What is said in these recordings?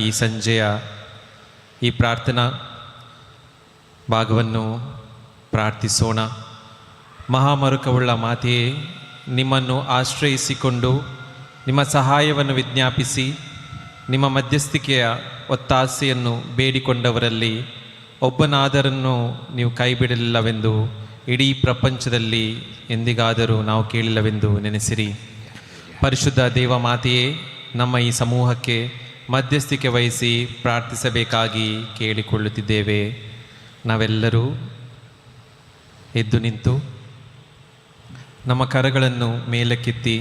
ಈ ಸಂಜೆಯ ಈ ಪ್ರಾರ್ಥನಾ ಭಾಗವನ್ನು ಪ್ರಾರ್ಥಿಸೋಣ. ಮಹಾಮರುಕವುಳ್ಳ ಮಾತೆಯೇ, ನಿಮ್ಮನ್ನು ಆಶ್ರಯಿಸಿಕೊಂಡು ನಿಮ್ಮ ಸಹಾಯವನ್ನು ವಿಜ್ಞಾಪಿಸಿ ನಿಮ್ಮ ಮಧ್ಯಸ್ಥಿಕೆಯ ಒತ್ತಾಸೆಯನ್ನು ಬೇಡಿಕೊಂಡವರಲ್ಲಿ ಒಬ್ಬನಾದರನ್ನು ನೀವು ಕೈಬಿಡಲಿಲ್ಲವೆಂದು ಇಡೀ ಪ್ರಪಂಚದಲ್ಲಿ ಎಂದಿಗಾದರೂ ನಾವು ಕೇಳಿಲ್ಲವೆಂದು ನೆನೆಸಿರಿ. ಪರಿಶುದ್ಧ ದೇವಮಾತೆಯೇ, ನಮ್ಮ ಈ ಸಮೂಹಕ್ಕೆ ಮಧ್ಯಸ್ಥಿಕೆ ವಹಿಸಿ ಪ್ರಾರ್ಥಿಸಬೇಕಾಗಿ ಕೇಳಿಕೊಳ್ಳುತ್ತಿದ್ದೇವೆ. ನಾವೆಲ್ಲರೂ ಎದ್ದು ನಿಂತು ನಮ್ಮ ಕರಗಳನ್ನು ಮೇಲಕ್ಕೆತ್ತಿ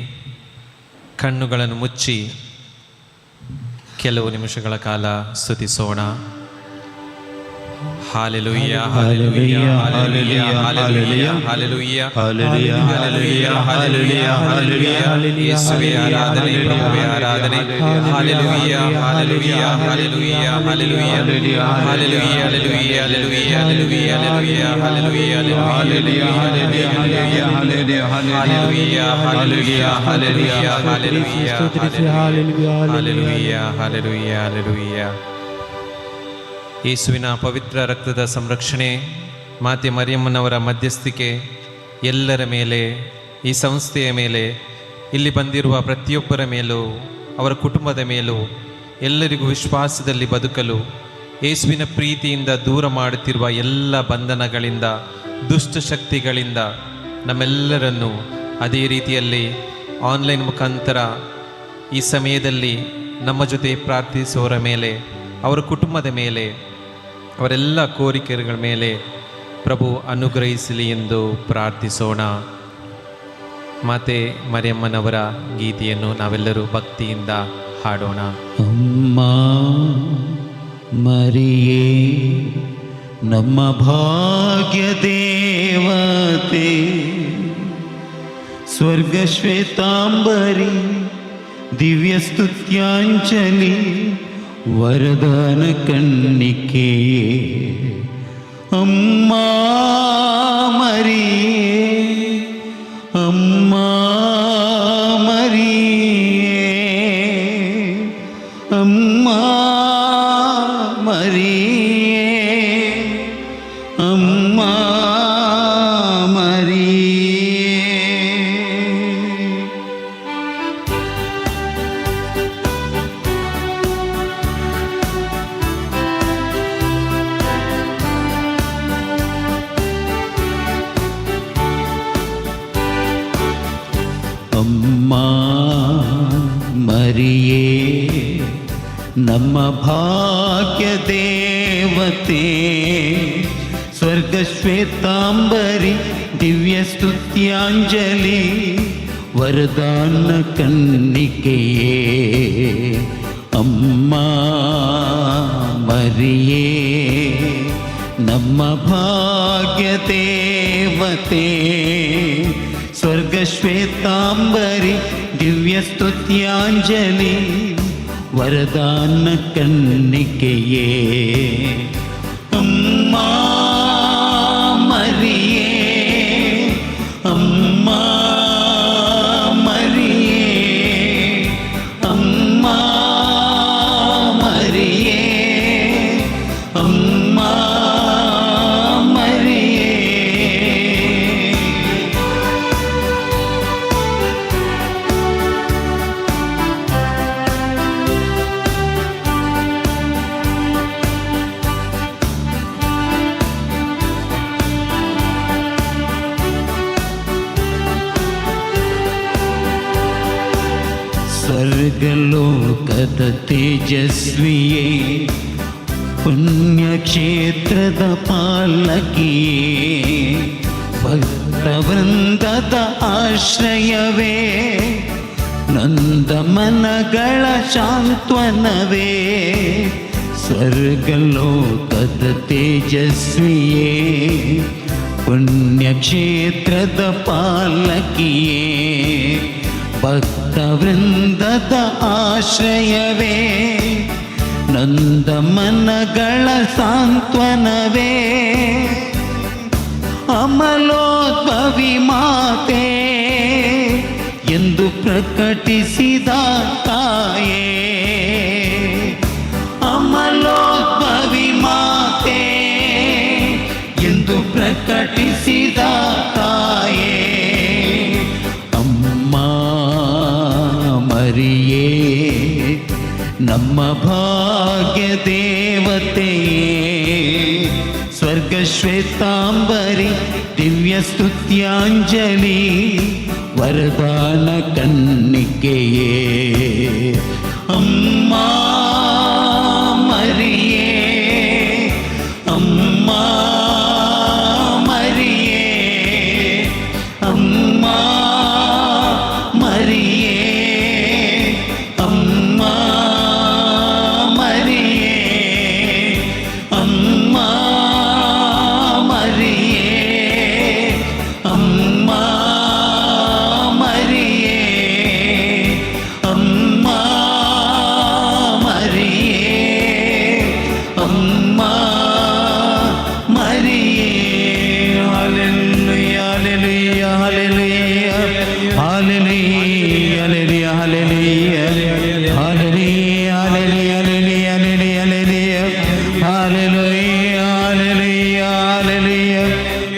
ಕಣ್ಣುಗಳನ್ನು ಮುಚ್ಚಿ ಕೆಲವು ನಿಮಿಷಗಳ ಕಾಲ ಸ್ತುತಿಸೋಣ. Hallelujah, hallelujah, hallelujah, hallelujah, hallelujah, hallelujah, hallelujah, hallelujah. ಯೇಸುವೇ ಆರಾಧನೆ, ಪ್ರಭುವೇ ಆರಾಧನೆ. Hallelujah, hallelujah, hallelujah, hallelujah, hallelujah, hallelujah, hallelujah, hallelujah, hallelujah, hallelujah, hallelujah, hallelujah, hallelujah, hallelujah, hallelujah. ಯೇಸುವಿನ ಪವಿತ್ರ ರಕ್ತದ ಸಂರಕ್ಷಣೆ, ಮಾತೆ ಮರಿಯಮ್ಮನವರ ಮಧ್ಯಸ್ಥಿಕೆ ಎಲ್ಲರ ಮೇಲೆ, ಈ ಸಂಸ್ಥೆಯ ಮೇಲೆ, ಇಲ್ಲಿ ಬಂದಿರುವ ಪ್ರತಿಯೊಬ್ಬರ ಮೇಲೂ, ಅವರ ಕುಟುಂಬದ ಮೇಲೂ, ಎಲ್ಲರಿಗೂ ವಿಶ್ವಾಸದಲ್ಲಿ ಬದುಕಲು, ಯೇಸುವಿನ ಪ್ರೀತಿಯಿಂದ ದೂರ ಮಾಡುತ್ತಿರುವ ಎಲ್ಲ ಬಂಧನಗಳಿಂದ, ದುಷ್ಟಶಕ್ತಿಗಳಿಂದ ನಮ್ಮೆಲ್ಲರನ್ನು ಅದೇ ರೀತಿಯಲ್ಲಿ ಆನ್ಲೈನ್ ಮುಖಾಂತರ ಈ ಸಮಯದಲ್ಲಿ ನಮ್ಮ ಜೊತೆ ಪ್ರಾರ್ಥಿಸುವವರ ಮೇಲೆ, ಅವರ ಕುಟುಂಬದ ಮೇಲೆ, ಅವರೆಲ್ಲ ಕೋರಿಕೆಗಳ ಮೇಲೆ ಪ್ರಭು ಅನುಗ್ರಹಿಸಲಿ ಎಂದು ಪ್ರಾರ್ಥಿಸೋಣ. ಮಾತೆ ಮರಿಯಮ್ಮನವರ ಗೀತೆಯನ್ನು ನಾವೆಲ್ಲರೂ ಭಕ್ತಿಯಿಂದ ಹಾಡೋಣ. ಅಮ್ಮ ಮರಿಯೇ ನಮ್ಮ ಭಾಗ್ಯ ದೇವತೆ, ಸ್ವರ್ಗ ಶ್ವೇತಾಂಬರಿ ದಿವ್ಯ ಸ್ತುತ್ಯಾಂಜಲಿ ವರದಾನ ಕನ್ನಿಕೆಯೇ, ಅಮ್ಮ ಮರಿಯೇ, ಅಮ್ಮ ಮರಿಯೇ, ಅಮ್ಮ ಮರಿಯೇ, ಅಮ್ಮ ಮರಿಯೇ. ಅಮ್ಮ ಮರಿಯೇ ನಮ್ಮ ಭಾಗ್ಯ ದೇವತೆ, ಸ್ವರ್ಗ ಶ್ವೇತಾಂಬರಿ ದಿವ್ಯ ಸ್ತುತ್ಯಾಂಜಲಿ ವರದಾನ ಕನ್ನಿಕೆಯೇ, ಅಮ್ಮ ಮರಿಯೇ ನಮ್ಮ ಭಾಗ್ಯ ದೇವತೆ, ಸ್ವರ್ಗ ಶ್ವೇತಾಂಬರಿ ದಿವ್ಯ ಸ್ತುತ್ಯಾಂಜಲಿ ವರದಾನ ಕನ್ನಿಕೆಯೇ, ಅಮ್ಮ ಮರಿಯೇ, ಅಮ್ಮ ಮರಿಯೇ, ಅಮ್ಮ ಮರಿಯೇ, ಅಮ್ಮ ಮರಿಯೇ. ಸ್ವರ್ಗಲೋಕದ ತೇಜಸ್ವಿಯೇ, ಪುಣ್ಯಕ್ಷೇತ್ರದ ಪಾಲಕಿಯೇ, ಭಕ್ತವೃಂದದ ಆಶ್ರಯವೇ, ನಂದಮನಗಳ ಶಾಂತ್ವನವೇ, ಸ್ವರ್ಗಲೋಕದ ತೇಜಸ್ವಿಯೇ, ಪುಣ್ಯಕ್ಷೇತ್ರದ ಪಾಲಕಿಯೇ, ಭಕ್ತವೃಂದದ ಆಶ್ರಯವೇ, ನಂದಮನಗಳ ಸಾಂತ್ವನವೇ, ಅಮಲೋದ್ಭವಿ ಮಾತೆ ಎಂದು ಪ್ರಕಟಿಸಿದ ತಾಯೇ, ನಮ್ಮ ಭಾಗ್ಯ ದೇವತೆಯೇ, ಸ್ವರ್ಗ ಶ್ವೇತಾಂಬರಿ ದಿವ್ಯ ಸ್ತುತ್ಯಾಂಜಲಿ, ವರದಾನ ಕನ್ನಿಕೆಯೇ ಅಮ್ಮ ಮರಿಯೇ, ಅಮ್ಮ ಮರಿಯೇ, ಅಮ್ಮ ಮರಿಯೇ, ಅಮ್ಮ ಮರಿಯೇ, ಅಮ್ಮ ಮರಿಯೇ, ಅಮ್ಮ ಮರಿಯೇ, ಅಮ್ಮ ಮರಿಯೇ, ಅಮ್ಮ ಮರಿಯೇ. Hallelujah hallelujah hallelujah hallelujah hallelujah hallelujah hallelujah hallelujah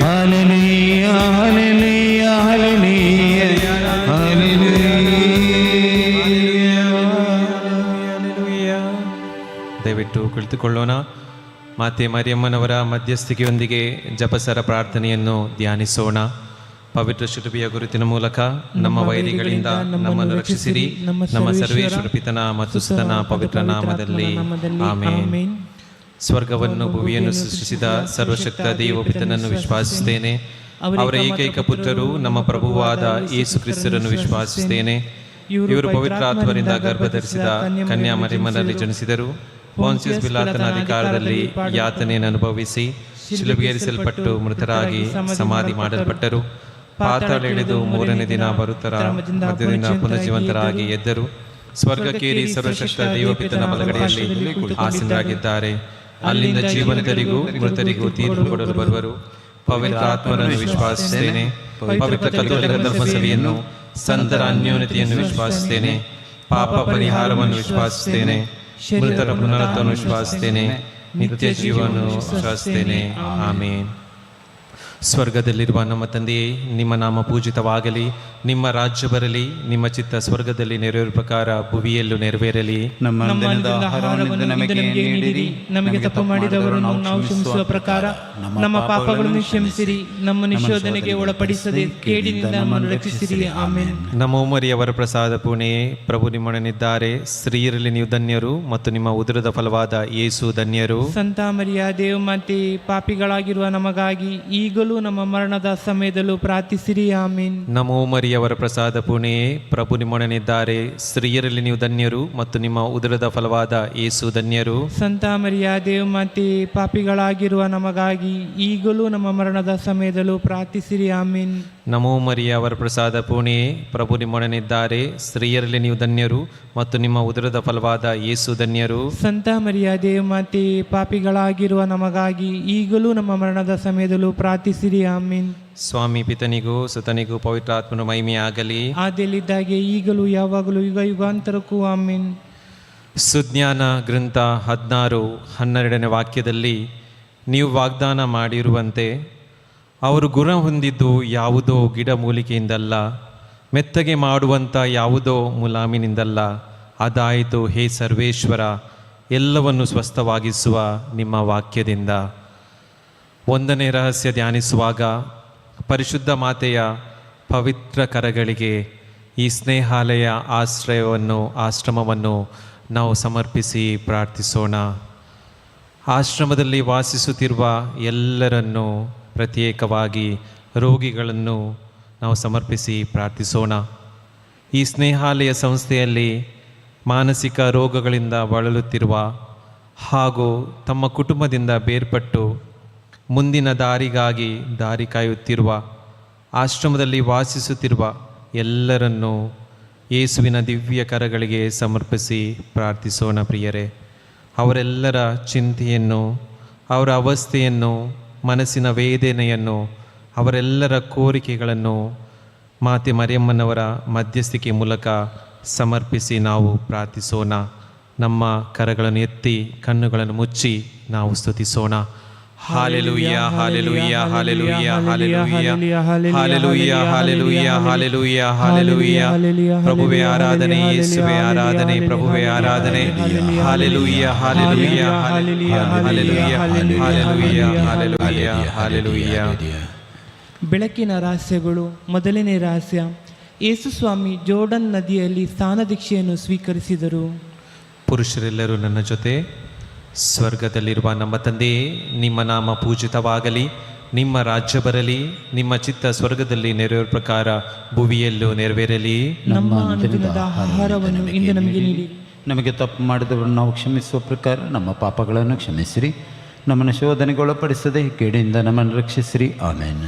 hallelujah hallelujah hallelujah hallelujah. ದಯವಿಟ್ಟು ಕುಳಿತುಕೊಳ್ಳೋಣ. ಮಾತೆ ಮರಿಯಮ್ಮನವರ ಮಧ್ಯಸ್ಥಿಕೆಯೊಂದಿಗೆ ಜಪಸರ ಪ್ರಾರ್ಥನೆಯನ್ನು ಧ್ಯಾನಿಸೋಣ. ಪವಿತ್ರ ಶಿಲುಬೆಯ ಗುರುತಿನ ಮೂಲಕ ನಮ್ಮ ವೈರಿಗಳಿಂದ ನಮ್ಮನ್ನು ರಕ್ಷಿಸಿರಿ. ನಮ್ಮ ಸರ್ವೇಶ್ವರ ಪಿತನ ಮತ್ತು ಸುತನ ಪವಿತ್ರ ನಾಮದಲ್ಲಿ ಆಮೆನ್. ಸ್ವರ್ಗವನ್ನು ಭುವಿಯನ್ನು ಸೃಷ್ಟಿಸಿದ ಸರ್ವಶಕ್ತ ದೇವಪಿತನನ್ನು ವಿಶ್ವಾಸಿಸುತ್ತೇನೆ. ಅವರ ಏಕೈಕ ಪುತ್ರರು ನಮ್ಮ ಪ್ರಭುವಾದ ಯೇಸು ಕ್ರಿಸ್ತರನ್ನು ವಿಶ್ವಾಸಿಸುತ್ತೇನೆ. ಇವರು ಪವಿತ್ರಾತ್ಮರಿಂದ ಗರ್ಭಧರಿಸಿದ ಕನ್ಯಾ ಮರಿಯಮ್ಮನಲ್ಲಿ ಜನಿಸಿದರು. ಪೋನ್ಸಿಯಸ್ ಪಿಲಾತನ ಅಧಿಕಾರದಲ್ಲಿ ಯಾತನೆಯನ್ನು ಅನುಭವಿಸಿ ಶಿಲುಬೆಗೇರಿಸಲ್ಪಟ್ಟು ಮೃತರಾಗಿ ಸಮಾಧಿ ಮಾಡಲ್ಪಟ್ಟರು. ಪಾತಾಳ ಇಳಿದು ಮೂರನೇ ದಿನ ಬರುತ್ತರ ಮಧ್ಯದಿಂದ ಪುನರ್ಜೀವಂತರಾಗಿ ಎದ್ದರು. ಸ್ವರ್ಗಕ್ಕೇರಿ ಸರ್ವಶಕ್ತ ದೇವಪಿತನ ಬಲಗಡೆಯಲ್ಲಿ ಆಸೀನರಾಗಿದ್ದಾರೆ. ಅಲ್ಲಿಂದ ಜೀವನದರಿಗೂ ಮೃತರಿಗೂ ತೀರ್ಪು ಕೊಡಲು ಬರುವರು. ಪವಿತ್ರ ಆತ್ಮರನ್ನು ವಿಶ್ವಾಸಿಸುತ್ತೇನೆ. ಪವಿತ್ರ ಕತ್ತೋಲಿಕ ಧರ್ಮಸಭೆಯನ್ನು, ಸಂತರ ಅನ್ಯೋನ್ಯತೆಯನ್ನು ವಿಶ್ವಾಸಿಸುತ್ತೇನೆ. ಪಾಪ ಪರಿಹಾರವನ್ನು ವಿಶ್ವಾಸಿಸುತ್ತೇನೆ. ಮೃತರ ಪುನರುತ್ಥಾನವನ್ನು ವಿಶ್ವಾಸಿಸುತ್ತೇನೆ. ನಿತ್ಯ ಜೀವನವನ್ನು ವಿಶ್ವಾಸಿಸುತ್ತೇನೆ. ಆಮೇನ್. ಸ್ವರ್ಗದಲ್ಲಿರುವ ನಮ್ಮ ತಂದೆಯೇ, ನಿಮ್ಮ ನಾಮ ಪೂಜಿತವಾಗಲಿ. ನಿಮ್ಮ ರಾಜ್ಯ ಬರಲಿ. ನಿಮ್ಮ ಚಿತ್ತ ಸ್ವರ್ಗದಲ್ಲಿ ನೆರವೇರುವ ಪ್ರಕಾರ ಭುವಿಯಲ್ಲೂ ನೆರವೇರಲಿ. ನಮ್ಮ ದಿನದ ಆಹಾರವನ್ನು ನಮಗೆ ನೀಡಿರಿ. ನಮಗೆ ತಪ್ಪು ಮಾಡಿದವರನ್ನು ನಾವು ಕ್ಷಮಿಸುವ ಪ್ರಕಾರ ನಮ್ಮ ಪಾಪಗಳನ್ನು ಕ್ಷಮಿಸಿರಿ. ನಮ್ಮ ನಿಶೋಧನೆಗೆ ಒಳಪಡಿಸದೆ ಕೇಡಿನಿಂದ ನಮ್ಮನ್ನು ರಕ್ಷಿಸಿರಿ. ಆಮೆನ್. ನಮೋ ಮರಿಯವರ ಪ್ರಸಾದ ಪೂರ್ಣೆಯೇ, ಪ್ರಭು ನಿಮ್ಮೊಡನಿದ್ದಾರೆ. ಸ್ತ್ರೀಯರಲ್ಲಿ ನೀವು ಧನ್ಯರು ಮತ್ತು ನಿಮ್ಮ ಉದರದ ಫಲವಾದ ಯೇಸು ಧನ್ಯರು. ಸಂತ ಮರಿಯ ದೇವಮಾತೆ, ಪಾಪಿಗಳಾಗಿರುವ ನಮಗಾಗಿ ಈಗಲೂ ನಮ್ಮ ಮರಣದ ಸಮಯದಲ್ಲೂ ಪ್ರಾರ್ಥಿಸಿರಿ. ಆಮೆನ್. ನಮೋ ಮರಿಯವರ ಪ್ರಸಾದ ಪೂರ್ಣೆಯೇ, ಪ್ರಭು ನಿಮ್ಮೊಡನಿದ್ದಾರೆ. ಸ್ತ್ರೀಯರಲ್ಲಿ ನೀವು ಧನ್ಯರು ಮತ್ತು ನಿಮ್ಮ ಉದರದ ಫಲವಾದ ಯೇಸು ಧನ್ಯರು. ಸಂತ ಮರಿಯ ದೇವಮಾತೆ, ಪಾಪಿಗಳಾಗಿರುವ ನಮಗಾಗಿ ಈಗಲೂ ನಮ್ಮ ಮರಣದ ಸಮಯದಲ್ಲೂ ಪ್ರಾರ್ಥಿಸಿರಿ. ಆಮೆನ್. ನಮೋ ಮರಿಯವರ ಪ್ರಸಾದ ಪೂರ್ಣೆಯೇ, ಪ್ರಭು ನಿಮ್ಮೊಡನಿದ್ದಾರೆ. ಸ್ತ್ರೀಯರಲ್ಲಿ ನೀವು ಧನ್ಯರು ಮತ್ತು ನಿಮ್ಮ ಉದರದ ಫಲವಾದ ಯೇಸು ಧನ್ಯರು. ಸಂತ ಮರಿಯ ದೇವಮಾತೆ, ಪಾಪಿಗಳಾಗಿರುವ ನಮಗಾಗಿ ಈಗಲೂ ನಮ್ಮ ಮರಣದ ಸಮಯದಲ್ಲೂ ಪ್ರಾರ್ಥಿಸಿರಿ. ಆಮೆನ್. ಸ್ವಾಮಿ ಪಿತನಿಗೂ ಸುತನಿಗೂ ಪವಿತ್ರಾತ್ಮನು ಮಹಿಮೆಯಾಗಲಿ. ಆದಿಯಲ್ಲಿದ್ದಾಗೆ ಈಗಲೂ ಯಾವಾಗಲೂ ಯುಗ ಯುಗಾಂತರಕ್ಕೂ. ಆಮೆನ್. ಸುಜ್ಞಾನ ಗ್ರಂಥ 16:12 ವಾಕ್ಯದಲ್ಲಿ ನೀವು ವಾಗ್ದಾನ ಮಾಡಿರುವಂತೆ ಅವರು ಗುಣ ಹೊಂದಿದ್ದು ಯಾವುದೋ ಗಿಡಮೂಲಿಕೆಯಿಂದಲ್ಲ, ಮೆತ್ತಗೆ ಮಾಡುವಂಥ ಯಾವುದೋ ಮುಲಾಮಿನಿಂದಲ್ಲ. ಅದಾಯಿತು ಹೇ ಸರ್ವೇಶ್ವರ, ಎಲ್ಲವನ್ನು ಸ್ವಸ್ಥವಾಗಿಸುವ ನಿಮ್ಮ ವಾಕ್ಯದಿಂದ. ಒಂದನೇ ರಹಸ್ಯ ಧ್ಯಾನಿಸುವಾಗ ಪರಿಶುದ್ಧ ಮಾತೆಯ ಪವಿತ್ರ ಕರಗಳಿಗೆ ಈ ಸ್ನೇಹಾಲಯ ಆಶ್ರಮವನ್ನು ನಾವು ಸಮರ್ಪಿಸಿ ಪ್ರಾರ್ಥಿಸೋಣ. ಆಶ್ರಮದಲ್ಲಿ ವಾಸಿಸುತ್ತಿರುವ ಎಲ್ಲರನ್ನೂ, ಪ್ರತ್ಯೇಕವಾಗಿ ರೋಗಿಗಳನ್ನು ನಾವು ಸಮರ್ಪಿಸಿ ಪ್ರಾರ್ಥಿಸೋಣ. ಈ ಸ್ನೇಹಾಲಯ ಸಂಸ್ಥೆಯಲ್ಲಿ ಮಾನಸಿಕ ರೋಗಗಳಿಂದ ಬಳಲುತ್ತಿರುವ ಹಾಗೂ ತಮ್ಮ ಕುಟುಂಬದಿಂದ ಬೇರ್ಪಟ್ಟು ಮುಂದಿನ ದಾರಿಗಾಗಿ ದಾರಿ ಕಾಯುತ್ತಿರುವ, ಆಶ್ರಮದಲ್ಲಿ ವಾಸಿಸುತ್ತಿರುವ ಎಲ್ಲರನ್ನೂ ಯೇಸುವಿನ ದಿವ್ಯ ಕರಗಳಿಗೆ ಸಮರ್ಪಿಸಿ ಪ್ರಾರ್ಥಿಸೋಣ. ಪ್ರಿಯರೇ, ಅವರೆಲ್ಲರ ಚಿಂತೆಯನ್ನು, ಅವರ ಅವಸ್ಥೆಯನ್ನು, ಮನಸ್ಸಿನ ವೇದನೆಯನ್ನು, ಅವರೆಲ್ಲರ ಕೋರಿಕೆಗಳನ್ನು ಮಾತೆ ಮರಿಯಮ್ಮನವರ ಮಧ್ಯಸ್ಥಿಕೆ ಮೂಲಕ ಸಮರ್ಪಿಸಿ ನಾವು ಪ್ರಾರ್ಥಿಸೋಣ. ನಮ್ಮ ಕರಗಳನ್ನು ಎತ್ತಿ ಕಣ್ಣುಗಳನ್ನು ಮುಚ್ಚಿ ನಾವು ಸ್ತುತಿಸೋಣ. Hallelujah hallelujah hallelujah hallelujah hallelujah hallelujah hallelujah hallelujah ಪ್ರಭುವೇ ಆರಾಧನೆ, ಯೇಸುವೇ ಆರಾಧನೆ, ಪ್ರಭುವೇ ಆರಾಧನೆ. Hallelujah hallelujah hallelujah hallelujah hallelujah hallelujah hallelujah. ಬೆಳಕಿನ ರಹಸ್ಯಗಳು. ಮೊದಲನೇ ರಹಸ್ಯ, ಯೇಸು ಸ್ವಾಮಿ ಜೋರ್ಡನ್ ನದಿಯಲ್ಲಿ ಸ್ನಾನದೀಕ್ಷೆಯನ್ನು ಸ್ವೀಕರಿಸಿದರು. ಪುರುಷರೆಲ್ಲರೂ ನನ್ನ ಜೊತೆ. ಸ್ವರ್ಗದಲ್ಲಿರುವ ನಮ್ಮ ತಂದೆಯೇ, ನಿಮ್ಮ ನಾಮ ಪೂಜಿತವಾಗಲಿ, ನಿಮ್ಮ ರಾಜ್ಯ ಬರಲಿ, ನಿಮ್ಮ ಚಿತ್ತ ಸ್ವರ್ಗದಲ್ಲಿ ನೆರವೇರುವ ಪ್ರಕಾರ ಭುವಿಯಲ್ಲೂ ನೆರವೇರಲಿ. ನಮ್ಮ ಅನುದಿನದ ಆಹಾರವನ್ನು ಇಂದು ನಮಗೆ ನೀಡಿ. ನಮಗೆ ತಪ್ಪು ಮಾಡಿದವರನ್ನು ನಾವು ಕ್ಷಮಿಸುವ ಪ್ರಕಾರ ನಮ್ಮ ಪಾಪಗಳನ್ನು ಕ್ಷಮಿಸಿರಿ. ನಮ್ಮನ್ನು ಶೋಧನೆಗೆ ಒಳಪಡಿಸದೆ ಕೇಡಿಯಿಂದ ನಮ್ಮನ್ನು ರಕ್ಷಿಸಿರಿ. ಆಮೇನ್.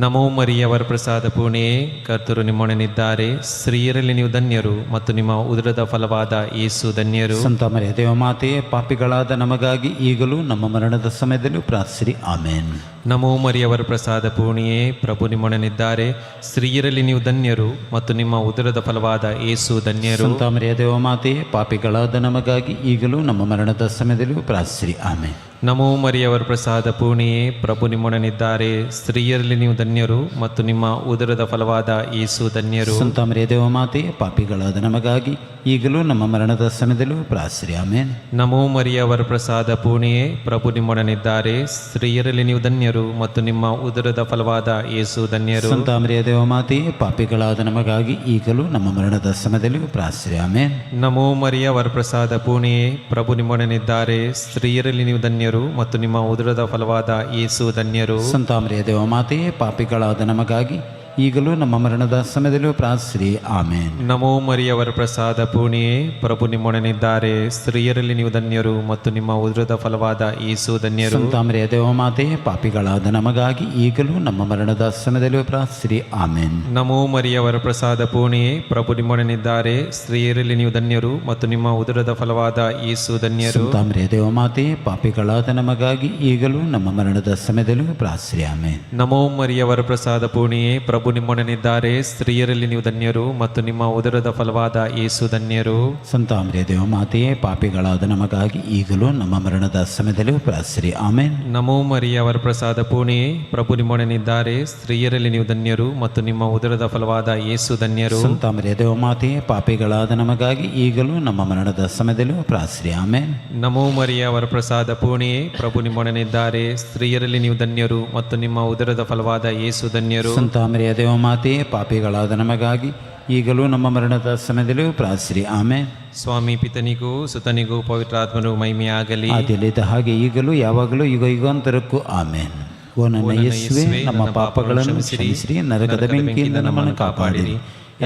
ನಮೋ ಮರಿಯವರ ಪ್ರಸಾದ ಪೂರ್ಣೆಯೇ, ಕರ್ತರು ನಿಮ್ಮೊಡನಿದ್ದಾರೆ. ಸ್ತ್ರೀಯರಲ್ಲಿ ನೀವು ಧನ್ಯರು ಮತ್ತು ನಿಮ್ಮ ಉದರದ ಫಲವಾದ ಯೇಸು ಧನ್ಯರು. ಸಂತ ಮರಿಯ ದೇವಮಾತೆಯೇ, ಪಾಪಿಗಳಾದ ನಮಗಾಗಿ ಈಗಲೂ ನಮ್ಮ ಮರಣದ ಸಮಯದಲ್ಲೂ ಪ್ರಾರ್ಥಿಸಿರಿ. ಆಮೇನ್. ನಮೋ ಮರಿಯವರ ಪ್ರಸಾದ ಪೂರ್ಣೆಯೇ, ಪ್ರಭು ನಿಮ್ಮೊಡನಿದ್ದಾರೆ. ಸ್ತ್ರೀಯರಲ್ಲಿ ನೀವು ಧನ್ಯರು ಮತ್ತು ನಿಮ್ಮ ಉದರದ ಫಲವಾದ ಯೇಸು ಧನ್ಯರು. ಸಂತ ಮರಿಯ ದೇವಮಾತೆಯೇ, ಪಾಪಿಗಳಾದ ನಮಗಾಗಿ ಈಗಲೂ ನಮ್ಮ ಮರಣದ ಸಮಯದಲ್ಲೂ ಪ್ರಾರ್ಥಿಸಿರಿ. ಆಮೇನ್. ನಮೋ ಮರಿಯವರ ಪ್ರಸಾದ ಪೂರ್ಣೆಯೇ, ಪ್ರಭು ನಿಮ್ಮೊಡನಿದ್ದಾರೆ. ಸ್ತ್ರೀಯರಲ್ಲಿ ನೀವು ಧನ್ಯರು ಮತ್ತು ನಿಮ್ಮ ಉದರದ ಫಲವಾದ ಯೇಸು ಧನ್ಯರು. ಸಂತ ಮರಿಯ ದೇವಮಾತೆಯೇ, ಪಾಪಿಗಳಾದ ನಮಗಾಗಿ ಈಗಲೂ ನಮ್ಮ ಮರಣದ ಸಮಯದಲ್ಲೂ ಪ್ರಾರ್ಥಿಸಿರಿ. ಆಮೇನ್. ನಮೋ ಮರಿಯವರ ಪ್ರಸಾದ ಪೂರ್ಣೆಯೇ, ಪ್ರಭು ನಿಮ್ಮೊಡನಿದ್ದಾರೆ. ಸ್ತ್ರೀಯರಲ್ಲಿ ನೀವು ಧನ್ಯರು ಮತ್ತು ನಿಮ್ಮ ಉದರದ ಫಲವಾದ ಯೇಸು ಧನ್ಯರು. ಸಂತ ಮರಿಯ ದೇವಮಾತೆಯೇ, ಪಾಪಿಗಳಾದ ನಮಗಾಗಿ ಈಗಲೂ ನಮ್ಮ ಮರಣದ ಸಮಯದಲ್ಲೂ ಪ್ರಾರ್ಥಿಸಿರಿ. ಆಮೇನ್. ನಮೋ ಮರಿಯವರ ಪ್ರಸಾದ ಪೂರ್ಣೆಯೇ, ಪ್ರಭು ನಿಮ್ಮೊಡನಿದ್ದಾರೆ. ಸ್ತ್ರೀಯರಲ್ಲಿ ನೀವು ಧನ್ಯರು ಮತ್ತು ನಿಮ್ಮ ಉದರದ ಫಲವಾದ ಯೇಸು ಧನ್ಯರು. ಸಂತ ಮರಿಯ ದೇವಮಾತೆಯೇ, ಪಾಪಿಗಳಾದ ನಮಗಾಗಿ ಈಗಲೂ ನಮ್ಮ ಮರಣದ ಸಮಯದಲ್ಲೂ ಪ್ರಾರ್ಥಿಸಿರಿ. ಆಮೇನ್. ನಮೋ ಮರಿಯವರ ಪ್ರಸಾದ ಪೂರ್ಣೆಯೇ, ಪ್ರಭು ನಿಮ್ಮೊಡನಿದ್ದಾರೆ. ಸ್ತ್ರೀಯರಲ್ಲಿ ನೀವು ಧನ್ಯರು ಮತ್ತು ನಿಮ್ಮ ಉದರದ ಫಲವಾದ ಯೇಸು ಧನ್ಯರು. ಸಂತ ಮರಿಯ ದೇವಮಾತೆಯೇ, ಪಾಪಿಗಳಾದ ನಮಗಾಗಿ ಈಗಲೂ ನಮ್ಮ ಮರಣದ ಸಮಯದಲ್ಲೂ ಪ್ರಾರ್ಥಿಸಿರಿ. ಆಮೇನ್. ನಮೋ ಮರಿಯವರ ಪ್ರಸಾದ ಪೂರ್ಣೆಯೇ, ಪ್ರಭು ನಿಮ್ಮೊಡನಿದ್ದಾರೆ. ಸ್ತ್ರೀಯರಲ್ಲಿ ನೀವು ಧನ್ಯರು ಮತ್ತು ನಿಮ್ಮ ಉದರದ ಫಲವಾದ ಯೇಸು ಧನ್ಯರು. ಸಂತ ಮರಿಯ ದೇವಮಾತೆಯೇ, ಪಾಪಿಗಳಾದ ನಮಗಾಗಿ ಈಗಲೂ ನಮ್ಮ ಮರಣದ ಸಮಯದಲ್ಲೂ ಪ್ರಾರ್ಥಿಸಿರಿ. ಆಮೇನ್. ನಮೋ ಮರಿಯವರ ಪ್ರಸಾದ ಪೂರ್ಣೆಯೇ, ಪ್ರಭು ನಿಮ್ಮೊಡನಿದ್ದಾರೆ. ಸ್ತ್ರೀಯರಲ್ಲಿ ನೀವು ಧನ್ಯರು ಮತ್ತು ನಿಮ್ಮ ಉದರದ ಫಲವಾದ ಯೇಸು ಧನ್ಯರು. ಸಂತ ಮರಿಯ ದೇವಮಾತೆಯೇ, ಪಾಪಿಗಳಾದ ನಮಗಾಗಿ ಈಗಲೂ ನಮ್ಮ ಮರಣದ ಸಮಯದಲ್ಲೂ ಪ್ರಾರ್ಥಿಸಿರಿ. ಆಮೇನ್. ನಮೋ ಮರಿಯವರ ಪ್ರಸಾದ ಪೂರ್ಣೆಯೇ, ಪ್ರಭು ನಿಮ್ಮೊಡನಿದ್ದಾರೆ. ಸ್ತ್ರೀಯರಲ್ಲಿ ನೀವು ಧನ್ಯರು ಮತ್ತು ನಿಮ್ಮ ಉದರದ ಫಲವಾದ ಯೇಸು ಧನ್ಯರು. ಸಂತ ಮರಿಯ ದೇವಮಾತೆಯೇ, ಪಾಪಿಗಳಾದ ನಮಗಾಗಿ ಈಗಲೂ ನಮ್ಮ ಮರಣದ ಸಮಯದಲ್ಲೂ ಪ್ರಾರ್ಥಿಸಿರಿ. ಆಮೇನ್. ನಮೋ ಮರಿಯವರ ಪ್ರಸಾದ ಪೂರ್ಣೆಯೇ, ಪ್ರಭು ನಿಮ್ಮೊಡನಿದ್ದಾರೆ. ಸ್ತ್ರೀಯರಲ್ಲಿ ನೀವು ಧನ್ಯರು ಮತ್ತು ನಿಮ್ಮ ಉದರದ ಫಲವಾದ ಯೇಸು ಧನ್ಯರು. ಸಂತ ಮರಿಯ ದೇವಮಾತೆಯೇ, ಪಾಪಿಗಳಾದ ನಮಗಾಗಿ ಈಗಲೂ ನಮ್ಮ ಮರಣದ ಸಮಯದಲ್ಲೂ ಪ್ರಾರ್ಥಿಸಿರಿ. ಆಮೇನ್. ಸ್ವಾಮಿ ಪಿತನಿಗೂ ಸುತನಿಗೂ ಪವಿತ್ರಾತ್ಮನು ಮಹಿಮೆಯಾಗಲಿ. ಆದಿಯಲ್ಲಿದ್ದ ಹಾಗೆ ಈಗಲೂ ಯಾವಾಗಲೂ ಯುಗ ಯುಗಾಂತರಕ್ಕೂ. ಆಮೇನ್. ಓ ನನ್ನ ಯೇಸುವೇ, ನಮ್ಮ ಪಾಪಗಳನ್ನು ಕ್ಷಮಿಸಿರಿ, ನರಕದ ಬೆಂಕಿಯಿಂದ ನಮ್ಮನ್ನು ಕಾಪಾಡಿರಿ.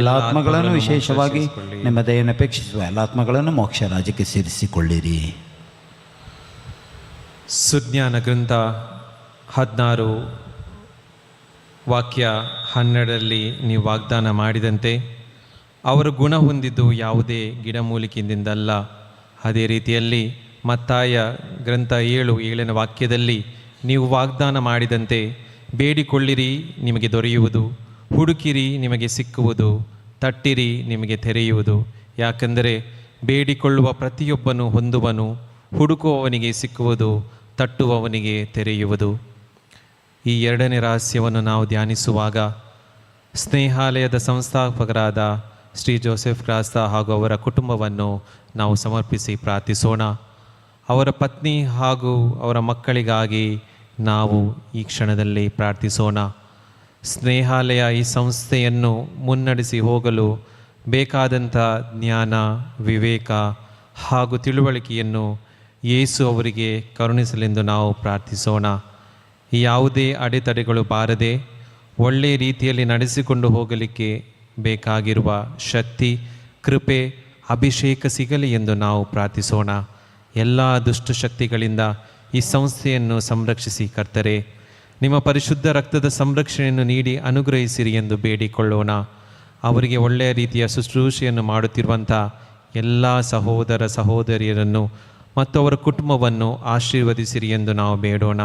ಎಲ್ಲ ಆತ್ಮಗಳನ್ನು, ವಿಶೇಷವಾಗಿ ನಿಮ್ಮ ದಯೆಯನ್ನು ಅಪೇಕ್ಷಿಸುವ ಎಲ್ಲ ಆತ್ಮಗಳನ್ನು ಮೋಕ್ಷ ರಾಜ್ಯಕ್ಕೆ ಸೇರಿಸಿಕೊಳ್ಳಿರಿ. ಸುಜ್ಞಾನ ಗ್ರಂಥ 16 ವಾಕ್ಯ 12ರಲ್ಲಿ ನೀವು ವಾಗ್ದಾನ ಮಾಡಿದಂತೆ ಅವರು ಗುಣ ಹೊಂದಿದ್ದು ಯಾವುದೇ ಗಿಡಮೂಲಿಕೆಯಿಂದಲ್ಲ. ಅದೇ ರೀತಿಯಲ್ಲಿ ಮತ್ತಾಯ ಗ್ರಂಥ 7:7 ವಾಕ್ಯದಲ್ಲಿ ನೀವು ವಾಗ್ದಾನ ಮಾಡಿದಂತೆ ಬೇಡಿಕೊಳ್ಳಿರಿ ನಿಮಗೆ ದೊರೆಯುವುದು, ಹುಡುಕಿರಿ ನಿಮಗೆ ಸಿಕ್ಕುವುದು, ತಟ್ಟಿರಿ ನಿಮಗೆ ತೆರೆಯುವುದು. ಯಾಕೆಂದರೆ ಬೇಡಿಕೊಳ್ಳುವ ಪ್ರತಿಯೊಬ್ಬನು ಹೊಂದುವನು, ಹುಡುಕುವವನಿಗೆ ಸಿಕ್ಕುವುದು, ತಟ್ಟುವವನಿಗೆ ತೆರೆಯುವುದು. ಈ ಎರಡನೇ ರಹಸ್ಯವನ್ನು ನಾವು ಧ್ಯಾನಿಸುವಾಗ ಸ್ನೇಹಾಲಯದ ಸಂಸ್ಥಾಪಕರಾದ ಶ್ರೀ ಜೋಸೆಫ್ ಕ್ರಾಸ್ತಾ ಹಾಗೂ ಅವರ ಕುಟುಂಬವನ್ನು ನಾವು ಸಮರ್ಪಿಸಿ ಪ್ರಾರ್ಥಿಸೋಣ. ಅವರ ಪತ್ನಿ ಹಾಗೂ ಅವರ ಮಕ್ಕಳಿಗಾಗಿ ನಾವು ಈ ಕ್ಷಣದಲ್ಲಿ ಪ್ರಾರ್ಥಿಸೋಣ. ಸ್ನೇಹಾಲಯ ಈ ಸಂಸ್ಥೆಯನ್ನು ಮುನ್ನಡೆಸಿ ಹೋಗಲು ಬೇಕಾದಂಥ ಜ್ಞಾನ, ವಿವೇಕ ಹಾಗೂ ತಿಳುವಳಿಕೆಯನ್ನು ಯೇಸು ಅವರಿಗೆ ಕರುಣಿಸಲೆಂದು ನಾವು ಪ್ರಾರ್ಥಿಸೋಣ. ಯಾವುದೇ ಅಡೆತಡೆಗಳು ಬಾರದೆ ಒಳ್ಳೆಯ ರೀತಿಯಲ್ಲಿ ನಡೆಸಿಕೊಂಡು ಹೋಗಲಿಕ್ಕೆ ಬೇಕಾಗಿರುವ ಶಕ್ತಿ, ಕೃಪೆ, ಅಭಿಷೇಕ ಸಿಗಲಿ ಎಂದು ನಾವು ಪ್ರಾರ್ಥಿಸೋಣ. ಎಲ್ಲ ದುಷ್ಟಶಕ್ತಿಗಳಿಂದ ಈ ಸಂಸ್ಥೆಯನ್ನು ಸಂರಕ್ಷಿಸಿ ಕರ್ತರೆ. ನಿಮ್ಮ ಪರಿಶುದ್ಧ ರಕ್ತದ ಸಂರಕ್ಷಣೆಯನ್ನು ನೀಡಿ ಅನುಗ್ರಹಿಸಿರಿ ಎಂದು ಬೇಡಿಕೊಳ್ಳೋಣ. ಅವರಿಗೆ ಒಳ್ಳೆಯ ರೀತಿಯ ಶುಶ್ರೂಷೆಯನ್ನು ಮಾಡುತ್ತಿರುವಂಥ ಎಲ್ಲ ಸಹೋದರ ಸಹೋದರಿಯರನ್ನು ಮತ್ತು ಅವರ ಕುಟುಂಬವನ್ನು ಆಶೀರ್ವದಿಸಿರಿ ಎಂದು ನಾವು ಬೇಡೋಣ.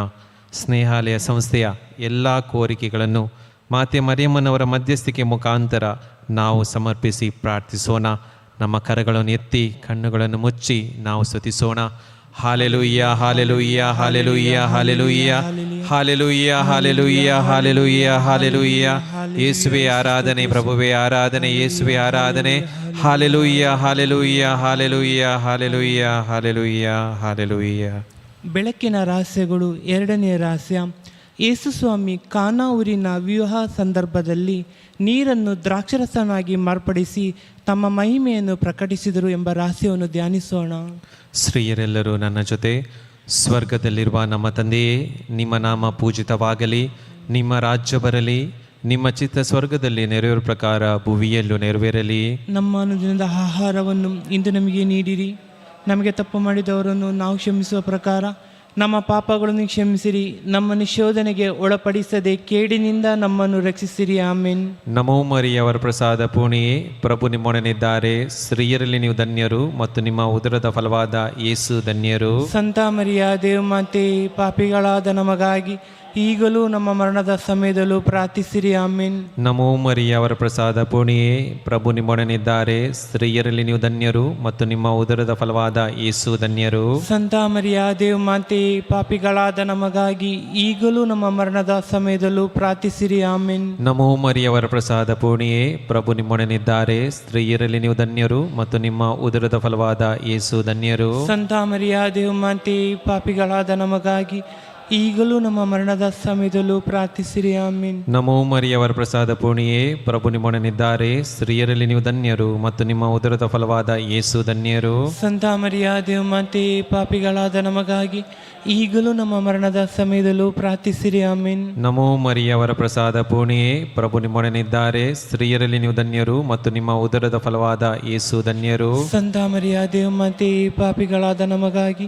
ಸ್ನೇಹಾಲಯ ಸಂಸ್ಥೆಯ ಎಲ್ಲ ಕೋರಿಕೆಗಳನ್ನು ಮಾತೆ ಮರಿಯಮ್ಮನವರ ಮಧ್ಯಸ್ಥಿಕೆ ಮುಖಾಂತರ ನಾವು ಸಮರ್ಪಿಸಿ ಪ್ರಾರ್ಥಿಸೋಣ. ನಮ್ಮ ಕರಗಳನ್ನು ಎತ್ತಿ ಕಣ್ಣುಗಳನ್ನು ಮುಚ್ಚಿ ನಾವು ಸ್ತುತಿಸೋಣ. Hallelujah hallelujah hallelujah hallelujah hallelujah hallelujah hallelujah hallelujah. ಯೇಸುವೆ ಆರಾಧನೆ, ಪ್ರಭುವೇ ಆರಾಧನೆ, ಯೇಸುವೆ ಆರಾಧನೆ. Hallelujah hallelujah hallelujah hallelujah hallelujah hallelujah. ಬೆಳಕಿನ ರಹಸ್ಯಗಳು. ಎರಡನೇ ರಹಸ್ಯ, ಯೇಸು ಸ್ವಾಮಿ ಕಾನಾ ಊರಿನ ವಿವಾಹ ಸಂದರ್ಭದಲ್ಲಿ ನೀರನ್ನು ದ್ರಾಕ್ಷರಸನಾಗಿ ಮಾರ್ಪಡಿಸಿ ತಮ್ಮ ಮಹಿಮೆಯನ್ನು ಪ್ರಕಟಿಸಿದರು ಎಂಬ ರಹಸ್ಯವನ್ನು ಧ್ಯಾನಿಸೋಣ. ಸ್ತ್ರೀಯರೆಲ್ಲರೂ ನನ್ನ ಜೊತೆ, ಸ್ವರ್ಗದಲ್ಲಿರುವ ನಮ್ಮ ತಂದೆಯೇ, ನಿಮ್ಮ ನಾಮ ಪೂಜಿತವಾಗಲಿ, ನಿಮ್ಮ ರಾಜ್ಯ ಬರಲಿ, ನಿಮ್ಮ ಚಿತ್ತ ಸ್ವರ್ಗದಲ್ಲಿ ನೆರವೇರುವ ಪ್ರಕಾರ ಭುವಿಯಲ್ಲೂ ನೆರವೇರಲಿ. ನಮ್ಮ ಅನುದಿನದ ಆಹಾರವನ್ನು ಇಂದು ನಮಗೆ ನೀಡಿರಿ. ನಮಗೆ ತಪ್ಪು ಮಾಡಿದವರನ್ನು ನಾವು ಕ್ಷಮಿಸುವ ಪ್ರಕಾರ ನಮ್ಮ ಪಾಪಗಳನ್ನು ಕ್ಷಮಿಸಿರಿ. ನಮ್ಮನ್ನು ಶೋಧನೆಗೆ ಒಳಪಡಿಸದೆ ಕೇಡಿನಿಂದ ನಮ್ಮನ್ನು ರಕ್ಷಿಸಿರಿ. ಆಮೇನ್. ನಮೋ ಮರಿಯವರ ಪ್ರಸಾದ ಪೂರ್ಣಿಯೇ, ಪ್ರಭು ನಿಮ್ಮೊಡನಿದ್ದಾರೆ. ಸ್ತ್ರೀಯರಲ್ಲಿ ನೀವು ಧನ್ಯರು ಮತ್ತು ನಿಮ್ಮ ಉದರದ ಫಲವಾದ ಯೇಸು ಧನ್ಯರು. ಸಂತ ಮರಿಯ ದೇವಮಾತೆ, ಪಾಪಿಗಳಾದ ನಮಗಾಗಿ ಈಗಲೂ ನಮ್ಮ ಮರಣದ ಸಮಯದಲ್ಲೂ ಪ್ರಾರ್ಥಿಸಿರಿ. ಆಮೇನ್. ನಮೋ ಮರಿಯವರ ಪ್ರಸಾದ ಪೂರ್ಣಿಯೇ, ಪ್ರಭು ನಿಮ್ಮೊಡನಿದ್ದಾರೆ. ಸ್ತ್ರೀಯರಲ್ಲಿ ನೀವು ಧನ್ಯರು ಮತ್ತು ನಿಮ್ಮ ಉದರದ ಫಲವಾದ ಯೇಸು ಧನ್ಯರು. ಸಂತ ಮರಿಯ ದೇವಮಾತೆ, ಪಾಪಿಗಳಾದ ನಮಗಾಗಿ ಈಗಲೂ ನಮ್ಮ ಮರಣದ ಸಮಯದಲ್ಲೂ ಪ್ರಾರ್ಥಿಸಿರಿ. ಆಮೇನ್. ನಮೋ ಮರಿಯವರ ಪ್ರಸಾದ ಪೂರ್ಣಿಯೇ, ಪ್ರಭು ನಿಮ್ಮೊಡನಿದ್ದಾರೆ. ಸ್ತ್ರೀಯರಲ್ಲಿ ನೀವು ಧನ್ಯರು ಮತ್ತು ನಿಮ್ಮ ಉದರದ ಫಲವಾದ ಯೇಸು ಧನ್ಯರು. ಸಂತ ಮರಿಯ ದೇವಮಾತೆ, ಪಾಪಿಗಳಾದ ನಮಗಾಗಿ ಈಗಲೂ ನಮ್ಮ ಮರಣದ ಸಮಯದಲ್ಲೂ ಪ್ರಾರ್ಥಿಸಿರಿ. ಆಮೇನ್. ನಮೋ ಮರಿಯವರ ಪ್ರಸಾದ ಪೂರ್ಣಿಯೇ, ಪ್ರಭು ನಿಮ್ಮೊಡನಿದ್ದಾರೆ. ಸ್ತ್ರೀಯರಲ್ಲಿ ನೀವು ಧನ್ಯರು ಮತ್ತು ನಿಮ್ಮ ಉದರದ ಫಲವಾದ ಯೇಸು ಧನ್ಯರು. ಸಂತ ಮರಿಯ ದೇವಮಾತೆ, ಪಾಪಿಗಳಾದ ನಮಗಾಗಿ ಈಗಲೂ ನಮ್ಮ ಮರಣದ ಸಮಯದಲ್ಲೂ ಪ್ರಾರ್ಥಿಸಿರಿ. ಆಮೇನ್. ನಮೋ ಮರಿಯವರ ಪ್ರಸಾದ ಪೂರ್ಣಿಯೇ, ಪ್ರಭು ನಿಮ್ಮೊಡನಿದ್ದಾರೆ. ಸ್ತ್ರೀಯರಲ್ಲಿ ನೀವು ಧನ್ಯರು ಮತ್ತು ನಿಮ್ಮ ಉದರದ ಫಲವಾದ ಯೇಸು ಧನ್ಯರು. ಸಂತ ಮರಿಯ ದೇವಮಾತೆ, ಪಾಪಿಗಳಾದ ನಮಗಾಗಿ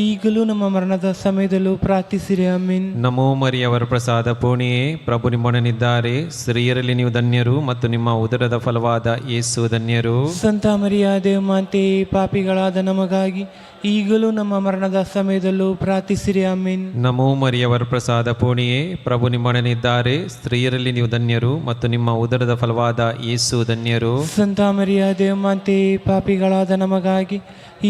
ಈಗಲೂ ನಮ್ಮ ಮರಣದ ಸಮಯದಲ್ಲೂ ಪ್ರಾರ್ಥಿಸಿರಿ. ಆಮೇನ್. ನಮೋ ಮರಿಯವರ ಪ್ರಸಾದ ಪೂರ್ಣಿಯೇ, ಪ್ರಭು ನಿಮ್ಮೊಡನಿದ್ದಾರೆ. ಸ್ತ್ರೀಯರಲ್ಲಿ ನೀವು ಧನ್ಯರು ಮತ್ತು ನಿಮ್ಮ ಉದರದ ಫಲವಾದ ಯೇಸು ಧನ್ಯರು. ಸಂತ ಮರಿಯ ದೇವಮಾತೆ, ಪಾಪಿಗಳಾದ ನಮಗಾಗಿ ಈಗಲೂ ನಮ್ಮ ಮರಣದ ಸಮಯದಲ್ಲೂ ಪ್ರಾರ್ಥಿಸಿರಿ. ಆಮೇನ್. ನಮೋ ಮರಿಯವರ ಪ್ರಸಾದ ಪೂರ್ಣಿಯೇ, ಪ್ರಭು ನಿಮ್ಮೊಡನಿದ್ದಾರೆ. ಸ್ತ್ರೀಯರಲ್ಲಿ ನೀವು ಧನ್ಯರು ಮತ್ತು ನಿಮ್ಮ ಉದರದ ಫಲವಾದ ಯೇಸು ಧನ್ಯರು. ಸಂತ ಮರಿಯ ದೇವಮಾತೆ, ಪಾಪಿಗಳಾದ ನಮಗಾಗಿ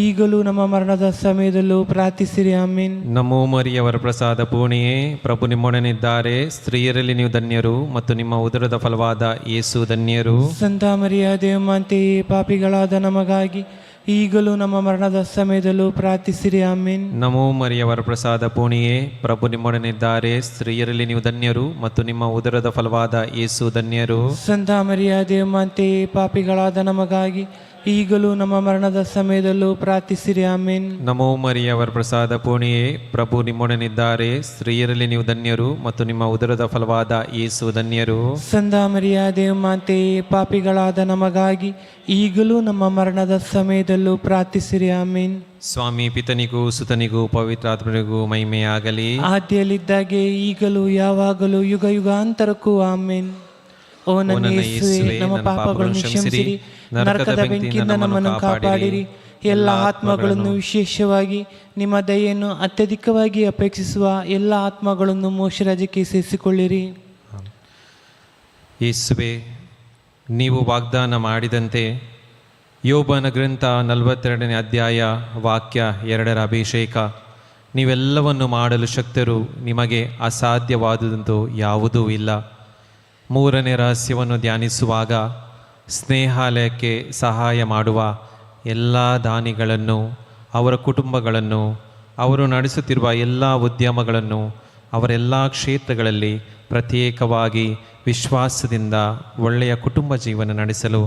ಈಗಲೂ ನಮ್ಮ ಮರಣದ ಸಮಯದಲ್ಲೂ ಪ್ರಾರ್ಥಿಸಿರಿ. ಆಮೇನ್. ನಮೋ ಮರಿಯವರ ಪ್ರಸಾದ ಪೂರ್ಣಿಯೇ, ಪ್ರಭು ನಿಮ್ಮೊಡನಿದ್ದಾರೆ. ಸ್ತ್ರೀಯರಲ್ಲಿ ನೀವು ಧನ್ಯರು ಮತ್ತು ನಿಮ್ಮ ಉದರದ ಫಲವಾದ ಯೇಸು ಧನ್ಯರು. ಸಂತ ಮರಿಯ ದೇವಮಾತೆ, ಪಾಪಿಗಳಾದ ನಮಗಾಗಿ ಈಗಲೂ ನಮ್ಮ ಮರಣದ ಸಮಯದಲ್ಲೂ ಪ್ರಾರ್ಥಿಸಿರಿ. ಆಮೇನ್. ನಮೋ ಮರಿಯವರ ಪ್ರಸಾದ ಪೂರ್ಣಿಯೇ, ಪ್ರಭು ನಿಮ್ಮೊಡನಿದ್ದಾರೆ. ಸ್ತ್ರೀಯರಲ್ಲಿ ನೀವು ಧನ್ಯರು ಮತ್ತು ನಿಮ್ಮ ಉದರದ ಫಲವಾದ ಯೇಸು ಧನ್ಯರು. ಸಂತ ಮರಿಯ ದೇವಮಾತೆ, ಪಾಪಿಗಳಾದ ನಮಗಾಗಿ ಈಗಲೂ ನಮ್ಮ ಮರಣದ ಸಮಯದಲ್ಲೂ ಪ್ರಾರ್ಥಿಸಿರಿ. ಆಮೇನ್. ನಮೋ ಮರಿಯವರ ಪ್ರಸಾದ ಪೂರ್ಣಿಯೇ, ಪ್ರಭು ನಿಮ್ಮೊಡನಿದ್ದಾರೆ. ಸ್ತ್ರೀಯರಲ್ಲಿ ನೀವು ಧನ್ಯರು ಮತ್ತು ನಿಮ್ಮ ಉದರದ ಫಲವಾದ ಯೇಸು ಧನ್ಯರು. ಸಂತ ಮರಿಯ ದೇವಮಾತೆ, ಪಾಪಿಗಳಾದ ನಮಗಾಗಿ ಈಗಲೂ ನಮ್ಮ ಮರಣದ ಸಮಯದಲ್ಲೂ ಪ್ರಾರ್ಥಿಸಿರಿ. ಆಮೇನ್. ಸ್ವಾಮಿ ಪಿತನಿಗೂ ಸುತನಿಗೂ ಪವಿತ್ರಾತ್ಮನಿಗೂ ಮಹಿಮೆಯಾಗಲಿ, ಆದಿಯಲ್ಲಿದ್ದಾಗೆ ಈಗಲೂ ಯಾವಾಗಲೂ ಯುಗ ಯುಗಾಂತರಕ್ಕೂ. ಆಮೇನ್. ಓ ನನ್ನ ಯೇಸುವೇ, ನಮ್ಮ ಪಾಪಗಳನ್ನು ಕ್ಷಮಿಸಿರಿ, ನರಕದ ಬೆಂಕಿಯಿಂದ ನಮ್ಮನ್ನು ಕಾಪಾಡಿರಿ. ಎಲ್ಲ ಆತ್ಮಗಳನ್ನು, ವಿಶೇಷವಾಗಿ ನಿಮ್ಮ ದಯೆಯನ್ನು ಅತ್ಯಧಿಕವಾಗಿ ಅಪೇಕ್ಷಿಸುವ ಎಲ್ಲ ಆತ್ಮಗಳನ್ನು ಮೋಕ್ಷರಾಜ್ಯಕ್ಕೆ ಸೇರಿಸಿಕೊಳ್ಳಿರಿ. ಯೇಸುವೆ, ನೀವು ವಾಗ್ದಾನ ಮಾಡಿದಂತೆ ಯೋಬನ ಗ್ರಂಥ 42ನೇ ಅಧ್ಯಾಯ ವಾಕ್ಯ 2ರ ಅಭಿಷೇಕ, ನೀವೆಲ್ಲವನ್ನು ಮಾಡಲು ಶಕ್ತರು, ನಿಮಗೆ ಅಸಾಧ್ಯವಾದುದಂತೂ ಯಾವುದೂ ಇಲ್ಲ. 3ನೇ ರಹಸ್ಯವನ್ನು ಧ್ಯಾನಿಸುವಾಗ ಸ್ನೇಹಾಲಯಕ್ಕೆ ಸಹಾಯ ಮಾಡುವ ಎಲ್ಲ ದಾನಿಗಳನ್ನು, ಅವರ ಕುಟುಂಬಗಳನ್ನು, ಅವರು ನಡೆಸುತ್ತಿರುವ ಎಲ್ಲ ಉದ್ಯಮಗಳನ್ನು, ಅವರೆಲ್ಲ ಕ್ಷೇತ್ರಗಳಲ್ಲಿ ಪ್ರತ್ಯೇಕವಾಗಿ ವಿಶ್ವಾಸದಿಂದ ಒಳ್ಳೆಯ ಕುಟುಂಬ ಜೀವನ ನಡೆಸಲು,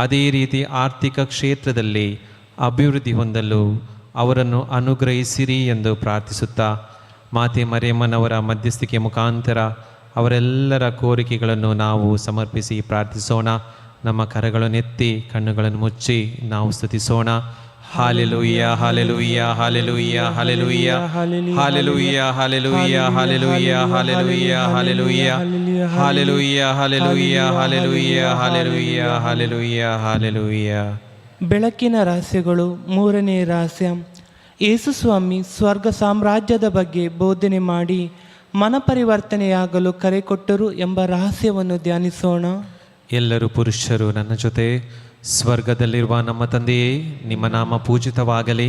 ಅದೇ ರೀತಿ ಆರ್ಥಿಕ ಕ್ಷೇತ್ರದಲ್ಲಿ ಅಭಿವೃದ್ಧಿ ಹೊಂದಲು ಅವರನ್ನು ಅನುಗ್ರಹಿಸಿರಿ ಎಂದು ಪ್ರಾರ್ಥಿಸುತ್ತಾ, ಮಾತೆ ಮರಿಯಮ್ಮನವರ ಮಧ್ಯಸ್ಥಿಕೆ ಮುಖಾಂತರ ಅವರೆಲ್ಲರ ಕೋರಿಕೆಗಳನ್ನು ನಾವು ಸಮರ್ಪಿಸಿ ಪ್ರಾರ್ಥಿಸೋಣ. ನಮ್ಮ ಕರಗಳನ್ನೆತ್ತಿ ಕಣ್ಣುಗಳನ್ನು ಮುಚ್ಚಿ ನಾವು ಸ್ತುತಿಸೋಣ. Hallelujah hallelujah hallelujah hallelujah hallelujah hallelujah hallelujah hallelujah hallelujah hallelujah hallelujah hallelujah hallelujah hallelujah hallelujah. ಬೆಳಕಿನ ರಹಸ್ಯಗಳು. 3ನೇ ರಹಸ್ಯ, ಯೇಸು ಸ್ವಾಮಿ ಸ್ವರ್ಗ ಸಾಮ್ರಾಜ್ಯದ ಬಗ್ಗೆ ಬೋಧನೆ ಮಾಡಿ ಮನಪರಿವರ್ತನೆಯಾಗಲು ಕರೆ ಕೊಟ್ಟರು ಎಂಬ ರಹಸ್ಯವನ್ನು ಧ್ಯಾನಿಸೋಣ. ಎಲ್ಲರೂ ಪುರುಷರು ನನ್ನ ಜೊತೆ, ಸ್ವರ್ಗದಲ್ಲಿರುವ ನಮ್ಮ ತಂದೆಯೇ, ನಿಮ್ಮ ನಾಮ ಪೂಜಿತವಾಗಲಿ,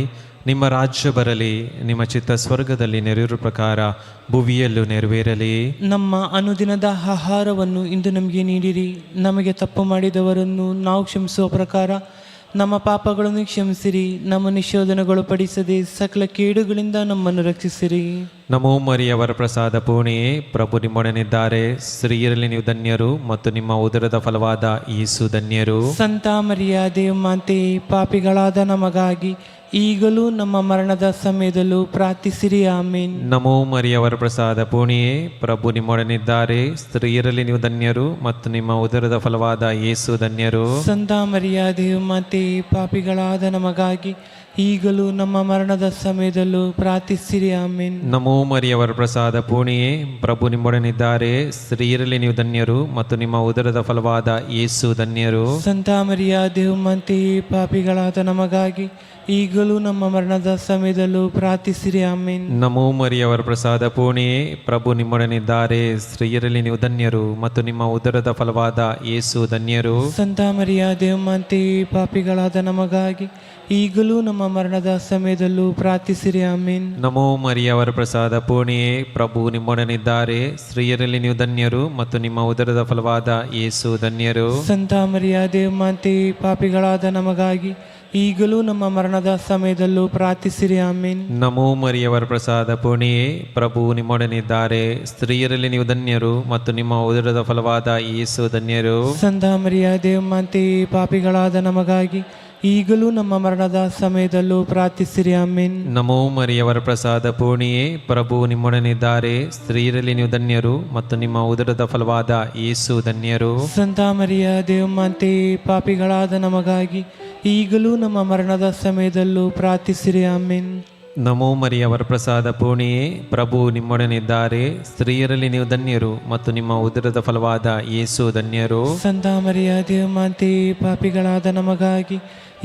ನಿಮ್ಮ ರಾಜ್ಯ ಬರಲಿ, ನಿಮ್ಮ ಚಿತ್ತ ಸ್ವರ್ಗದಲ್ಲಿ ನೆರವೇರುವ ಪ್ರಕಾರ ಭುವಿಯಲ್ಲೂ ನೆರವೇರಲಿ. ನಮ್ಮ ಅನುದಿನದ ಆಹಾರವನ್ನು ಇಂದು ನಮಗೆ ನೀಡಿರಿ. ನಮಗೆ ತಪ್ಪು ಮಾಡಿದವರನ್ನು ನಾವು ಕ್ಷಮಿಸುವ ಪ್ರಕಾರ ನಮ್ಮ ಪಾಪಗಳನ್ನು ಕ್ಷಮಿಸಿರಿ. ನಮ್ಮನ್ನು ಶೋಧನೆಗೊಳಪಡಿಸದೆ ಸಕಲ ಕೇಡುಗಳಿಂದ ನಮ್ಮನ್ನು ರಕ್ಷಿಸಿರಿ. ನಮೋ ಮರಿಯವರ ಪ್ರಸಾದ ಪೂರ್ಣಿಯೇ, ಪ್ರಭು ನಿಮ್ಮೊಡನಿದ್ದಾರೆ. ಸ್ತ್ರೀಯರಲ್ಲಿ ನೀವು ಧನ್ಯರು ಮತ್ತು ನಿಮ್ಮ ಉದರದ ಫಲವಾದ ಯೇಸು ಧನ್ಯರು. ಸಂತ ಮರಿಯ ದೇವಮಾತೆ, ಪಾಪಿಗಳಾದ ನಮಗಾಗಿ ಈಗಲೂ ನಮ್ಮ ಮರಣದ ಸಮಯದಲ್ಲೂ ಪ್ರಾರ್ಥಿಸಿರಿ. ಆಮೇನ್. ನಮೋ ಮರಿಯವರ ಪ್ರಸಾದ ಪೂರ್ಣಿಯೇ, ಪ್ರಭು ನಿಮ್ಮೊಡನಿದ್ದಾರೆ. ಸ್ತ್ರೀಯರಲ್ಲಿ ನೀವು ಧನ್ಯರು ಮತ್ತು ನಿಮ್ಮ ಉದರದ ಫಲವಾದ ಯೇಸು ಧನ್ಯರು. ಸಂತ ಮರಿಯ ದೇವಮಾತೆ, ಪಾಪಿಗಳಾದ ನಮಗಾಗಿ ಈಗಲೂ ನಮ್ಮ ಮರಣದ ಸಮಯದಲ್ಲೂ ಪ್ರಾರ್ಥಿಸಿರಿ. ಆಮೇನ್. ನಮೋ ಮರಿಯವರ ಪ್ರಸಾದ ಪೂರ್ಣಿಯೇ, ಪ್ರಭು ನಿಮ್ಮೊಡನಿದ್ದಾರೆ. ಸ್ತ್ರೀಯರಲ್ಲಿ ನೀವು ಧನ್ಯರು ಮತ್ತು ನಿಮ್ಮ ಉದರದ ಫಲವಾದ ಯೇಸು ಧನ್ಯರು. ಸಂತ ಮರಿಯ ದೇವಮಾತೆ, ಪಾಪಿಗಳಾದ ನಮಗಾಗಿ ಈಗಲೂ ನಮ್ಮ ಮರಣದ ಸಮಯದಲ್ಲೂ ಪ್ರಾರ್ಥಿಸಿರಿ. ಆಮೇನ್. ನಮೋ ಮರಿಯವರ ಪ್ರಸಾದ ಪೂರ್ಣಿಯೇ, ಪ್ರಭು ನಿಮ್ಮೊಡನಿದ್ದಾರೆ. ಸ್ತ್ರೀಯರಲ್ಲಿ ನೀವು ಧನ್ಯರು ಮತ್ತು ನಿಮ್ಮ ಉದರದ ಫಲವಾದ ಯೇಸು ಧನ್ಯರು. ಸಂತ ಮರಿಯ ದೇವಮಾತೆ, ಪಾಪಿಗಳಾದ ನಮಗಾಗಿ ಈಗಲೂ ನಮ್ಮ ಮರಣದ ಸಮಯದಲ್ಲೂ ಪ್ರಾರ್ಥಿಸಿರಿ. ಆಮೇನ್. ನಮೋ ಮರಿಯವರ ಪ್ರಸಾದ ಪೂರ್ಣಿಯೇ, ಪ್ರಭು ನಿಮ್ಮೊಡನಿದ್ದಾರೆ. ಸ್ತ್ರೀಯರಲ್ಲಿ ನೀವು ಧನ್ಯರು ಮತ್ತು ನಿಮ್ಮ ಉದರದ ಫಲವಾದ ಯೇಸು ಧನ್ಯರು. ಸಂತ ಮರಿಯ ದೇವಮಾತೆ, ಪಾಪಿಗಳಾದ ನಮಗಾಗಿ ಈಗಲೂ ನಮ್ಮ ಮರಣದ ಸಮಯದಲ್ಲೂ ಪ್ರಾರ್ಥಿಸಿರಿ. ಆಮೇನ್. ನಮೋ ಮರಿಯವರ ಪ್ರಸಾದ ಪೂರ್ಣಿಯೇ, ಪ್ರಭು ನಿಮ್ಮೊಡನಿದ್ದಾರೆ. ಸ್ತ್ರೀಯರಲ್ಲಿ ನೀವು ಧನ್ಯರು ಮತ್ತು ನಿಮ್ಮ ಉದರದ ಫಲವಾದ ಯೇಸು ಧನ್ಯರು. ಸಂತ ಮರಿಯ ದೇವಮಾತೆ, ಪಾಪಿಗಳಾದ ನಮಗಾಗಿ ಈಗಲೂ ನಮ್ಮ ಮರಣದ ಸಮಯದಲ್ಲೂ ಪ್ರಾರ್ಥಿಸಿರಿ. ಆಮೇನ್. ನಮೋ ಮರಿಯವರ ಪ್ರಸಾದ ಪೂರ್ಣಿಯೇ, ಪ್ರಭು ನಿಮ್ಮೊಡನಿದ್ದಾರೆ. ಸ್ತ್ರೀಯರಲ್ಲಿ ನೀವು ಧನ್ಯರು ಮತ್ತು ನಿಮ್ಮ ಉದರದ ಫಲವಾದ ಯೇಸು ಧನ್ಯರು. ಸಂತ ಮರಿಯ ದೇವಮಾತೆ, ಪಾಪಿಗಳಾದ ನಮಗಾಗಿ ಈಗಲೂ ನಮ್ಮ ಮರಣದ ಸಮಯದಲ್ಲೂ ಪ್ರಾರ್ಥಿಸಿರಿ. ಆಮೇನ್. ನಮೋ ಮರಿಯವರ ಪ್ರಸಾದ ಪೂರ್ಣಿಯೇ, ಪ್ರಭು ನಿಮ್ಮೊಡನಿದ್ದಾರೆ. ಸ್ತ್ರೀಯರಲ್ಲಿ ನೀವು ಧನ್ಯರು ಮತ್ತು ನಿಮ್ಮ ಉದರದ ಫಲವಾದ ಯೇಸು ಧನ್ಯರು. ಸಂತ ಮರಿಯ ದೇವಮಾತೆ, ಪಾಪಿಗಳಾದ ನಮಗಾಗಿ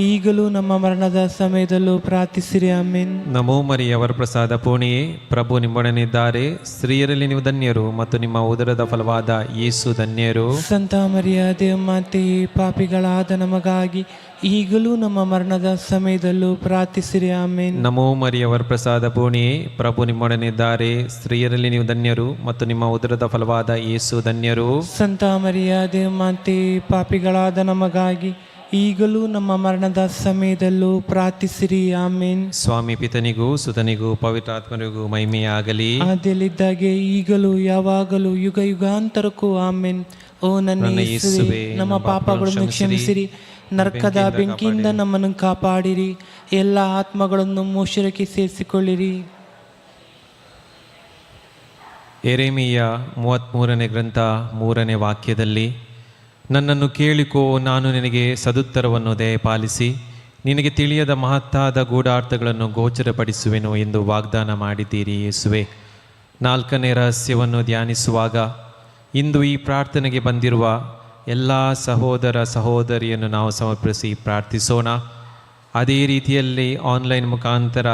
ಈಗಲೂ ನಮ್ಮ ಮರಣದ ಸಮಯದಲ್ಲೂ ಪ್ರಾರ್ಥಿಸಿರಿ. ಆಮೇನ್. ನಮೋ ಮರಿಯವರ ಪ್ರಸಾದ ಪೂರ್ಣಿಯೇ, ಪ್ರಭು ನಿಮ್ಮೊಡನಿದ್ದಾರೆ. ಸ್ತ್ರೀಯರಲ್ಲಿ ನೀವು ಧನ್ಯರು ಮತ್ತು ನಿಮ್ಮ ಉದರದ ಫಲವಾದ ಯೇಸು ಧನ್ಯರು. ಸಂತ ಮರಿಯ ದೇವಮಾತೆ, ಪಾಪಿಗಳಾದ ನಮಗಾಗಿ ಈಗಲೂ ನಮ್ಮ ಮರಣದ ಸಮಯದಲ್ಲೂ ಪ್ರಾರ್ಥಿಸಿರಿ. ಆಮೇನ್. ನಮೋ ಮರಿಯವರ ಪ್ರಸಾದ ಪೂರ್ಣಿಯೇ, ಪ್ರಭು ನಿಮ್ಮೊಡನಿದ್ದಾರೆ. ಸ್ತ್ರೀಯರಲ್ಲಿ ನೀವು ಧನ್ಯರು ಮತ್ತು ನಿಮ್ಮ ಉದರದ ಫಲವಾದ ಯೇಸು ಧನ್ಯರು. ಸಂತ ಮರಿಯ ದೇವಮಾತೆ, ಪಾಪಿಗಳಾದ ನಮಗಾಗಿ ಈಗಲೂ ನಮ್ಮ ಮರಣದ ಸಮಯದಲ್ಲೂ ಪ್ರಾರ್ಥಿಸಿರಿ. ಆಮೇನ್. ಸ್ವಾಮಿ ಪಿತನಿಗೂ ಸುತನಿಗೂ ಪವಿತ್ರಾತ್ಮನಿಗೂ ಮಹಿಮೆಯಾಗಲಿ. ಆದಿಯಲ್ಲಿದ್ದಾಗೆ ಈಗಲೂ ಯಾವಾಗಲೂ ಯುಗ ಯುಗಾಂತರಕ್ಕೂ ಆಮೇನ್. ಓ ನನ್ನ ಯೇಸುವೇ, ನಮ್ಮ ಪಾಪಗಳನ್ನು ಕ್ಷಮಿಸಿರಿ. ನರಕದ ಬೆಂಕಿಯಿಂದ ನಮ್ಮನ್ನು ಕಾಪಾಡಿರಿ. ಎಲ್ಲ ಆತ್ಮಗಳನ್ನು ಮೋಕ್ಷಕ್ಕೆ ಸೇರಿಸಿಕೊಳ್ಳಿರಿ. ಯೆರೆಮೀಯ 33ನೇ ಗ್ರಂಥ 3ನೇ ವಾಕ್ಯದಲ್ಲಿ, ನನ್ನನ್ನು ಕೇಳಿಕೋ, ನಾನು ನಿನಗೆ ಸದುತ್ತರವನ್ನು ದಯಪಾಲಿಸಿ ನಿನಗೆ ತಿಳಿಯದ ಮಹತ್ತಾದ ಗೂಢಾರ್ಥಗಳನ್ನು ಗೋಚರಪಡಿಸುವೆನು ಎಂದು ವಾಗ್ದಾನ ಮಾಡಿದ್ದೀರಿ ಯೇಸುವೆ. 4ನೇ ರಹಸ್ಯವನ್ನು ಧ್ಯಾನಿಸುವಾಗ ಇಂದು ಈ ಪ್ರಾರ್ಥನೆಗೆ ಬಂದಿರುವ ಎಲ್ಲ ಸಹೋದರ ಸಹೋದರಿಯನ್ನು ನಾವು ಸಮರ್ಪಿಸಿ ಪ್ರಾರ್ಥಿಸೋಣ. ಅದೇ ರೀತಿಯಲ್ಲಿ ಆನ್ಲೈನ್ ಮುಖಾಂತರ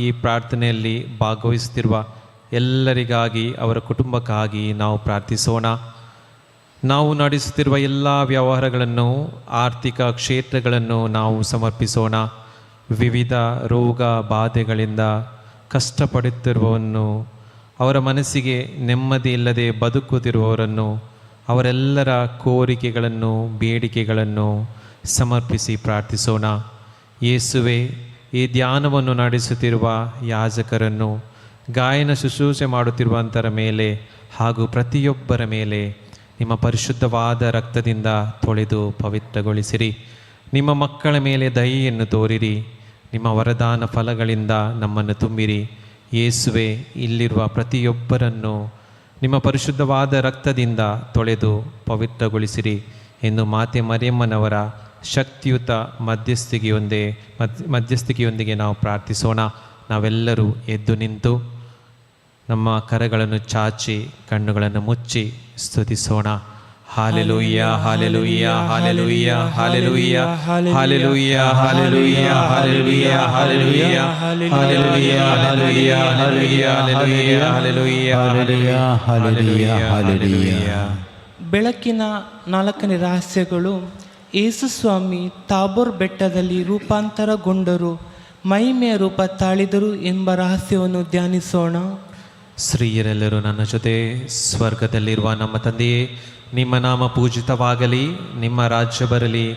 ಈ ಪ್ರಾರ್ಥನೆಯಲ್ಲಿ ಭಾಗವಹಿಸುತ್ತಿರುವ ಎಲ್ಲರಿಗಾಗಿ, ಅವರ ಕುಟುಂಬಕ್ಕಾಗಿ ನಾವು ಪ್ರಾರ್ಥಿಸೋಣ. ನಾವು ನಡೆಸುತ್ತಿರುವ ಎಲ್ಲ ವ್ಯವಹಾರಗಳನ್ನು, ಆರ್ಥಿಕ ಕ್ಷೇತ್ರಗಳನ್ನು ನಾವು ಸಮರ್ಪಿಸೋಣ. ವಿವಿಧ ರೋಗ ಬಾಧೆಗಳಿಂದ ಕಷ್ಟಪಡುತ್ತಿರುವವನ್ನು, ಅವರ ಮನಸ್ಸಿಗೆ ನೆಮ್ಮದಿ ಇಲ್ಲದೆ ಬದುಕುತ್ತಿರುವವರನ್ನು, ಅವರೆಲ್ಲರ ಕೋರಿಕೆಗಳನ್ನು, ಬೇಡಿಕೆಗಳನ್ನು ಸಮರ್ಪಿಸಿ ಪ್ರಾರ್ಥಿಸೋಣ. ಯೇಸುವೆ, ಈ ಧ್ಯಾನವನ್ನು ನಡೆಸುತ್ತಿರುವ ಯಾಜಕರನ್ನು, ಗಾಯನ ಶುಶ್ರೂಷೆ ಮಾಡುತ್ತಿರುವಂಥರ ಮೇಲೆ ಹಾಗೂ ಪ್ರತಿಯೊಬ್ಬರ ಮೇಲೆ ನಿಮ್ಮ ಪರಿಶುದ್ಧವಾದ ರಕ್ತದಿಂದ ತೊಳೆದು ಪವಿತ್ರಗೊಳಿಸಿರಿ. ನಿಮ್ಮ ಮಕ್ಕಳ ಮೇಲೆ ದಯೆಯನ್ನು ತೋರಿರಿ. ನಿಮ್ಮ ವರದಾನ ಫಲಗಳಿಂದ ನಮ್ಮನ್ನು ತುಂಬಿರಿ. ಯೇಸುವೆ, ಇಲ್ಲಿರುವ ಪ್ರತಿಯೊಬ್ಬರನ್ನು ನಿಮ್ಮ ಪರಿಶುದ್ಧವಾದ ರಕ್ತದಿಂದ ತೊಳೆದು ಪವಿತ್ರಗೊಳಿಸಿರಿ ಎಂದು ಮಾತೆ ಮರಿಯಮ್ಮನವರ ಶಕ್ತಿಯುತ ಮಧ್ಯಸ್ಥಿಕೆಯೊಂದಿಗೆ ನಾವು ಪ್ರಾರ್ಥಿಸೋಣ. ನಾವೆಲ್ಲರೂ ಎದ್ದು ನಿಂತು ನಮ್ಮ ಕರಗಳನ್ನು ಚಾಚಿ ಕಣ್ಣುಗಳನ್ನು ಮುಚ್ಚಿ ಸ್ತುತಿಸೋಣ. Hallelujah, hallelujah, hallelujah, hallelujah, hallelujah, hallelujah, hallelujah, hallelujah, hallelujah, hallelujah, hallelujah, hallelujah, hallelujah. ಬೆಳಕಿನ 4ನೇ ರಹಸ್ಯಗಳು. ಯೇಸು ಸ್ವಾಮಿ ತಾಬೋರ್ ಬೆಟ್ಟದಲ್ಲಿ ರೂಪಾಂತರಗೊಂಡರು ಮಹಿಮೆಯ ರೂಪ ತಾಳಿದರು ಎಂಬ ರಹಸ್ಯವನ್ನು ಧ್ಯಾನಿಸೋಣ. ಸ್ತ್ರೀಯರೆಲ್ಲರೂ ನನ್ನ ಜೊತೆ ಸ್ವರ್ಗದಲ್ಲಿರುವ ನಮ್ಮ ತಂದೆಯೇ, ನಿಮ್ಮ ನಾಮ ಪೂಜಿತವಾಗಲಿ, ನಿಮ್ಮ ರಾಜ್ಯ ಬರಲಿ,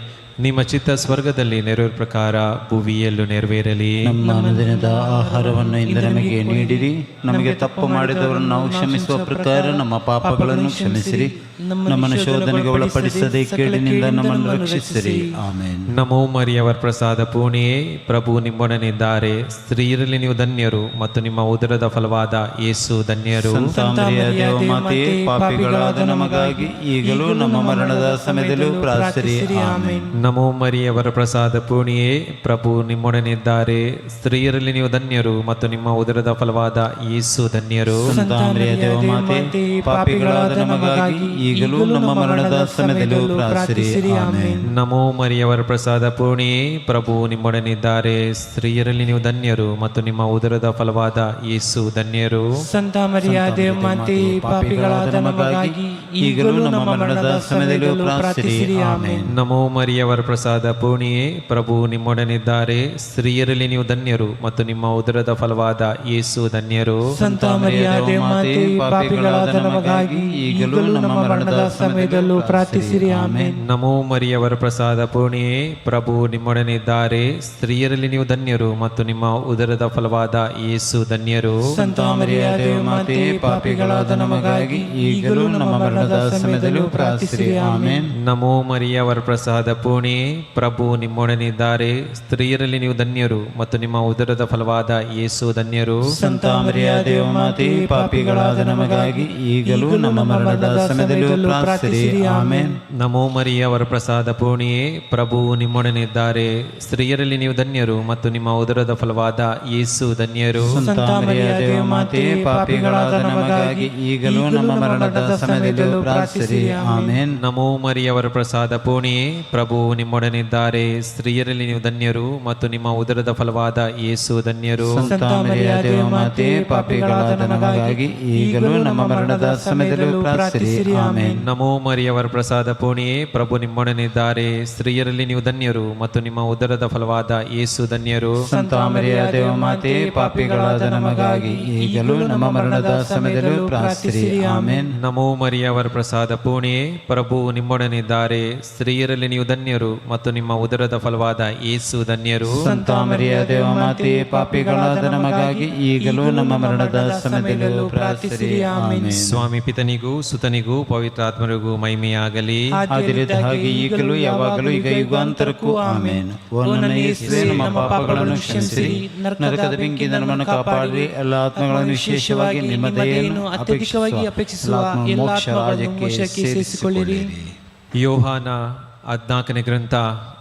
ನಿಮ್ಮ ಚಿತ್ತ ಸ್ವರ್ಗದಲ್ಲಿ ನೆರವೇರುವ ಪ್ರಕಾರ ಭುವಿಯಲ್ಲೂ ನೆರವೇರಲಿ. ನಮ್ಮ ಅನುದಿನದ ಆಹಾರವನ್ನು ಇಂದು ನಮಗೆ ನೀಡಿರಿ. ನಮಗೆ ತಪ್ಪು ಮಾಡಿದವರನ್ನು ನಾವು ಕ್ಷಮಿಸುವ ಪ್ರಕಾರ ನಮ್ಮ ಪಾಪಗಳನ್ನು ಕ್ಷಮಿಸಿರಿ. ನಮ್ಮನ್ನು ಶೋಧನೆಗೆ ಒಳಪಡಿಸದೆ ಕೇಳಿನಿಂದ ನಮ್ಮನ್ನು ರಕ್ಷಿಸಿರಿ. ಆಮೇನ್. ನಮೋ ಮರಿಯವರ ಪ್ರಸಾದ ಪೂರ್ಣಿಯೇ, ಪ್ರಭು ನಿಮ್ಮೊಡನಿದ್ದಾರೆ. ಸ್ತ್ರೀಯರಲ್ಲಿ ನೀವು ಧನ್ಯರು ಮತ್ತು ನಿಮ್ಮ ಉದರದ ಫಲವಾದ ಯೇಸು ಧನ್ಯರು. ಸಂತ ಮರಿಯ ದೇವಮಾತೆಯೇ, ಪಾಪಿಗಳಾದ ನಮಗಾಗಿ ಈಗಲೂ ನಮ್ಮ ಮರಣದ ಸಮಯದಲ್ಲೂ ಪ್ರಾರ್ಥಿಸಿರಿ. ಆಮೆನ್. ನಮೋ ಮರಿಯವರ ಪ್ರಸಾದ ಪೂರ್ಣಿಯೇ, ಪ್ರಭು ನಿಮ್ಮೊಡನಿದ್ದಾರೆ. ಸ್ತ್ರೀಯರಲ್ಲಿ ನೀವು ಧನ್ಯರು ಮತ್ತು ನಿಮ್ಮ ಉದರದ ಫಲವಾದ ಯೇಸು ಧನ್ಯರು. ಸಂತ ಮರಿಯ ದೇವಮಾತೆ, ಪಾಪಿಗಳಾದ ನಮಗಾಗಿ ಈಗಲೂ ನಮ್ಮ ಮರಣದ ಸಮಯದಲ್ಲೂ ಪ್ರಾರ್ಥಿಸಿರಿ. ಆಮೆನ್. ನಮೋ ಮರಿಯವರ ಪ್ರಸಾದ ಪೂರ್ಣಿಯೇ, ಪ್ರಭು ನಿಮ್ಮೊಡನಿದ್ದಾರೆ. ಸ್ತ್ರೀಯರಲ್ಲಿ ನೀವು ಧನ್ಯರು ಮತ್ತು ನಿಮ್ಮ ಉದರದ ಫಲವಾದ ಯೇಸು ಧನ್ಯರು. ಸಂತ ಮರಿಯ ದೇವಮಾತೆ, ಪಾಪಿಗಳಾದ ನಮಗಾಗಿ ಈಗಲೂ ನಮ್ಮ ಮರಣದ ಸಮಯದಲ್ಲೂ ಪ್ರಾರ್ಥಿಸಿರಿ. ಆಮೆನ್. ನಮೋ ಮರಿಯವರ ಪ್ರಸಾದ ಪೂರ್ಣಿಯೇ, ಪ್ರಭು ನಿಮ್ಮೊಡನಿದ್ದಾರೆ. ಸ್ತ್ರೀಯರಲ್ಲಿ ನೀವು ಧನ್ಯರು ಮತ್ತು ನಿಮ್ಮ ಉದರದ ಫಲವಾದ ಯೇಸು ಧನ್ಯರು. ಸಂತ ಮರಿಯ ದೇವಮಾತೆ, ಪಾಪಿಗಳಾದ ನಮಗಾಗಿ ಈಗಲೂ ನಮ್ಮ ಮರಣದ ಸಮಯದಲ್ಲೂ ಪ್ರಾರ್ಥಿಸಿರಿ. ಆಮೆನ್. ನಮೋ ಮರಿಯವರ ಪ್ರಸಾದ ಪೂರ್ಣಿಯೇ, ಪ್ರಭು ನಿಮ್ಮೊಡನಿದ್ದಾರೆ. ಸ್ತ್ರೀಯರಲ್ಲಿ ನೀವು ಧನ್ಯರು ಮತ್ತು ನಿಮ್ಮ ಉದರದ ಫಲವಾದ ಯೇಸು ಧನ್ಯರು. ಸಂತ ಮರಿಯ ದೇವಮಾತೆ, ಪಾಪಿಗಳಾದ ನಮಗಾಗಿ ಈಗಲೂ ನಮ್ಮ ಮರಣದ ಸಮಯದಲ್ಲೂ ಪ್ರಾರ್ಥಿಸಿರಿ. ಆಮೆನ್. ನಮೋ ಮರಿಯವರ ಪ್ರಸಾದ ಪೂರ್ಣಿಯೇ, ಪ್ರಭು ನಿಮ್ಮೊಡನಿದ್ದಾರೆ. ಸ್ತ್ರೀಯರಲ್ಲಿ ನೀವು ಧನ್ಯರು ಮತ್ತು ನಿಮ್ಮ ಉದರದ ಫಲವಾದ ಯೇಸು ಧನ್ಯರು. ಸಂತ ಮರಿಯ ದೇವಮಾತೆ, ಪಾಪಿಗಳಾದ ನಮಗಾಗಿ ಈಗಲೂ ನಮ್ಮ ಮರಣದ ಸಮಯದಲ್ಲೂ ಪ್ರಾರ್ಥಿಸಿರಿ. ಆಮೆನ್. ನಮೋ ಮರಿಯವರ ಪ್ರಸಾದ ಪೂರ್ಣಿಯೇ, ಪ್ರಭು ನಿಮ್ಮೊಡನಿದ್ದಾರೆ. ಸ್ತ್ರೀಯರಲ್ಲಿ ನೀವು ಧನ್ಯರು ಮತ್ತು ನಿಮ್ಮ ಉದರದ ಫಲವಾದ ಯೇಸು ಧನ್ಯರು. ಸಂತ ಮರಿಯ ದೇವಮಾತೆ, ಪಾಪಿಗಳಾದ ನಮಗಾಗಿ ಈಗಲೂ ನಮ್ಮ ಮರಣದ ಸಮಯದಲ್ಲೂ ಪ್ರಾರ್ಥಿಸಿರಿ. ಆಮೆನ್. ನಮೋ ಮರಿಯವರ ಪ್ರಸಾದ ಪೂರ್ಣಿಯೇ, ಪ್ರಭು ನಿಮ್ಮೊಡನಿದ್ದಾರೆ. ಸ್ತ್ರೀಯರಲ್ಲಿ ನೀವು ಧನ್ಯರು ಮತ್ತು ನಿಮ್ಮ ಉದರದ ಫಲವಾದ ಯೇಸು ಧನ್ಯರು. ಸಂತ ಮರಿಯ ದೇವಮಾತೆ, ಪಾಪಿಗಳಾದ ನಮಗಾಗಿ ಈಗಲೂ ನಮ್ಮ ಮರಣದ ಸಮಯದಲ್ಲೂ ಪ್ರಾರ್ಥಿಸಿರಿ. ಆಮೆನ್. ನಮೋ ಮರಿಯವರ ಪ್ರಸಾದ ಪೂರ್ಣಿಯೇ, ಪ್ರಭು ನಿಮ್ಮೊಡನಿದ್ದಾರೆ. ಸ್ತ್ರೀಯರಲ್ಲಿ ನೀವು ಧನ್ಯರು ಮತ್ತು ನಿಮ್ಮ ಉದರದ ಫಲವಾದ ಯೇಸು ಧನ್ಯರು. ಸಂತ ಮರಿಯ ದೇವಮಾತೆ, ಪಾಪಿಗಳಾದ ನಮಗಾಗಿ ಈಗಲೂ ನಮ್ಮ ಮರಣದ ಸಮಯದಲ್ಲೂ ಪ್ರಾರ್ಥಿಸಿರಿ. ಆಮೆನ್. ನಮೋ ಮರಿಯವರ ಪ್ರಸಾದ ಪೂರ್ಣಿಯೇ, ಪ್ರಭು ನಿಮ್ಮೊಡನಿದ್ದಾರೆ. ಸ್ತ್ರೀಯರಲ್ಲಿ ನೀವು ಧನ್ಯರು ಮತ್ತು ನಿಮ್ಮ ಉದರದ ಫಲವಾದ ಯೇಸು ಧನ್ಯರು. ಸಂತ ಮರಿಯ ದೇವಮಾತೆ, ಪಾಪಿಗಳಾದ ನಮಗಾಗಿ ಈಗಲೂ ನಮ್ಮ ಮರಣದ ಸಮಯದಲ್ಲೂ ಪ್ರಾರ್ಥಿಸಿರಿ. ಆಮೆನ್. ಸ್ವಾಮಿ ಪಿತನಿಗೂ ಸುತನಿಗೂ ಪವಿತ್ರಾತ್ಮರಿಗೂ ಮಹಿಮೆಯಾಗಲಿ. ಆದಿರಿದ್ದ ಹಾಗೆ ಈಗಲೂ ಯಾವಾಗಲೂ ಈಗ ಯುಗಾಂತರಕ್ಕೂ. ಆಮೆನ್. ಓ ನನ್ನ ಯೇಸುವೇ, ನಮ್ಮ ಪಾಪಗಳನ್ನು ಕ್ಷಮಿಸಿರಿ, ನರಕದ ಬೆಂಕಿಯಿಂದ ನಮ್ಮನ್ನು ಕಾಪಾಡಿರಿ. ಎಲ್ಲ ಆತ್ಮಗಳನ್ನು ವಿಶೇಷವಾಗಿ ನಿಮ್ಮ ದಯೆಯನ್ನು ಅತ್ಯಧಿಕವಾಗಿ ಅಪೇಕ್ಷಿಸುವ ಎಲ್ಲ ಆತ್ಮಗಳನ್ನು ಮೋಕ್ಷಕ್ಕೆ ಸೇರಿಸಿಕೊಳ್ಳಿರಿ. ಯೋಹಾನ 14ನೇ ಗ್ರಂಥ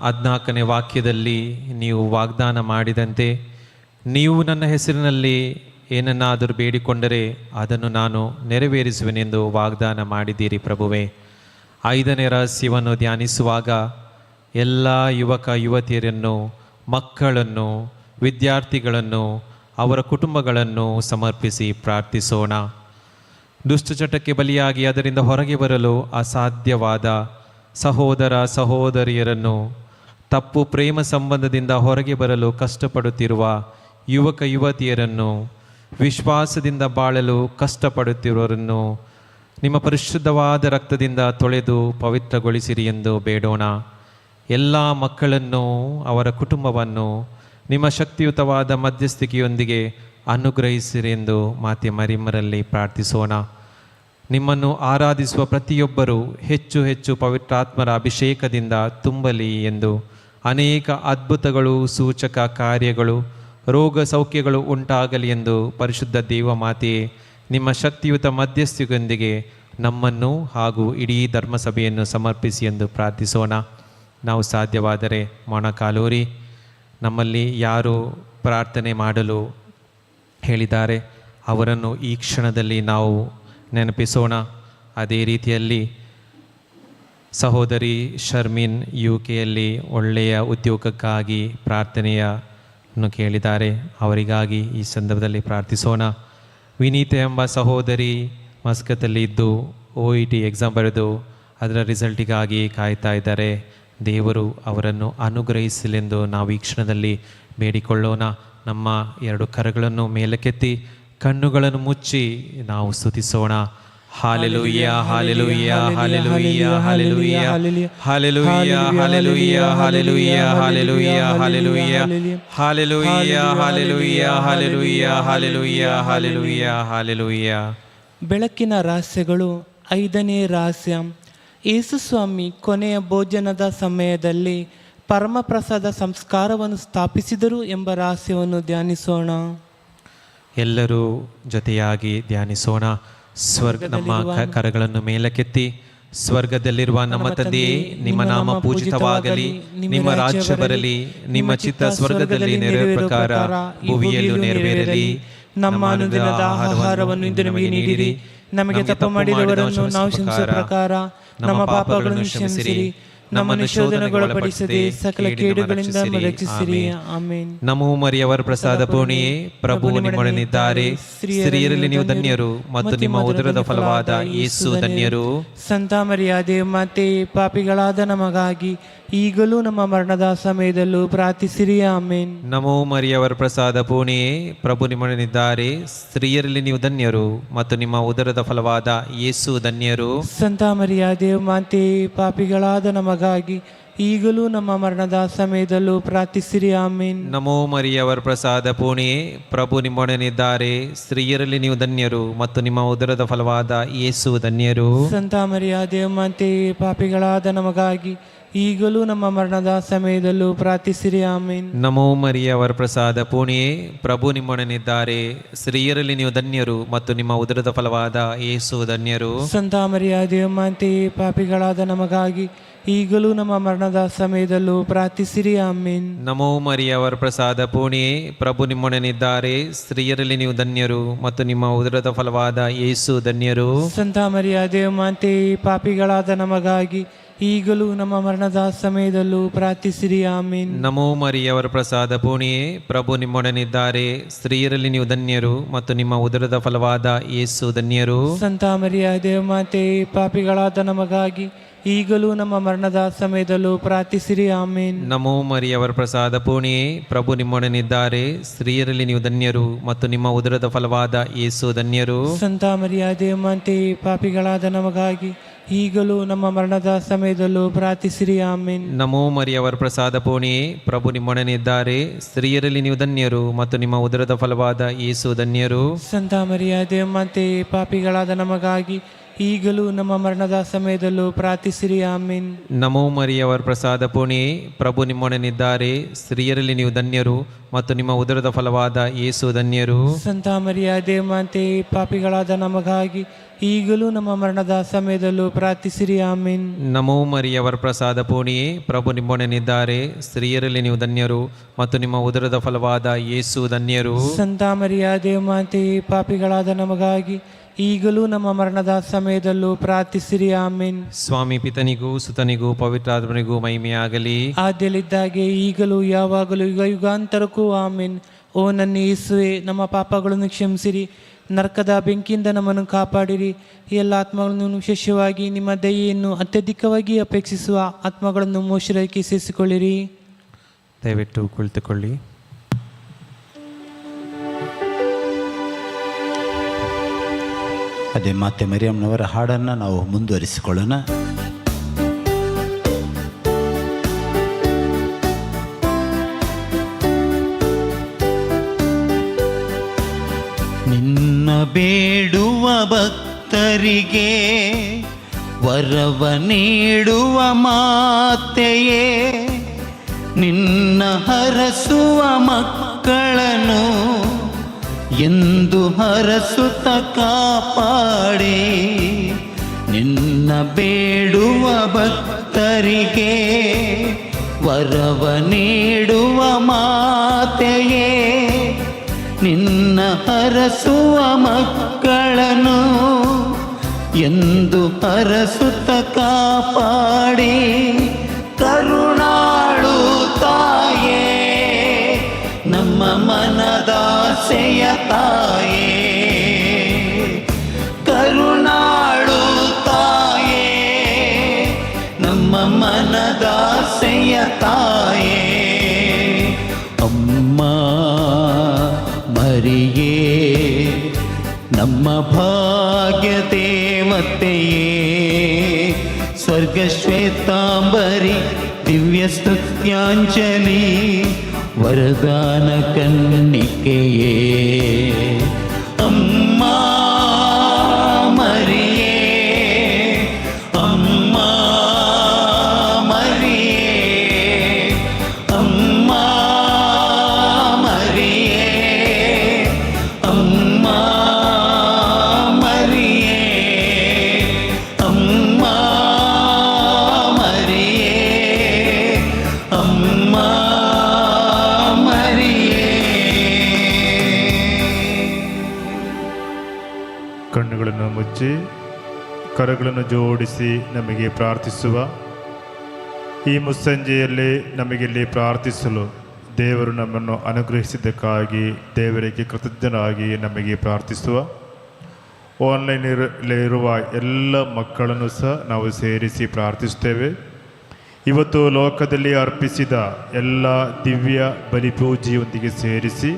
14ನೇ ವಾಕ್ಯದಲ್ಲಿ ನೀವು ವಾಗ್ದಾನ ಮಾಡಿದಂತೆ, ನೀವು ನನ್ನ ಹೆಸರಿನಲ್ಲಿ ಏನನ್ನಾದರೂ ಬೇಡಿಕೊಂಡರೆ ಅದನ್ನು ನಾನು ನೆರವೇರಿಸುವೆನೆಂದು ವಾಗ್ದಾನ ಮಾಡಿದ್ದೀರಿ ಪ್ರಭುವೇ. 5ನೇ ರಹಸ್ಯವನ್ನು ಧ್ಯಾನಿಸುವಾಗ ಎಲ್ಲ ಯುವಕ ಯುವತಿಯರನ್ನು, ಮಕ್ಕಳನ್ನು, ವಿದ್ಯಾರ್ಥಿಗಳನ್ನು, ಅವರ ಕುಟುಂಬಗಳನ್ನು ಸಮರ್ಪಿಸಿ ಪ್ರಾರ್ಥಿಸೋಣ. ದುಷ್ಟಚಟಕ್ಕೆ ಬಲಿಯಾಗಿ ಅದರಿಂದ ಹೊರಗೆ ಬರಲು ಅಸಾಧ್ಯವಾದ ಸಹೋದರ ಸಹೋದರಿಯರನ್ನು, ತಪ್ಪು ಪ್ರೇಮ ಸಂಬಂಧದಿಂದ ಹೊರಗೆ ಬರಲು ಕಷ್ಟಪಡುತ್ತಿರುವ ಯುವಕ ಯುವತಿಯರನ್ನು, ವಿಶ್ವಾಸದಿಂದ ಬಾಳಲು ಕಷ್ಟಪಡುತ್ತಿರುವವರನ್ನು ನಿಮ್ಮ ಪರಿಶುದ್ಧವಾದ ರಕ್ತದಿಂದ ತೊಳೆದು ಪವಿತ್ರಗೊಳಿಸಿರಿ ಎಂದು ಬೇಡೋಣ. ಎಲ್ಲ ಮಕ್ಕಳನ್ನು, ಅವರ ಕುಟುಂಬವನ್ನು ನಿಮ್ಮ ಶಕ್ತಿಯುತವಾದ ಮಧ್ಯಸ್ಥಿಕೆಯೊಂದಿಗೆ ಅನುಗ್ರಹಿಸಿರಿ ಎಂದು ಮಾತೆ ಮರಿಯಮ್ಮರಲ್ಲಿ ಪ್ರಾರ್ಥಿಸೋಣ. ನಿಮ್ಮನ್ನು ಆರಾಧಿಸುವ ಪ್ರತಿಯೊಬ್ಬರೂ ಹೆಚ್ಚು ಹೆಚ್ಚು ಪವಿತ್ರಾತ್ಮರ ಅಭಿಷೇಕದಿಂದ ತುಂಬಲಿ ಎಂದು, ಅನೇಕ ಅದ್ಭುತಗಳು, ಸೂಚಕ ಕಾರ್ಯಗಳು, ರೋಗ ಸೌಖ್ಯಗಳು ಉಂಟಾಗಲಿ ಎಂದು ಪರಿಶುದ್ಧ ದೇವಮಾತೆಯೇ, ನಿಮ್ಮ ಶಕ್ತಿಯುತ ಮಧ್ಯಸ್ಥಿಕೆಯೊಂದಿಗೆ ನಮ್ಮನ್ನು ಹಾಗೂ ಇಡೀ ಧರ್ಮಸಭೆಯನ್ನು ಸಮರ್ಪಿಸಿ ಎಂದು ಪ್ರಾರ್ಥಿಸೋಣ. ನಾವು ಸಾಧ್ಯವಾದರೆ ಮೊಣಕಾಲೂರಿ ನಮ್ಮಲ್ಲಿ ಯಾರು ಪ್ರಾರ್ಥನೆ ಮಾಡಲು ಹೇಳಿದ್ದಾರೆ ಅವರನ್ನು ಈ ಕ್ಷಣದಲ್ಲಿ ನಾವು ನೆನಪಿಸೋಣ. ಅದೇ ರೀತಿಯಲ್ಲಿ ಸಹೋದರಿ ಶರ್ಮಿನ್ UK ಒಳ್ಳೆಯ ಉದ್ಯೋಗಕ್ಕಾಗಿ ಪ್ರಾರ್ಥನೆಯನ್ನು ಕೇಳಿದ್ದಾರೆ. ಅವರಿಗಾಗಿ ಈ ಸಂದರ್ಭದಲ್ಲಿ ಪ್ರಾರ್ಥಿಸೋಣ. ವಿನೀತೆ ಎಂಬ ಸಹೋದರಿ ಮಸ್ಕತ್ತಲ್ಲಿ ಇದ್ದು OET ಎಕ್ಸಾಮ್ ಬರೆದು ಅದರ ರಿಸಲ್ಟಿಗಾಗಿ ಕಾಯ್ತಾ ಇದ್ದಾರೆ. ದೇವರು ಅವರನ್ನು ಅನುಗ್ರಹಿಸಲೆಂದು ನಾವು ಈ ಕ್ಷಣದಲ್ಲಿ ಬೇಡಿಕೊಳ್ಳೋಣ. ನಮ್ಮ ಎರಡು ಕರಗಳನ್ನು ಮೇಲಕ್ಕೆತ್ತಿ ಕಣ್ಣುಗಳನ್ನು ಮುಚ್ಚಿ ನಾವು ಸ್ತುತಿಸೋಣ. Hallelujah, hallelujah, hallelujah, hallelujah, hallelujah, hallelujah, hallelujah, hallelujah, hallelujah, hallelujah, hallelujah, hallelujah, hallelujah, hallelujah, hallelujah. ಬೆಳಕಿನ ರಹಸ್ಯಗಳು. 5ನೇ ರಹಸ್ಯ, ಯೇಸುಸ್ವಾಮಿ ಕೊನೆಯ ಭೋಜನದ ಸಮಯದಲ್ಲಿ ಪರಮಪ್ರಸಾದ ಸಂಸ್ಕಾರವನ್ನು ಸ್ಥಾಪಿಸಿದರು ಎಂಬ ರಹಸ್ಯವನ್ನು ಧ್ಯಾನಿಸೋಣ. ಎಲ್ಲರೂ ಜೊತೆಯಾಗಿ ಧ್ಯಾನಿಸೋಣ. ನಮ್ಮ ಕರಗಳನ್ನು ಮೇಲಕ್ಕೆತ್ತಿ, ಸ್ವರ್ಗದಲ್ಲಿರುವ ನಮ್ಮ ತಂದೆಯೇ, ನಿಮ್ಮ ನಾಮ ಪೂಜಿತವಾಗಲಿ, ನಿಮ್ಮ ರಾಜ್ಯ ಬರಲಿ, ನಿಮ್ಮ ಚಿತ್ತ ಸ್ವರ್ಗದಲ್ಲಿ ನೆರವೇರುವ ಪ್ರಕಾರ ಭೂಮಿಯಲ್ಲೂ ನೆರವೇರಲಿ. ನಮ್ಮ ಅನುದಿನದ ಆಹಾರವನ್ನು ಇಂದು ನಮಗೆ ನೀಡಿರಿ. ನಮಗೆ ತಪ್ಪು ಮಾಡಿದವರನ್ನು ನಾವು ಕ್ಷಮಿಸುವ ಪ್ರಕಾರ ನಮ್ಮ ಪಾಪಗಳನ್ನು ಕ್ಷಮಿಸಿರಿ. ನಮ್ಮನ್ನು ಶೋಧನೆಗೊಳಪಡಿಸದೆ ಸಕಲ ಕೇಡುಗಳಿಂದ ನಮ್ಮನ್ನು ರಕ್ಷಿಸಿರಿ. ಆಮೆನ್. ನಮೋ ಮರಿಯವರ ಪ್ರಸಾದ ಪೂರ್ಣಿಯೇ, ಪ್ರಭು ನಿಮ್ಮೊಡನಿದ್ದಾರೆ. ಸ್ತ್ರೀಯರಲ್ಲಿ ನೀವು ಧನ್ಯರು ಮತ್ತು ನಿಮ್ಮ ಉದರದ ಫಲವಾದ ಯೇಸು ಧನ್ಯರು. ಸಂತ ಮರಿಯಾದೆ ಮಾತೆ, ಪಾಪಿಗಳಾದ ನಮಗಾಗಿ ಈಗಲೂ ನಮ್ಮ ಮರಣದ ಸಮಯದಲ್ಲೂ ಪ್ರಾರ್ಥಿಸಿರಿ. ಆಮೆನ್. ನಮೋ ಮರಿಯವರ ಪ್ರಸಾದ ಪೂರ್ಣಿಯೇ, ಪ್ರಭು ನಿಮ್ಮೊಡನಿದ್ದಾರೆ. ಸ್ತ್ರೀಯರಲ್ಲಿ ನೀವು ಧನ್ಯರು ಮತ್ತು ನಿಮ್ಮ ಉದರದ ಫಲವಾದ ಯೇಸು ಧನ್ಯರು. ಸಂತ ಮರಿಯಾದೆ ಮಾತೆ, ಪಾಪಿಗಳಾದ ನಮಗಾಗಿ ಈಗಲೂ ನಮ್ಮ ಮರಣದ ಸಮಯದಲ್ಲೂ ಪ್ರಾರ್ಥಿಸಿರಿ. ಆಮೆನ್. ನಮೋ ಮರಿಯವರ ಪ್ರಸಾದ ಪೂರ್ಣಿಯೇ, ಪ್ರಭು ನಿಮ್ಮೊಡನಿದ್ದಾರೆ. ಸ್ತ್ರೀಯರಲ್ಲಿ ನೀವು ಧನ್ಯರು ಮತ್ತು ನಿಮ್ಮ ಉದರದ ಫಲವಾದ ಯೇಸು ಧನ್ಯರು. ಸಂತ ಮರಿಯಾದೆ ಮಾತೆ, ಪಾಪಿಗಳಾದ ನಮಗಾಗಿ ಈಗಲೂ ನಮ್ಮ ಮರಣದ ಸಮಯದಲ್ಲೂ ಪ್ರಾರ್ಥಿಸಿರಿ. ಆಮೆನ್. ನಮೋ ಮರಿಯವರ ಪ್ರಸಾದ ಪೂರ್ಣಿಯೇ, ಪ್ರಭು ನಿಮ್ಮೊಡನಿದ್ದಾರೆ. ಸ್ತ್ರೀಯರಲ್ಲಿ ನೀವು ಧನ್ಯರು ಮತ್ತು ನಿಮ್ಮ ಉದರದ ಫಲವಾದ ಯೇಸು ಧನ್ಯರು. ಸಂತ ಮರಿಯಾದೆ ಮಾತೆ, ಪಾಪಿಗಳಾದ ನಮಗಾಗಿ ಈಗಲೂ ನಮ್ಮ ಮರಣದ ಸಮಯದಲ್ಲೂ ಪ್ರಾರ್ಥಿಸಿರಿ. ಆಮೆನ್. ನಮೋ ಮರಿಯವರ ಪ್ರಸಾದ ಪೂರ್ಣಿಯೇ, ಪ್ರಭು ನಿಮ್ಮೊಡನಿದ್ದಾರೆ. ಸ್ತ್ರೀಯರಲ್ಲಿ ನೀವು ಧನ್ಯರು ಮತ್ತು ನಿಮ್ಮ ಉದರದ ಫಲವಾದ ಯೇಸು ಧನ್ಯರು. ಸಂತ ಮರಿಯಾದೆ ಮಾತೆ, ಪಾಪಿಗಳಾದ ನಮಗಾಗಿ ಈಗಲೂ ನಮ್ಮ ಮರಣದ ಸಮಯದಲ್ಲೂ ಪ್ರಾರ್ಥಿಸಿರಿ. ಆಮೆನ್. ನಮೋ ಮರಿಯವರ ಪ್ರಸಾದ ಪೂರ್ಣಿಯೇ, ಪ್ರಭು ನಿಮ್ಮೊಡನಿದ್ದಾರೆ. ಸ್ತ್ರೀಯರಲ್ಲಿ ನೀವು ಧನ್ಯರು ಮತ್ತು ನಿಮ್ಮ ಉದರದ ಫಲವಾದ ಯೇಸು ಧನ್ಯರು. ಸಂತ ಮರಿಯಾದೆ ಮಾತೆ, ಪಾಪಿಗಳಾದ ನಮಗಾಗಿ ಈಗಲೂ ನಮ್ಮ ಮರಣದ ಸಮಯದಲ್ಲೂ ಪ್ರಾರ್ಥಿಸಿರಿ. ಆಮೆನ್. ನಮೋ ಮರಿಯವರ ಪ್ರಸಾದ ಪೂರ್ಣಿಯೇ, ಪ್ರಭು ನಿಮ್ಮೊಡನಿದ್ದಾರೆ. ಸ್ತ್ರೀಯರಲ್ಲಿ ನೀವು ಧನ್ಯರು ಮತ್ತು ನಿಮ್ಮ ಉದರದ ಫಲವಾದ ಯೇಸು ಧನ್ಯರು. ಸಂತ ಮರಿಯಾದೆ ಮಾತೆ, ಪಾಪಿಗಳಾದ ನಮಗಾಗಿ ಈಗಲೂ ನಮ್ಮ ಮರಣದ ಸಮಯದಲ್ಲೂ ಪ್ರಾರ್ಥಿಸಿರಿ. ಆಮೆನ್. ನಮೋ ಮರಿಯವರ ಪ್ರಸಾದ ಪೂರ್ಣಿಯೇ, ಪ್ರಭು ನಿಮ್ಮೊಡನಿದ್ದಾರೆ. ಸ್ತ್ರೀಯರಲ್ಲಿ ನೀವು ಧನ್ಯರು ಮತ್ತು ನಿಮ್ಮ ಉದರದ ಫಲವಾದ ಯೇಸು ಧನ್ಯರು. ಸಂತ ಮರಿಯಾದೆ ಮಾತೆ, ಪಾಪಿಗಳಾದ ನಮಗಾಗಿ ಈಗಲೂ ನಮ್ಮ ಮರಣದ ಸಮಯದಲ್ಲೂ ಪ್ರಾರ್ಥಿಸಿರಿ. ಆಮೆನ್. ನಮೋ ಮರಿಯವರ ಪ್ರಸಾದ ಪೂರ್ಣಿಯೇ, ಪ್ರಭು ನಿಮ್ಮೊಡನಿದ್ದಾರೆ. ಸ್ತ್ರೀಯರಲ್ಲಿ ನೀವು ಧನ್ಯರು ಮತ್ತು ನಿಮ್ಮ ಉದರದ ಫಲವಾದ ಯೇಸು ಧನ್ಯರು. ಸಂತ ಮರಿಯಾದೆ ಮಾತೆ, ಪಾಪಿಗಳಾದ ನಮಗಾಗಿ ಈಗಲೂ ನಮ್ಮ ಮರಣದ ಸಮಯದಲ್ಲೂ ಪ್ರಾರ್ಥಿಸಿರಿ. ಆಮೆನ್. ನಮೋ ಮರಿಯವರ ಪ್ರಸಾದ ಪೂರ್ಣಿಯೇ, ಪ್ರಭು ನಿಮ್ಮೊಡನಿದ್ದಾರೆ. ಸ್ತ್ರೀಯರಲ್ಲಿ ನೀವು ಧನ್ಯರು ಮತ್ತು ನಿಮ್ಮ ಉದರದ ಫಲವಾದ ಯೇಸು ಧನ್ಯರು. ಸಂತ ಮರಿಯಾದೆ ಮಾತೆ, ಪಾಪಿಗಳಾದ ನಮಗಾಗಿ ಈಗಲೂ ನಮ್ಮ ಮರಣದ ಸಮಯದಲ್ಲೂ ಪ್ರಾರ್ಥಿಸಿರಿ. ಆಮೆನ್. ಸ್ವಾಮಿ ಪಿತನಿಗೂ ಸುತನಿಗೂ ಪವಿತ್ರಾತ್ಮನಿಗೂ ಮಹಿಮೆಯಾಗಲಿ. ಆದ್ಯಲಿದ್ದಾಗೆ ಈಗಲೂ ಯಾವಾಗಲೂ ಯುಗ ಯುಗಾಂತರಕ್ಕೂ. ಆಮೆನ್. ಓ ನನ್ನ ಯೇಸುವೆ, ನಮ್ಮ ಪಾಪಗಳನ್ನು ಕ್ಷಮಿಸಿರಿ, ನರಕದ ಬೆಂಕಿಯಿಂದ ನಮ್ಮನ್ನು ಕಾಪಾಡಿರಿ. ಎಲ್ಲ ಆತ್ಮಗಳನ್ನು ವಿಶೇಷವಾಗಿ ನಿಮ್ಮ ದಯೆಯನ್ನು ಅತ್ಯಧಿಕವಾಗಿ ಅಪೇಕ್ಷಿಸುವ ಆತ್ಮಗಳನ್ನು ಮೋಕ್ಷಕ್ಕೆ ಸೇರಿಸಿಕೊಳ್ಳಿರಿ. ದಯವಿಟ್ಟು ಕುಳಿತುಕೊಳ್ಳಿ. ಅದೇ ಮಾತೆ ಮರಿಯಮ್ಮನವರ ಹಾಡನ್ನು ನಾವು ಮುಂದುವರಿಸಿಕೊಳ್ಳೋಣ. ನಿನ್ನ ಬೇಡುವ ಭಕ್ತರಿಗೆ ವರವ ನೀಡುವ ಮಾತೆಯೇ, ನಿನ್ನ ಹರಸುವ ಮಕ್ಕಳನ್ನು ಎಂದು ಹರಸುತ್ತ ಕಾಪಾಡಿ. ನಿನ್ನ ಬೇಡುವ ಭಕ್ತರಿಗೆ ವರವ ನೀಡುವ ಮಾತೆಯೇ, ನಿನ್ನ ಹರಸುವ ಮಕ್ಕಳನ್ನು ಎಂದು ಹರಸುತ್ತ ಕಾಪಾಡಿ. ಕರುಣಾಳು ತಾಯೇ, ನಮ್ಮ ಮನದಾಸೆಯ ತಾಯೇ, ಕರುಣಾಳು ತಾಯೇ, ನಮ್ಮ ಮನದಾಸೆಯ ತಾಯೇ ಅಮ್ಮ ಮರಿಯೇ ನಮ್ಮ ಭಾಗ್ಯ ದೇವತೆಯೇ ಸ್ವರ್ಗ ಶ್ವೇತಾಂಬರಿ ದಿವ್ಯ ಸ್ತುತ್ಯಾಂಜಲಿ ವರದಾನ ಕನ್ನಿಕೆಯೇ ಅಮ್ಮ ಮರಿಯೇ ಅಮ್ಮ ಮರಿಯೇ ಅಮ್ಮ ಮರಿಯೇ ಅಮ್ಮ ಮರಿಯೇ ಅಮ್ಮ ಮರಿಯೇ ಅಮ್ಮ ಕಣ್ಣುಗಳನ್ನು ಮುಚ್ಚಿ ಕರಗಳನ್ನು ಜೋಡಿಸಿ ನಮಗೆ ಪ್ರಾರ್ಥಿಸುವ ಈ ಮುಸ್ಸಂಜೆಯಲ್ಲಿ ನಮಗಿಲ್ಲಿ ಪ್ರಾರ್ಥಿಸಲು ದೇವರು ನಮ್ಮನ್ನು ಅನುಗ್ರಹಿಸಿದ್ದಕ್ಕಾಗಿ ದೇವರಿಗೆ ಕೃತಜ್ಞನಾಗಿ ನಮಗೆ ಪ್ರಾರ್ಥಿಸುವ ಆನ್ಲೈನಲ್ಲಿರುವ ಎಲ್ಲ ಮಕ್ಕಳನ್ನು ಸಹ ನಾವು ಸೇರಿಸಿ ಪ್ರಾರ್ಥಿಸುತ್ತೇವೆ. ಇವತ್ತು ಲೋಕದಲ್ಲಿ ಅರ್ಪಿಸಿದ ಎಲ್ಲ ದಿವ್ಯ ಬಲಿಪೂಜೆಯೊಂದಿಗೆ ಸೇರಿಸಿ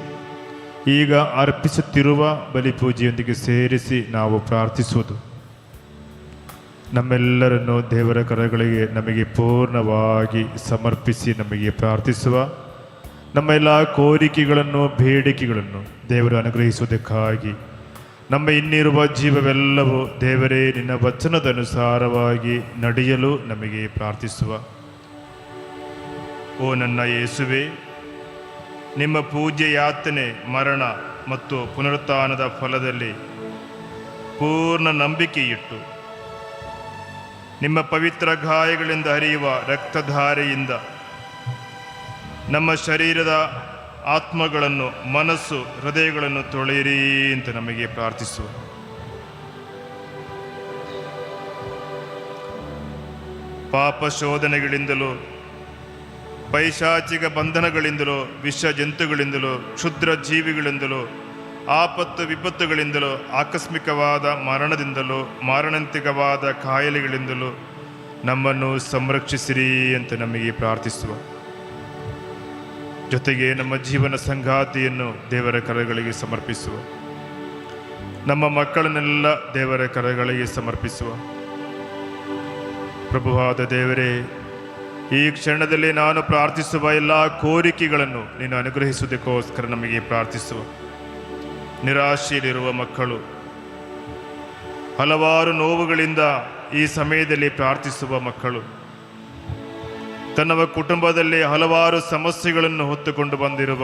ಈಗ ಅರ್ಪಿಸುತ್ತಿರುವ ಬಲಿಪೂಜೆಯೊಂದಿಗೆ ಸೇರಿಸಿ ನಾವು ಪ್ರಾರ್ಥಿಸುವುದು ನಮ್ಮೆಲ್ಲರನ್ನು ದೇವರ ಕರಗಳಿಗೆ ನಮಗೆ ಪೂರ್ಣವಾಗಿ ಸಮರ್ಪಿಸಿ ನಮಗೆ ಪ್ರಾರ್ಥಿಸುವ ನಮ್ಮ ಎಲ್ಲ ಕೋರಿಕೆಗಳನ್ನು ಬೇಡಿಕೆಗಳನ್ನು ದೇವರು ಅನುಗ್ರಹಿಸುವುದಕ್ಕಾಗಿ ನಮ್ಮ ಇನ್ನಿರುವ ಜೀವವೆಲ್ಲವೂ ದೇವರೇ ನಿನ್ನ ವಚನದ ಅನುಸಾರವಾಗಿ ನಡೆಯಲು ನಮಗೆ ಪ್ರಾರ್ಥಿಸುವ. ಓ ನನ್ನ ಯೇಸುವೆ, ನಿಮ್ಮ ಪೂಜ್ಯ ಯಾತನೆ, ಮರಣ ಮತ್ತು ಪುನರುತ್ಥಾನದ ಫಲದಲ್ಲಿ ಪೂರ್ಣ ನಂಬಿಕೆಯಿಟ್ಟು ನಿಮ್ಮ ಪವಿತ್ರ ಗಾಯಗಳಿಂದ ಹರಿಯುವ ರಕ್ತಧಾರೆಯಿಂದ ನಮ್ಮ ಶರೀರದ ಆತ್ಮಗಳನ್ನು, ಮನಸ್ಸು, ಹೃದಯಗಳನ್ನು ತೊಳೆಯಿರಿ ಅಂತ ನಮಗೆ ಪ್ರಾರ್ಥಿಸುವ. ಪಾಪ ಶೋಧನೆಗಳಿಂದಲೂ ಪೈಶಾಚಿಕ ಬಂಧನಗಳಿಂದಲೂ ವಿಷ ಜಂತುಗಳಿಂದಲೂ ಕ್ಷುದ್ರ ಜೀವಿಗಳಿಂದಲೂ ಆಪತ್ತು ವಿಪತ್ತುಗಳಿಂದಲೂ ಆಕಸ್ಮಿಕವಾದ ಮರಣದಿಂದಲೂ ಮಾರಣಾಂತಿಕವಾದ ಕಾಯಿಲೆಗಳಿಂದಲೂ ನಮ್ಮನ್ನು ಸಂರಕ್ಷಿಸಿರಿ ಅಂತ ನಮಗೆ ಪ್ರಾರ್ಥಿಸುವ. ಜೊತೆಗೆ ನಮ್ಮ ಜೀವನ ಸಂಗಾತಿಯನ್ನು ದೇವರ ಕರಗಳಿಗೆ ಸಮರ್ಪಿಸುವ. ನಮ್ಮ ಮಕ್ಕಳನ್ನೆಲ್ಲ ದೇವರ ಕರಗಳಿಗೆ ಸಮರ್ಪಿಸುವ. ಪ್ರಭುವಾದ ದೇವರೇ, ಈ ಕ್ಷಣದಲ್ಲಿ ನಾನು ಪ್ರಾರ್ಥಿಸುವ ಎಲ್ಲ ಕೋರಿಕೆಗಳನ್ನು ನೀನು ಅನುಗ್ರಹಿಸುವುದಕ್ಕೋಸ್ಕರ ನಮಗೆ ಪ್ರಾರ್ಥಿಸುವ. ನಿರಾಶೆಯಲ್ಲಿರುವ ಮಕ್ಕಳು, ಹಲವಾರು ನೋವುಗಳಿಂದ ಈ ಸಮಯದಲ್ಲಿ ಪ್ರಾರ್ಥಿಸುವ ಮಕ್ಕಳು, ತನ್ನ ಕುಟುಂಬದಲ್ಲಿ ಹಲವಾರು ಸಮಸ್ಯೆಗಳನ್ನು ಹೊತ್ತುಕೊಂಡು ಬಂದಿರುವ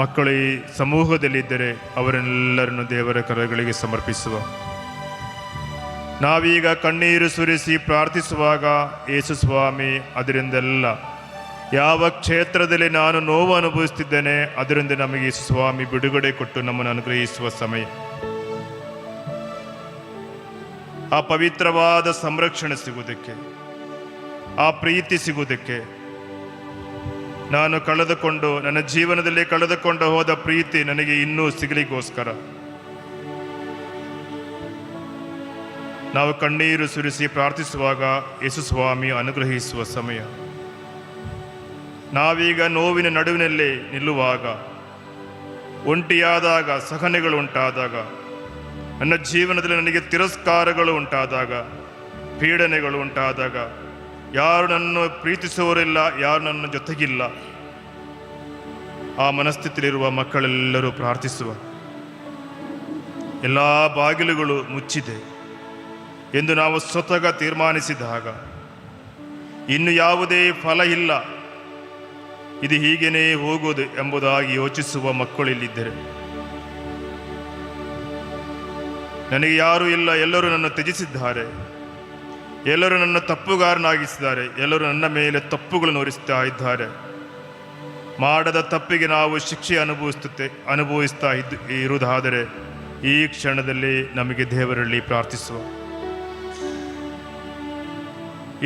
ಮಕ್ಕಳು ಈ ಸಮೂಹದಲ್ಲಿದ್ದರೆ ಅವರೆಲ್ಲರನ್ನು ದೇವರ ಕರಗಳಿಗೆ ಸಮರ್ಪಿಸುವ. ನಾವೀಗ ಕಣ್ಣೀರು ಸುರಿಸಿ ಪ್ರಾರ್ಥಿಸುವಾಗ, ಯೇಸು ಸ್ವಾಮಿ, ಅದರಿಂದೆಲ್ಲ ಯಾವ ಕ್ಷೇತ್ರದಲ್ಲಿ ನಾನು ನೋವು ಅನುಭವಿಸುತ್ತಿದ್ದೇನೆ ಅದರಿಂದ ನಮಗೆ ಯೇಸು ಸ್ವಾಮಿ ಬಿಡುಗಡೆ ಕೊಟ್ಟು ನಮ್ಮನ್ನು ಅನುಗ್ರಹಿಸುವ ಸಮಯ. ಆ ಪವಿತ್ರವಾದ ಸಂರಕ್ಷಣೆ ಸಿಗುವುದಕ್ಕೆ, ಆ ಪ್ರೀತಿ ಸಿಗುವುದಕ್ಕೆ, ನಾನು ಕಳೆದುಕೊಂಡು ನನ್ನ ಜೀವನದಲ್ಲಿ ಕಳೆದುಕೊಂಡು ಹೋದ ಪ್ರೀತಿ ನನಗೆ ಇನ್ನೂ ಸಿಗಲಿಕ್ಕೋಸ್ಕರ ನಾವು ಕಣ್ಣೀರು ಸುರಿಸಿ ಪ್ರಾರ್ಥಿಸುವಾಗ ಯೇಸು ಸ್ವಾಮಿ ಅನುಗ್ರಹಿಸುವ ಸಮಯ. ನಾವೀಗ ನೋವಿನ ನಡುವಿನಲ್ಲಿ ನಿಲ್ಲುವಾಗ, ಒಂಟಿಯಾದಾಗ, ಸಹನೆಗಳು ಉಂಟಾದಾಗ, ನನ್ನ ಜೀವನದಲ್ಲಿ ನನಗೆ ತಿರಸ್ಕಾರಗಳು ಉಂಟಾದಾಗ, ಪೀಡನೆಗಳು ಉಂಟಾದಾಗ, ಯಾರು ನನ್ನನ್ನು ಪ್ರೀತಿಸುವವರಿಲ್ಲ, ಯಾರು ನನ್ನ ಜೊತೆಗಿಲ್ಲ, ಆ ಮನಸ್ಥಿತಿಯಲ್ಲಿರುವ ಮಕ್ಕಳೆಲ್ಲರೂ ಪ್ರಾರ್ಥಿಸುವ. ಎಲ್ಲ ಬಾಗಿಲುಗಳು ಮುಚ್ಚಿದೆ ಎಂದು ನಾವು ಸ್ವತಃ ತೀರ್ಮಾನಿಸಿದಾಗ, ಇನ್ನು ಯಾವುದೇ ಫಲ ಇಲ್ಲ, ಇದು ಹೀಗೇನೇ ಹೋಗುವುದು ಎಂಬುದಾಗಿ ಯೋಚಿಸುವ ಮಕ್ಕಳಿಲ್ಲಿದ್ದರೆ, ನನಗೆ ಯಾರೂ ಇಲ್ಲ, ಎಲ್ಲರೂ ನನ್ನ ತ್ಯಜಿಸಿದ್ದಾರೆ, ಎಲ್ಲರೂ ನನ್ನ ತಪ್ಪುಗಾರನಾಗಿಸಿದ್ದಾರೆ, ಎಲ್ಲರೂ ನನ್ನ ಮೇಲೆ ತಪ್ಪುಗಳನ್ನು ಹೊರಿಸ್ತಾ ಇದ್ದಾರೆ, ಮಾಡದ ತಪ್ಪಿಗೆ ನಾವು ಶಿಕ್ಷೆ ಅನುಭವಿಸ್ತಾ ಇರುವುದಾದರೆ ಈ ಕ್ಷಣದಲ್ಲಿ ನಮಗೆ ದೇವರಲ್ಲಿ ಪ್ರಾರ್ಥಿಸುವ.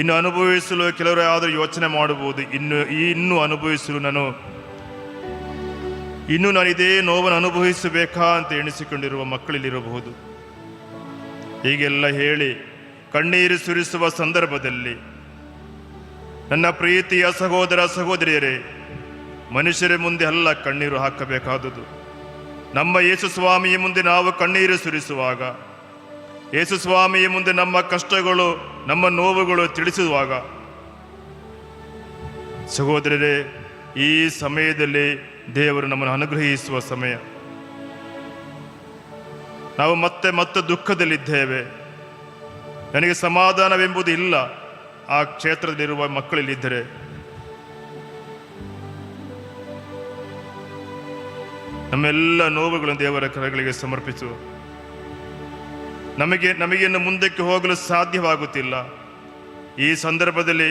ಇನ್ನು ಅನುಭವಿಸಲು ಕೆಲವರು ಆದರೂ ಯೋಚನೆ ಮಾಡಬಹುದು, ಇನ್ನು ಅನುಭವಿಸಲು ನಾನು ಇದೇ ನೋವನ್ನು ಅನುಭವಿಸಬೇಕಾ ಅಂತ ಎಣಿಸಿಕೊಂಡಿರುವ ಮಕ್ಕಳಲ್ಲಿರಬಹುದು. ಹೀಗೆಲ್ಲ ಹೇಳಿ ಕಣ್ಣೀರು ಸುರಿಸುವ ಸಂದರ್ಭದಲ್ಲಿ ನನ್ನ ಪ್ರೀತಿಯ ಸಹೋದರ ಸಹೋದರಿಯರೇ, ಮನುಷ್ಯರ ಮುಂದೆ ಅಲ್ಲ ಕಣ್ಣೀರು ಹಾಕಬೇಕಾದುದು. ನಮ್ಮ ಯೇಸು ಸ್ವಾಮಿಯ ಮುಂದೆ ನಾವು ಕಣ್ಣೀರು ಸುರಿಸುವಾಗ, ಯೇಸು ಸ್ವಾಮಿಯ ಮುಂದೆ ನಮ್ಮ ಕಷ್ಟಗಳು, ನಮ್ಮ ನೋವುಗಳು ತಿಳಿಸುವಾಗ, ಸಹೋದರರೇ, ಈ ಸಮಯದಲ್ಲಿ ದೇವರು ನಮ್ಮನ್ನು ಅನುಗ್ರಹಿಸುವ ಸಮಯ. ನಾವು ಮತ್ತೆ ದುಃಖದಲ್ಲಿದ್ದೇವೆ, ನನಗೆ ಸಮಾಧಾನವೆಂಬುದು ಇಲ್ಲ. ಆ ಕ್ಷೇತ್ರದಲ್ಲಿರುವ ಮಕ್ಕಳಲ್ಲಿದ್ದರೆ ನಮ್ಮೆಲ್ಲ ನೋವುಗಳನ್ನು ದೇವರ ಕರಗಳಿಗೆ ಸಮರ್ಪಿಸುವ. ನಮಗಿನ್ನು ಮುಂದಕ್ಕೆ ಹೋಗಲು ಸಾಧ್ಯವಾಗುತ್ತಿಲ್ಲ. ಈ ಸಂದರ್ಭದಲ್ಲಿ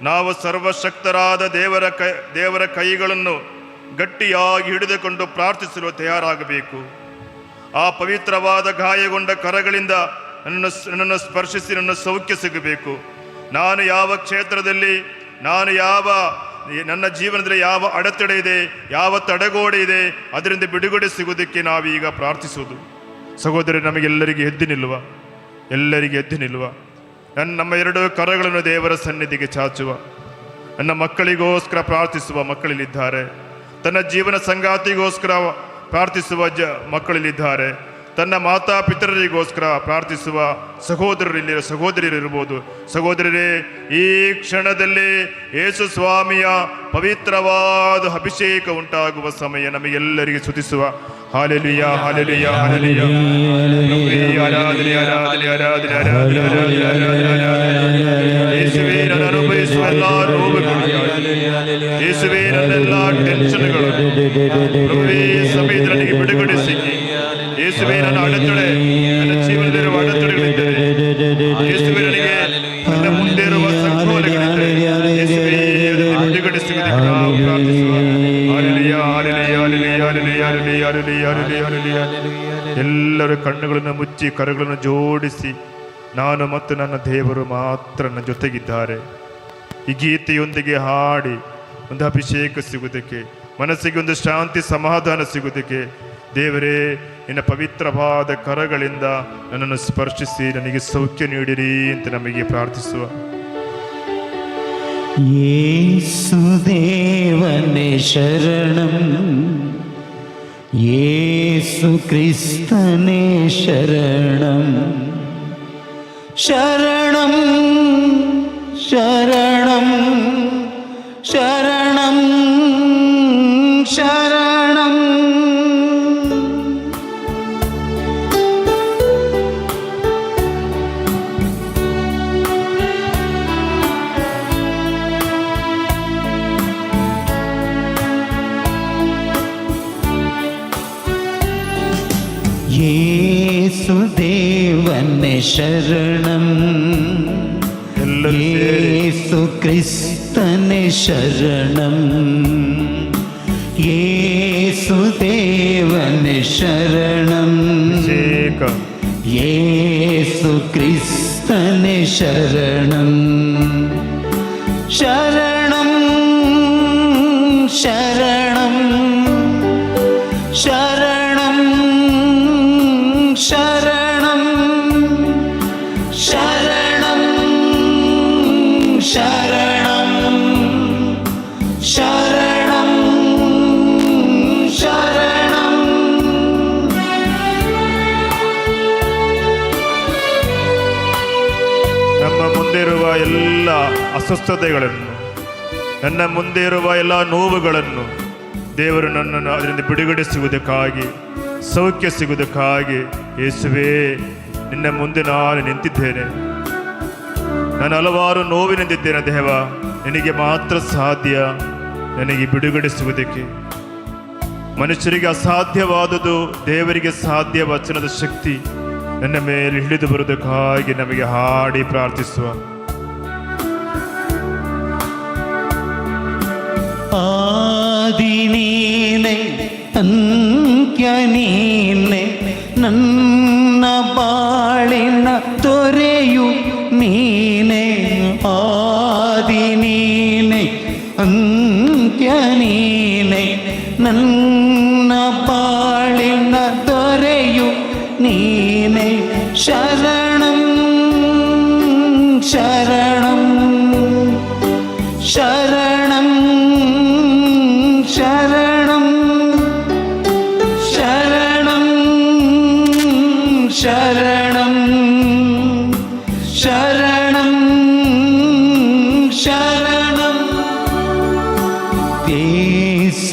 ನಾವು ಸರ್ವಶಕ್ತರಾದ ದೇವರ ಕೈಗಳನ್ನು ಗಟ್ಟಿಯಾಗಿ ಹಿಡಿದುಕೊಂಡು ಪ್ರಾರ್ಥಿಸಲು ತಯಾರಾಗಬೇಕು. ಆ ಪವಿತ್ರವಾದ ಗಾಯಗೊಂಡ ಕರಗಳಿಂದ ನನ್ನನ್ನು ಸ್ಪರ್ಶಿಸಿ ನನ್ನ ಸೌಖ್ಯ ಸಿಗಬೇಕು. ನಾನು ಯಾವ ಕ್ಷೇತ್ರದಲ್ಲಿ, ನನ್ನ ಜೀವನದಲ್ಲಿ ಯಾವ ಅಡೆತಡೆ ಇದೆ, ಯಾವ ತಡೆಗೋಡೆ ಇದೆ, ಅದರಿಂದ ಬಿಡುಗಡೆ ಸಿಗುವುದಕ್ಕೆ ನಾವೀಗ ಪ್ರಾರ್ಥಿಸುವುದು. ಸಹೋದರಿ, ನಮಗೆಲ್ಲರಿಗೆ ಎದ್ದು ನಿಲ್ಲುವ. ನಮ್ಮ ಎರಡು ಕರಗಳನ್ನು ದೇವರ ಸನ್ನಿಧಿಗೆ ಚಾಚುವ. ನನ್ನ ಮಕ್ಕಳಿಗೋಸ್ಕರ ಪ್ರಾರ್ಥಿಸುವ ಮಕ್ಕಳಲ್ಲಿದ್ದಾರೆ, ತನ್ನ ಜೀವನ ಸಂಗಾತಿಗೋಸ್ಕರ ಪ್ರಾರ್ಥಿಸುವ ಮಕ್ಕಳಲ್ಲಿದ್ದಾರೆ, ತನ್ನ ಮಾತಾಪಿತರರಿಗೋಸ್ಕರ ಪ್ರಾರ್ಥಿಸುವ ಸಹೋದರಿಯರಿರ್ಬೋದು. ಸಹೋದರರೇ, ಈ ಕ್ಷಣದಲ್ಲಿ ಯೇಸು ಸ್ವಾಮಿಯ ಪವಿತ್ರವಾದ ಅಭಿಷೇಕ ಉಂಟಾಗುವ ಸಮಯ. ನಮಗೆಲ್ಲರಿಗೆ ಸ್ತುತಿಸುವ. Hallelujah, hallelujah, hallelujah. ಆರಾಧನೆ, ಆರಾಧನೆ, ಆರಾಧನೆ, ಆರಾಧನೆ. ಯೇಸುವೇ, ನಾನು ಅನುಭವಿಸುವ ಎಲ್ಲ ನೋವುಗಳು, ಯೇಸುವೇ, ನನ್ನೆಲ್ಲ ಟೆನ್ಷನ್ಗಳು, ಸಮಯದ ನನಗೆ ಬಿಡುಗಡೆ ಸಿಕ್ಕಿ. ಯೇಸುವೇ, ನನ್ನ ಅಡೆತಡೆ, ನನ್ನ ಜೀವನದಲ್ಲಿರುವ ಅಡೆತಡೆಗಳಿದ್ದರೆ, ಯೇಸುವೇ, ನನಗೆ ನನ್ನ ಮುಂದೆ ಇರುವ ಸಂಕೋಲೆಗಳಿದ್ದರೆ, ಯೇಸುವೇ, ಬಿಡುಗಡೆ ಸಿಗುವುದಕ್ಕೆ ನಾವು ಪ್ರಾರ್ಥಿಸುವ. Hallelujah, hallelujah, hallelujah, hallelujah, hallelujah, hallelujah, hallelujah. ಎಲ್ಲರ ಕಣ್ಣುಗಳನ್ನು ಮುಚ್ಚಿ ಕರಗಳನ್ನು ಜೋಡಿಸಿ, ನಾನು ಮತ್ತು ನನ್ನ ದೇವರು ಮಾತ್ರ ನನ್ನ ಜೊತೆಗಿದ್ದಾರೆ. ಈ ಗೀತೆಯೊಂದಿಗೆ ಹಾಡಿ ಒಂದು ಅಭಿಷೇಕ ಸಿಗುವುದಕ್ಕೆ, ಮನಸ್ಸಿಗೆ ಒಂದು ಶಾಂತಿ ಸಮಾಧಾನ ಸಿಗುವುದಕ್ಕೆ, ದೇವರೇ, ನಿನ್ನ ಪವಿತ್ರವಾದ ಕರಗಳಿಂದ ನನ್ನನ್ನು ಸ್ಪರ್ಶಿಸಿ ನನಗೆ ಸೌಖ್ಯ ನೀಡಿರಿ ಅಂತ ನಮಗೆ ಪ್ರಾರ್ಥಿಸುವ. ಯೇಸುದೇವನೇ ಶರಣಂ, ಯೇಸು ಕ್ರಿಸ್ತನೇ ಶರಣಂ, ಶರಣಂ ಶರಣಂ ಶರಣಂ ಶರಣಂ. യേസുദേവനെ ശരണം, യേസു ക്രിസ്തനെ ശരണം, യേസുദേവനെ ശരണം, യേസു ക്രിസ്തനെ ശരണം, ശരണം ശരണം ശരണം ശരണം ശരണം ശരണം ശരണം ശരണം. ನಮ್ಮ ಮುಂದೆ ಇರುವ ಎಲ್ಲ ಅಸ್ವಸ್ಥತೆಗಳನ್ನು, ನನ್ನ ಮುಂದೆ ಇರುವ ಎಲ್ಲ ನೋವುಗಳನ್ನು ದೇವರು ನನ್ನನ್ನು ಅದರಿಂದ ಬಿಡುಗಡೆ ಸಿಗುವುದಕ್ಕಾಗಿ, ಸೌಖ್ಯ ಸಿಗುವುದಕ್ಕಾಗಿ, ಯೇಸುವೇ, ನಿನ್ನ ಮುಂದೆ ನಾನು ನಿಂತಿದ್ದೇನೆ. ನಾನು ಹಲವಾರು ನೋವಿನಿಂದಿದ್ದೇನೆ ದೇವ, ನಿನಗೆ ಮಾತ್ರ ಸಾಧ್ಯ ನನಗೆ ಬಿಡುಗಡೆ ಸಿಗುವುದಕ್ಕೆ. ಮನುಷ್ಯರಿಗೆ ಅಸಾಧ್ಯವಾದುದು ದೇವರಿಗೆ ಸಾಧ್ಯ. ವಚನದ ಶಕ್ತಿ ನನ್ನ ಮೇಲೆ ಹಿಡಿದು ಬರುವುದಕ್ಕಾಗಿ ನಮಗೆ ಹಾಡಿ ಪ್ರಾರ್ಥಿಸುವ. ಆದಿ ನೀನೆ, ಅಂತ್ಯ ನೀನೆ, ನನ್ನ ಬಾಳಿನ ತೊರೆಯು ನೀನೆ. ಆದಿ ನೀನೆ, ಅಂತ್ಯ ನೀನೆ, ನನ್ನ ಬಾಳಿನ ತೊರೆಯು ನೀನೆ. ಶರಣಂ ಶರಣಂ ಶರಣಂ ಶರಣಂ ಶರಣಂ യേശുദേവനെ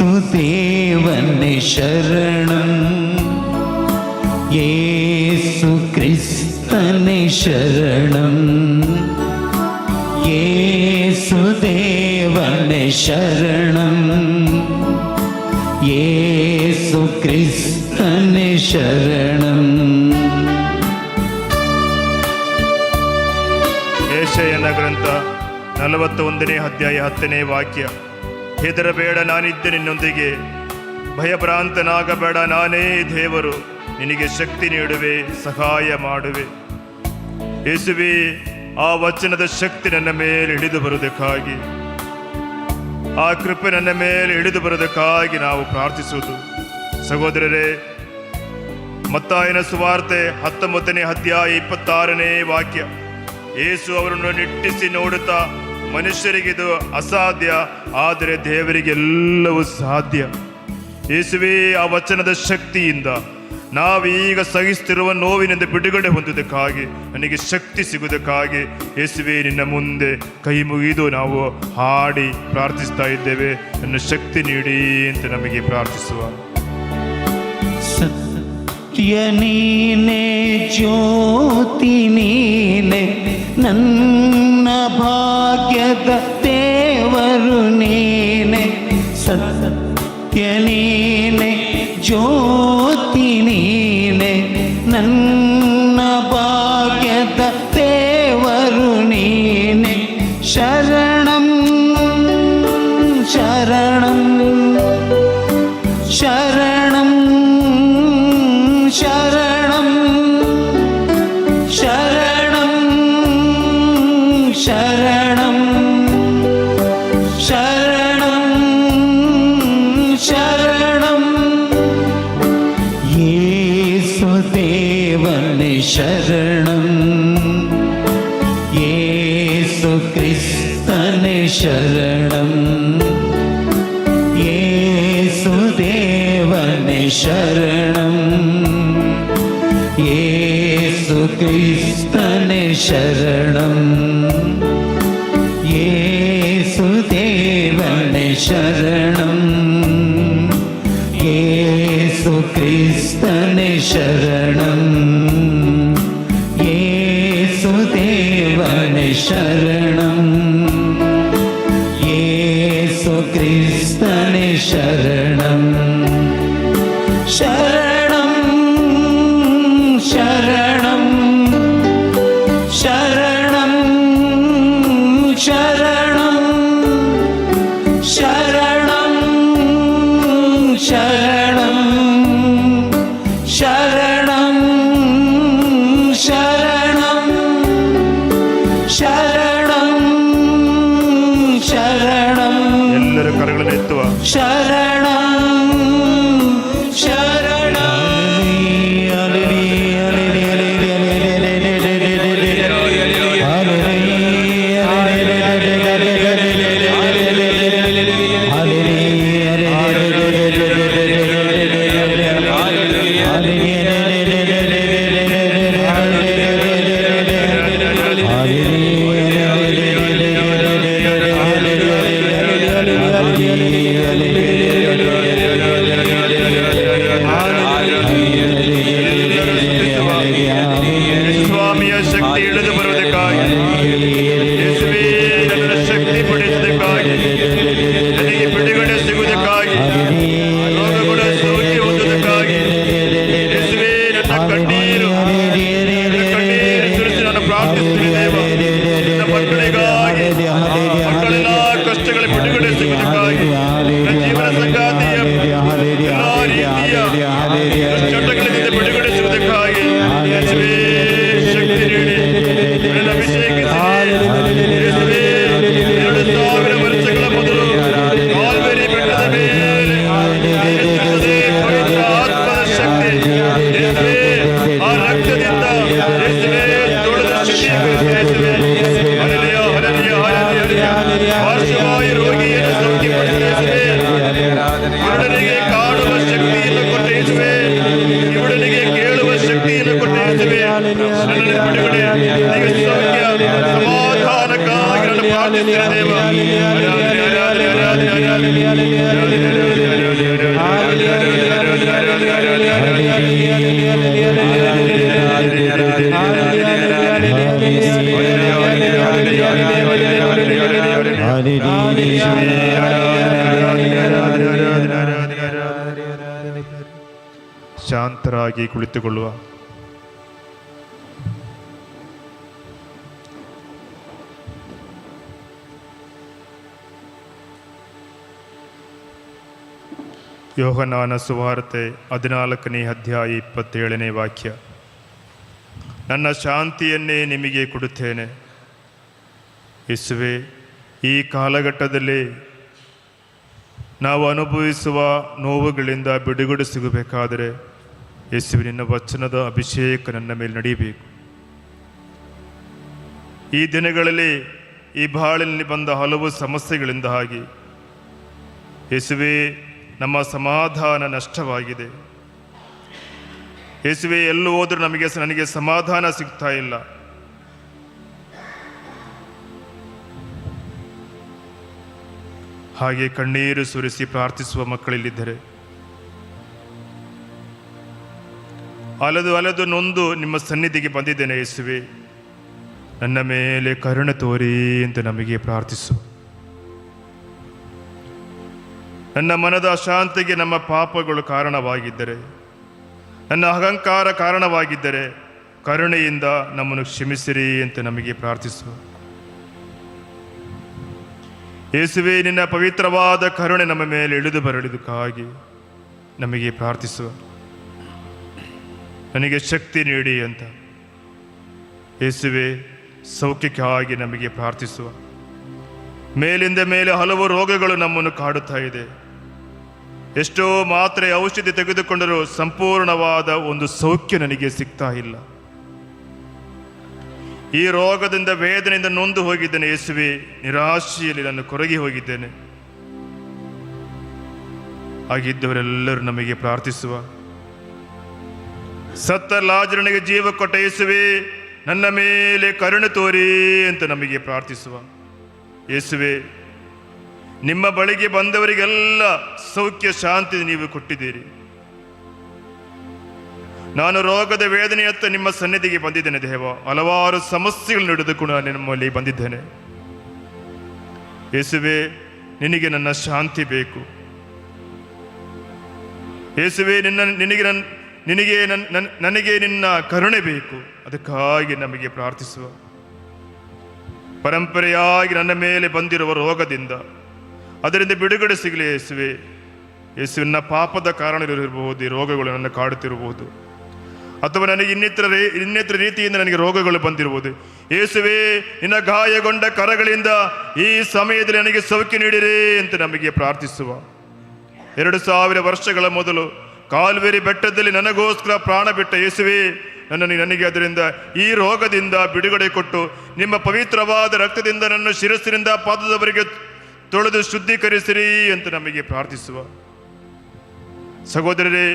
ശരണം യേശു ക്രിസ്തനെ ശരണം യേശുദേവനെ ശരണം യേശു ക്രിസ്തനെ ശരണം. ಯೆಶಾಯನ ಗ್ರಂಥ 41ನೇ ಅಧ್ಯಾಯ 10ನೇ ವಾಕ್ಯ. ಹೆದರಬೇಡ, ನಾನಿದ್ದೆ ನಿನ್ನೊಂದಿಗೆ, ಭಯಭ್ರಾಂತನಾಗಬೇಡ, ನಾನೇ ದೇವರು, ನಿನಗೆ ಶಕ್ತಿ ನೀಡುವೆ, ಸಹಾಯ ಮಾಡುವೆ. ಯೇಸುವೇ, ಆ ವಚನದ ಶಕ್ತಿ ನನ್ನ ಮೇಲೆ ಹಿಡಿದು ಬರುವುದಕ್ಕಾಗಿ, ಆ ಕೃಪೆ ನನ್ನ ಮೇಲೆ ಹಿಡಿದು ಬರುವುದಕ್ಕಾಗಿ ನಾವು ಪ್ರಾರ್ಥಿಸುವುದು. ಸಹೋದರರೇ, ಮತ್ತಾಯನ ಸುವಾರ್ತೆ 19ನೇ ಅಧ್ಯಾಯ 26ನೇ ವಾಕ್ಯ. ಯೇಸು ಅವರನ್ನು ನಿಟ್ಟಿಸಿ ನೋಡುತ್ತಾ, ಮನುಷ್ಯರಿಗಿದು ಅಸಾಧ್ಯ, ಆದರೆ ದೇವರಿಗೆಲ್ಲವೂ ಸಾಧ್ಯ. ಯೇಸುವೇ, ಆ ವಚನದ ಶಕ್ತಿಯಿಂದ ನಾವೀಗ ಸಹಿಸುತ್ತಿರುವ ನೋವಿನಿಂದ ಬಿಡುಗಡೆ ಹೊಂದುವುದಕ್ಕಾಗಿ, ನನಗೆ ಶಕ್ತಿ ಸಿಗುವುದಕ್ಕಾಗಿ ಯೇಸುವೇ ನಿನ್ನ ಮುಂದೆ ಕೈ ಮುಗಿದು ನಾವು ಹಾಡಿ ಪ್ರಾರ್ಥಿಸ್ತಾ ಇದ್ದೇವೆ. ನನ್ನ ಶಕ್ತಿ ನೀಡಿ ಅಂತ ನಮಗೆ ಪ್ರಾರ್ಥಿಸುವ. ಸತ್ಯ ನೀನೆ, ಜ್ಯೋತಿ ನೀನೆ, ನನ್ನ ಭಾಗ್ಯದ ದೇವರು ನೀನೆ. ಸತ್ಯ ನೀನೆ, ಜ್ಯೋತಿ ನೀನೆ, ನನ್ನ ಭಾಗ್ಯದ ದೇವರು ನೀನೆ. ಶರಣಂ ಶರಣಂ ಶರಣಂ ಶರಣಂ ಶರಣಂ ಶರಣಂ ಶರಣಂ ಶರಣಂ യേശുദേവനെ ശരണം യേശു ക്രിസ്തനെ ശരണം യേശുദേവനെ ശരണം യേശു ക്രിസ്തനെ ശരണം യേശുദേവനെ ശരണം യേശു ക്രിസ്തനെ ശരണം യേശുദേവനെ ശരണം യേശു ക്രിസ്തനെ ശരണം. ശരണം ശരണം ശരണം ശരണം ശരണം ശരണം ശരണം ശരണം ശരണം ശരണം ಎಲ್ಲರೂ ಕರಗಳನ್ನು ಎತ್ತುವ. ശരണം ശരണം ಸ್ವಾಮಿಯ ಶಕ್ತಿ ಇಳಿದು ಬರುವುದಕ್ಕಾಗಿ, ಯೇಸುವೇ ನನ್ನ ಶಕ್ತಿ ಪಡೆಯುವುದಕ್ಕಾಗಿ, ನನಗೆ ಬಿಡುಗಡೆ ಸಿಗುವುದಕ್ಕಾಗಿ, ರೋಗಗಳ ಸೌಖ್ಯ ಹೊಂದುವುದಕ್ಕಾಗಿ, ಯೇಸುವೇ ನನ್ನ ಕಣ್ಣೀರು ಸುರಿಸಿ ನಾನು ಪ್ರಾರ್ಥಿಸುತ್ತೇನೆ. ದೇವ, ನನ್ನ ಮಕ್ಕಳಿಗಾಗಿ, ಮಕ್ಕಳೆಲ್ಲ ಕಷ್ಟಗಳ ಬಿಡುಗಡೆ ಸಿಗುವುದಕ್ಕಾಗಿ, ನನ್ನ ಜೀವನ ಸಂಗಾತಿಯ ಎಲ್ಲ ರೀತಿಯ ಚಟಗಳಿಂದ ಬಿಡುಗಡೆ ಸಿಗುವುದಕ್ಕಾಗಿ ಯೇಸುವೇ ಶಕ್ತಿ ನೀಡಿ ನನ್ನ ಅಭಿಷೇಕಿಸಿ. ಯೇಸುವೇ, 2000 ವರ್ಷಗಳ ಮೊದಲು ಕಾಲ್ವರಿ ಬೆಟ್ಟದ ಮೇಲೆ ಪವಿತ್ರ ಆತ್ಮದ ಶಕ್ತಿ, ಯೇಸುವೇ, ಆ ರಕ್ತದಿಂದ ಯೇಸುವೇ ತೊಳೆದ ಶಕ್ತಿಯಾಗಿದೆ. ಯೇಸುವೇ, ಹಲ್ಲೆಲೂಯಾ, ಹಲ್ಲೆಲೂಯಾ, ಹಲ್ಲೆಲೂಯಾ. ಪಾರ್ಶ್ವವಾಯು ರೋಗಿಯನ್ನು ಸೌಖ್ಯಪಡಿಸಿದ ಯೇಸುವೇ, ಇವರನಿಗೆ ಕಾಣುವ ಶಕ್ತಿಯನ್ನು ಕೊಟ್ಟ ಯೇಸುವೇ, ಇವರನಿಗೆ ಕೇಳುವ ಶಕ್ತಿಯನ್ನು ಕೊಟ್ಟ ಯೇಸುವೇ, ಬಿಡುಗಡೆ, ನಿನಗೆ ಸೌಖ್ಯ, ಸಮಾಧಾನಕ್ಕಾಗಿ ನಾನು ಪ್ರಾರ್ಥಿಸ್ತೇನೆ ದೇವ. ಶಾಂತರಾಗಿ ಕುಳಿತುಕೊಳ್ಳುವ. ಯೋಹನಾನ ಸುವಾರ್ತೆ 14ನೇ ಅಧ್ಯಾಯ 27ನೇ ವಾಕ್ಯ. ನನ್ನ ಶಾಂತಿಯನ್ನೇ ನಿಮಗೆ ಕೊಡುತ್ತೇನೆ. ಯೇಸುವೆ, ಈ ಕಾಲಘಟ್ಟದಲ್ಲಿ ನಾವು ಅನುಭವಿಸುವ ನೋವುಗಳಿಂದ ಬಿಡುಗಡೆ ಸಿಗಬೇಕಾದರೆ ಯೇಸುವೆ, ನಿನ್ನ ವಚನದ ಅಭಿಷೇಕ ನನ್ನ ಮೇಲೆ ನಡೆಯಬೇಕು. ಈ ದಿನಗಳಲ್ಲಿ ಈ ಬಾಳಿನಲ್ಲಿ ಬಂದ ಹಲವು ಸಮಸ್ಯೆಗಳಿಂದಾಗಿ ಯೇಸುವೆ, ನಮ್ಮ ಸಮಾಧಾನ ನಷ್ಟವಾಗಿದೆ. ಯೇಸುವೆ, ಎಲ್ಲೂ ಹೋದರೂ ನನಗೆ ಸಮಾಧಾನ ಸಿಗ್ತಾ ಇಲ್ಲ. ಹಾಗೆ ಕಣ್ಣೀರು ಸುರಿಸಿ ಪ್ರಾರ್ಥಿಸುವ ಮಕ್ಕಳಿಲ್ಲಿದ್ದರೆ, ಅಲೆದು ನೊಂದು ನಿಮ್ಮ ಸನ್ನಿಧಿಗೆ ಬಂದಿದ್ದೇನೆ. ಯೇಸುವೆ, ನನ್ನ ಮೇಲೆ ಕರುಣೆ ತೋರಿ ಅಂತ ನಮಗೆ ಪ್ರಾರ್ಥಿಸು. ನನ್ನ ಮನದ ಅಶಾಂತಿಗೆ ನಮ್ಮ ಪಾಪಗಳು ಕಾರಣವಾಗಿದ್ದರೆ, ನನ್ನ ಅಹಂಕಾರ ಕಾರಣವಾಗಿದ್ದರೆ ಕರುಣೆಯಿಂದ ನಮ್ಮನ್ನು ಕ್ಷಮಿಸಿರಿ ಅಂತ ನಮಗೆ ಪ್ರಾರ್ಥಿಸು. ಯೇಸುವೆ, ನಿನ್ನ ಪವಿತ್ರವಾದ ಕರುಣೆ ನಮ್ಮ ಮೇಲೆ ಇಳಿದು ಬರಲಿದ್ದಕ್ಕಾಗಿ ನಮಗೆ ಪ್ರಾರ್ಥಿಸುವ. ನನಗೆ ಶಕ್ತಿ ನೀಡಿ ಅಂತ ಯೇಸುವೆ, ಸೌಖ್ಯಕ್ಕಾಗಿ ನಮಗೆ ಪ್ರಾರ್ಥಿಸುವ. ಮೇಲಿಂದ ಮೇಲೆ ಹಲವು ರೋಗಗಳು ನಮ್ಮನ್ನು ಕಾಡುತ್ತಾ ಇದೆ. ಎಷ್ಟೋ ಮಾತ್ರೆ ಔಷಧಿ ತೆಗೆದುಕೊಂಡರೂ ಸಂಪೂರ್ಣವಾದ ಒಂದು ಸೌಖ್ಯ ನನಗೆ ಸಿಗ್ತಾ ಇಲ್ಲ. ಈ ರೋಗದಿಂದ ವೇದನೆಯಿಂದ ನೊಂದು ಹೋಗಿದ್ದೇನೆ. ಯೇಸುವೆ, ನಿರಾಶೆಯಲ್ಲಿ ನಾನು ಕೊರಗಿ ಹೋಗಿದ್ದೇನೆ. ಹಾಗಿದ್ದವರೆಲ್ಲರೂ ನಮಗೆ ಪ್ರಾರ್ಥಿಸುವ. ಸತ್ತ ಲಾಜರನಿಗೆ ಜೀವ ಕೊಟ್ಟ ಯೇಸುವೆ, ನನ್ನ ಮೇಲೆ ಕರುಣೆ ತೋರಿ ಅಂತ ನಮಗೆ ಪ್ರಾರ್ಥಿಸುವ. ಯೇಸುವೆ, ನಿಮ್ಮ ಬಳಿಗೆ ಬಂದವರಿಗೆಲ್ಲ ಸೌಖ್ಯ ಶಾಂತಿ ನೀವು ಕೊಟ್ಟಿದ್ದೀರಿ. ನಾನು ರೋಗದ ವೇದನೆಯತ್ತ ನಿಮ್ಮ ಸನ್ನಿಧಿಗೆ ಬಂದಿದ್ದೇನೆ ದೇವ. ಹಲವಾರು ಸಮಸ್ಯೆಗಳನ್ನು ಹಿಡಿದುಕೊಂಡು ನಾನು ನಿಮ್ಮಲ್ಲಿ ಬಂದಿದ್ದೇನೆ. ಯೇಸುವೆ, ನಿನಗೆ ನನ್ನ ಶಾಂತಿ ಬೇಕು. ಯೇಸುವೆ, ನನಗೆ ನಿನ್ನ ಕರುಣೆ ಬೇಕು. ಅದಕ್ಕಾಗಿ ನಮಗೆ ಪ್ರಾರ್ಥಿಸುವ. ಪರಂಪರೆಯಾಗಿ ನನ್ನ ಮೇಲೆ ಬಂದಿರುವ ರೋಗದಿಂದ ಅದರಿಂದ ಬಿಡುಗಡೆ ಸಿಗಲಿ ಯೇಸುವೆ. ಯೇಸುವಿನ ಪಾಪದ ಕಾರಣವಿರಬಹುದು ಈ ರೋಗಗಳು ನನ್ನ ಕಾಡುತ್ತಿರಬಹುದು, ಅಥವಾ ನನಗೆ ಇನ್ನಿತರ ರೀತಿಯಿಂದ ನನಗೆ ರೋಗಗಳು ಬಂದಿರುವುದು. ಯೇಸುವೆ, ನಿನ್ನ ಗಾಯಗೊಂಡ ಕರಗಳಿಂದ ಈ ಸಮಯದಲ್ಲಿ ನನಗೆ ಸೌಖ್ಯ ನೀಡಿರಿ ಅಂತ ನಮಗೆ ಪ್ರಾರ್ಥಿಸುವ. 2000 ವರ್ಷಗಳ ಮೊದಲು ಕಾಲ್ವೆರಿ ಬೆಟ್ಟದಲ್ಲಿ ನನಗೋಸ್ಕರ ಪ್ರಾಣ ಬಿಟ್ಟ ಯೇಸುವೆ, ನನಗೆ ಅದರಿಂದ ಈ ರೋಗದಿಂದ ಬಿಡುಗಡೆ ಕೊಟ್ಟು ನಿಮ್ಮ ಪವಿತ್ರವಾದ ರಕ್ತದಿಂದ ನನ್ನ ಶಿರಸ್ಸಿನಿಂದ ಪಾದದವರೆಗೆ ತೊಳೆದು ಶುದ್ಧೀಕರಿಸಿರಿ ಅಂತ ನಮಗೆ ಪ್ರಾರ್ಥಿಸುವ. ಸಹೋದರರೇ,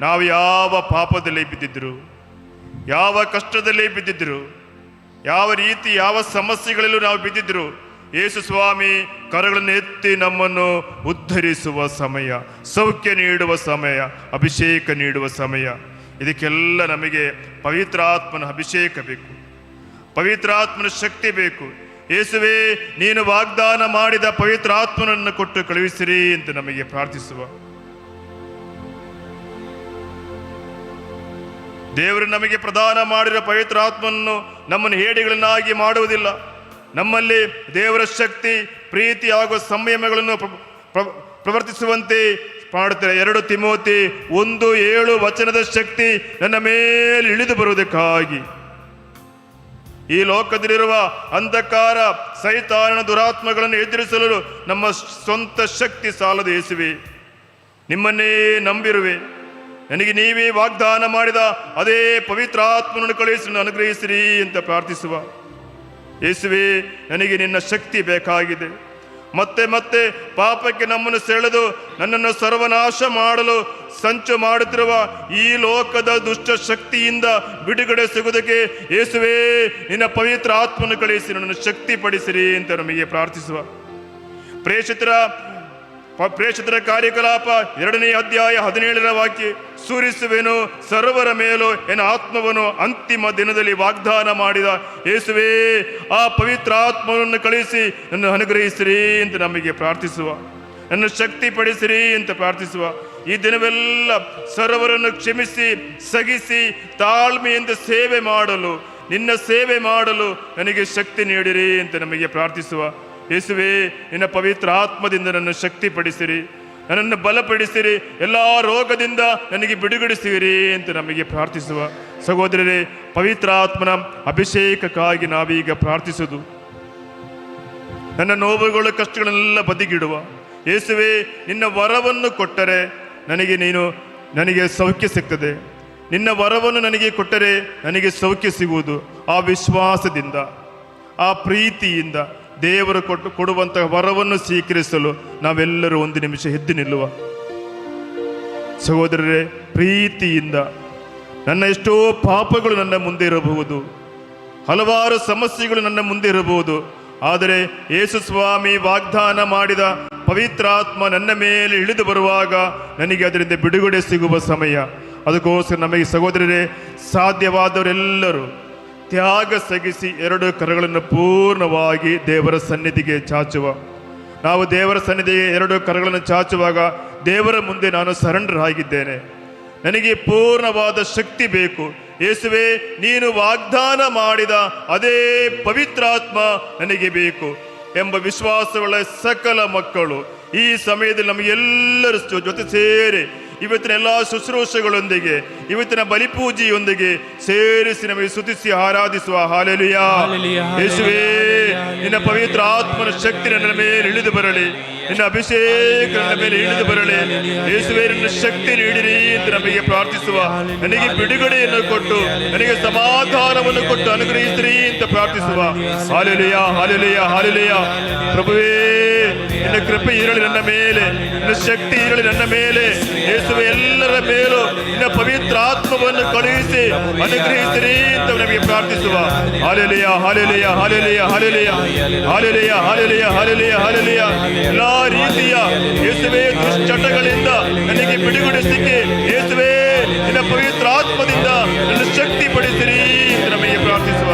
ನಾವು ಯಾವ ಪಾಪದಲ್ಲಿ ಬಿದ್ದಿದ್ರು, ಯಾವ ಕಷ್ಟದಲ್ಲಿ ಬಿದ್ದಿದ್ರು, ಯಾವ ರೀತಿ ಯಾವ ಸಮಸ್ಯೆಗಳಲ್ಲೂ ನಾವು ಬಿದ್ದಿದ್ರು, ಯೇಸು ಸ್ವಾಮಿ ಕರಗಳನ್ನು ಎತ್ತಿ ನಮ್ಮನ್ನು ಉದ್ಧರಿಸುವ ಸಮಯ, ಸೌಖ್ಯ ನೀಡುವ ಸಮಯ, ಅಭಿಷೇಕ ನೀಡುವ ಸಮಯ. ಇದಕ್ಕೆಲ್ಲ ನಮಗೆ ಪವಿತ್ರಾತ್ಮನ ಅಭಿಷೇಕ ಬೇಕು, ಪವಿತ್ರಾತ್ಮನ ಶಕ್ತಿ ಬೇಕು. ಯೇಸುವೆ, ನೀನು ವಾಗ್ದಾನ ಮಾಡಿದ ಪವಿತ್ರಾತ್ಮನನ್ನು ಕೊಟ್ಟು ಕಳುಹಿಸಿರಿ ಅಂತ ನಮಗೆ ಪ್ರಾರ್ಥಿಸುವ. ದೇವರು ನಮಗೆ ಪ್ರದಾನ ಮಾಡಿದ ಪವಿತ್ರಾತ್ಮನನ್ನು ನಮ್ಮನ್ನು ಹೇಡಿಗಳನ್ನಾಗಿ ಮಾಡುವುದಿಲ್ಲ. ನಮ್ಮಲ್ಲಿ ದೇವರ ಶಕ್ತಿ, ಪ್ರೀತಿ ಹಾಗೂ ಸಂಯಮಗಳನ್ನು ಪ್ರವರ್ತಿಸುವಂತೆ ಮಾಡುತ್ತಾರೆ. 2 ತಿಮೋತಿ 1:7 ವಚನದ ಶಕ್ತಿ ನನ್ನ ಮೇಲೆ ಇಳಿದು ಬರುವುದಕ್ಕಾಗಿ ಈ ಲೋಕದಲ್ಲಿರುವ ಅಂಧಕಾರ, ಸೈತಾನನ ದುರಾತ್ಮಗಳನ್ನು ಎದುರಿಸಲು ನಮ್ಮ ಸ್ವಂತ ಶಕ್ತಿ ಸಾಲದು. ಯೇಸುವೆ, ನಿಮ್ಮನ್ನೇ ನಂಬಿರುವೆ. ನನಗೆ ನೀವೇ ವಾಗ್ದಾನ ಮಾಡಿದ ಅದೇ ಪವಿತ್ರಾತ್ಮನನ್ನು ಕಳುಹಿಸಿ ಅನುಗ್ರಹಿಸಿರಿ ಅಂತ ಪ್ರಾರ್ಥಿಸುವ. ಯೇಸುವೆ, ನನಗೆ ನಿನ್ನ ಶಕ್ತಿ ಬೇಕಾಗಿದೆ. ಮತ್ತೆ ಮತ್ತೆ ಪಾಪಕ್ಕೆ ನಮ್ಮನ್ನು ಸೆಳೆದು ನನ್ನನ್ನು ಸರ್ವನಾಶ ಮಾಡಲು ಸಂಚು ಮಾಡುತ್ತಿರುವ ಈ ಲೋಕದ ದುಷ್ಟ ಶಕ್ತಿಯಿಂದ ಬಿಡುಗಡೆ ಸಿಗುವುದಕ್ಕೆ ಯೇಸುವೇ ನಿನ್ನ ಪವಿತ್ರ ಆತ್ಮನು ಕಳಿಸಿ ನನ್ನನ್ನು ಶಕ್ತಿಪಡಿಸಿರಿ ಅಂತ ನಮಗೆ ಪ್ರಾರ್ಥಿಸುವ. ಪ್ರೇಷಿತರ ಕಾರ್ಯಕಲಾಪ 2ನೇ ಅಧ್ಯಾಯ 17ರ ವಾಕ್ಯ, ಸುರಿಸುವೆನು ಸರ್ವರ ಮೇಲೂ ಎನ್ನ ಆತ್ಮವನ್ನು ಅಂತಿಮ ದಿನದಲ್ಲಿ ವಾಗ್ದಾನ ಮಾಡಿದ ಯೇಸುವೇ ಆ ಪವಿತ್ರ ಆತ್ಮವನ್ನು ಕಳಿಸಿ ನನ್ನ ಅನುಗ್ರಹಿಸಿರಿ ಅಂತ ನಮಗೆ ಪ್ರಾರ್ಥಿಸುವ. ನನ್ನ ಶಕ್ತಿಪಡಿಸಿರಿ ಅಂತ ಪ್ರಾರ್ಥಿಸುವ. ಈ ದಿನವೆಲ್ಲ ಸರ್ವರನ್ನು ಕ್ಷಮಿಸಿ ಸಗಿಸಿ ತಾಳ್ಮೆಯಿಂದ ಸೇವೆ ಮಾಡಲು, ನಿನ್ನ ಸೇವೆ ಮಾಡಲು ನನಗೆ ಶಕ್ತಿ ನೀಡಿರಿ ಅಂತ ನಮಗೆ ಪ್ರಾರ್ಥಿಸುವ. ಯೇಸುವೇ ನಿನ್ನ ಪವಿತ್ರ ಆತ್ಮದಿಂದ ನನ್ನ ಶಕ್ತಿಪಡಿಸಿರಿ, ನನ್ನನ್ನು ಬಲಪಡಿಸಿರಿ, ಎಲ್ಲ ರೋಗದಿಂದ ನನಗೆ ಬಿಡುಗಡಿಸಿರಿ ಅಂತ ನಮಗೆ ಪ್ರಾರ್ಥಿಸುವ. ಸಹೋದರರೇ, ಪವಿತ್ರ ಆತ್ಮನ ಅಭಿಷೇಕಕ್ಕಾಗಿ ನಾವೀಗ ಪ್ರಾರ್ಥಿಸುವುದು. ನನ್ನ ನೋವುಗಳು ಕಷ್ಟಗಳನ್ನೆಲ್ಲ ಬದಿಗಿಡುವ ಯೇಸುವೇ, ನಿನ್ನ ವರವನ್ನು ಕೊಟ್ಟರೆ ನನಗೆ ಸೌಖ್ಯ ಸಿಗ್ತದೆ. ನಿನ್ನ ವರವನ್ನು ನನಗೆ ಕೊಟ್ಟರೆ ನನಗೆ ಸೌಖ್ಯ ಸಿಗುವುದು. ಆ ವಿಶ್ವಾಸದಿಂದ, ಆ ಪ್ರೀತಿಯಿಂದ ದೇವರು ಕೊಡುವಂತಹ ವರವನ್ನು ಸ್ವೀಕರಿಸಲು ನಾವೆಲ್ಲರೂ ಒಂದು ನಿಮಿಷ ಎದ್ದು ನಿಲ್ಲುವ. ಸಹೋದರರೇ, ಪ್ರೀತಿಯಿಂದ ನನ್ನ ಎಷ್ಟೋ ಪಾಪಗಳು ನನ್ನ ಮುಂದೆ ಇರಬಹುದು, ಹಲವಾರು ಸಮಸ್ಯೆಗಳು ನನ್ನ ಮುಂದೆ ಇರಬಹುದು. ಆದರೆ ಯೇಸು ಸ್ವಾಮಿ ವಾಗ್ದಾನ ಮಾಡಿದ ಪವಿತ್ರಾತ್ಮ ನನ್ನ ಮೇಲೆ ಇಳಿದು ಬರುವಾಗ ನನಗೆ ಅದರಿಂದ ಬಿಡುಗಡೆ ಸಿಗುವ ಸಮಯ. ಅದಕ್ಕೋಸ್ಕರ ನಮಗೆ ಸಹೋದರರೇ, ಸಾಧ್ಯವಾದವರೆಲ್ಲರೂ ತ್ಯಾಗ ಸಗಿಸಿ 2 ಕರಗಳನ್ನು ಪೂರ್ಣವಾಗಿ ದೇವರ ಸನ್ನಿಧಿಗೆ ಚಾಚುವ. ನಾವು ದೇವರ ಸನ್ನಿಧಿಗೆ 2 ಕರಗಳನ್ನು ಚಾಚುವಾಗ ದೇವರ ಮುಂದೆ ನಾನು ಸರೆಂಡರ್ ಆಗಿದ್ದೇನೆ, ನನಗೆ ಪೂರ್ಣವಾದ ಶಕ್ತಿ ಬೇಕು. ಯೇಸುವೇ, ನೀನು ವಾಗ್ದಾನ ಮಾಡಿದ ಅದೇ ಪವಿತ್ರಾತ್ಮ ನನಗೆ ಬೇಕು ಎಂಬ ವಿಶ್ವಾಸವುಳ್ಳ ಸಕಲ ಮಕ್ಕಳು ಈ ಸಮಯದಲ್ಲಿ ನಮಗೆಲ್ಲರೂ ಜೊತೆ ಸೇರಿ ಇವತ್ತಿನ ಎಲ್ಲ ಶುಶ್ರೂಷೆಗಳೊಂದಿಗೆ, ಇವತ್ತಿನ ಬಲಿಪೂಜೆಯೊಂದಿಗೆ ಸೇರಿಸಿ ನಮಗೆ ಸ್ತುತಿಸಿ ಆರಾಧಿಸುವ. ಹಾಲೆಲೂಯಾ. ಯೇಸುವೇ, ನಿನ್ನ ಪವಿತ್ರ ಆತ್ಮನ ಶಕ್ತಿ ನನ್ನ ಮೇಲೆ ಇಳಿದು ಬರಲಿ, ನಿನ್ನ ಅಭಿಷೇಕ ನನ್ನ ಮೇಲೆ ಇಳಿದು ಬರಲಿ. ಯೇಸುವೇ, ನಿನ್ನ ಶಕ್ತಿ ನೀಡಿರಿ ಅಂತ ನಮಗೆ ಪ್ರಾರ್ಥಿಸುವ. ನನಗೆ ಬಿಡುಗಡೆಯನ್ನು ಕೊಟ್ಟು, ನನಗೆ ಸಮಾಧಾನವನ್ನು ಕೊಟ್ಟು ಅನುಗ್ರಹಿಸಿರಿ ಅಂತ ಪ್ರಾರ್ಥಿಸುವ. Hallelujah, hallelujah, hallelujah. ಪ್ರಭುವೇ, ನಿನ್ನ ಕೃಪೆ ಇರಲಿ ನನ್ನ ಮೇಲೆ, ನಿನ್ನ ಶಕ್ತಿ ಇರಲಿ ನನ್ನ ಮೇಲೆ. ಯೇಸುವೆ, ಎಲ್ಲರ ಮೇಲೂ ನಿನ್ನ ಪವಿತ್ರ ಆತ್ಮವನ್ನು ಕಳುಹಿಸಿ ಅನುಗ್ರಹಿಸಿರಿ ಅಂತ ನಮಗೆ ಪ್ರಾರ್ಥಿಸುವ. Hallelujah, hallelujah, hallelujah, hallelujah, hallelujah, hallelujah, hallelujah, hallelujah. ಎಲ್ಲಾ ರೀತಿಯ ಯೇಸುವೇ ದುಶ್ಚಟಗಳಿಂದ ನನಗೆ ಬಿಡುಗಡೆ ಸಿಕ್ಕಿ, ಯೇಸುವೇ ನಿನ್ನ ಪವಿತ್ರ ಆತ್ಮದಿಂದ ನನ್ನ ಶಕ್ತಿ ಪಡಿಸಿರಿ ಅಂತ ನಮಗೆ ಪ್ರಾರ್ಥಿಸುವ.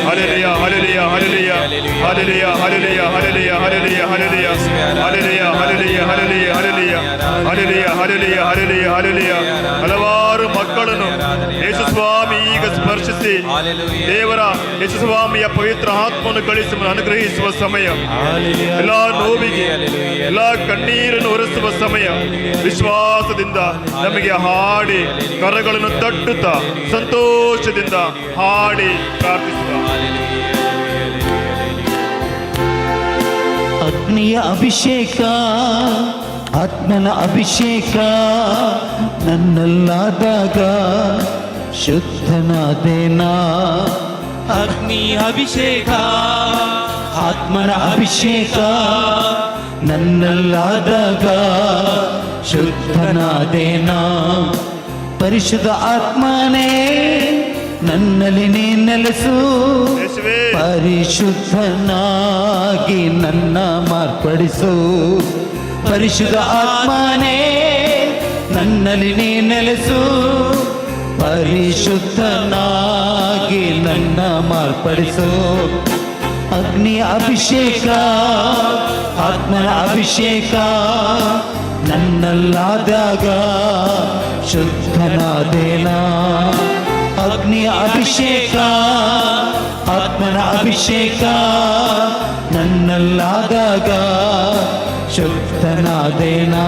Hallelujah, hallelujah, hallelujah, hallelujah, hallelujah, hallelujah, hallelujah, hallelujah, hallelujah, hallelujah, hallelujah, hallelujah, hallelujah, hallelujah, hallelujah, hallelujah. ಹಲವಾರು ಮಕ್ಕಳನ್ನು ಯೇಸು ಸ್ವಾಮಿ ಈಗ ಸ್ಪರ್ಶಿಸಿ ದೇವರ ಯೇಸು ಸ್ವಾಮಿಯ ಪವಿತ್ರ ಆತ್ಮವನ್ನು ಕಳಿಸಿ ಅನುಗ್ರಹಿಸುವ ಸಮಯ. ಎಲ್ಲ ನೋವಿಗೆ, ಎಲ್ಲ ಕಣ್ಣೀರನ್ನು ಒರೆಸುವ ಸಮಯ. ವಿಶ್ವಾಸದಿಂದ ನಮಗೆ ಹಾಡಿ ಕರಗಳನ್ನು ತಟ್ಟುತ್ತಾ ಸಂತೋಷದಿಂದ ಹಾಡಿ ಪ್ರಾರ್ಥಿಸುವ. ಅಗ್ನಿಯ ಅಭಿಷೇಕ, ಆತ್ಮನ ಅಭಿಷೇಕ ನನ್ನಲ್ಲಾದಾಗ ಶುದ್ಧನಾದೇನಾ. ಅಗ್ನಿ ಅಭಿಷೇಕ, ಆತ್ಮನ ಅಭಿಷೇಕ ನನ್ನಲ್ಲಾದಾಗ ಶುದ್ಧನಾದೇನಾ. ಪರಿಶುದ್ಧ ಆತ್ಮನೇ ನನ್ನಲ್ಲಿ ನೀ ನೆಲೆಸು, ಪರಿಶುದ್ಧನಾಗಿ ನನ್ನ ಮಾರ್ಪಡಿಸು. ಪರಿಶುದ್ಧ ಆತ್ಮನೇ ನನ್ನಲ್ಲಿ ನೀ ನೆಲೆಸು, ಪರಿಶುದ್ಧನಾಗಿ ನನ್ನ ಮಾರ್ಪಡಿಸು. ಅಗ್ನಿಯ ಅಭಿಷೇಕ, ಆತ್ಮನ ಅಭಿಷೇಕ ನನ್ನಲ್ಲಾದಾಗ ಶುದ್ಧನಾದೇನಾ. ಅಗ್ನಿಯ ಅಭಿಷೇಕ, ಆತ್ಮನ ಅಭಿಷೇಕ ನನ್ನಲ್ಲಾದಾಗ ಶುದ್ಧನಾದೇನಾ.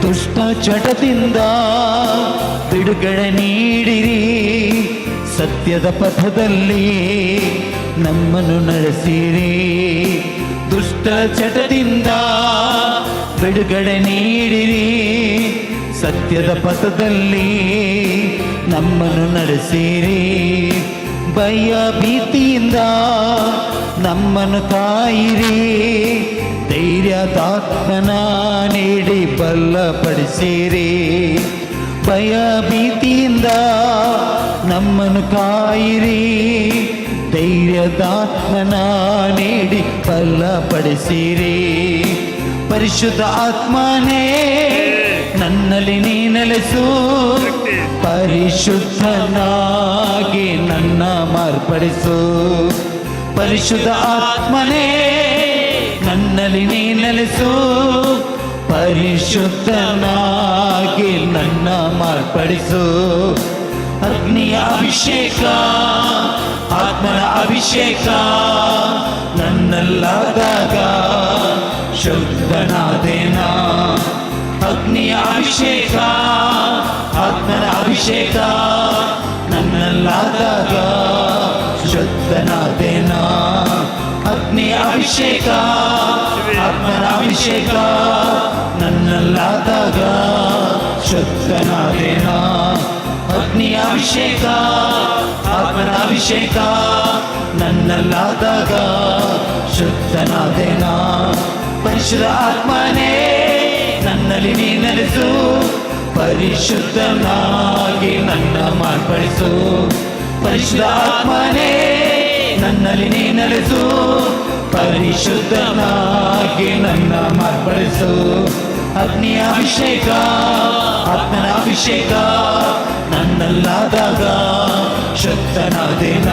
ದುಷ್ಟ ಚಟದಿಂದ ಬಿಡುಗಡೆ ನೀಡಿರಿ, ಸತ್ಯದ ಪಥದಲ್ಲಿ ನಮ್ಮನ್ನು ನಡೆಸಿರಿ. ದುಷ್ಟ ಚಟದಿಂದ ಬಿಡುಗಡೆ ನೀಡಿರಿ, ಸತ್ಯದ ಪಥದಲ್ಲಿ ನಮ್ಮನ್ನು ನಡೆಸಿರಿ. ಭಯ ಭೀತಿಯಿಂದ ನಮ್ಮನ್ನು ಕಾಯಿರಿ. ಧೈರ್ಯದಾತ್ಮನ ನೀಡಿ ಬಲಪಡಿಸಿರಿ. ಭಯ ಭೀತಿಯಿಂದ ನಮ್ಮನ್ನು ಕಾಯಿರಿ. ಧೈರ್ಯದಾತ್ಮನ ನೀಡಿ ಬಲಪಡಿಸಿರಿ. ಪರಿಶುದ್ಧ ಆತ್ಮನೇ ನನ್ನಲ್ಲಿ ನೀ ನೆಲೆಸು. ಪರಿಶುದ್ಧನಾಗಿ ನನ್ನ ಮಾರ್ಪಡಿಸು. ಪರಿಶುದ್ಧ ಆತ್ಮನೇ ನನ್ನಲ್ಲಿ ನೀ ನೆಲೆಸು. ಪರಿಶುದ್ಧನಾಗಿ ನನ್ನ ಮಾರ್ಪಡಿಸು. ಅಗ್ನಿಯ ಅಭಿಷೇಕ, ಆತ್ಮನ ಅಭಿಷೇಕ ನನ್ನಲ್ಲಾದಾಗ ಶುದ್ಧನಾದೇನ. ಅಗ್ನಿಯ ಅಭಿಷೇಕ, ಆತ್ಮನ ಅಭಿಷೇಕ ನನ್ನಲ್ಲಾದಾಗ ಶುದ್ಧನಾದೇನ. ಅಗ್ನಿಯ ಅಭಿಷೇಕ, ಆತ್ಮನ ಅಭಿಷೇಕ ನನ್ನಲ್ಲಾದಾಗ ಶುದ್ಧನಾದೇನ. ಅಗ್ನಿಯ ಅಭಿಷೇಕ, ಆತ್ಮನ ಅಭಿಷೇಕ ನನ್ನಲ್ಲಾದಾಗ ಶುದ್ಧನಾದೇನ. ಪರಿಶುದ್ಧ ಆತ್ಮನೇ ನನ್ನಲ್ಲಿ ನೀ ನೆಲೆಸು. ಪರಿಶುದ್ಧನಾಗಿ ನನ್ನ ಮಾರ್ಪಡಿಸು. ಪರಿಶುದ್ಧ ಆತ್ಮನೇ ನನ್ನಲ್ಲಿ ನೀ ನೆಲೆಸು. ಪರಿಶುದ್ಧನಾಗಿ ನನ್ನ ಮಾರ್ಪಡಿಸು. ಅಗ್ನಿಯ ಅಭಿಷೇಕ, ಆತ್ಮನ ಅಭಿಷೇಕ ನನ್ನಲ್ಲಾದಾಗ ಶುದ್ಧನಾದೇನ.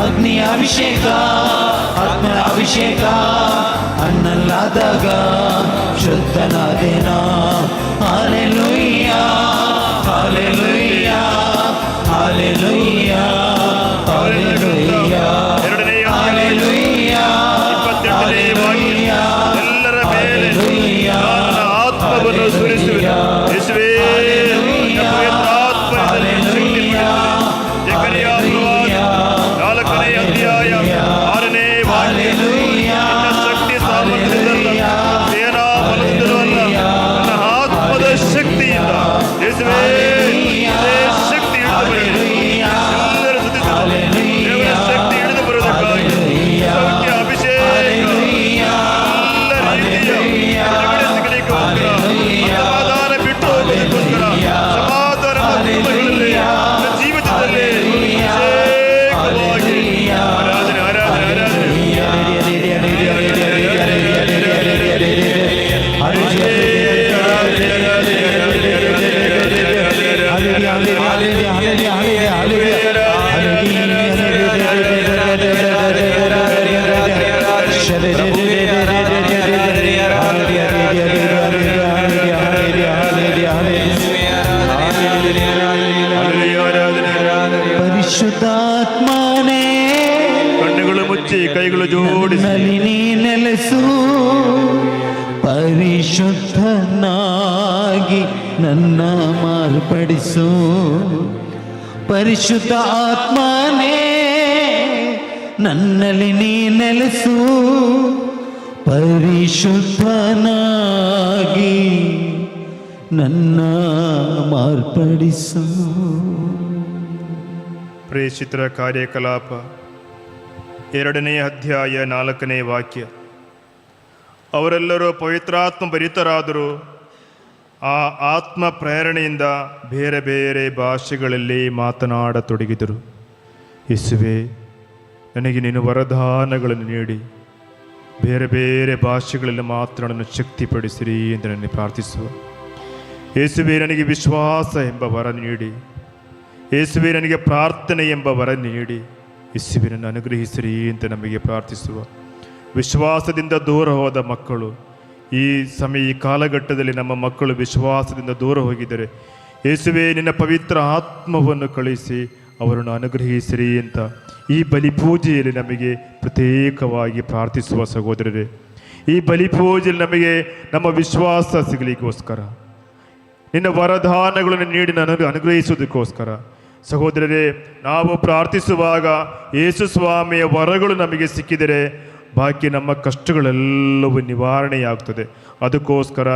ಅಗ್ನಿಯ ಅಭಿಷೇಕ, ಆತ್ಮನ ಅಭಿಷೇಕ ನನ್ನಲ್ಲಾದಾಗ ಶುದ್ಧನಾದೇನ. Hallelujah, hallelujah, hallelujah, hallelujah, hallelujah, hallelujah, ಎಲ್ಲರ ಮೇಲೆ ನನ್ನ ಆತ್ಮವನ್ನು ಸುರಿಸುವೆ. ಯೇಸುವೇ, ನಿನ್ನ ಪವಿತ್ರ ಆತ್ಮದಿಂದ ಜಕರಿಯ ಪ್ರವಾದಿ 4ನೇ ಅಧ್ಯಾಯ 6ನೇ ವಾಕ್ಯ. ನಿನ್ನ ಶಕ್ತಿ ಸಾಮರ್ಥ್ಯದಲ್ಲ, ಸೇನಾ ಬಲದಿಂದಲೂ ಅಲ್ಲ, ನನ್ನ ಆತ್ಮದ ಶಕ್ತಿಯಿಂದ. ಯೇಸುವೇ, ಇದೇ ಶಕ್ತಿ ಇಳಿದು ಬರಲಿ. ಎಲ್ಲರ ಸ್ತುತಿಸುವ ದೇವರ ಶಕ್ತಿ ಇಳಿದು ಬರುವುದಕ್ಕಾಗಿ ಸೌಖ್ಯ, ಅಭಿಷೇಕ, ಎಲ್ಲ ರೀತಿಯ ಬಿಡುಗಡೆ ಸಿಗಲಿಕ್ಕೋಸ್ಕರ, ಸಮಾಧಾನ ಬಿಟ್ಟು ಹೋಗೋದಕ್ಕೋಸ್ಕರ, ಸಮಾಧಾನ ಕುಟುಂಬಗಳಲ್ಲಿ, ಜೀವಿತದಲ್ಲಿ ವಿಶೇಷವಾಗಿ ಆರಾಧನೆ, ಆರಾಧನೆ, ಪರಿಶುದ್ಧಾತ್ಮನೇ ಕಣ್ಣುಗಳು ಮುಚ್ಚಿ ಕೈಗಳು ಜೋಡಿಸಿ ನನ್ನಲ್ಲಿ ನೀ ನೆಲೆಸು. ಪರಿಶುದ್ಧನಾಗಿ ನನ್ನ ಮಾರ್ಪಡಿಸು. ಪರಿಶುದ್ಧ ಆತ್ಮನೇ ನನ್ನಲ್ಲಿ ನೀ ನೆಲೆಸು. ಪರಿಶುದ್ಧನಾಗಿ ನನ್ನ ಮಾರ್ಪಡಿಸು. ಪ್ರೇಷಿತರ ಕಾರ್ಯಕಲಾಪ 2ನೇ ಅಧ್ಯಾಯ 4ನೇ ವಾಕ್ಯ. ಅವರೆಲ್ಲರೂ ಪವಿತ್ರಾತ್ಮ ಭರಿತರಾದರು. ಆ ಆತ್ಮ ಪ್ರೇರಣೆಯಿಂದ ಬೇರೆ ಬೇರೆ ಭಾಷೆಗಳಲ್ಲಿ ಮಾತನಾಡತೊಡಗಿದರು. ಯೇಸುವೇ, ನನಗೆ ನೀನು ವರದಾನಗಳನ್ನು ನೀಡಿ ಬೇರೆ ಬೇರೆ ಭಾಷೆಗಳಲ್ಲಿ ಮಾತನಾಡಲು ಶಕ್ತಿಪಡಿಸಿರಿ ಎಂದು ನನಗೆ ಪ್ರಾರ್ಥಿಸುವ. ಯೇಸುವೇ, ನನಗೆ ವಿಶ್ವಾಸ ಎಂಬ ವರ ನೀಡಿ. ಯೇಸುವೇ, ನನಗೆ ಪ್ರಾರ್ಥನೆ ಎಂಬ ವರ ನೀಡಿ. ಯೇಸುವೇ, ನನ್ನ ಅನುಗ್ರಹಿಸಿರಿ ಅಂತ ನಮಗೆ ಪ್ರಾರ್ಥಿಸುವ. ವಿಶ್ವಾಸದಿಂದ ದೂರ ಹೋದ ಮಕ್ಕಳು ಈ ಸಮಯ, ಈ ಕಾಲಘಟ್ಟದಲ್ಲಿ ನಮ್ಮ ಮಕ್ಕಳು ವಿಶ್ವಾಸದಿಂದ ದೂರ ಹೋಗಿದ್ದಾರೆ. ಯೇಸುವೇ, ನಿನ್ನ ಪವಿತ್ರ ಆತ್ಮವನ್ನು ಕಳಿಸಿ ಅವರನ್ನು ಅನುಗ್ರಹಿಸಿರಿ ಅಂತ ಈ ಬಲಿಪೂಜೆಯಲ್ಲಿ ನಮಗೆ ಪ್ರತ್ಯೇಕವಾಗಿ ಪ್ರಾರ್ಥಿಸುವ ಸಹೋದರರೇ. ಈ ಬಲಿಪೂಜೆಯಲ್ಲಿ ನಮಗೆ ನಮ್ಮ ವಿಶ್ವಾಸ ಸಿಗಲಿಕ್ಕೋಸ್ಕರ, ನಿನ್ನ ವರದಾನಗಳನ್ನು ನೀಡಿ ನನಗೆ ಅನುಗ್ರಹಿಸುವುದಕ್ಕೋಸ್ಕರ ಸಹೋದರರೇ, ನಾವು ಪ್ರಾರ್ಥಿಸುವಾಗ ಯೇಸು ಸ್ವಾಮಿಯ ವರಗಳು ನಮಗೆ ಸಿಕ್ಕಿದರೆ ಬಾಕಿ ನಮ್ಮ ಕಷ್ಟಗಳೆಲ್ಲವೂ ನಿವಾರಣೆಯಾಗುತ್ತದೆ. ಅದಕ್ಕೋಸ್ಕರ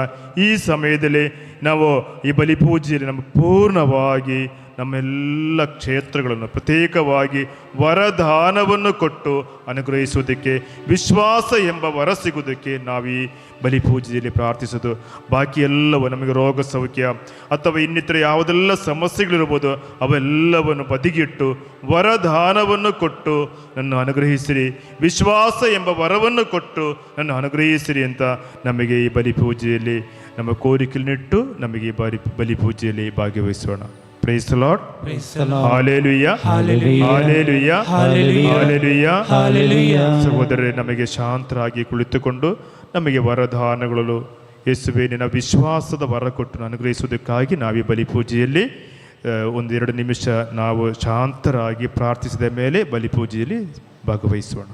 ಈ ಸಮಯದಲ್ಲಿ ನಾವು ಈ ಬಲಿಪೂಜೆಯಲ್ಲಿ ನಮ್ಮ ಪೂರ್ಣವಾಗಿ ನಮ್ಮೆಲ್ಲ ಕ್ಷೇತ್ರಗಳನ್ನು ಪ್ರತ್ಯೇಕವಾಗಿ ವರದಾನವನ್ನು ಕೊಟ್ಟು ಅನುಗ್ರಹಿಸುವುದಕ್ಕೆ, ವಿಶ್ವಾಸ ಎಂಬ ವರ ಸಿಗುವುದಕ್ಕೆ ನಾವು ಈ ಬಲಿಪೂಜೆಯಲ್ಲಿ ಪ್ರಾರ್ಥಿಸೋದು. ಬಾಕಿ ಎಲ್ಲವೂ ನಮಗೆ ರೋಗ ಸೌಖ್ಯ ಅಥವಾ ಇನ್ನಿತರ ಯಾವುದೆಲ್ಲ ಸಮಸ್ಯೆಗಳಿರ್ಬೋದು ಅವೆಲ್ಲವನ್ನು ಬದಿಗಿಟ್ಟು ವರದಾನವನ್ನು ಕೊಟ್ಟು ನನ್ನ ಅನುಗ್ರಹಿಸಿರಿ, ವಿಶ್ವಾಸ ಎಂಬ ವರವನ್ನು ಕೊಟ್ಟು ನನ್ನ ಅನುಗ್ರಹಿಸಿರಿ ಅಂತ ನಮಗೆ ಈ ಬಲಿಪೂಜೆಯಲ್ಲಿ ನಮ್ಮ ಕೋರಿಕೆಯನ್ನಿಟ್ಟು ನಮಗೆ ಈ ಬಲಿಪೂಜೆಯಲ್ಲಿ ಭಾಗವಹಿಸೋಣ. Praise the Lord. Praise the Lord. Hallelujah. Hallelujah. Hallelujah. Hallelujah. Hallelujah. Hallelujah. ಸಹೋದರರೇ, ನಮಗೆ ಶಾಂತರಾಗಿ ಕುಳಿತುಕೊಂಡು ನಮಗೆ ವರದಾನಗಳು ಯೇಸುವೇ ನಿನ್ನ ವಿಶ್ವಾಸದ ವರ ಕೊಟ್ಟು ಅನುಗ್ರಹಿಸುವುದಕ್ಕಾಗಿ ನಾವು ಈ ಬಲಿಪೂಜೆಯಲ್ಲಿ 1-2 ನಿಮಿಷ ನಾವು ಶಾಂತರಾಗಿ ಪ್ರಾರ್ಥಿಸಿದ ಮೇಲೆ ಬಲಿಪೂಜೆಯಲ್ಲಿ ಭಾಗವಹಿಸೋಣ.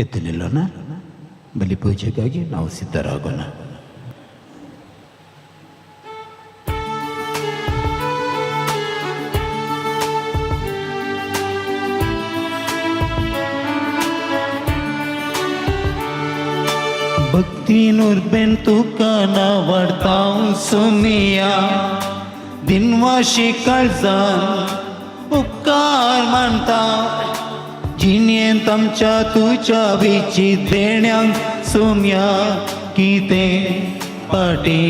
ಎದ್ದು ನಿಲ್ಲೋಣ. ಬಲಿಪೂಜೆಗಾಗಿ ನಾವು ಸಿದ್ಧರಾಗೋಣ. भक्ती नुरबेन तुका नावडतां सुमिया दिनवाशी काळजान उपकार मानता जिणेंत आमच्या तुज्या विची देण्यांक सुम्या कितें पाटी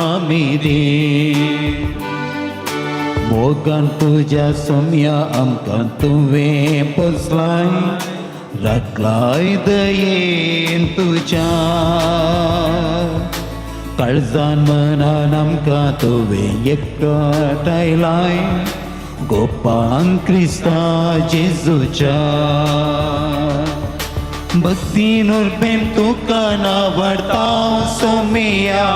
आमी दे मोगान तुज्या सुम्या आमकां तुवें पोसलाय राखलाय दयेन तुज्या काळजान मनान आमकां तुवें एकठांयलाय गोपान क्रिस्ता जेजूच्या भक्तीन उर्बेन तुका नावडता सोमिया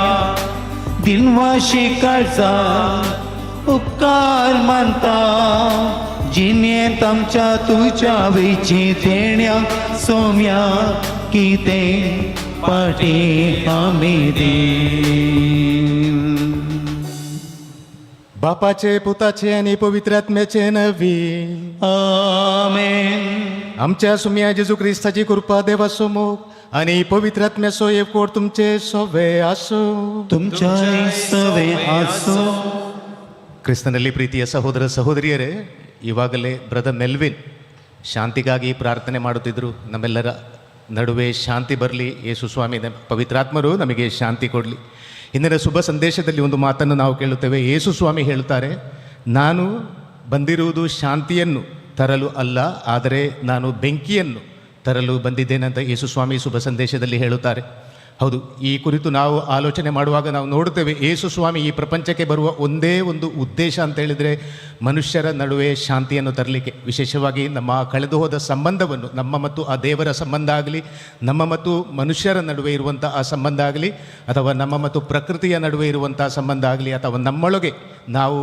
दिनवाशी काळजा उपकार मानता जिणेंत आमच्या तुज्या विची देण्यांक सोम्या कितें पाटी आमी दी बापाचे पुताचे आणि पवित्र आत्म्याचे नवी आमेन. आमच्या सुम्या जेजू क्रिस्ताची कृपा देवासमोर आणि पवित्र आत्म्याचो एकवट तुमचे सोवे आसो तुमच्या ಸವೆ ಆಸೋ. ಕ್ರಿಸ್ತನಲ್ಲಿ ಪ್ರೀತಿಯ ಸಹೋದರ ಸಹೋದರಿಯರೇ, ಇವಾಗಲೇ ಬ್ರದರ್ ಮೆಲ್ವಿನ್ ಶಾಂತಿಗಾಗಿ ಪ್ರಾರ್ಥನೆ ಮಾಡುತ್ತಿದ್ದರು. ನಮ್ಮೆಲ್ಲರ ನಡುವೆ ಶಾಂತಿ ಬರಲಿ, ಯೇಸು ಸ್ವಾಮಿ ಪವಿತ್ರಾತ್ಮರು ನಮಗೆ ಶಾಂತಿ ಕೊಡಲಿ. ಇಂದಿನ ಶುಭ ಸಂದೇಶದಲ್ಲಿ ಒಂದು ಮಾತನ್ನು ನಾವು ಕೇಳುತ್ತೇವೆ. ಯೇಸು ಸ್ವಾಮಿ ಹೇಳುತ್ತಾರೆ, ನಾನು ಬಂದಿರುವುದು ಶಾಂತಿಯನ್ನು ತರಲು ಅಲ್ಲ, ಆದರೆ ನಾನು ಬೆಂಕಿಯನ್ನು ತರಲು ಬಂದಿದ್ದೇನಂತ ಯೇಸು ಸ್ವಾಮಿ ಶುಭ ಸಂದೇಶದಲ್ಲಿ ಹೇಳುತ್ತಾರೆ. ಹೌದು, ಈ ಕುರಿತು ನಾವು ಆಲೋಚನೆ ಮಾಡುವಾಗ ನಾವು ನೋಡುತ್ತೇವೆ, ಯೇಸು ಸ್ವಾಮಿ ಈ ಪ್ರಪಂಚಕ್ಕೆ ಬರುವ ಒಂದೇ ಒಂದು ಉದ್ದೇಶ ಅಂತ ಹೇಳಿದರೆ ಮನುಷ್ಯರ ನಡುವೆ ಶಾಂತಿಯನ್ನು ತರಲಿಕ್ಕೆ. ವಿಶೇಷವಾಗಿ ನಮ್ಮ ಕಳೆದು ಹೋದ ಸಂಬಂಧವನ್ನು, ನಮ್ಮ ಮತ್ತು ಆ ದೇವರ ಸಂಬಂಧ ಆಗಲಿ, ನಮ್ಮ ಮತ್ತು ಮನುಷ್ಯರ ನಡುವೆ ಇರುವಂಥ ಆ ಸಂಬಂಧ ಆಗಲಿ, ಅಥವಾ ನಮ್ಮ ಮತ್ತು ಪ್ರಕೃತಿಯ ನಡುವೆ ಇರುವಂಥ ಸಂಬಂಧ ಆಗಲಿ, ಅಥವಾ ನಮ್ಮೊಳಗೆ ನಾವು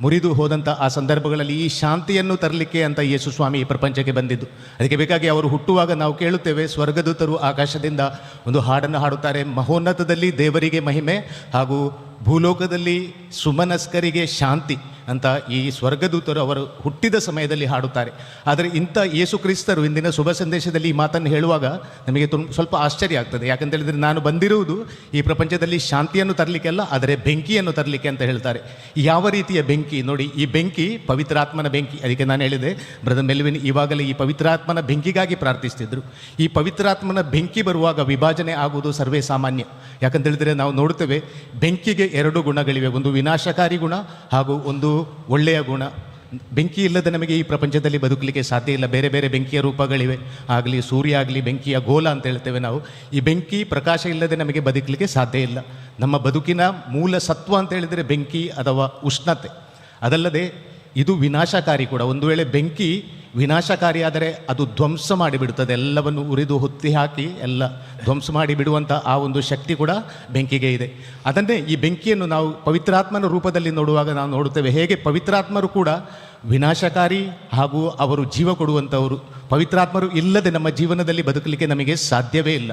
ಮುರಿದು ಹೋದಂಥ ಆ ಸಂದರ್ಭಗಳಲ್ಲಿ ಈ ಶಾಂತಿಯನ್ನು ತರಲಿಕ್ಕೆ ಅಂತ ಯೇಸು ಸ್ವಾಮಿ ಈ ಪ್ರಪಂಚಕ್ಕೆ ಬಂದಿದ್ದು. ಅದಕ್ಕೆ ಬೇಕಾಗಿ ಅವರು ಹುಟ್ಟುವಾಗ ನಾವು ಕೇಳುತ್ತೇವೆ, ಸ್ವರ್ಗದೂತರು ಆಕಾಶದಿಂದ ಒಂದು ಹಾಡನ್ನು ಹಾಡುತ್ತಾರೆ, ಮಹೋನ್ನತದಲ್ಲಿ ದೇವರಿಗೆ ಮಹಿಮೆ ಹಾಗೂ ಭೂಲೋಕದಲ್ಲಿ ಸುಮನಸ್ಕರಿಗೆ ಶಾಂತಿ. ಅಂತ ಈ ಸ್ವರ್ಗದೂತರು ಅವರು ಹುಟ್ಟಿದ ಸಮಯದಲ್ಲಿ ಹಾಡುತ್ತಾರೆ. ಆದರೆ ಇಂಥ ಯೇಸು ಕ್ರಿಸ್ತರು ಇಂದಿನ ಶುಭ ಸಂದೇಶದಲ್ಲಿ ಈ ಮಾತನ್ನು ಹೇಳುವಾಗ ನಮಗೆ ಸ್ವಲ್ಪ ಆಶ್ಚರ್ಯ ಆಗ್ತದೆ. ಯಾಕಂತ ಹೇಳಿದರೆ ನಾನು ಬಂದಿರುವುದು ಈ ಪ್ರಪಂಚದಲ್ಲಿ ಶಾಂತಿಯನ್ನು ತರಲಿಕ್ಕೆಲ್ಲ, ಆದರೆ ಬೆಂಕಿಯನ್ನು ತರಲಿಕ್ಕೆ ಅಂತ ಹೇಳ್ತಾರೆ. ಯಾವ ರೀತಿಯ ಬೆಂಕಿ ನೋಡಿ, ಈ ಬೆಂಕಿ ಪವಿತ್ರಾತ್ಮನ ಬೆಂಕಿ. ಅದಕ್ಕೆ ನಾನು ಹೇಳಿದೆ ಬ್ರದರ್ ಮೆಲ್ವಿನ್ ಇವಾಗಲೇ ಈ ಪವಿತ್ರಾತ್ಮನ ಬೆಂಕಿಗಾಗಿ ಪ್ರಾರ್ಥಿಸ್ತಿದ್ರು. ಈ ಪವಿತ್ರಾತ್ಮನ ಬೆಂಕಿ ಬರುವಾಗ ವಿಭಜನೆ ಆಗುವುದು ಸರ್ವೇ ಸಾಮಾನ್ಯ. ಯಾಕಂತ ಹೇಳಿದರೆ ನಾವು ನೋಡ್ತೇವೆ ಬೆಂಕಿಗೆ ಎರಡು ಗುಣಗಳಿವೆ, ಒಂದು ವಿನಾಶಕಾರಿ ಗುಣ ಹಾಗೂ ಒಂದು ಒಳ್ಳೆಯ ಗುಣ. ಬೆಂಕಿ ಇಲ್ಲದೆ ನಮಗೆ ಈ ಪ್ರಪಂಚದಲ್ಲಿ ಬದುಕಲಿಕ್ಕೆ ಸಾಧ್ಯ ಇಲ್ಲ. ಬೇರೆ ಬೇರೆ ಬೆಂಕಿಯ ರೂಪಗಳಿವೆ, ಆಗಲಿ ಸೂರ್ಯ ಆಗಲಿ ಬೆಂಕಿಯ ಗೋಲ ಅಂತ ಹೇಳ್ತೇವೆ ನಾವು. ಈ ಬೆಂಕಿ ಪ್ರಕಾಶ ಇಲ್ಲದೆ ನಮಗೆ ಬದುಕಲಿಕ್ಕೆ ಸಾಧ್ಯ ಇಲ್ಲ. ನಮ್ಮ ಬದುಕಿನ ಮೂಲ ಸತ್ವ ಅಂತ ಹೇಳಿದರೆ ಬೆಂಕಿ ಅಥವಾ ಉಷ್ಣತೆ. ಅದಲ್ಲದೆ ಇದು ವಿನಾಶಕಾರಿ ಕೂಡ. ಒಂದು ವೇಳೆ ಬೆಂಕಿ ವಿನಾಶಕಾರಿಯಾದರೆ ಅದು ಧ್ವಂಸ ಮಾಡಿಬಿಡುತ್ತದೆ, ಎಲ್ಲವನ್ನು ಉರಿದು ಹೊತ್ತಿ ಹಾಕಿ ಎಲ್ಲ ಧ್ವಂಸ ಮಾಡಿ ಬಿಡುವಂಥ ಆ ಒಂದು ಶಕ್ತಿ ಕೂಡ ಬೆಂಕಿಗೆ ಇದೆ. ಅದನ್ನೇ ಈ ಬೆಂಕಿಯನ್ನು ನಾವು ಪವಿತ್ರಾತ್ಮನ ರೂಪದಲ್ಲಿ ನೋಡುವಾಗ ನಾವು ನೋಡುತ್ತೇವೆ ಹೇಗೆ ಪವಿತ್ರಾತ್ಮರು ಕೂಡ ವಿನಾಶಕಾರಿ ಹಾಗೂ ಅವರು ಜೀವ ಕೊಡುವಂಥವರು. ಪವಿತ್ರಾತ್ಮರು ಇಲ್ಲದೆ ನಮ್ಮ ಜೀವನದಲ್ಲಿ ಬದುಕಲಿಕ್ಕೆ ನಮಗೆ ಸಾಧ್ಯವೇ ಇಲ್ಲ.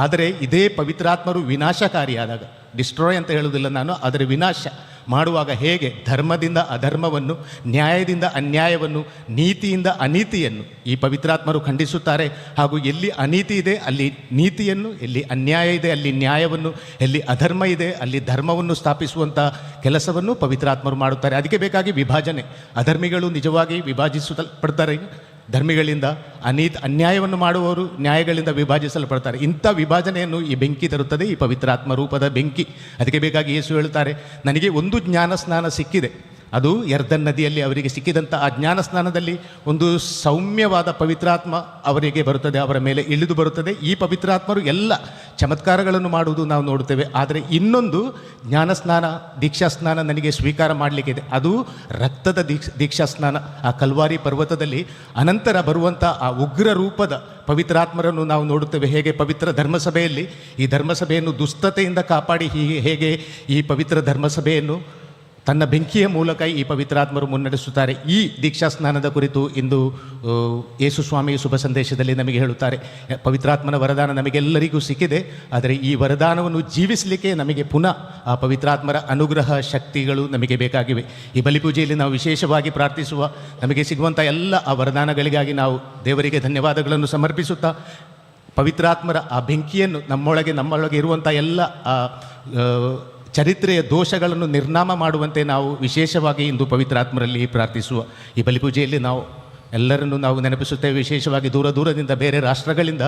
ಆದರೆ ಇದೇ ಪವಿತ್ರಾತ್ಮರು ವಿನಾಶಕಾರಿಯಾದಾಗ, ಡಿಸ್ಟ್ರಾಯ್ ಅಂತ ಹೇಳುವುದಿಲ್ಲ ನಾನು, ಆದರೆ ವಿನಾಶ ಮಾಡುವಾಗ ಹೇಗೆ ಧರ್ಮದಿಂದ ಅಧರ್ಮವನ್ನು, ನ್ಯಾಯದಿಂದ ಅನ್ಯಾಯವನ್ನು, ನೀತಿಯಿಂದ ಅನೀತಿಯನ್ನು ಈ ಪವಿತ್ರಾತ್ಮರು ಖಂಡಿಸುತ್ತಾರೆ. ಹಾಗೂ ಎಲ್ಲಿ ಅನೀತಿ ಇದೆ ಅಲ್ಲಿ ನೀತಿಯನ್ನು, ಎಲ್ಲಿ ಅನ್ಯಾಯ ಇದೆ ಅಲ್ಲಿ ನ್ಯಾಯವನ್ನು, ಎಲ್ಲಿ ಅಧರ್ಮ ಇದೆ ಅಲ್ಲಿ ಧರ್ಮವನ್ನು ಸ್ಥಾಪಿಸುವಂಥ ಕೆಲಸವನ್ನು ಪವಿತ್ರಾತ್ಮರು ಮಾಡುತ್ತಾರೆ. ಅದಕ್ಕೆ ಬೇಕಾಗಿ ವಿಭಜನೆ. ಅಧರ್ಮಿಗಳು ನಿಜವಾಗಿ ವಿಭಜಿಸಲ್ಪಡ್ತಾರೆ ಧರ್ಮಿಗಳಿಂದ, ಅನ್ಯಾಯವನ್ನು ಮಾಡುವವರು ನ್ಯಾಯಗಳಿಂದ ವಿಭಜಿಸಲ್ಪಡ್ತಾರೆ. ಇಂಥ ವಿಭಜನೆಯನ್ನು ಈ ಬೆಂಕಿ ತರುತ್ತದೆ, ಈ ಪವಿತ್ರಾತ್ಮ ರೂಪದ ಬೆಂಕಿ. ಅದಕ್ಕೆ ಬೇಕಾಗಿ ಯೇಸು ಹೇಳುತ್ತಾರೆ, ನನಗೆ ಒಂದು ಜ್ಞಾನ ಸ್ನಾನ ಸಿಕ್ಕಿದೆ, ಅದು ಯರ್ದನ್ ನದಿಯಲ್ಲಿ ಅವರಿಗೆ ಸಿಕ್ಕಿದಂಥ ಆ ಜ್ಞಾನ ಸ್ನಾನದಲ್ಲಿ ಒಂದು ಸೌಮ್ಯವಾದ ಪವಿತ್ರಾತ್ಮ ಅವರಿಗೆ ಬರುತ್ತದೆ, ಅವರ ಮೇಲೆ ಇಳಿದು ಬರುತ್ತದೆ. ಈ ಪವಿತ್ರಾತ್ಮರು ಎಲ್ಲ ಚಮತ್ಕಾರಗಳನ್ನು ಮಾಡುವುದು ನಾವು ನೋಡುತ್ತೇವೆ. ಆದರೆ ಇನ್ನೊಂದು ಜ್ಞಾನ ಸ್ನಾನ, ದೀಕ್ಷಾ ಸ್ನಾನ ನನಗೆ ಸ್ವೀಕಾರ ಮಾಡಲಿಕ್ಕಿದೆ, ಅದು ರಕ್ತದ ದೀಕ್ಷಾ ಸ್ನಾನ. ಆ ಕಲ್ವಾರಿ ಪರ್ವತದಲ್ಲಿ ಅನಂತರ ಬರುವಂಥ ಆ ಉಗ್ರ ರೂಪದ ಪವಿತ್ರಾತ್ಮರನ್ನು ನಾವು ನೋಡುತ್ತೇವೆ. ಹೇಗೆ ಪವಿತ್ರ ಧರ್ಮಸಭೆಯಲ್ಲಿ ಈ ಧರ್ಮಸಭೆಯನ್ನು ದುಷ್ಟತೆಯಿಂದ ಕಾಪಾಡಿ ಹೇಗೆ ಈ ಪವಿತ್ರ ಧರ್ಮಸಭೆಯನ್ನು ತನ್ನ ಬೆಂಕಿಯ ಮೂಲಕ ಈ ಪವಿತ್ರಾತ್ಮರು ಮುನ್ನಡೆಸುತ್ತಾರೆ. ಈ ದೀಕ್ಷಾ ಸ್ನಾನದ ಕುರಿತು ಇಂದು ಯೇಸು ಸ್ವಾಮಿ ಶುಭ ಸಂದೇಶದಲ್ಲಿ ನಮಗೆ ಹೇಳುತ್ತಾರೆ, ಪವಿತ್ರಾತ್ಮನ ವರದಾನ ನಮಗೆಲ್ಲರಿಗೂ ಸಿಕ್ಕಿದೆ, ಆದರೆ ಈ ವರದಾನವನ್ನು ಜೀವಿಸಲಿಕ್ಕೆ ನಮಗೆ ಪುನಃ ಆ ಪವಿತ್ರಾತ್ಮರ ಅನುಗ್ರಹ ಶಕ್ತಿಗಳು ನಮಗೆ ಬೇಕಾಗಿವೆ. ಈ ಬಲಿಪೂಜೆಯಲ್ಲಿ ನಾವು ವಿಶೇಷವಾಗಿ ಪ್ರಾರ್ಥಿಸುವ ನಮಗೆ ಸಿಗುವಂಥ ಎಲ್ಲ ಆ ವರದಾನಗಳಿಗಾಗಿ ನಾವು ದೇವರಿಗೆ ಧನ್ಯವಾದಗಳನ್ನು ಸಮರ್ಪಿಸುತ್ತಾ, ಪವಿತ್ರಾತ್ಮರ ಆ ಬೆಂಕಿಯನ್ನು ನಮ್ಮೊಳಗೆ ಇರುವಂಥ ಎಲ್ಲ ಚರಿತ್ರೆಯ ದೋಷಗಳನ್ನು ನಿರ್ನಾಮ ಮಾಡುವಂತೆ ನಾವು ವಿಶೇಷವಾಗಿ ಇಂದು ಪವಿತ್ರಾತ್ಮರಲ್ಲಿ ಪ್ರಾರ್ಥಿಸುವ ಈ ಬಲಿಪೂಜೆಯಲ್ಲಿ ನಾವು ಎಲ್ಲರನ್ನು ನಾವು ನೆನಪಿಸುತ್ತೇವೆ. ವಿಶೇಷವಾಗಿ ದೂರದಿಂದ ಬೇರೆ ರಾಷ್ಟ್ರಗಳಿಂದ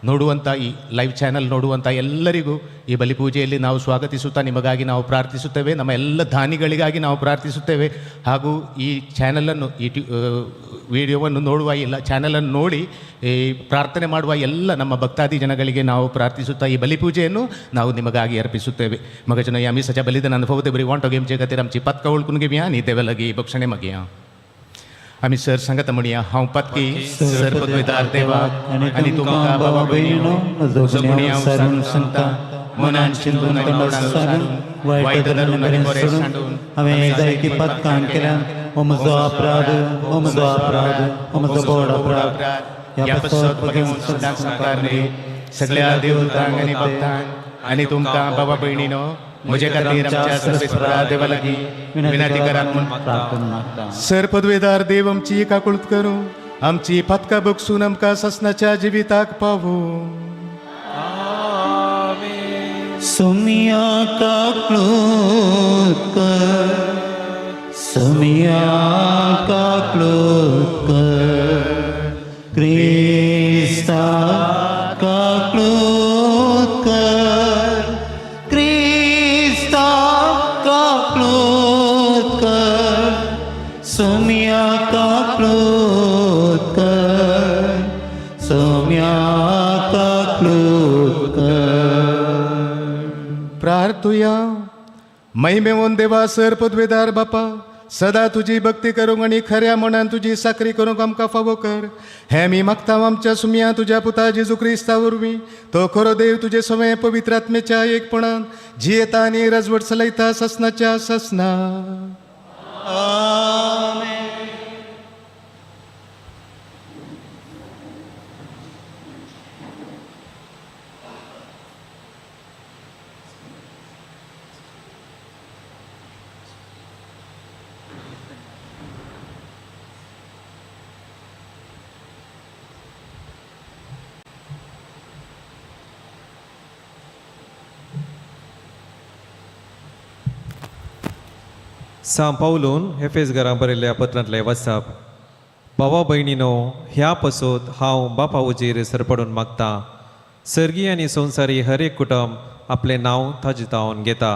ನೋಡುವಂಥ ಈ ಲೈವ್ ಚಾನಲ್ ನೋಡುವಂಥ ಎಲ್ಲರಿಗೂ ಈ ಬಲಿಪೂಜೆಯಲ್ಲಿ ನಾವು ಸ್ವಾಗತಿಸುತ್ತಾ ನಿಮಗಾಗಿ ನಾವು ಪ್ರಾರ್ಥಿಸುತ್ತೇವೆ. ನಮ್ಮ ಎಲ್ಲ ದಾನಿಗಳಿಗಾಗಿ ನಾವು ಪ್ರಾರ್ಥಿಸುತ್ತೇವೆ. ಹಾಗೂ ಈ ಚಾನಲನ್ನು ವಿಡಿಯೋವನ್ನು ನೋಡುವ ಚಾನಲನ್ನು ನೋಡಿ ಈ ಪ್ರಾರ್ಥನೆ ಮಾಡುವ ಎಲ್ಲ ನಮ್ಮ ಭಕ್ತಾದಿ ಜನಗಳಿಗೆ ನಾವು ಪ್ರಾರ್ಥಿಸುತ್ತಾ ಈ ಬಲಿಪೂಜೆಯನ್ನು ನಾವು ನಿಮಗಾಗಿ ಅರ್ಪಿಸುತ್ತೇವೆ. ಮಗಜನ ಯಾಮಿ ಸಚ ಬಲಿದಾನ ಅನುಭವತೆ ಬರಿ ವಾಂಟೋ ಗೇಮ್ ಜಗತ್ತೆ ರಮ್ಚಿ ಪತ್ ಕೌಳ್ ಕುನ್ಗೆ ಬಿಯಾ ನೀ ದೇವಲಗಿ ಬಕ್ಷಣೆ ಮಗಿಯಾ आम्ही सर सांगत म्हणूया हांव पत्की सर पदवीदार देवा आनी तुमकां बाबा भयणीनो जोगणी हांव सारून सांगता मनान चिंतून तोंडान सारून वायट धरून आनी बरें सांडून हांवें जायती पत्कां केल्यात हो म्हजो अपराध हो म्हजो व्हड अपराध ह्या पसत घेवन सदांच नाकारली सगळ्या देवतांक आनी भक्तांक आनी तुमकां बाबा भयणीनो मुझे खातीर आमच्या सर्वेश्वरा देवा लागीं विनंती करात म्हूण प्रार्थना मागता. सर पदवेदार देव आमची काकुळत करूं, आमची पत्कां बगसून आमकां ससनाच्या जिविताक पावूं. सुमिया काकुळत कर, सुमिया काकुळत कर, क्रिस्ता काकुळत कर, सोम्या काकुळत कर, सोम्या काकुळत कर. प्रार्थुया. महिमेवन देवा सर पदवेदार बापा, सदा तुझी भक्ती करूंक आनी खऱ्या मनान तुझी साखरी करूंक आमकां फावो कर. हें मी मागता आमच्या सुमया तुझ्या पुता जेजू क्रिस्ता वरवीं. तो खरो देव तुजे सवय पवित्र आत्मेच्या एकपणान जियेता आनी राजवट चलयता ससनाच्या ससना. सांग पावलून हेफेज घरां बरयल्ल्या पत्रांतले वचप. भावा भयणीनो, ह्या पासत हांव बापा उजेर सरपडून मागतां. सर्गी आनी संवसारी हर एक कुटुंब आपलें नांव ताजेतावन घेता.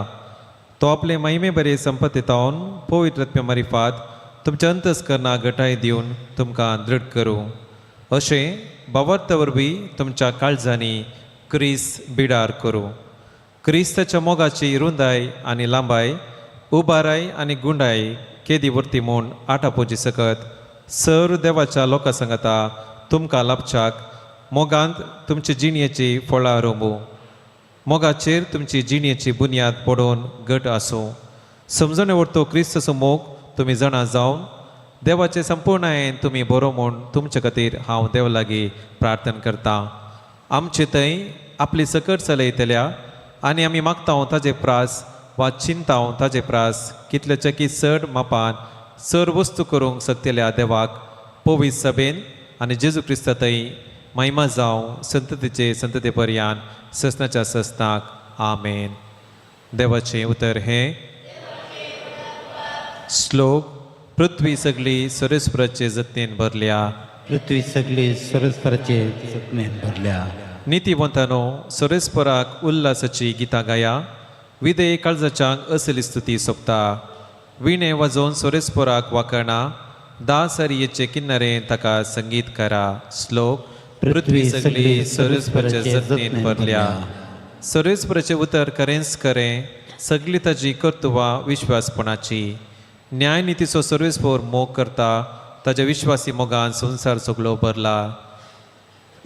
तो आपले महिमे बरे संपत्तीतावन पवित्रत्व मारिफात तुमच्या अंतस्करणाक घटाय दिवन तुमकां दृढ करूं. अशें भावार्थ वरवीं तुमच्या काळजांनी क्रिस्त बिडार करूं. क्रिस्ताच्या मोगाची रुंदाय आनी लांबाय, उबाराय आनी गुंडाय केदी वर्ती म्हूण आटापोजी सकत सर देवाच्या लोकां सांगता तुमकां लाभच्याक मोगांत तुमचे जिणयेची फळां रोंबू. मोगाचेर तुमची जिणयेची बुन्याद पडोवन घट आसूं. समजणे वरतो क्रिस्ताचो मोग तुमी जाणा जावन देवाचे संपूर्णायेन तुमी बरो म्हूण तुमचे खातीर हांव देवा लागीं प्रार्थना करतां. आमचे थंय आपली सकट चलयतल्या आनी आमी मागता ताजे प्रास वा चिंता ताजे प्रास कितलेच्याकी चड मापान चड वस्तू करूंक शकतल्या देवाक पवित्र सभेन आनी जेजू क्रिस्ता थंय महिमा जावं संततीचे संतते पर्यंत ससनाच्या ससनाक आमेन. देवाचें उतर हें. श्लोक. पृथ्वी सगळी सरस्वराचे जतनेन भरल्या. पृथ्वी सगळी सरस्वराचे जतनेन भरल्या. नितीवंतानो, सरस्वराक उल्हासाची गितां गाया. विदय काळजाच्याक असली स्तुती सोंपता. विणे वाजोवन सरस्वराक वाकणा. दासरियेचे किन्नरे ताका संगीत करा. श्लोक. पृथ्वी सगळी सरस्वराचे जतनेन भरल्या. सरस्वराचे उतर खरेंच खरें, सगळी ताजी कर्तुवां विश्वासपणाची. न्याय नितीचो सरस्वर मोग करता, ताच्या विश्वासी मोगान संवसार सगळो भरला.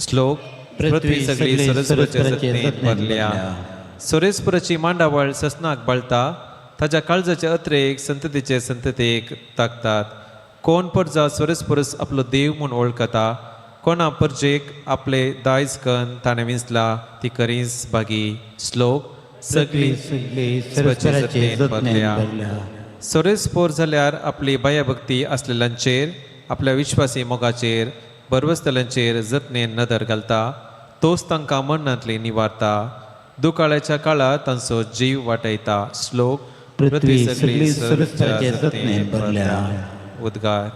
श्लोक. पृथ्वी सगळी सरस्वराचे जतनेन भरल्या. सरस्वराची मांडावळ ससनाक बळटा, ताच्या काळजाच्या अत्रेक संततीचे संततेक ताकतात. कोण परजा सरस्वरस आपलो देव म्हूण वळखता, कोणा परजेक आपले दायज कन ताणें विंचला ती करीस बागी. श्लोक. सगळी सरस्वराचे जतनेन भरल्या. सरस्पोर जाल्यार आपली भयभक्ती असलेल्यांचेर, आपल्या विश्वासी मोगाचेर, बरवस्तल्यांचेर जतनेन नदर घालता. तोच तांकां मरणांतली निवारता. दुकाळाच्या काळात तांचो जीव वाटयता. श्लोक. पृथ्वी सगळी सरस्वराचे जतनेन भरल्या. उद्गार.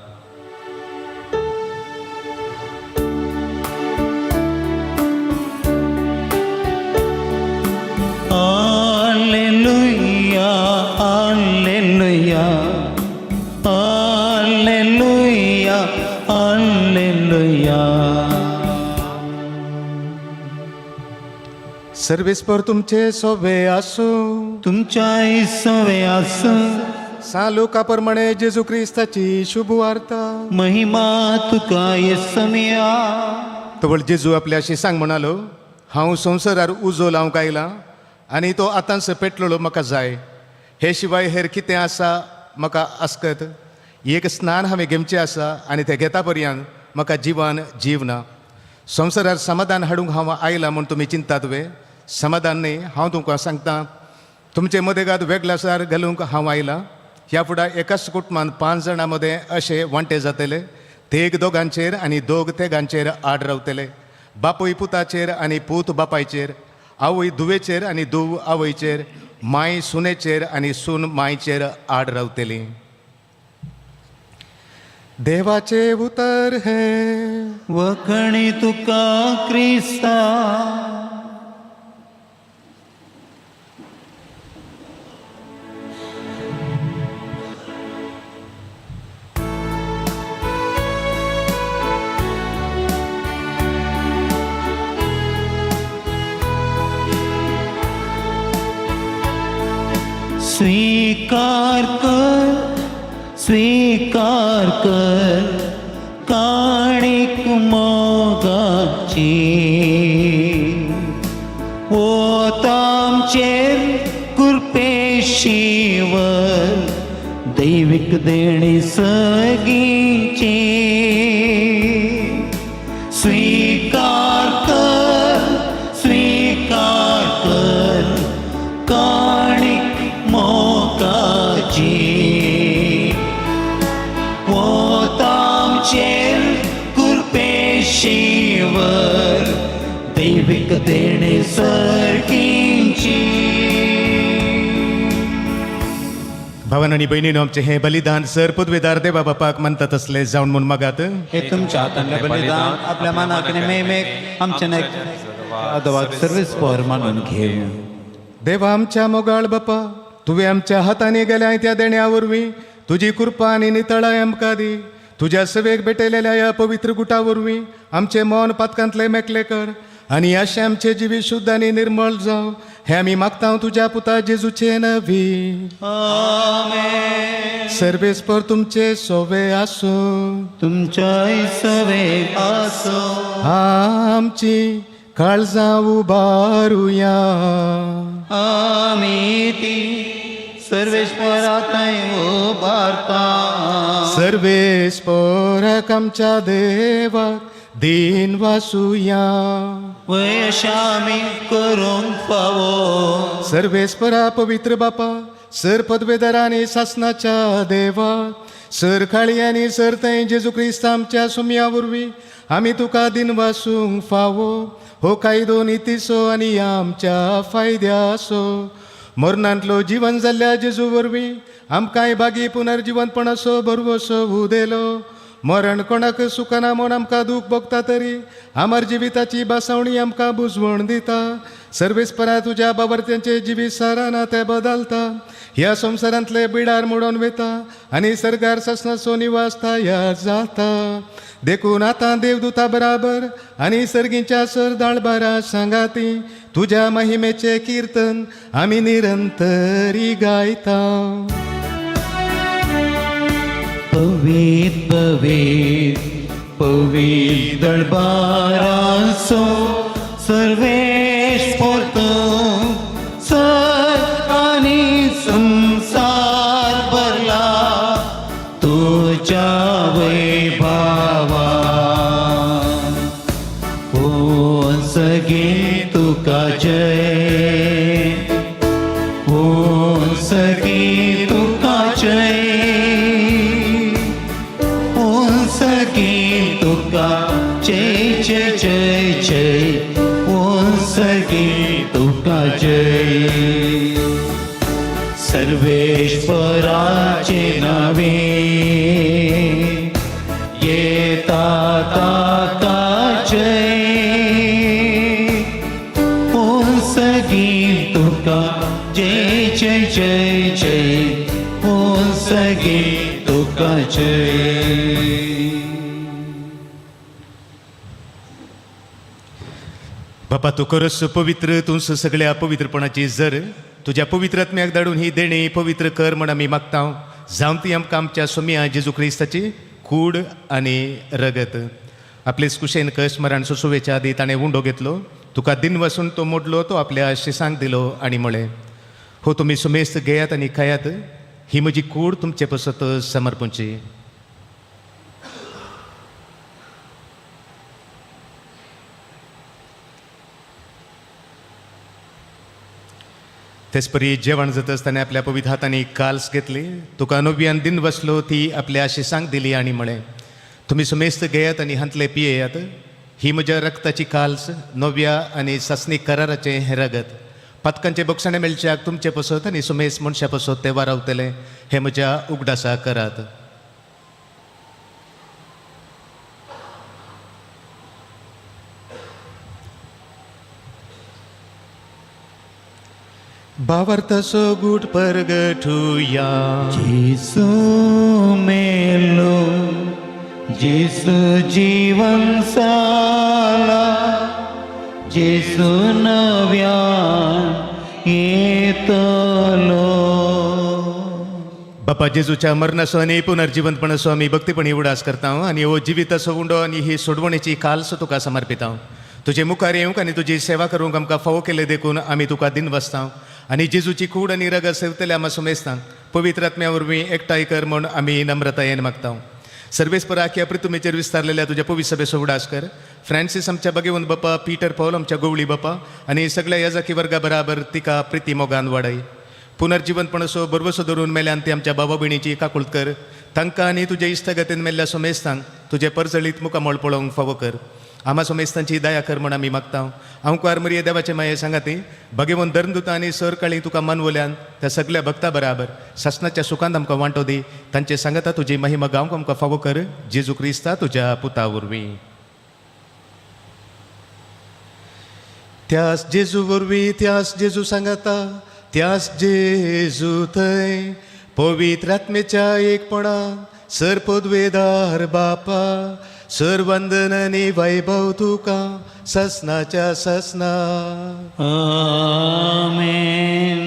Alleluia, alleluia, alleluia, alleluia. सर्वेस्पर तुमचे सोबे आसो. तुमच्या इसवे आसो. सालुकाप्रमाणे जेजू क्रिस्ताची शुभ वार्ता. महिमा तुका येसम्या. तवळ जेजू आपल्याशी सांग म्हणालो, हांव संवसारार उजो लावंक आयला आनी तो आतांच पेटलेलो म्हाका जाय. हे शिवाय हेर कितें आसा म्हाका आसकत. एक स्नान हांवें घेवचें आसा आनी तें घेता पर्यंत म्हाका जिवान जीव ना. संवसारार समाधान हाडूंक हांव आयला म्हूण तुमी चिंतात वे. समाधान न्ही, हांव तुमकां सांगतां, तुमचे मदेगाद वेगळासार घालूंक हांव आयला. ह्या फुडें एकाच कुटुंबान 5 जाणां मदें अशें वांटे जातले. ते एक दोगांचेर आनी दोग तेगांचेर आड रावतले. बापूय पुताचेर आनी पूत बापायचेर, आवय धुवेचेर आनी धुव आवयचेर, माय सुनेचेर आनी सून मायचेर आड रावतली. देवाचे उतर हे. वखणी तुका क्रिस्ता. स्वीकार कर काणिक मोगाची. ओ तामचेर कृपेशिवर दैविक देणी सगीची. स्वीकार कर काणिक मोगाची. ओ तामचेर कृपेशिवर दैविक देणे सर्गींची. भावन आणि बहिणीनं आमचे हे बलिदान सर पदवेदार देवा बापाक म्हणतात असले जाऊन म्हूण मागात. हे तुमच्या हातांतले बलिदान आपल्या मनाक नेमेक आमच्या अदवाक सर्वेस्पर मानून घेऊ. देवा आमच्या मोगाळ बापा, तुवे आमच्या हाताने गेल्या त्या देण्यावरवी तुझी कृपा आणि नितळाय आमकां दी. तुझ्या सवेक भेटलेल्या या पवित्र गुटावरवी आमचे मन पातकांतले मेकले कर आणि अशे आमचे जिवी शुद्ध आणि निर्मळ जाव. हे आम्ही मागता तुझ्या पुता जेजूचे नवी. सर्वेस्पर तुमचे सोवे आसो, तुमच्या सवे आसो. आमची काळजां उबारुया. आमी ती सर्वेश्वराताय उबारता. सर्वेस्पराक आमच्या देवाक दिन वासुया. वयशामी करूंक फावो. सर्वेस्परा पवित्र बापा, सर पदवेदारा आणि शासनाच्या देवा, सर काळी आणि सर थंय जेजू क्रिस्त आमच्या सुम्यावरवी आम्ही तुका दिन वासूंक फावो. हो कायदो नितीसो आणि आमच्या फायद्यासो. मरणांतलो जीवन जाल्ल्या जेजू वरवीं आमकांय बागी पुनर्जीवनपण असो बरवसो उदेलो. मरण कोणाक सुखना म्हूण आमकां दूख भोगता तरी आमर जिविताची बासावणी आमकां बुजवण दिता. सर्वेस्परा तुज्या बाबरत्यांचे जिवीत साराना ते बदलता. ह्या संवसारांतले बिडार मोडून वेता आनी सरकार शासनाचो निवास तयार जाता. देखून आतां देवदूता बराबर आनी सर्गींच्या सर दाळबारा सांगाती तुज्या महिमेचे कीर्तन आमी निरंतरी गायता. पवित पवित पवित दळबारासो सर्वेश्वर तूं सर आनी संसार भरला तुज्या वैभवा. ओ सगळे तुका जय, ओ सगळे तुका जय, ओ सगळे तुका जय जय जय जय, ओ सगळे तुका जय. सर्वेश्वराचे नावे येता ताका जय. ओ सगळे तुका जय जय जय जय, ओ सगळे तुका जय. बापा तू करस पवित्र, तूंच सगळ्या पवित्रपणाची जर तुझ्या पवित्र आत्म्याक धाडून ही देणी पवित्र कर म्हण आमी मागता. जावं ती आमकां आमच्या सोम्या जेजू क्रिस्ताची कूड आनी रगत. आपलेच कुशेन कश मरण सुसुवेच्या आदी ताणें उंडो घेतलो. तुका दिन वसून तो मोडलो, तो आपल्या शिसांक दिलो आनी म्हळें, हो तुमी सुमेस्त घेयात आनी खायात, ही म्हजी कूड तुमचे पसत समर्पूंची. तेच परी जेवण जाता आसतना आपल्या पवित्र हातांनी काल्स घेतली. तुका नव्यान दिन वसलो, ती आपल्या शिसांक दिली आनी म्हळें, तुमी सुमेस्त घेयात आनी हांतले पियेयात, ही म्हज्या रक्ताची काल्स, नव्या आनी सस्नीक कराराचें हें रगत. पथकांचे बोगसाणे मेळच्याक तुमचे पसत आनी सुमेस्त मनशा पसत ते वारावतले. हे म्हज्या उगडासा करात. भावार्थसो गूट परगठुया. जेसू मेलो, जेसू जीवन साला, जेसू नव्यान येतलो. बापा जेजूच्या मरणासो आनी पुनर्जीवनपणासो आमी भक्तीपणी उडास करता आनी हो जिविताचो उंडो आनी ही सोडवणेची काल्स तुका समर्पिता. तुजे मुखार येवंक आनी तुजी सेवा करूंक आमकां फावो केले देखून आमी तुका दिन वसता आनी जेजूची कूड आनी रगत सेवतले आमी सुमेस्तां पवित्र आत्म्या वरवीं एकठांय कर म्हूण आमी नम्रतायेन मागता. सर्वेस्परा आख्या पृथ्वीचेर विस्तारलेल्या तुज्या पवित्र सभेचो उडास कर. फ्रांसीस आमच्या भगिवंत बापा, पीटर पौल आमच्या गोवळी बापा आनी सगळ्या याजकी वर्गा बराबर तिका प्रिती मोगान वाडय. पुनर्जीवनपणाचो बरवसो धरून मेल्यान ती आमच्या बाबा भयणीची काकुळट कर. तांकां आनी तुजे इश्टगतीन मेल्ल्या सुमेस्तांक तुजे परजळीत मुखामळ पळोवंक फावो कर. आम्हा सोमेस्तांची दया कर म्हण आमी मागता हांव मरिये देवाचे माये सांगाती भगवंत धर्मदुता आनी सर काळी तुका मानवल्यान त्या सगळ्या भक्ता बराबर ससनाच्या सुखांत आमकां वांटो दी तांचे सांगता तुजी महिमा गावंक आमकां फावो कर जेजू क्रिस्ता तुज्या पुता वरवीं. त्यास जेजू वरवीं त्यास जेजू सांगता त्यास जेजू थंय पवित्र आत्मेच्या एकपणान सर पदवेदार बापा सर वंदन आनी वैभव तुका ससनाच्या ससना. आमेन.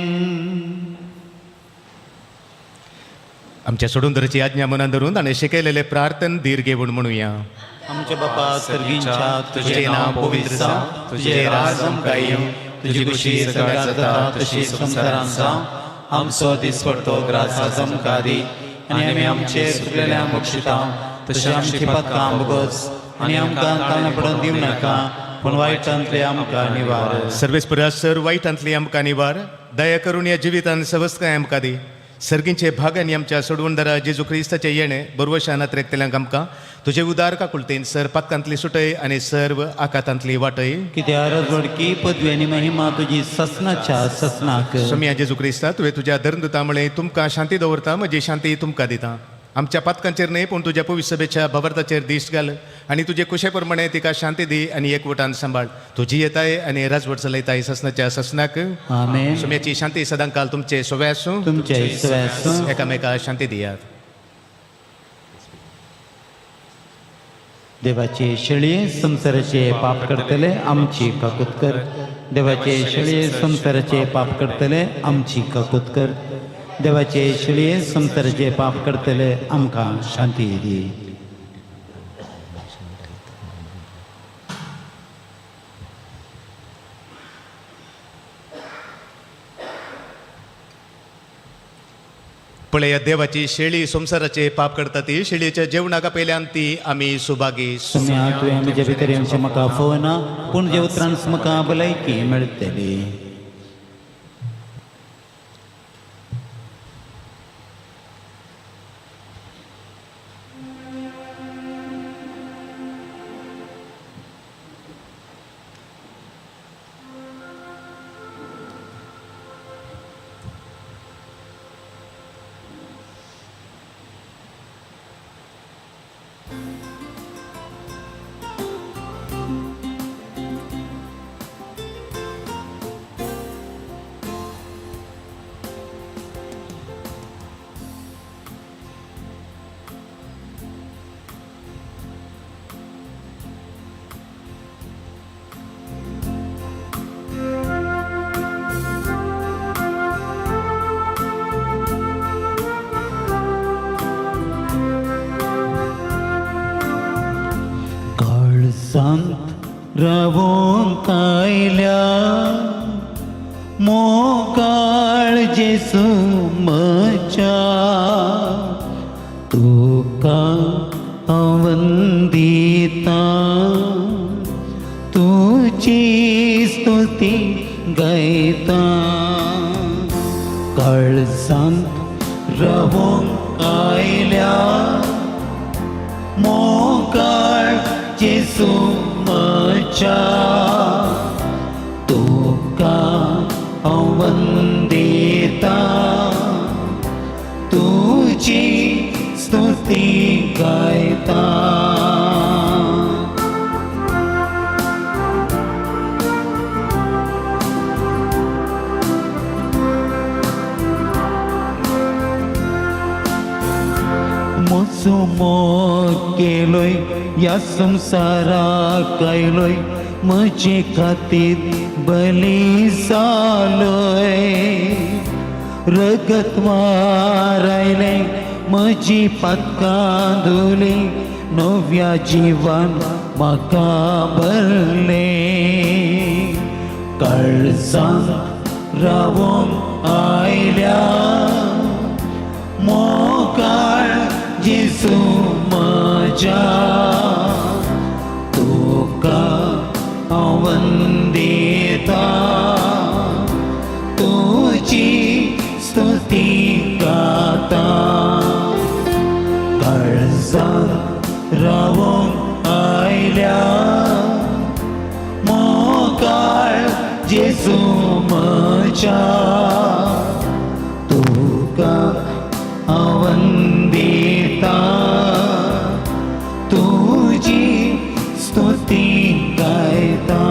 आमच्या सोडूंदराची आज्ञा मनान धरून आनी शिकयलेले प्रार्थन धीर घेवन म्हणुया. आमच्या बापा सर्गींच्या तुझे नाव पवित्र जावं तुझे राज आमकां येवं तुजी खुशी सगळ्यात जाता तशी संसारांत जावं आमचो दिसपडतो ग्रास आमकां दी आनी आमी आमचे चुकलेल्या मोक्षिता तशी आमची पातकां आमगोच आनी आमकां ताळमेळ पडून दिवं नाका पूण वायटांतले आमकां निवार. सर्वेस्परा सर वायटांतली आमकां निवार दया करून या जिवितान सवस्काय आमकां दी सर्गींचे भागांनी आमच्या सोडवणदारा जेजू क्रिस्ताचे येणे बरवशानात रेखतल्यांक आमकां तुजे उदार काकुळतेन सर पातकांतली सुटय आनी सर्व आकातांतली वाटय. कित्याक रजवडकी पदवी आनी महिमा तुजी ससनाच्या ससनाक. सोम्या जेजू क्रिस्ता तुवें तुज्या धर्मदुता मुळे तुमकां शांती दवरता म्हजी शांती तुमकां दिता. आमच्या पातकांचेर न्हय पूण तुज्या पवित्र सभेच्या भवर्ताचेर दिश्ट घाल आनी तुजे कुशे प्रमाणे तिका शांती दी आनी एकवटान सांबाळ तुजी येताय आनी राजवट चलयताय ससनाच्या ससनाक. आमेन. सोम्याची शांती सदांकाल तुमचे सोवे आसूं तुमचे सवे आसूं. एकामेका शांती दियात. देवाचे शेळये संसाराचे पाप करतले आमची काकूत कर. देवाचे शेळये संसाराचे पाप करतले आमची काकूत कर. देवाचे शेळये संसाराचे पाप करतले आमकां शांती दी. पळया देवाची शेळी संसाराचे पाप करता ती शेळयेच्या जेवणाका पयल्यान ती आमी सुभागी. सुम्या तुवें म्हजे भितर येवचें म्हाका फोना पूण जे उतरांस म्हाका भलायकी मेळटली. संत रवोंक आयल्या मोकाळ जेसू म्हज्या तुका हांव वंदिता तुजी स्तुती गायता. कळसांत रवोंक आयल्या मोकाळ जेसू म्हज्या तुका हांव वंदिता तुजी स्तुती गायता. मोसो मोग केलोय या संसाराक आयलोय म्हजे खातीर बली जालोय. रगत वारायले म्हजी पातकां धुली नव्या जिवान म्हाका भरले. काळजांत रावोंक आयल्या मोकाळ जेसू म्हज्या तुका हांव वंदिता तुजी स्तुती गाता. काळजांत रावोंक आयल्या जेजू म्हज्या तुका वंदिता तुजी स्तुती गायता.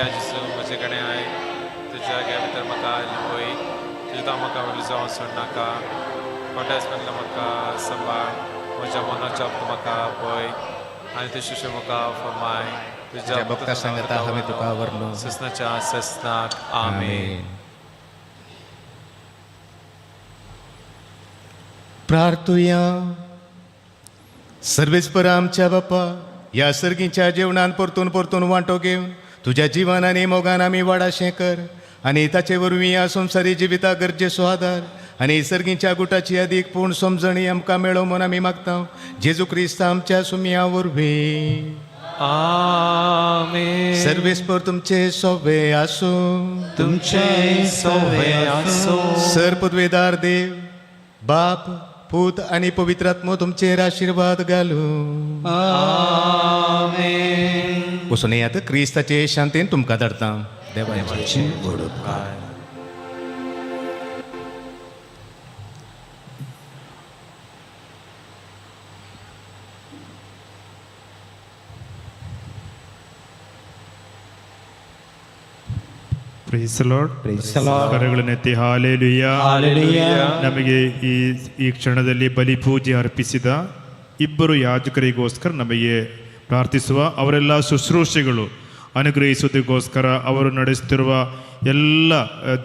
जिसू म्हजे कडेन आय तुज्या गे भितर म्हाका लिपय तुज्या म्हाका जावं सोडनाका कोट्याच म्हणलें म्हाका सांबाळ म्हज्या मनाच्या म्हाका पळय आनी तुजे शिशू म्हाका फरमाय तुज्या भक्ता सांगता हांवें तुका आवरलो. ससनाच्या ससनाक आमेन. प्रार्थुया. सर्वेस्पर आमच्या बाप्पा, या सर्गीच्या जेवणान परतून परतून वांटो घेवन तुझ्या जिवान आनी मोगान आमी वाडाशें कर आनी ताचे वरवीं ह्या संवसारी जिविता गरजेचो आदार आनी सर्गीच्या गुटाची अदीक पूर्ण समजणी आमकां मेळो म्हूण आमी मागता. जेजू क्रिस्त आमच्या सुमया वरवीं. आमेन. सर्वेस्पर तुमचे सोवे आसो. तुमचे सोवे आसो. सर्पद्वेदार देव बाप पूत आनी पवित्र आत्मो तुमचेर आशीर्वाद घालू. आमेन. वचून येयात क्रिस्ताचे शांतीन तुमकां धाडटा. देवाचे व्हड उपकार. Price the lord. Praise the Lord. ಕರಗಳನ್ನೆತ್ತಿ hallelujah. Hallelujah. ನಮಗೆ ಈ ಕ್ಷಣದಲ್ಲಿ ಬಲಿ ಪೂಜೆ ಅರ್ಪಿಸಿದ ಇಬ್ಬರು ಯಾಜಕರಿಗೋಸ್ಕರ ನಮಗೆ ಪ್ರಾರ್ಥಿಸುವ ಅವರೆಲ್ಲ ಶುಶ್ರೂಷೆಗಳು ಅನುಗ್ರಹಿಸುವುದಕ್ಕೋಸ್ಕರ ಅವರು ನಡೆಸುತ್ತಿರುವ ಎಲ್ಲ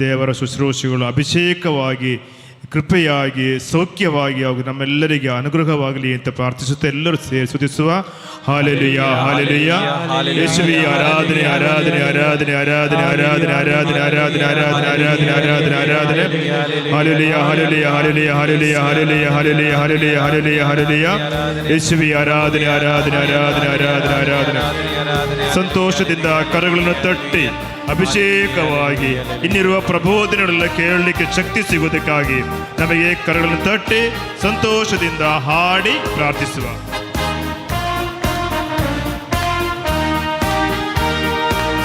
ದೇವರ ಶುಶ್ರೂಷೆಗಳು ಅಭಿಷೇಕವಾಗಿ ಕೃಪೆಯಾಗಿ ಸೌಖ್ಯವಾಗಿ ಹಾಗೂ ನಮ್ಮೆಲ್ಲರಿಗೆ ಅನುಗ್ರಹವಾಗಲಿ ಅಂತ ಪ್ರಾರ್ಥಿಸುತ್ತಾ ಎಲ್ಲರೂ ಸೇರಿ ಸ್ತುತಿಸುವ. Hallelujah hallelujah. ಯೇಸುವೆ ಆರಾಧನೆ ಆರಾಧನೆ ಆರಾಧನೆ ಆರಾಧನೆ ಆರಾಧನೆ ಆರಾಧನೆ ಆರಾಧನೆ ಆರಾಧನೆ ಆರಾಧನೆ ಆರಾಧನೆ ಆರಾಧನೆ. Hallelujah hallelujah hallelujah hallelujah hallelujah hallelujah hallelujah hallelujah hallelujah. ಯೇಸುವೆ ಆರಾಧನೆ ಆರಾಧನೆ ಆರಾಧನೆ ಆರಾಧನೆ ಆರಾಧನೆ. ಸಂತೋಷದಿಂದ ಕರಗಳನ್ನು ತಟ್ಟಿ ಅಭಿಷೇಕವಾಗಿ ಇನ್ನಿರುವ ಪ್ರಬೋಧನೆಗಳೆಲ್ಲ ಕೇಳಲಿಕ್ಕೆ ಶಕ್ತಿ ಸಿಗುವುದಕ್ಕಾಗಿ ನಮಗೆ ಕರಗಳನ್ನು ತಟ್ಟಿ ಸಂತೋಷದಿಂದ ಹಾಡಿ ಪ್ರಾರ್ಥಿಸುವ.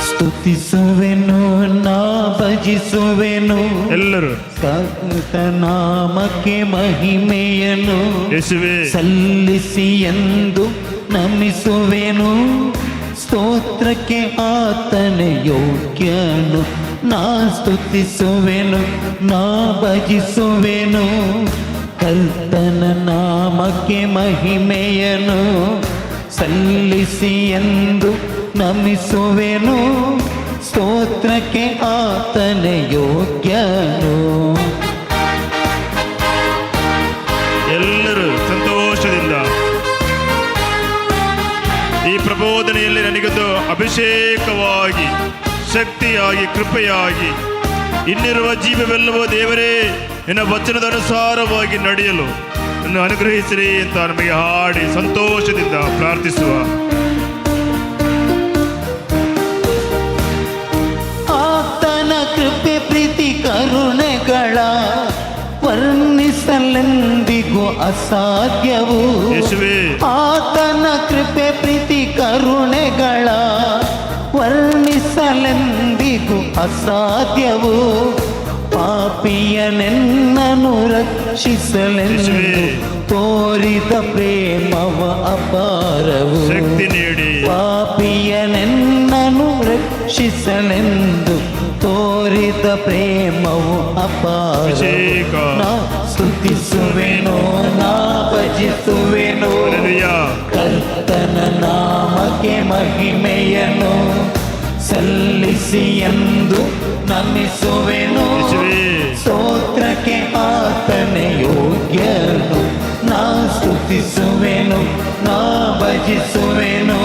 ಸ್ತುತಿಸುವೆನು ನಾ ಭಜಿಸುವೆನು ಎಲ್ಲರೂ ಕರ್ತನ ನಾಮಕ್ಕೆ ಮಹಿಮೆಯನ್ನು ಯೇಸುವೆ ಸಲ್ಲಿಸಿ ಎಂದು ನಮಿಸುವೆನು. ಸ್ತೋತ್ರಕ್ಕೆ ಆತನ ಯೋಗ್ಯನು. ನಾ ಸ್ತುತಿಸುವೆನು ನಾ ಭಜಿಸುವೆನು ಕರ್ತನ ನಾಮಕ್ಕೆ ಮಹಿಮೆಯನ್ನು ಸಲ್ಲಿಸಿ ಎಂದು ನಮಿಸುವೆನು. ಸ್ತೋತ್ರಕ್ಕೆ ಆತನ ಯೋಗ್ಯನು. ಎಲ್ಲರೂ ಸಂತೋಷದಿಂದ ಈ ಪ್ರಬೋಧನೆಯಲ್ಲಿ ನನಗೊಂದು ಅಭಿಷೇಕವಾಗಿ ಶಕ್ತಿಯಾಗಿ ಕೃಪೆಯಾಗಿ ಇನ್ನಿರುವ ಜೀವವೆಲ್ಲವೂ ದೇವರೇ ನಿನ್ನ ವಚನದ ಅನುಸಾರವಾಗಿ ನಡೆಯಲು ನನ್ನ ಅನುಗ್ರಹಿಸಿರಿ ಅಂತ ನಮಗೆ ಹಾಡಿ ಸಂತೋಷದಿಂದ ಪ್ರಾರ್ಥಿಸುವ. ಆತನ ಕೃಪೆ ಪ್ರೀತಿ ಕರುಣೆಗಳ ವರ್ಣಿಸಲೆಂದಿಗೂ ಅಸಾಧ್ಯವು. ಯೇಸುವೇ ಆತನ ಕೃಪೆ ಪ್ರೀತಿ ಕರುಣೆಗಳ ವರ್ಣಿಸಲೆಂದಿಗೂ ಅಸಾಧ್ಯವು. ಪಾಪಿಯನೆನ್ನನು ರಕ್ಷಿಸಲೆಂದು ತೋರಿದ ಪ್ರೇಮವ ಅಪಾರವು. ಶಕ್ತಿ ನೀಡಿ ಪಾಪಿಯನೆನ್ನನು ರಕ್ಷಿಸಲೆಂದು ತೋರಿದ ಪ್ರೇಮವು ಅಪಾರ. ಅಭಿಷೇಕ. ನಾ ಸ್ತುತಿಸುವೆನು ನಾ ಭಜಿಸುವೆನು ಹಲ್ಲೆಲೂಯಾ. ಕರ್ತನ ನಾಮಕ್ಕೆ ಮಹಿಮೆಯನ್ನು ಸಲ್ಲಿಸಿ ಎಂದು ನಮಿಸುವೆನು. ಯೇಸುವೇ ಸ್ತೋತ್ರಕ್ಕೆ ಆತನೇ ಯೋಗ್ಯನು. ನಾ ಸ್ತುತಿಸುವೆನು ನಾ ಭಜಿಸುವೆನು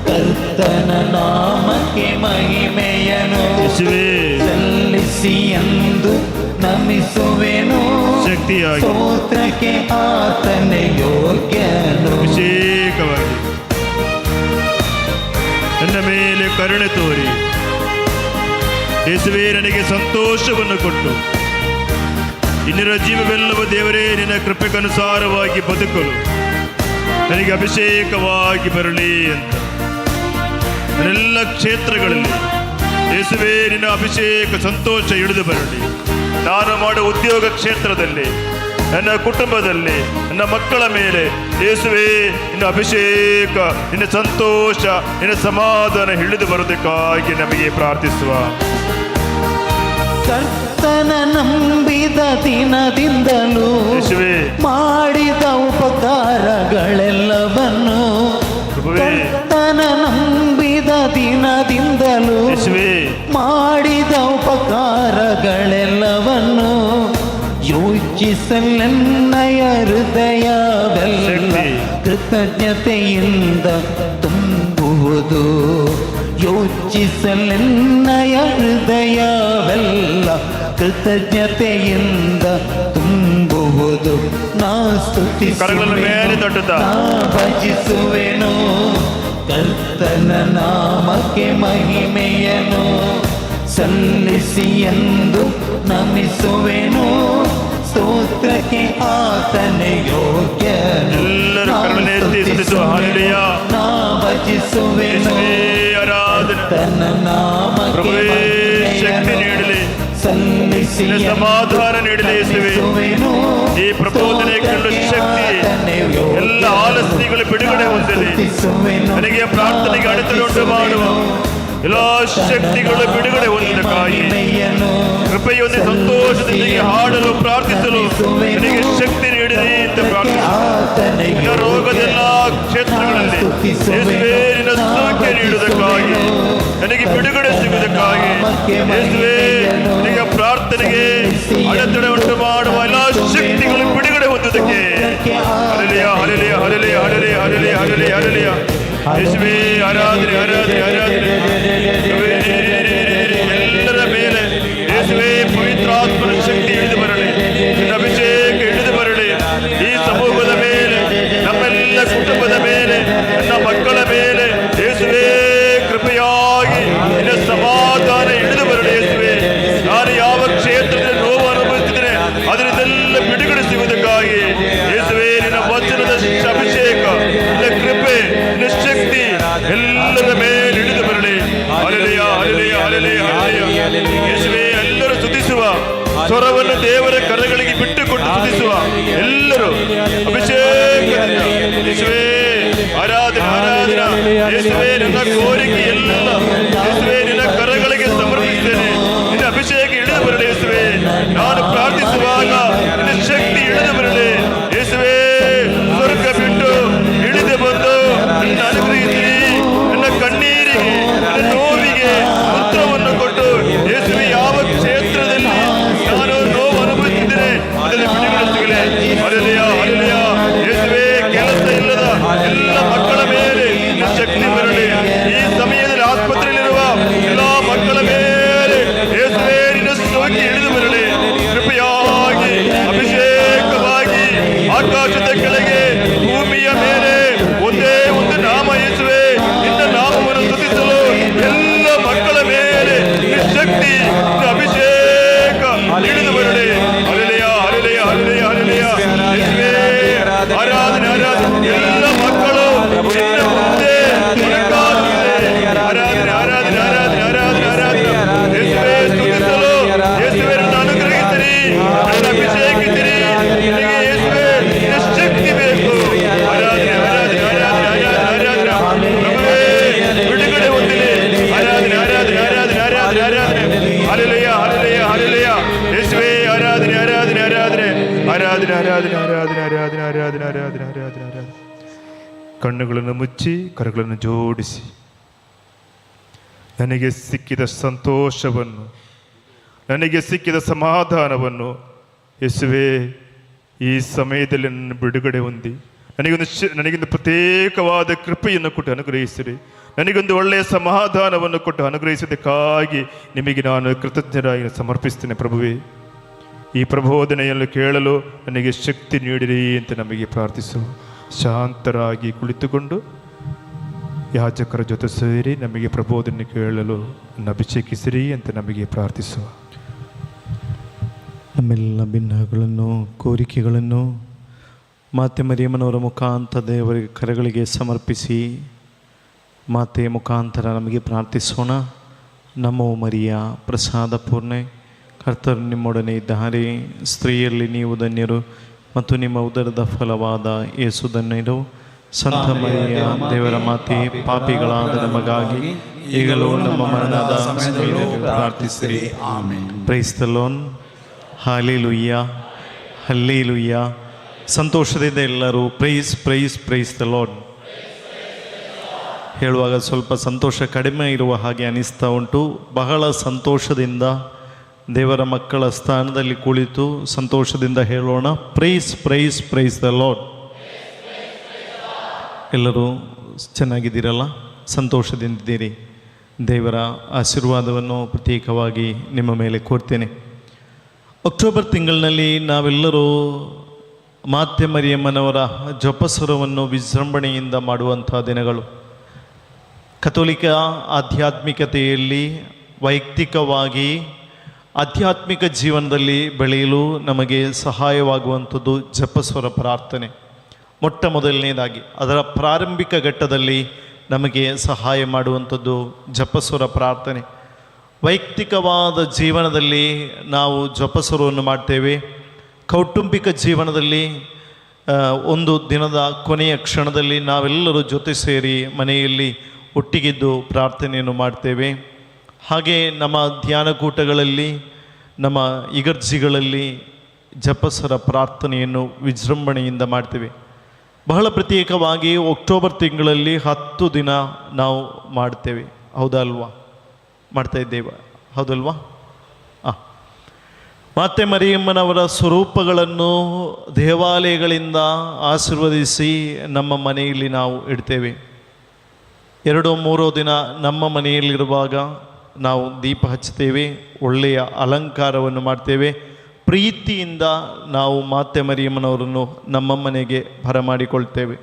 ಕರ್ತನ ನಾಮಕ್ಕೆ ಮಹಿಮೆಯನ್ನು ಯೇಸುವೇ ಸಲ್ಲಿಸಿ ಎಂದು ನಮಿಸುವೆನು. ಶಕ್ತಿಯಾಗಿ ಸ್ತೋತ್ರಕ್ಕೆ ಆತನೇ ಯೋಗ್ಯನು. ಅಭಿಷೇಕವಾಗಿ ನನ್ನ ಮೇಲೆ ಕರುಣೆ ತೋರಿ ಯೇಸುವೇ ನನಗೆ ಸಂತೋಷವನ್ನು ಕೊಟ್ಟು ಇನ್ನಿರ ಜೀವವೆಲ್ಲವೂ ದೇವರೇ ನಿನ್ನ ಕೃಪೆಗನುಸಾರವಾಗಿ ಬದುಕಲು ನನಗೆ ಅಭಿಷೇಕವಾಗಿ ಬರಲಿ ಅಂತ ನನ್ನೆಲ್ಲ ಕ್ಷೇತ್ರಗಳಲ್ಲಿ ಯೇಸುವೇ ನಿನ್ನ ಅಭಿಷೇಕ ಸಂತೋಷ ಇಳಿದು ಬರಲಿ. ನಾನು ಮಾಡುವ ಉದ್ಯೋಗ ಕ್ಷೇತ್ರದಲ್ಲಿ, ನನ್ನ ಕುಟುಂಬದಲ್ಲಿ, ನನ್ನ ಮಕ್ಕಳ ಮೇಲೆ ಯೇಸುವೇ ನಿನ್ನ ಅಭಿಷೇಕ, ನಿನ್ನ ಸಂತೋಷ, ನಿನ್ನ ಸಮಾಧಾನ ಇಳಿದು ಬರೋದಕ್ಕಾಗಿ ನಮಗೆ ಪ್ರಾರ್ಥಿಸುವ. ಕರ್ತನ ನಂಬಿದ ದಿನದಿಂದಲೂ ಯೇಸುವೇ ಮಾಡಿದ ಉಪಕಾರಗಳೆಲ್ಲವನ್ನು, ಪ್ರಭುವೇ, ಕರ್ತನ ನಂಬಿದ ದಿನದಿಂದಲೂ ಯೇಸುವೇ ಮಾಡಿದ ಉಪಕಾರಗಳೆಲ್ಲವನ್ನು ಯೋಚಿಸಲೆನ್ನಯ ಹೃದಯವೆಲ್ಲ ಶಕ್ತಿ. ಕೃತಜ್ಞತೆಯಿಂದ ತುಂಬುವುದು. ಯೋಚಿಸಲೆನ್ನಯ ಹೃದಯವೆಲ್ಲ ಕೃತಜ್ಞತೆಯಿಂದ ತುಂಬುವುದು. ನಾ ಕರಗಳನ್ನು ಮೇಲೆ ಸ್ತುತಿಸುವೆನು, ತಟ್ಟುತ್ತಾ ನಾ ಭಜಿಸುವೆನು ಕರ್ತನ ನಾಮಕ್ಕೆ ಮಹಿಮೆಯನು ಸಲ್ಲಿಸಿ ಎಂದು ನಮಿಸುವೆನು. ಸ್ತೋತ್ರಕ್ಕೆ ಆತನೇ ಯೋಗ್ಯನು. ಎಲ್ಲರೂ ಕರಗಳನ್ನು ಎತ್ತಿ ಸ್ತುತಿಸುವ. ಹಲ್ಲೆಲೂಯಾ. ನಾ ಭಜಿಸುವೆನು ಯೇಸುವೇ ಆರಾಧನೆ. ತನ್ನ ನಾಮಕ್ಕೆ ಪ್ರಭುವೇ ಶಕ್ತಿ ಮಹಿಮೆಯನು ನೀಡಲಿ, ಸಲ್ಲಿಸಿ ನಿನ್ನ ಸಮಾಧಾನ ನೀಡಲಿ ಯೇಸುವೇ. ಈ ಪ್ರಬೋಧನೆ ಕೇಳಲು ಶಕ್ತಿ, ಎಲ್ಲ ಆಲಸ್ಯಗಳು ಬಿಡುಗಡೆ ಹೊಂದಲಿ. ನನಗೆ ಪ್ರಾರ್ಥನೆಗೆ ಅಡೆತಡೆ ಮಾಡುವ ಎಲ್ಲ ಶಕ್ತಿಗಳು ಬಿಡುಗಡೆ ಹೊಂದಕ್ಕಾಗಿ ಕೃಪೆಯೊಂದಿಗೆ ಸಂತೋಷದೊಂದಿಗೆ ಹಾಡಲು ಪ್ರಾರ್ಥಿಸಲು ನನಗೆ ಶಕ್ತಿ ನೀಡಿದೆ ಅಂತ ಪ್ರಾರ್ಥಿಸುತ್ತೇನೆ. ನಿನ್ನ ರೋಗದೆಲ್ಲ ಕ್ಷೇತ್ರಗಳಲ್ಲಿ ಯೇಸುವೇ ನಿನ್ನ ಸೌಖ್ಯ ನೀಡುವುದಕ್ಕಾಗಿ, ನನಗೆ ಬಿಡುಗಡೆ ಸಿಗುವುದಕ್ಕಾಗಿ ಯೇಸುವೇ ನಿನಗೆ ಪ್ರಾರ್ಥನೆಗೆ ಅಡೆತಡೆ ಉಂಟು ಮಾಡುವ ಎಲ್ಲ ಶಕ್ತಿಗಳು ಬಿಡುಗಡೆ ಹೊಂದುವುದಕ್ಕೆ hallelujah, hallelujah, hallelujah, hallelujah, hallelujah, hallelujah, hallelujah. ಯೇಸುವೇ ಆರಾಧನೆ, ಆರಾಧನೆ, ಆರಾಧನೆ. ಎಲ್ಲರ ಮೇಲೆ ಯೇಸುವೇ ಪವಿತ್ರಾತ್ಮನ ಶಕ್ತಿ ಇಳಿದು ಬರಲಿ, ನಿನ್ನ ಅಭಿಷೇಕ ಇಳಿದು ಬರಲಿ. ಈ ಸಮೂಹದ ಮೇಲೆ, ನಮ್ಮೆಲ್ಲ ಕುಟುಂಬದ ಮೇಲೆ, ನನ್ನ ಮಕ್ಕಳ ಮೇಲೆ ಯೇಸುವೇ ಕೃಪೆಯಾಗಿ ನಿನ್ನ ಸಮಾಧಾನ ಇಳಿದು ಬರಲಿ. ಯೇಸುವೇ ನಾನು ಯಾವ ಕ್ಷೇತ್ರದಲ್ಲಿ ನೋವು ಅನುಭವಿಸಿದರೆ ಅದರಿಂದೆಲ್ಲ ಬಿಡುಗಡೆ ಸಿಗುವುದಕ್ಕಾಗಿ ಯೇಸುವೇ ನಿನ್ನ ವಚನದ ಅಭಿಷೇಕ, ನಿನ್ನ ಕೃಪೆ, ನಿನ್ನ ಶಕ್ತಿ ಎಲ್ಲರ ಮೇಲೆ ಇಳಿದು ಬರಲಿ. Hallelujah, hallelujah, hallelujah, hallelujah. ಯೇಸುವೇ ಎಲ್ಲರೂ ಸ್ತುತಿಸುವ ಸ್ವರವನ್ನು ದೇವರ ಕರಗಳಿಗೆ ಬಿಟ್ಟುಕೊಟ್ಟು ಸ್ತುತಿಸುವ ಎಲ್ಲರೂ ಅಭಿಷೇಕದಿಂದ ಯೇಸುವೇ ಆರಾಧನೆ, ಆರಾಧನೆ. ಯೇಸುವೇ ನನ್ನ ಕೋರಿಕೆ ಎಲ್ಲ ಯೇಸುವೇ ನಿನ್ನ ಕರಗಳಿಗೆ ಸಮರ್ಪಿಸುತ್ತೇನೆ. ನಿನ್ನ ಅಭಿಷೇಕ ಇಳಿದು ಬರಲಿ ಯೇಸುವೇ. ನಾನು ಪ್ರಾರ್ಥಿಸುವಾಗ ನಿನ್ನ ಶಕ್ತಿ ಇಳಿದು ಬರಲಿ ಯೇಸುವೇ. ಸ್ವರ್ಗ ಬಿಟ್ಟು ಇಳಿದು ಬಂದು ನನ್ನ ಅನುಗ್ರಹಿಸಿ, ನನ್ನ ಕಣ್ಣೀರಿಗೆ, ನನ್ನ ನೋವಿಗೆ ಉತ್ತರವನ್ನು ಕೊಟ್ಟು ಯೇಸುವೆ ಯಾವ ಕ್ಷೇತ್ರದಲ್ಲಿ ನಾನು ನೋವು ಅನುಭವಿಸಿದ್ದೇನೆ ಅದರಲ್ಲಿ ಬಿಡುಗಡೆ ಸಿಗಲಿ. Hallelujah, hallelujah. ಯೇಸುವೇ ಕೆಲಸ ಇಲ್ಲದ ಎಲ್ಲ ಮಕ್ಕಳ ಮೇಲೆ ನಿನ್ನ ಶಕ್ತಿ ಬರಲಿ. ಈ ಸಮಯದಲ್ಲಿ ಆಸ್ಪತ್ರೆಯಲ್ಲಿರುವ ಎಲ್ಲ ಮಕ್ಕಳ ಮೇಲೆ ಯೇಸುವೇ ನಿನ್ನ ಸೌಖ್ಯ ಇಳಿದು ಬರಲಿ. ಕೃಪೆಯಾಗಿ ಅಭಿಷೇಕವಾಗಿ ಆಕಾಶದ ಕೆಳಗೆ ಭೂಮಿಯ ಮೇಲೆ ಒಂದೇ ಒಂದು ನಾಮ ಯೇಸುವೇ. ನಿನ್ನ ನಾಮವನ್ನು ಸ್ತುತಿಸಲು ಎಲ್ಲ ಮಕ್ಕಳ ಮೇಲೆ ನಿನ್ನ ಶಕ್ತಿ, ನಿನ್ನ ಅಭಿಷೇಕ ಇಳಿದು ಬರಲಿ. Hallelujah, hallelujah, hallelujah, hallelujah. ಯೇಸುವೇ ಆರಾಧನೆ, ಆರಾಧನೆ. ಎಲ್ಲ ಮಕ್ಕಳು ನಿನ್ನ ಮುಂದೆ ಮೊಣಕಾಲೂರಿ ಆರಾಧನೆ, ಆರಾಧನೆ, ಆರಾಧನೆ, ಆರಾಧನೆ, ಆರಾಧನೆ. ಯೇಸುವೇ ಸ್ತುತಿಸಲು ಯೇಸುವೇ ನನ್ನ ಅನುಗ್ರಹಿಸಿರಿ, ನನ್ನ ಅಭಿಷೇಕಿಸಿರಿ. ನಿನಗೆ ಯೇಸುವೇ ನಿನ್ನ ಶಕ್ತಿ ಬೇಕು. ಆರಾಧನೆ, ಆರಾಧನೆ, ಆರಾಧನೆ, ಆರಾಧನೆ, ಆರಾಧನೆ. ಪ್ರಭುವೇ ಬಿಡುಗಡೆ ಹೊಂದಲಿ. ಆರಾಧನೆ, ಆರಾಧನೆ, ಆರಾಧನೆ, ಆರಾಧನೆ, ಆರಾಧನೆ. Hallelujah, hallelujah, hallelujah. ಯೇಸುವೇ ಆರಾಧನೆ, ಆರಾಧನೆ, ಆರಾಧನೆ, ಆರಾಧನೆ, ಆರಾಧನೆ, ಆರಾಧನೆ, ಆರಾಧನೆ, ಆರಾಧನೆ, ಆರಾಧನೆ, ಆರಾಧನೆ, ಆರಾಧನೆ. ಕಣ್ಣುಗಳನ್ನು ಮುಚ್ಚಿ ಕರಗಳನ್ನು ಜೋಡಿಸಿ ನನಗೆ ಸಿಕ್ಕಿದ ಸಂತೋಷವನ್ನು, ನನಗೆ ಸಿಕ್ಕಿದ ಸಮಾಧಾನವನ್ನು ಯೇಸುವೇ ಈ ಸಮಯದಲ್ಲಿ ನನ್ನ ಬಿಡುಗಡೆ ಹೊಂದಿ ನನಗೊಂದು ಪ್ರತ್ಯೇಕವಾದ ಕೃಪೆಯನ್ನು ಕೊಟ್ಟು ಅನುಗ್ರಹಿಸಿರಿ. ನನಗೊಂದು ಒಳ್ಳೆಯ ಸಮಾಧಾನವನ್ನು ಕೊಟ್ಟು ಅನುಗ್ರಹಿಸಿದ್ದಕ್ಕಾಗಿ ನಿಮಗೆ ನಾನು ಕೃತಜ್ಞರಾಗಿ ಸಮರ್ಪಿಸ್ತೇನೆ. ಪ್ರಭುವೇ ಈ ಪ್ರಬೋಧನೆಯನ್ನು ಕೇಳಲು ನನಗೆ ಶಕ್ತಿ ನೀಡಿರಿ ಅಂತ ನಮಗೆ ಪ್ರಾರ್ಥಿಸುವ. ಶಾಂತರಾಗಿ ಕುಳಿತುಕೊಂಡು ಯಾಜಕರ ಜೊತೆ ಸೇರಿ ನಮಗೆ ಪ್ರಬೋಧನೆ ಕೇಳಲು ಅಭಿಷೇಕಿಸಿರಿ ಅಂತ ನಮಗೆ ಪ್ರಾರ್ಥಿಸುವ. ನಮ್ಮೆಲ್ಲ ಭಿನ್ನಗಳನ್ನು ಕೋರಿಕೆಗಳನ್ನು ಮಾತೆ ಮರಿಯಮ್ಮನವರ ಮುಖಾಂತರ ದೇವರ ಕರೆಗಳಿಗೆ ಸಮರ್ಪಿಸಿ ಮಾತೆಯ ಮುಖಾಂತರ ನಮಗೆ ಪ್ರಾರ್ಥಿಸೋಣ. ನಮೋ ಮರಿಯ ಪ್ರಸಾದ ಪೂರ್ಣೆ, ಕರ್ತರು ನಿಮ್ಮೊಡನೆ ಇದ್ದಾರೆ, ಸ್ತ್ರೀಯಲ್ಲಿ ನೀವು ಧನ್ಯರು ಮತ್ತು ನಿಮ್ಮ ಉದರದ ಫಲವಾದ ಯೇಸು ಧನ್ಯರು. ಸಂತ ಮರಿಯ ದೇವರ ಮಾತೆ, ಪಾಪಿಗಳಾದ ನಮಗಾಗಿ ಈಗಲೂ ನಮ್ಮ ಮರಣದ ಸಮಯದಲ್ಲಿ ಪ್ರಾರ್ಥಿಸಿರಿ. Amen. Praise the lord. Hallelujah, hallelujah. ಸಂತೋಷದಿಂದ ಎಲ್ಲರೂ praise praise praise the lord ಹೇಳುವಾಗ ಸ್ವಲ್ಪ ಸಂತೋಷ ಕಡಿಮೆ ಇರುವ ಹಾಗೆ ಅನಿಸ್ತಾ ಉಂಟು. ಬಹಳ ಸಂತೋಷದಿಂದ ದೇವರ ಮಕ್ಕಳ ಸ್ಥಾನದಲ್ಲಿ ಕುಳಿತು ಸಂತೋಷದಿಂದ ಹೇಳೋಣ, praise praise praise the Lord. ಎಲ್ಲರೂ ಚೆನ್ನಾಗಿದ್ದೀರಲ್ಲ, ಸಂತೋಷದಿಂದಿದ್ದೀರಿ. ದೇವರ ಆಶೀರ್ವಾದವನ್ನು ಪ್ರತ್ಯೇಕವಾಗಿ ನಿಮ್ಮ ಮೇಲೆ ಕೋರ್ತೇನೆ. ಅಕ್ಟೋಬರ್ ತಿಂಗಳಿನಲ್ಲಿ ನಾವೆಲ್ಲರೂ ಮಾತೆ ಮರಿಯಮ್ಮನವರ ಜಪಸ್ವರವನ್ನು ವಿಜೃಂಭಣೆಯಿಂದ ಮಾಡುವಂಥ ದಿನಗಳು. ಕಥೋಲಿಕ ಆಧ್ಯಾತ್ಮಿಕತೆಯಲ್ಲಿ ವೈಯಕ್ತಿಕವಾಗಿ ಆಧ್ಯಾತ್ಮಿಕ ಜೀವನದಲ್ಲಿ ಬೆಳೆಯಲು ನಮಗೆ ಸಹಾಯವಾಗುವಂಥದ್ದು ಜಪಸ್ವರ ಪ್ರಾರ್ಥನೆ. ಮೊಟ್ಟ ಮೊದಲನೇದಾಗಿ ಅದರ ಪ್ರಾರಂಭಿಕ ಘಟ್ಟದಲ್ಲಿ ನಮಗೆ ಸಹಾಯ ಮಾಡುವಂಥದ್ದು ಜಪಸ್ವರ ಪ್ರಾರ್ಥನೆ. ವೈಯಕ್ತಿಕವಾದ ಜೀವನದಲ್ಲಿ ನಾವು ಜಪಸ್ವರವನ್ನು ಮಾಡ್ತೇವೆ. ಕೌಟುಂಬಿಕ ಜೀವನದಲ್ಲಿ ಒಂದು ದಿನದ ಕೊನೆಯ ಕ್ಷಣದಲ್ಲಿ ನಾವೆಲ್ಲರೂ ಜೊತೆ ಸೇರಿ ಮನೆಯಲ್ಲಿ ಒಟ್ಟಿಗಿದ್ದು ಪ್ರಾರ್ಥನೆಯನ್ನು ಮಾಡ್ತೇವೆ. ಹಾಗೆ ನಮ್ಮ ಧ್ಯಾನಕೂಟಗಳಲ್ಲಿ, ನಮ್ಮ ಇಗರ್ಜಿಗಳಲ್ಲಿ ಜಪಸ್ವರ ಪ್ರಾರ್ಥನೆಯನ್ನು ವಿಜೃಂಭಣೆಯಿಂದ ಮಾಡ್ತೇವೆ. ಬಹಳ ಪ್ರತ್ಯೇಕವಾಗಿ ಅಕ್ಟೋಬರ್ ತಿಂಗಳಲ್ಲಿ 10 ದಿನ ನಾವು ಮಾಡ್ತೇವೆ. ಹೌದಲ್ವಾ? ಮಾಡ್ತಾ ಇದ್ದೇವೆ, ಹೌದಲ್ವಾ? ಮಾತೆ ಮರಿಯಮ್ಮನವರ ಸ್ವರೂಪಗಳನ್ನು ದೇವಾಲಯಗಳಿಂದ ಆಶೀರ್ವದಿಸಿ ನಮ್ಮ ಮನೆಯಲ್ಲಿ ನಾವು ಇಡ್ತೇವೆ. 2-3 ದಿನ ನಮ್ಮ ಮನೆಯಲ್ಲಿರುವಾಗ ನಾವು ದೀಪ ಹಚ್ಚುತ್ತೇವೆ, ಒಳ್ಳೆಯ ಅಲಂಕಾರವನ್ನು ಮಾಡ್ತೇವೆ. ಪ್ರೀತಿಯಿಂದ ನಾವು ಮಾತೆ ಮರಿಯಮ್ಮನವರನ್ನು ನಮ್ಮ ಮನೆಗೆ ಬರಮಾಡಿಕೊಳ್ತೇವೆ.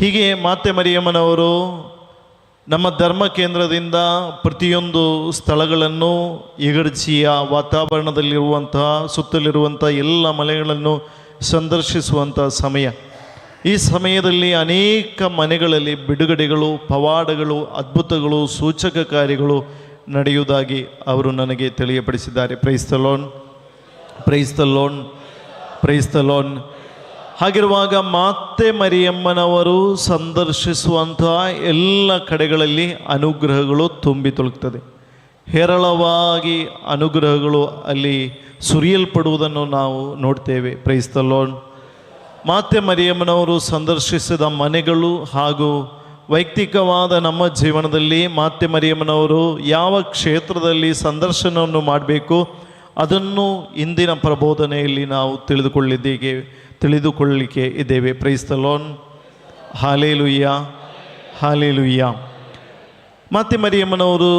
ಹೀಗೆ ಮಾತೆ ಮರಿಯಮ್ಮನವರು ನಮ್ಮ ಧರ್ಮ ಕೇಂದ್ರದಿಂದ ಪ್ರತಿಯೊಂದು ಸ್ಥಳಗಳನ್ನು, ಇಗರ್ಜಿಯ ವಾತಾವರಣದಲ್ಲಿರುವಂತಹ ಸುತ್ತಲಿರುವಂಥ ಎಲ್ಲ ಮನೆಗಳನ್ನು ಸಂದರ್ಶಿಸುವಂಥ ಸಮಯ. ಈ ಸಮಯದಲ್ಲಿ ಅನೇಕ ಮನೆಗಳಲ್ಲಿ ಬಿಡುಗಡೆಗಳು, ಪವಾಡಗಳು, ಅದ್ಭುತಗಳು, ಸೂಚಕ ಕಾರ್ಯಗಳು ನಡೆಯುವುದಾಗಿ ಅವರು ನನಗೆ ತಿಳಿಯಪಡಿಸಿದ್ದಾರೆ. Praise the lord, praise the lord, praise the lord. ಹಾಗಿರುವಾಗ ಮಾತೆ ಮರಿಯಮ್ಮನವರು ಸಂದರ್ಶಿಸುವಂತಹ ಎಲ್ಲ ಕಡೆಗಳಲ್ಲಿ ಅನುಗ್ರಹಗಳು ತುಂಬಿ ತುಳುಕ್ತದೆ. ಹೇರಳವಾಗಿ ಅನುಗ್ರಹಗಳು ಅಲ್ಲಿ ಸುರಿಯಲ್ಪಡುವುದನ್ನು ನಾವು ನೋಡ್ತೇವೆ. Price the lord. ಮಾತೆ ಮರಿಯಮ್ಮನವರು ಸಂದರ್ಶಿಸಿದ ಮನೆಗಳು ಹಾಗೂ ವೈಯಕ್ತಿಕವಾದ ನಮ್ಮ ಜೀವನದಲ್ಲಿ ಮಾತೆ ಮರಿಯಮ್ಮನವರು ಯಾವ ಕ್ಷೇತ್ರದಲ್ಲಿ ಸಂದರ್ಶನವನ್ನು ಮಾಡಬೇಕು ಅದನ್ನು ಇಂದಿನ ಪ್ರಬೋಧನೆಯಲ್ಲಿ ನಾವು ತಿಳಿದುಕೊಳ್ಳಲಿಕ್ಕೆ ಇದ್ದೇವೆ. Price the lord. Hallelujah, hallelujah. ಮಾತೆ ಮರಿಯಮ್ಮನವರು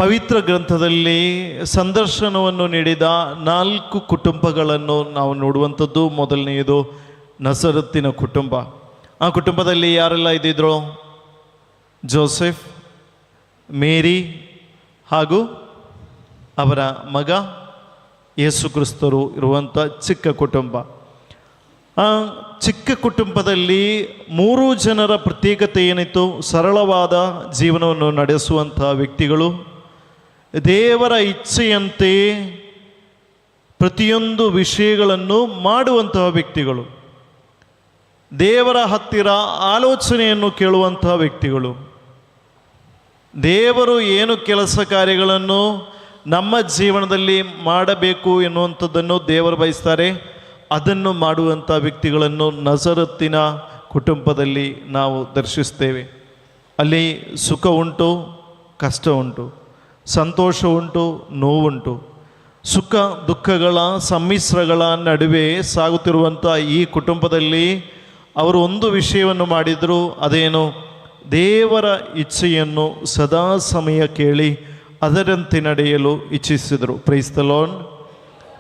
ಪವಿತ್ರ ಗ್ರಂಥದಲ್ಲಿ ಸಂದರ್ಶನವನ್ನು ನೀಡಿದ 4 ಕುಟುಂಬಗಳನ್ನು ನಾವು ನೋಡುವಂಥದ್ದು. ಮೊದಲನೆಯದು ನಜರೇತಿನ ಕುಟುಂಬ. ಆ ಕುಟುಂಬದಲ್ಲಿ ಯಾರೆಲ್ಲ ಇದ್ದಿದ್ರು? ಜೋಸೆಫ್, ಮೇರಿ ಹಾಗೂ ಅವರ ಮಗ ಯೇಸು ಕ್ರಿಸ್ತರು ಇರುವಂಥ ಚಿಕ್ಕ ಕುಟುಂಬ. ಆ ಚಿಕ್ಕ ಕುಟುಂಬದಲ್ಲಿ 3 ಜನರ ಪ್ರತ್ಯೇಕತೆ ಏನಿತ್ತು? ಸರಳವಾದ ಜೀವನವನ್ನು ನಡೆಸುವಂಥ ವ್ಯಕ್ತಿಗಳು, ದೇವರ ಇಚ್ಛೆಯಂತೆ ಪ್ರತಿಯೊಂದು ವಿಷಯಗಳನ್ನು ಮಾಡುವಂತಹ ವ್ಯಕ್ತಿಗಳು, ದೇವರ ಹತ್ತಿರ ಆಲೋಚನೆಯನ್ನು ಕೇಳುವಂತಹ ವ್ಯಕ್ತಿಗಳು. ದೇವರು ಏನು ಕೆಲಸ ಕಾರ್ಯಗಳನ್ನು ನಮ್ಮ ಜೀವನದಲ್ಲಿ ಮಾಡಬೇಕು ಎನ್ನುವಂಥದ್ದನ್ನು ದೇವರು ಬಯಸ್ತಾರೆ, ಅದನ್ನು ಮಾಡುವಂಥ ವ್ಯಕ್ತಿಗಳನ್ನು ನಜರೇತಿನ ಕುಟುಂಬದಲ್ಲಿ ನಾವು ದರ್ಶಿಸ್ತೇವೆ. ಅಲ್ಲಿ ಸುಖ ಉಂಟು, ಕಷ್ಟ ಉಂಟು, ಸಂತೋಷ ಉಂಟು, ನೋವುಂಟು. ಸುಖ ದುಃಖಗಳ ಸಮ್ಮಿಶ್ರಗಳ ನಡುವೆ ಸಾಗುತ್ತಿರುವಂಥ ಈ ಕುಟುಂಬದಲ್ಲಿ ಅವರು ಒಂದು ವಿಷಯವನ್ನು ಮಾಡಿದರು. ಅದೇನು? ದೇವರ ಇಚ್ಛೆಯನ್ನು ಸದಾ ಸಮಯ ಕೇಳಿ ಅದರಂತೆ ನಡೆಯಲು ಇಚ್ಛಿಸಿದರು. Praise the lord,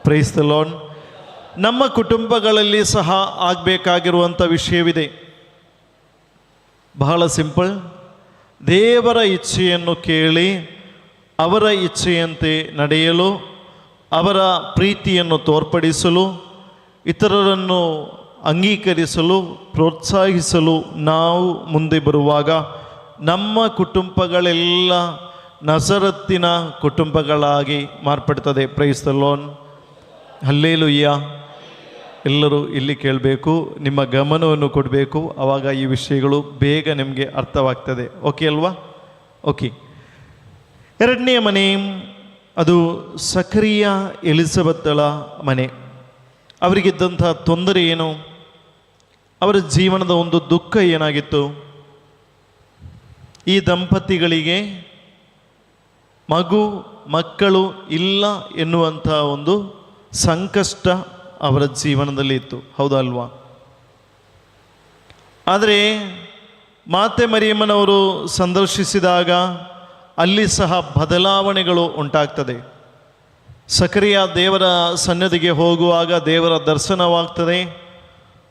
praise the lord. ನಮ್ಮ ಕುಟುಂಬಗಳಲ್ಲಿ ಸಹ ಆಗಬೇಕಾಗಿರುವಂಥ ವಿಷಯವಿದೆ. ಬಹಳ ಸಿಂಪಲ್. ದೇವರ ಇಚ್ಛೆಯನ್ನು ಕೇಳಿ ಅವರ ಇಚ್ಛೆಯಂತೆ ನಡೆಯಲು, ಅವರ ಪ್ರೀತಿಯನ್ನು ತೋರ್ಪಡಿಸಲು, ಇತರರನ್ನು ಅಂಗೀಕರಿಸಲು, ಪ್ರೋತ್ಸಾಹಿಸಲು ನಾವು ಮುಂದೆ ಬರುವಾಗ ನಮ್ಮ ಕುಟುಂಬಗಳೆಲ್ಲ ನಜರತ್ತಿನ ಕುಟುಂಬಗಳಾಗಿ ಮಾರ್ಪಡ್ತದೆ. Praise the lord. ಹಲ್ಲೇಲೂಯ್ಯ. ಎಲ್ಲರೂ ಇಲ್ಲಿ ಕೇಳಬೇಕು, ನಿಮ್ಮ ಗಮನವನ್ನು ಕೊಡಬೇಕು, ಆವಾಗ ಈ ವಿಷಯಗಳು ಬೇಗ ನಿಮಗೆ ಅರ್ಥವಾಗ್ತದೆ. ಓಕೆ ಅಲ್ವಾ? ಓಕೆ. ಎರಡನೆಯ ಮನೆ, ಅದು ಸಕರಿಯ ಎಲಿಸಬೆತ್ತಳ ಮನೆ. ಅವರಿಗಿದ್ದಂಥ ತೊಂದರೆ ಏನು? ಅವರ ಜೀವನದ ಒಂದು ದುಃಖ ಏನಾಗಿತ್ತು? ಈ ದಂಪತಿಗಳಿಗೆ ಮಕ್ಕಳು ಇಲ್ಲ ಎನ್ನುವಂಥ ಒಂದು ಸಂಕಷ್ಟ ಅವರ ಜೀವನದಲ್ಲಿ ಇತ್ತು. ಹೌದಾ ಅಲ್ವಾ? ಆದರೆ ಮಾತೆ ಮರಿಯಮ್ಮನವರು ಸಂದರ್ಶಿಸಿದಾಗ ಅಲ್ಲಿ ಸಹ ಬದಲಾವಣೆಗಳು ಉಂಟಾಗ್ತದೆ. ಸಕರಿಯ ದೇವರ ಸನ್ನಿಧಿಗೆ ಹೋಗುವಾಗ ದೇವರ ದರ್ಶನವಾಗ್ತದೆ.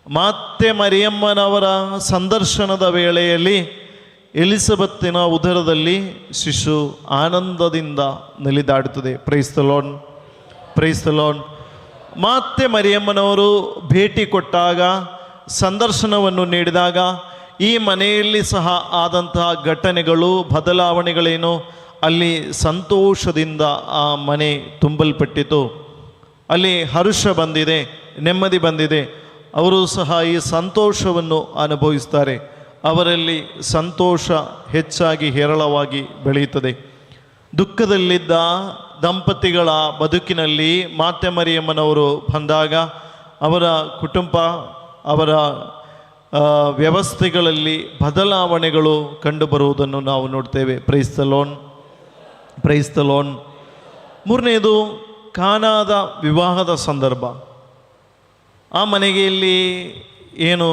ಮಾತೆ ಮರಿಯಮ್ಮನವರ ಸಂದರ್ಶನದ ವೇಳೆಯಲ್ಲಿ ಎಲಿಸಬೆತ್ತಿನ ಉದರದಲ್ಲಿ ಶಿಶು ಆನಂದದಿಂದ ನಲಿದಾಡುತ್ತದೆ. Praise the lord. Praise the lord. ಮಾತೆ ಮರಿಯಮ್ಮನವರು ಭೇಟಿ ಕೊಟ್ಟಾಗ, ಸಂದರ್ಶನವನ್ನು ನೀಡಿದಾಗ ಈ ಮನೆಯಲ್ಲಿ ಸಹ ಆದಂತಹ ಘಟನೆಗಳು, ಬದಲಾವಣೆಗಳೇನು, ಅಲ್ಲಿ ಸಂತೋಷದಿಂದ ಆ ಮನೆ ತುಂಬಲ್ಪಟ್ಟಿತು. ಅಲ್ಲಿ ಹರ್ಷ ಬಂದಿದೆ, ನೆಮ್ಮದಿ ಬಂದಿದೆ. ಅವರು ಸಹ ಈ ಸಂತೋಷವನ್ನು ಅನುಭವಿಸ್ತಾರೆ. ಅವರಲ್ಲಿ ಸಂತೋಷ ಹೆಚ್ಚಾಗಿ ಹೇರಳವಾಗಿ ಬೆಳೆಯುತ್ತದೆ. ದುಃಖದಲ್ಲಿದ್ದ ದಂಪತಿಗಳ ಬದುಕಿನಲ್ಲಿ ಮಾತೆ ಮರಿಯಮ್ಮನವರು ಬಂದಾಗ ಅವರ ಕುಟುಂಬ, ಅವರ ವ್ಯವಸ್ಥೆಗಳಲ್ಲಿ ಬದಲಾವಣೆಗಳು ಕಂಡುಬರುವುದನ್ನು ನಾವು ನೋಡ್ತೇವೆ. Price the lord. Praise the lord. ಮೂರನೆಯದು, ಕಾನಾದ ವಿವಾಹದ ಸಂದರ್ಭ. ಆ ಮನೆಯಲ್ಲಿ ಏನು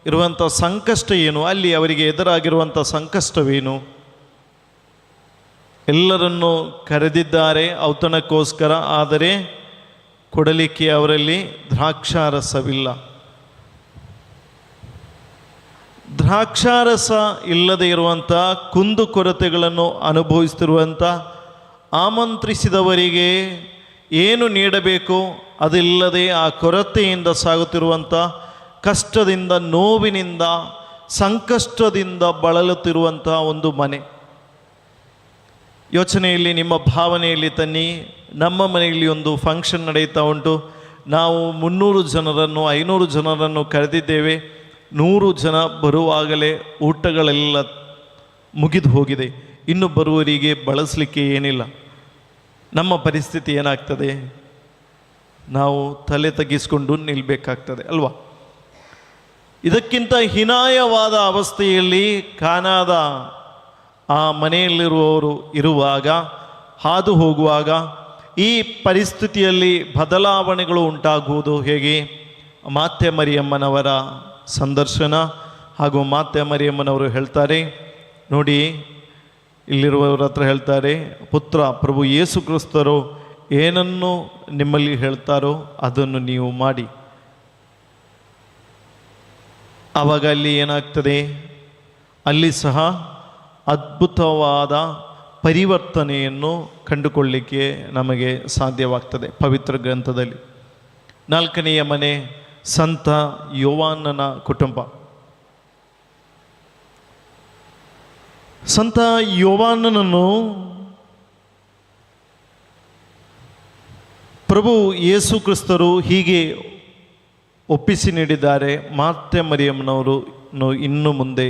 ಇರುವಂಥ ಸಂಕಷ್ಟ ಏನು? ಅಲ್ಲಿ ಅವರಿಗೆ ಎದುರಾಗಿರುವಂಥ ಸಂಕಷ್ಟವೇನು? ಎಲ್ಲರನ್ನು ಕರೆದಿದ್ದಾರೆ ಔತಣಕ್ಕೋಸ್ಕರ, ಆದರೆ ಕೊಡಲಿಕ್ಕೆ ಅವರಲ್ಲಿ ದ್ರಾಕ್ಷಾರಸವಿಲ್ಲ. ದ್ರಾಕ್ಷಾರಸ ಇಲ್ಲದೆ ಇರುವಂಥ ಕುಂದುಕೊರತೆಗಳನ್ನು ಅನುಭವಿಸ್ತಿರುವಂಥ ಆಮಂತ್ರಿಸಿದವರಿಗೆ ಏನು ನೀಡಬೇಕು ಅದಿಲ್ಲದೆ ಆ ಕೊರತೆಯಿಂದ ಸಾಗುತ್ತಿರುವಂಥ ಕಷ್ಟದಿಂದ, ನೋವಿನಿಂದ, ಸಂಕಷ್ಟದಿಂದ ಬಳಲುತ್ತಿರುವಂಥ ಒಂದು ಮನೆ. ಯೋಚನೆಯಲ್ಲಿ, ನಿಮ್ಮ ಭಾವನೆಯಲ್ಲಿ ತನ್ನಿ. ನಮ್ಮ ಮನೆಯಲ್ಲಿ ಒಂದು ಫಂಕ್ಷನ್ ನಡೆಯುತ್ತಾ ಉಂಟು. ನಾವು 300 ಜನರನ್ನು 500 ಜನರನ್ನು ಕರೆದಿದ್ದೇವೆ. 100 ಜನ ಬರುವಾಗಲೇ ಊಟಗಳೆಲ್ಲ ಮುಗಿದು ಹೋಗಿದೆ. ಇನ್ನು ಬರುವವರಿಗೆ ಬಳಸಲಿಕ್ಕೆ ಏನಿಲ್ಲ. ನಮ್ಮ ಪರಿಸ್ಥಿತಿ ಏನಾಗ್ತದೆ? ನಾವು ತಲೆ ತಗ್ಗಿಸ್ಕೊಂಡು ನಿಲ್ಲಬೇಕಾಗ್ತದೆ ಅಲ್ವಾ? ಇದಕ್ಕಿಂತ ಹೀನಾಯವಾದ ಅವಸ್ಥೆಯಲ್ಲಿ ಕಾನಾದ ಆ ಮನೆಯಲ್ಲಿರುವವರು ಇರುವಾಗ, ಹಾದು ಹೋಗುವಾಗ ಈ ಪರಿಸ್ಥಿತಿಯಲ್ಲಿ ಬದಲಾವಣೆಗಳು ಉಂಟಾಗುವುದು ಹೇಗೆ? ಮಾತೆ ಮರಿಯಮ್ಮನವರ ಸಂದರ್ಶನ ಹಾಗೂ ಮಾತೆ ಮರಿಯಮ್ಮನವರು ಹೇಳ್ತಾರೆ ನೋಡಿ, ಇಲ್ಲಿರುವವರ ಹತ್ರ ಹೇಳ್ತಾರೆ, ಪುತ್ರ ಪ್ರಭು ಯೇಸು ಕ್ರಿಸ್ತರು ಏನನ್ನು ನಿಮ್ಮಲ್ಲಿ ಹೇಳ್ತಾರೋ ಅದನ್ನು ನೀವು ಮಾಡಿ. ಆವಾಗ ಅಲ್ಲಿ ಏನಾಗ್ತದೆ? ಅಲ್ಲಿ ಸಹ ಅದ್ಭುತವಾದ ಪರಿವರ್ತನೆಯನ್ನು ಕಂಡುಕೊಳ್ಳಲಿಕ್ಕೆ ನಮಗೆ ಸಾಧ್ಯವಾಗ್ತದೆ ಪವಿತ್ರ ಗ್ರಂಥದಲ್ಲಿ. 4ನೆಯ ಮನೆ, ಸಂತ ಯೋವಾನನ ಕುಟುಂಬ. ಸಂತ ಯೋವಾನನನ್ನು ಪ್ರಭು ಯೇಸು ಕ್ರಿಸ್ತರು ಹೀಗೆ ಒಪ್ಪಿಸಿ ನೀಡಿದ್ದಾರೆ, ಮಾತೆ ಮರಿಯಮ್ಮನವರು ಇನ್ನು ಮುಂದೆ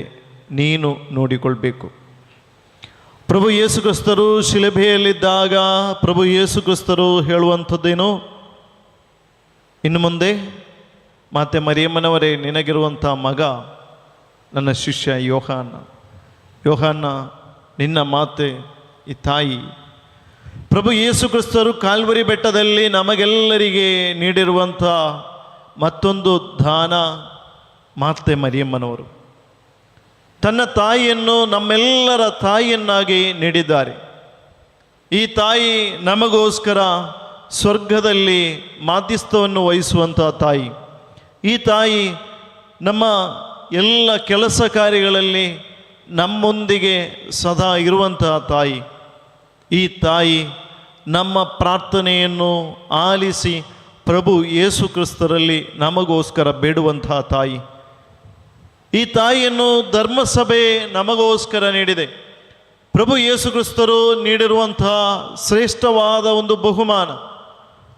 ನೀನು ನೋಡಿಕೊಳ್ಬೇಕು. ಪ್ರಭು ಯೇಸು ಕ್ರಿಸ್ತರು ಶಿಲುಬೆಯಲ್ಲಿದ್ದಾಗ ಪ್ರಭು ಯೇಸು ಕ್ರಿಸ್ತರು ಹೇಳುವಂಥದ್ದೇನು? ಇನ್ನು ಮುಂದೆ ಮಾತೆ ಮರಿಯಮ್ಮನವರೇ, ನಿನಗಿರುವಂಥ ಮಗ ನನ್ನ ಶಿಷ್ಯ ಯೋಹಾನ, ನಿನ್ನ ಮಾತೆ ಈ ತಾಯಿ. ಪ್ರಭು ಯೇಸು ಕ್ರಿಸ್ತರು ಕಾಲ್ವರಿ ಬೆಟ್ಟದಲ್ಲಿ ನಮಗೆಲ್ಲರಿಗೆ ನೀಡಿರುವಂಥ ಮತ್ತೊಂದು ದಾನ ಮಾತೆ ಮರಿಯಮ್ಮನವರು. ತನ್ನ ತಾಯಿಯನ್ನು ನಮ್ಮೆಲ್ಲರ ತಾಯಿಯನ್ನಾಗಿ ನೀಡಿದ್ದಾರೆ. ಈ ತಾಯಿ ನಮಗೋಸ್ಕರ ಸ್ವರ್ಗದಲ್ಲಿ ಮಾಧ್ಯಸ್ಥವನ್ನು ವಹಿಸುವಂತಹ ತಾಯಿ. ಈ ತಾಯಿ ನಮ್ಮ ಎಲ್ಲ ಕೆಲಸ ಕಾರ್ಯಗಳಲ್ಲಿ ನಮ್ಮೊಂದಿಗೆ ಸದಾ ಇರುವಂತಹ ತಾಯಿ. ಈ ತಾಯಿ ನಮ್ಮ ಪ್ರಾರ್ಥನೆಯನ್ನು ಆಲಿಸಿ ಪ್ರಭು ಯೇಸು ಕ್ರಿಸ್ತರಲ್ಲಿ ನಮಗೋಸ್ಕರ ಬೇಡುವಂತಹ ತಾಯಿ. ಈ ತಾಯಿಯನ್ನು ಧರ್ಮಸಭೆ ನಮಗೋಸ್ಕರ ನೀಡಿದೆ. ಪ್ರಭು ಯೇಸು ಕ್ರಿಸ್ತರು ನೀಡಿರುವಂತಹ ಶ್ರೇಷ್ಠವಾದ ಒಂದು ಬಹುಮಾನ,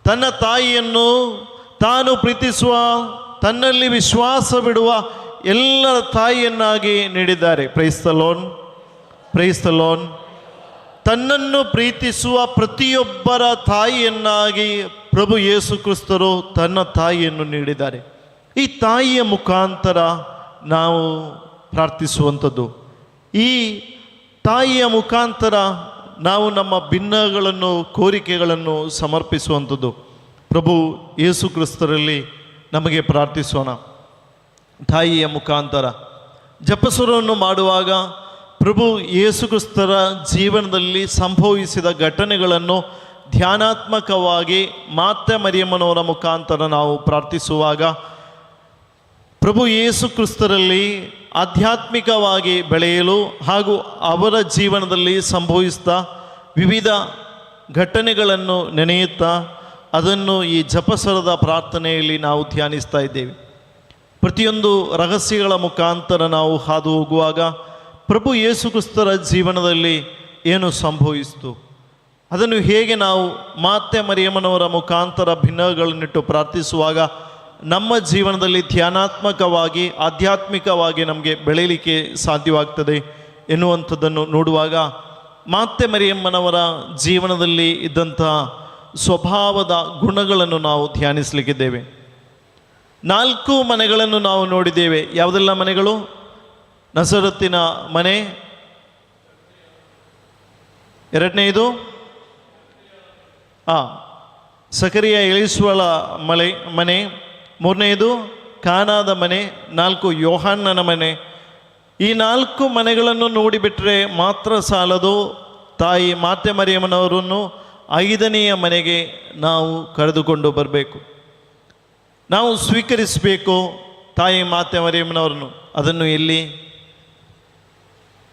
ತನ್ನ ತಾಯಿಯನ್ನು ತಾನು ಪ್ರೀತಿಸುವ, ತನ್ನಲ್ಲಿ ವಿಶ್ವಾಸವಿಡುವ ಎಲ್ಲರ ತಾಯಿಯನ್ನಾಗಿ ನೀಡಿದ್ದಾರೆ. Price the lord, praise the lord. ತನ್ನನ್ನು ಪ್ರೀತಿಸುವ ಪ್ರತಿಯೊಬ್ಬರ ತಾಯಿಯನ್ನಾಗಿ ಪ್ರಭು ಯೇಸು ಕ್ರಿಸ್ತರು ತನ್ನ ತಾಯಿಯನ್ನು ನೀಡಿದ್ದಾರೆ. ಈ ತಾಯಿಯ ಮುಖಾಂತರ ನಾವು ಪ್ರಾರ್ಥಿಸುವಂಥದ್ದು. ಈ ತಾಯಿಯ ಮುಖಾಂತರ ನಾವು ನಮ್ಮ ಭಿನ್ನಗಳನ್ನು, ಕೋರಿಕೆಗಳನ್ನು ಸಮರ್ಪಿಸುವಂಥದ್ದು. ಪ್ರಭು ಯೇಸು ಕ್ರಿಸ್ತರಲ್ಲಿ ನಮಗೆ ಪ್ರಾರ್ಥಿಸೋಣ. ತಾಯಿಯ ಮುಖಾಂತರ ಜಪಸ್ವರವನ್ನು ಮಾಡುವಾಗ ಪ್ರಭು ಯೇಸು ಕ್ರಿಸ್ತರ ಜೀವನದಲ್ಲಿ ಸಂಭವಿಸಿದ ಘಟನೆಗಳನ್ನು ಧ್ಯಾನಾತ್ಮಕವಾಗಿ ಮಾತೆ ಮರಿಯಮ್ಮನವರ ಮುಖಾಂತರ ನಾವು ಪ್ರಾರ್ಥಿಸುವಾಗ ಪ್ರಭು ಯೇಸು ಕ್ರಿಸ್ತರಲ್ಲಿ ಆಧ್ಯಾತ್ಮಿಕವಾಗಿ ಬೆಳೆಯಲು ಹಾಗೂ ಅವರ ಜೀವನದಲ್ಲಿ ಸಂಭವಿಸಿದ ವಿವಿಧ ಘಟನೆಗಳನ್ನು ನೆನೆಯುತ್ತಾ ಅದನ್ನು ಈ ಜಪಸ್ವರದ ಪ್ರಾರ್ಥನೆಯಲ್ಲಿ ನಾವು ಧ್ಯಾನಿಸ್ತಾ ಇದ್ದೇವೆ. ಪ್ರತಿಯೊಂದು ರಹಸ್ಯಗಳ ಮುಖಾಂತರ ನಾವು ಹಾದು ಹೋಗುವಾಗ ಪ್ರಭು ಯೇಸು ಕ್ರಿಸ್ತರ ಜೀವನದಲ್ಲಿ ಏನು ಸಂಭವಿಸಿತು, ಅದನ್ನು ಹೇಗೆ ನಾವು ಮಾತೆ ಮರಿಯಮ್ಮನವರ ಮುಖಾಂತರ ಭಿನ್ನಗಳನ್ನಿಟ್ಟು ಪ್ರಾರ್ಥಿಸುವಾಗ ನಮ್ಮ ಜೀವನದಲ್ಲಿ ಧ್ಯಾನಾತ್ಮಕವಾಗಿ ಆಧ್ಯಾತ್ಮಿಕವಾಗಿ ನಮಗೆ ಬೆಳೆಯಲಿಕ್ಕೆ ಸಾಧ್ಯವಾಗ್ತದೆ ಎನ್ನುವಂಥದ್ದನ್ನು ನೋಡುವಾಗ ಮಾತೆ ಮರಿಯಮ್ಮನವರ ಜೀವನದಲ್ಲಿ ಇದ್ದಂತಹ ಸ್ವಭಾವದ ಗುಣಗಳನ್ನು ನಾವು ಧ್ಯಾನಿಸಲಿಕ್ಕಿದ್ದೇವೆ. 4 ಮನೆಗಳನ್ನು ನಾವು ನೋಡಿದ್ದೇವೆ. ಯಾವುದೆಲ್ಲ ಮನೆಗಳು? ನಸರತ್ತಿನ ಮನೆ, ಎರಡನೆಯದು ಸಕರಿಯ ಎಲಿಸುವಳ ಮನೆ, ಮೂರನೆಯದು ಕಾನಾದ ಮನೆ, 4 ಯೋಹಾನನ ಮನೆ. ಈ 4 ಮನೆಗಳನ್ನು ನೋಡಿಬಿಟ್ರೆ ಮಾತ್ರ ಸಾಲದು. ತಾಯಿ ಮಾತೆ ಮರಿಯಮ್ಮನವರನ್ನು 5ನೆಯ ಮನೆಗೆ ನಾವು ಕರೆದುಕೊಂಡು ಬರಬೇಕು. ನಾವು ಸ್ವೀಕರಿಸಬೇಕು ತಾಯಿ ಮಾತೆ ಮರಿಯಮ್ಮನವರನ್ನು. ಅದನ್ನು ಎಲ್ಲಿ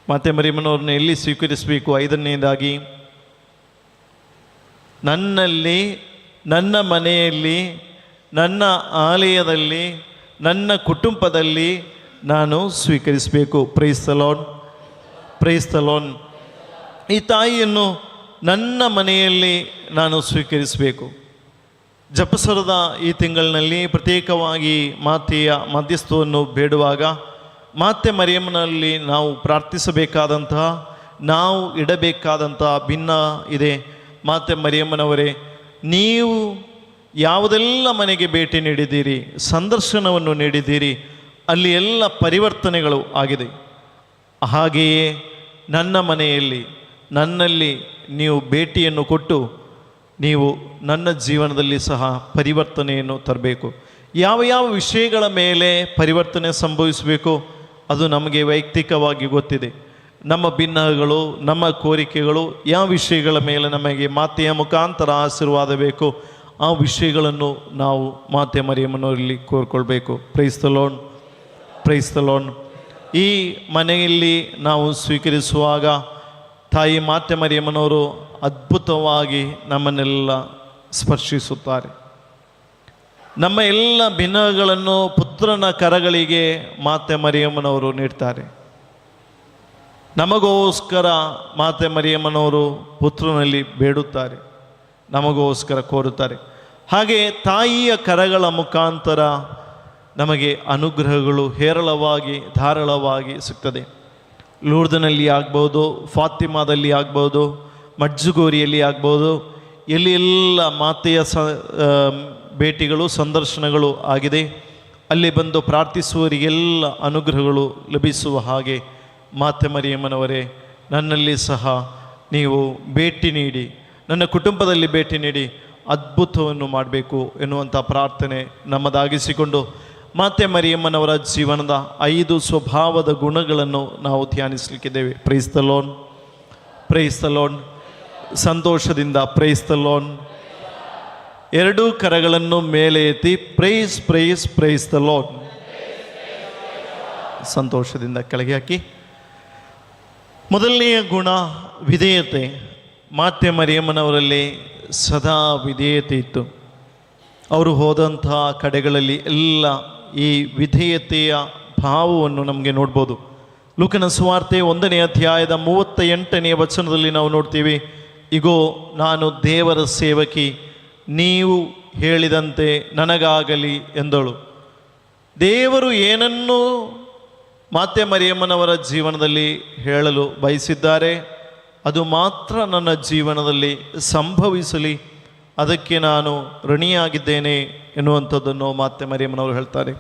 ಮಾತೆ ಮರಿಯಮ್ಮನವ್ರನ್ನ ಎಲ್ಲಿ ಸ್ವೀಕರಿಸಬೇಕು? 5ನೇದಾಗಿ ನನ್ನಲ್ಲಿ, ನನ್ನ ಮನೆಯಲ್ಲಿ, ನನ್ನ ಆಲಯದಲ್ಲಿ, ನನ್ನ ಕುಟುಂಬದಲ್ಲಿ ನಾನು ಸ್ವೀಕರಿಸಬೇಕು. Price the lord, praise the lord. ಈ ತಾಯಿಯನ್ನು ನನ್ನ ಮನೆಯಲ್ಲಿ ನಾನು ಸ್ವೀಕರಿಸಬೇಕು. ಜಪಸ್ವರದ ಈ ತಿಂಗಳಿನಲ್ಲಿ ಪ್ರತ್ಯೇಕವಾಗಿ ಮಾತೆಯ ಮಧ್ಯಸ್ಥವನ್ನು ಬೇಡುವಾಗ ಮಾತೆ ಮರಿಯಮ್ಮನಲ್ಲಿ ನಾವು ಪ್ರಾರ್ಥಿಸಬೇಕಾದಂತಹ, ನಾವು ಇಡಬೇಕಾದಂತಹ ಭಿನ್ನ ಇದೆ. ಮಾತೆ ಮರಿಯಮ್ಮನವರೇ, ನೀವು ಯಾವುದೆಲ್ಲ ಮನೆಗೆ ಭೇಟಿ ನೀಡಿದ್ದೀರಿ, ಸಂದರ್ಶನವನ್ನು ನೀಡಿದ್ದೀರಿ, ಅಲ್ಲಿ ಎಲ್ಲ ಪರಿವರ್ತನೆಗಳು ಆಗಿದೆ. ಹಾಗೆಯೇ ನನ್ನ ಮನೆಯಲ್ಲಿ, ನನ್ನಲ್ಲಿ ನೀವು ಭೇಟಿಯನ್ನು ಕೊಟ್ಟು ನೀವು ನನ್ನ ಜೀವನದಲ್ಲಿ ಸಹ ಪರಿವರ್ತನೆಯನ್ನು ತರಬೇಕು. ಯಾವ ಯಾವ ವಿಷಯಗಳ ಮೇಲೆ ಪರಿವರ್ತನೆ ಸಂಭವಿಸಬೇಕು ಅದು ನಮಗೆ ವೈಯಕ್ತಿಕವಾಗಿ ಗೊತ್ತಿದೆ. ನಮ್ಮ ಭಿನ್ನಗಳು, ನಮ್ಮ ಕೋರಿಕೆಗಳು, ಯಾವ ವಿಷಯಗಳ ಮೇಲೆ ನಮಗೆ ಮಾತೆಯ ಮುಖಾಂತರ ಆಶೀರ್ವಾದ ಬೇಕು ಆ ವಿಷಯಗಳನ್ನು ನಾವು ಮಾತೆ ಮರಿಯಮ್ಮನವರಲ್ಲಿ ಕೋರ್ಕೊಳ್ಬೇಕು. Praise the lord, praise the lord. ಈ ಮನೆಯಲ್ಲಿ ನಾವು ಸ್ವೀಕರಿಸುವಾಗ ತಾಯಿ ಮಾತೆ ಮರಿಯಮ್ಮನವರು ಅದ್ಭುತವಾಗಿ ನಮ್ಮನ್ನೆಲ್ಲ ಸ್ಪರ್ಶಿಸುತ್ತಾರೆ. ನಮ್ಮ ಎಲ್ಲ ಭಿನ್ನಗಳನ್ನು ಪುತ್ರನ ಕರಗಳಿಗೆ ಮಾತೆ ಮರಿಯಮ್ಮನವರು ನೀಡ್ತಾರೆ. ನಮಗೋಸ್ಕರ ಮಾತೆ ಮರಿಯಮ್ಮನವರು ಪುತ್ರನಲ್ಲಿ ಬೇಡುತ್ತಾರೆ, ನಮಗೋಸ್ಕರ ಕೋರುತ್ತಾರೆ. ಹಾಗೆ ತಾಯಿಯ ಕರಗಳ ಮುಖಾಂತರ ನಮಗೆ ಅನುಗ್ರಹಗಳು ಹೇರಳವಾಗಿ ಧಾರಾಳವಾಗಿ ಸಿಗ್ತದೆ. ಲೂರ್ದ್ನಲ್ಲಿ ಆಗ್ಬೋದು, ಫಾತಿಮಾದಲ್ಲಿ ಆಗ್ಬೋದು, ಮಜ್ಜುಗೋರಿಯಲ್ಲಿ ಆಗ್ಬೋದು, ಎಲ್ಲಿ ಎಲ್ಲ ಮಾತೆಯ ಭೇಟಿಗಳು, ಸಂದರ್ಶನಗಳು ಆಗಿದೆ. ಅಲ್ಲಿ ಬಂದು ಪ್ರಾರ್ಥಿಸುವವರಿಗೆಲ್ಲ ಅನುಗ್ರಹಗಳು ಲಭಿಸುವ ಹಾಗೆ ಮಾತೆ ಮರಿಯಮ್ಮನವರೇ, ನನ್ನಲ್ಲಿ ಸಹ ನೀವು ಭೇಟಿ ನೀಡಿ, ನನ್ನ ಕುಟುಂಬದಲ್ಲಿ ಭೇಟಿ ನೀಡಿ ಅದ್ಭುತವನ್ನು ಮಾಡಬೇಕು ಎನ್ನುವಂಥ ಪ್ರಾರ್ಥನೆ ನಮ್ಮದಾಗಿಸಿಕೊಂಡು ಮಾತೆ ಮರಿಯಮ್ಮನವರ ಜೀವನದ 5 ಸ್ವಭಾವದ ಗುಣಗಳನ್ನು ನಾವು ಧ್ಯಾನಿಸಲಿಕ್ಕಿದ್ದೇವೆ. Praise the lord, praise the lord. ಸಂತೋಷದಿಂದ ಪ್ರೈಸ್ ದ ಲಾರ್ಡ್, ಎರಡೂ ಕರಗಳನ್ನು ಮೇಲೆ ಎತ್ತಿ praise praise praise the lord. ಸಂತೋಷದಿಂದ ಕೆಳಗೆ ಹಾಕಿ. ಮೊದಲನೆಯ ಗುಣ ವಿಧೇಯತೆ. ಮಾತೆ ಮರಿಯಮ್ಮನವರಲ್ಲಿ ಸದಾ ವಿಧೇಯತೆ ಇತ್ತು. ಅವರು ಹೋದಂತಹ ಕಡೆಗಳಲ್ಲಿ ಎಲ್ಲ ಈ ವಿಧೇಯತೆಯ ಭಾವವನ್ನು ನಮಗೆ ನೋಡ್ಬೋದು. ಲೂಕನ ಸುವಾರ್ತೆ 1ನೇ ಅಧ್ಯಾಯದ 38ನೇ ವಚನದಲ್ಲಿ ನಾವು ನೋಡ್ತೀವಿ, ಇಗೋ ನಾನು ದೇವರ ಸೇವಕಿ, ನೀವು ಹೇಳಿದಂತೆ ನನಗಾಗಲಿ ಎಂದಳು. ದೇವರು ಏನನ್ನೂ ಮಾತೆ ಮರಿಯಮ್ಮನವರ ಜೀವನದಲ್ಲಿ ಹೇಳಲು ಬಯಸಿದ್ದಾರೆ, ಅದು ಮಾತ್ರ ನನ್ನ ಜೀವನದಲ್ಲಿ ಸಂಭವಿಸಲಿ, ಅದಕ್ಕೆ ನಾನು ಋಣಿಯಾಗಿದ್ದೇನೆ ಎನ್ನುವಂಥದ್ದನ್ನು ಮಾತೆ ಮರಿಯಮ್ಮನವರು ಹೇಳ್ತಾರೆ.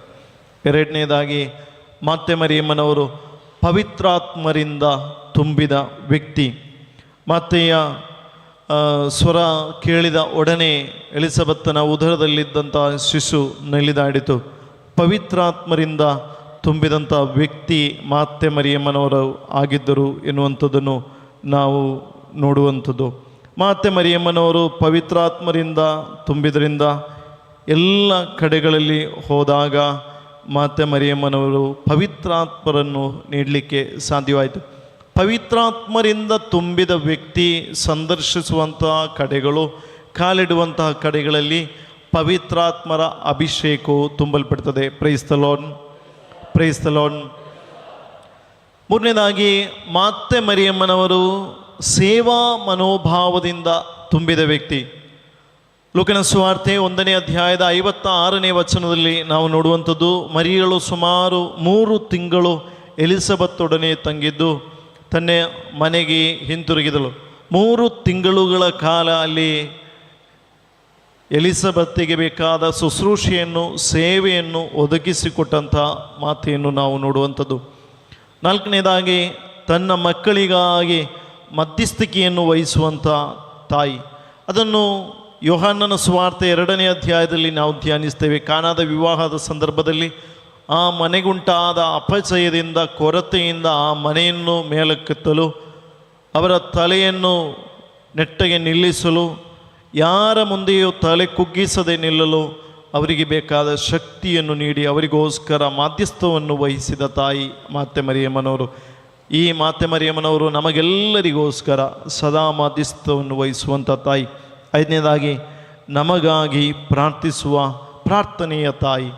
ಎರಡನೇದಾಗಿ, ಮಾತೆ ಮರಿಯಮ್ಮನವರು ಪವಿತ್ರಾತ್ಮರಿಂದ ತುಂಬಿದ ವ್ಯಕ್ತಿ. ಮಾತೆಯ ಸ್ವರ ಕೇಳಿದ ಒಡನೆ ಎಲಿಸಬೆತ್ತನ ಉದರದಲ್ಲಿದ್ದಂಥ ಶಿಶು ನಲಿದಾಡಿತು. ಪವಿತ್ರಾತ್ಮರಿಂದ ತುಂಬಿದಂಥ ವ್ಯಕ್ತಿ ಮಾತೆ ಮರಿಯಮ್ಮನವರು ಆಗಿದ್ದರು ಎನ್ನುವಂಥದ್ದನ್ನು ನಾವು ನೋಡುವಂಥದ್ದು. ಮಾತೆ ಮರಿಯಮ್ಮನವರು ಪವಿತ್ರಾತ್ಮರಿಂದ ತುಂಬಿದ್ರಿಂದ ಎಲ್ಲ ಕಡೆಗಳಲ್ಲಿ ಹೋದಾಗ ಮಾತೆ ಮರಿಯಮ್ಮನವರು ಪವಿತ್ರಾತ್ಮರನ್ನು ನೀಡಲಿಕ್ಕೆ ಸಾಧ್ಯವಾಯಿತು. ಪವಿತ್ರಾತ್ಮರಿಂದ ತುಂಬಿದ ವ್ಯಕ್ತಿ ಸಂದರ್ಶಿಸುವಂತಹ ಕಡೆಗಳು, ಕಾಲಿಡುವಂತಹ ಕಡೆಗಳಲ್ಲಿ ಪವಿತ್ರಾತ್ಮರ ಅಭಿಷೇಕವು ತುಂಬಲ್ಪಡ್ತದೆ. Praise the lord, praise the lord. ಮೂರನೇದಾಗಿ, ಮಾತೆ ಮರಿಯಮ್ಮನವರು ಸೇವಾ ಮನೋಭಾವದಿಂದ ತುಂಬಿದ ವ್ಯಕ್ತಿ. ಲೂಕನ ಸುವಾರ್ತೆ 1ನೇ ಅಧ್ಯಾಯದ 56ನೇ ವಚನದಲ್ಲಿ ನಾವು ನೋಡುವಂಥದ್ದು, ಮರಿಯಳು ಸುಮಾರು 3 ತಿಂಗಳು ಎಲಿಸಬೆತ್ತೊಡನೆ ತಂಗಿದ್ದು ತನ್ನ ಮನೆಗೆ ಹಿಂತಿರುಗಿದಳು. 3 ತಿಂಗಳುಗಳ ಕಾಲ ಅಲ್ಲಿ ಎಲಿಸಬೆತ್ತಿಗೆ ಬೇಕಾದ ಶುಶ್ರೂಷೆಯನ್ನು, ಸೇವೆಯನ್ನು ಒದಗಿಸಿಕೊಟ್ಟಂಥ ಮಾತೆಯನ್ನು ನಾವು ನೋಡುವಂಥದ್ದು. 4ನೇದಾಗಿ, ತನ್ನ ಮಕ್ಕಳಿಗಾಗಿ ಮಧ್ಯಸ್ಥಿಕೆಯನ್ನು ವಹಿಸುವಂಥ ತಾಯಿ. ಅದನ್ನು ಯೋಹಾನನ ಸುವಾರ್ತೆ 2ನೇ ಅಧ್ಯಾಯದಲ್ಲಿ ನಾವು ಧ್ಯಾನಿಸ್ತೇವೆ. ಕಾನಾದ ವಿವಾಹದ ಸಂದರ್ಭದಲ್ಲಿ ಆ ಮನೆಗುಂಟಾದ ಅಪಚಯದಿಂದ, ಕೊರತೆಯಿಂದ ಆ ಮನೆಯನ್ನು ಮೇಲಕ್ಕೆತ್ತಲು, ಅವರ ತಲೆಯನ್ನು ನೆಟ್ಟಗೆ ನಿಲ್ಲಿಸಲು, ಯಾರ ಮುಂದೆಯೂ ತಲೆ ಕುಗ್ಗಿಸದೆ ನಿಲ್ಲಲು ಅವರಿಗೆ ಬೇಕಾದ ಶಕ್ತಿಯನ್ನು ನೀಡಿ ಅವರಿಗೋಸ್ಕರ ಮಾಧ್ಯಸ್ಥವನ್ನು ವಹಿಸಿದ ತಾಯಿ ಮಾತೆ ಮರಿಯಮ್ಮನವರು. ಈ ಮಾತೆ ಮರಿಯಮ್ಮನವರು ನಮಗೆಲ್ಲರಿಗೋಸ್ಕರ ಸದಾ ಮಾಧ್ಯಸ್ಥವನ್ನು ವಹಿಸುವಂಥ ತಾಯಿ. 5ನೇದಾಗಿ, ನಮಗಾಗಿ ಪ್ರಾರ್ಥಿಸುವ ಪ್ರಾರ್ಥನೆಯ ತಾಯಿ.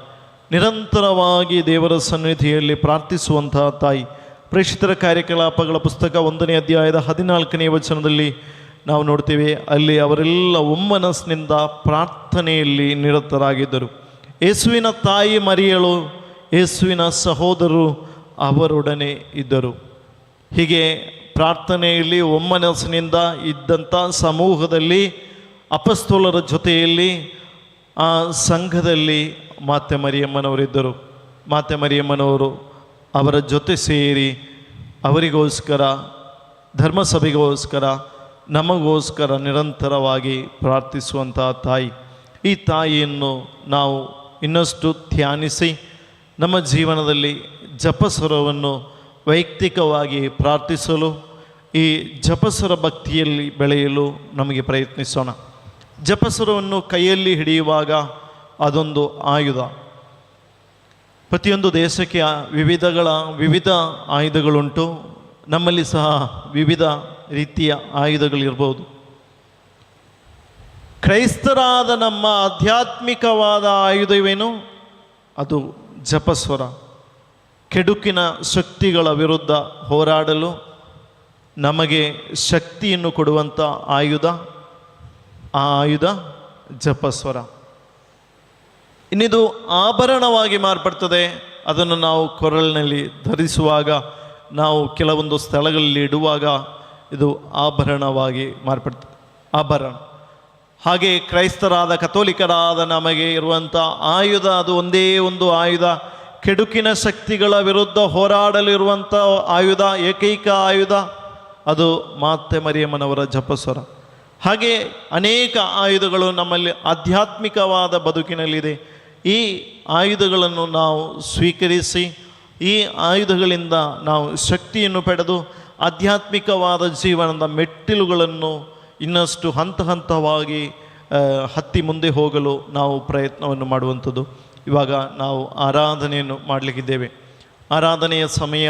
ನಿರಂತರವಾಗಿ ದೇವರ ಸನ್ನಿಧಿಯಲ್ಲಿ ಪ್ರಾರ್ಥಿಸುವಂತಹ ತಾಯಿ. ಪ್ರೇಷಿತರ ಕಾರ್ಯಕಲಾಪಗಳ ಪುಸ್ತಕ 1ನೇ ಅಧ್ಯಾಯದ 14ನೇ ವಚನದಲ್ಲಿ ನಾವು ನೋಡ್ತೀವಿ, ಅಲ್ಲಿ ಅವರೆಲ್ಲ ಒಮ್ಮನಸ್ಸಿನಿಂದ ಪ್ರಾರ್ಥನೆಯಲ್ಲಿ ನಿರತರಾಗಿದ್ದರು. ಯೇಸುವಿನ ತಾಯಿ ಮರಿಯಳು, ಯೇಸುವಿನ ಸಹೋದರರು ಅವರೊಡನೆ ಇದ್ದರು. ಹೀಗೆ ಪ್ರಾರ್ಥನೆಯಲ್ಲಿ ಒಮ್ಮನಸ್ಸಿನಿಂದ ಇದ್ದಂಥ ಸಮೂಹದಲ್ಲಿ, ಅಪಸ್ತೋಲರ ಜೊತೆಯಲ್ಲಿ, ಆ ಸಂಘದಲ್ಲಿ ಮಾತೆ ಮರಿಯಮ್ಮನವರಿದ್ದರು. ಮಾತೆ ಮರಿಯಮ್ಮನವರು ಅವರ ಜೊತೆ ಸೇರಿ ಅವರಿಗೋಸ್ಕರ, ಧರ್ಮಸಭೆಗೋಸ್ಕರ, ನಮಗೋಸ್ಕರ ನಿರಂತರವಾಗಿ ಪ್ರಾರ್ಥಿಸುವಂಥ ತಾಯಿ. ಈ ತಾಯಿಯನ್ನು ನಾವು ಇನ್ನಷ್ಟು ಧ್ಯಾನಿಸಿ ನಮ್ಮ ಜೀವನದಲ್ಲಿ ಜಪಸ್ವರವನ್ನು ವೈಯಕ್ತಿಕವಾಗಿ ಪ್ರಾರ್ಥಿಸಲು, ಈ ಜಪಸ್ವರ ಭಕ್ತಿಯಲ್ಲಿ ಬೆಳೆಯಲು ನಮಗೆ ಪ್ರಯತ್ನಿಸೋಣ. ಜಪಸ್ವರವನ್ನು ಕೈಯಲ್ಲಿ ಹಿಡಿಯುವಾಗ ಅದೊಂದು ಆಯುಧ. ಪ್ರತಿಯೊಂದು ದೇಶಕ್ಕೆ ವಿವಿಧ ಆಯುಧಗಳುಂಟು. ನಮ್ಮಲ್ಲಿ ಸಹ ವಿವಿಧ ರೀತಿಯ ಆಯುಧಗಳಿರ್ಬೋದು. ಕ್ರೈಸ್ತರಾದ ನಮ್ಮ ಆಧ್ಯಾತ್ಮಿಕವಾದ ಆಯುಧವೇನು? ಅದು ಜಪಸ್ವರ. ಕೆಡುಕಿನ ಶಕ್ತಿಗಳ ವಿರುದ್ಧ ಹೋರಾಡಲು ನಮಗೆ ಶಕ್ತಿಯನ್ನು ಕೊಡುವಂಥ ಆಯುಧ, ಆ ಆಯುಧ ಜಪಸ್ವರ. ಇನ್ನಿದು ಆಭರಣವಾಗಿ ಮಾರ್ಪಡ್ತದೆ. ಅದನ್ನು ನಾವು ಕೊರಳಿನಲ್ಲಿ ಧರಿಸುವಾಗ, ನಾವು ಕೆಲವೊಂದು ಸ್ಥಳಗಳಲ್ಲಿ ಇಡುವಾಗ ಇದು ಆಭರಣವಾಗಿ ಮಾರ್ಪಡ್ತದೆ. ಆಭರಣ. ಹಾಗೆ ಕ್ರೈಸ್ತರಾದ, ಕಥೋಲಿಕರಾದ ನಮಗೆ ಇರುವಂಥ ಆಯುಧ, ಅದು ಒಂದೇ ಒಂದು ಆಯುಧ. ಕೆಡುಕಿನ ಶಕ್ತಿಗಳ ವಿರುದ್ಧ ಹೋರಾಡಲಿರುವಂಥ ಆಯುಧ, ಏಕೈಕ ಆಯುಧ, ಅದು ಮಾತೆ ಮರಿಯಮ್ಮನವರ ಜಪಸ್ವರ. ಹಾಗೆ ಅನೇಕ ಆಯುಧಗಳು ನಮ್ಮಲ್ಲಿ ಆಧ್ಯಾತ್ಮಿಕವಾದ ಬದುಕಿನಲ್ಲಿದೆ. ಈ ಆಯುಧಗಳನ್ನು ನಾವು ಸ್ವೀಕರಿಸಿ, ಈ ಆಯುಧಗಳಿಂದ ನಾವು ಶಕ್ತಿಯನ್ನು ಪಡೆದು ಆಧ್ಯಾತ್ಮಿಕವಾದ ಜೀವನದ ಮೆಟ್ಟಿಲುಗಳನ್ನು ಇನ್ನಷ್ಟು ಹಂತ ಹಂತವಾಗಿ ಹತ್ತಿ ಮುಂದೆ ಹೋಗಲು ನಾವು ಪ್ರಯತ್ನವನ್ನು ಮಾಡುವಂಥದ್ದು. ಇವಾಗ ನಾವು ಆರಾಧನೆಯನ್ನು ಮಾಡಲಿಕ್ಕಿದ್ದೇವೆ. ಆರಾಧನೆಯ ಸಮಯ,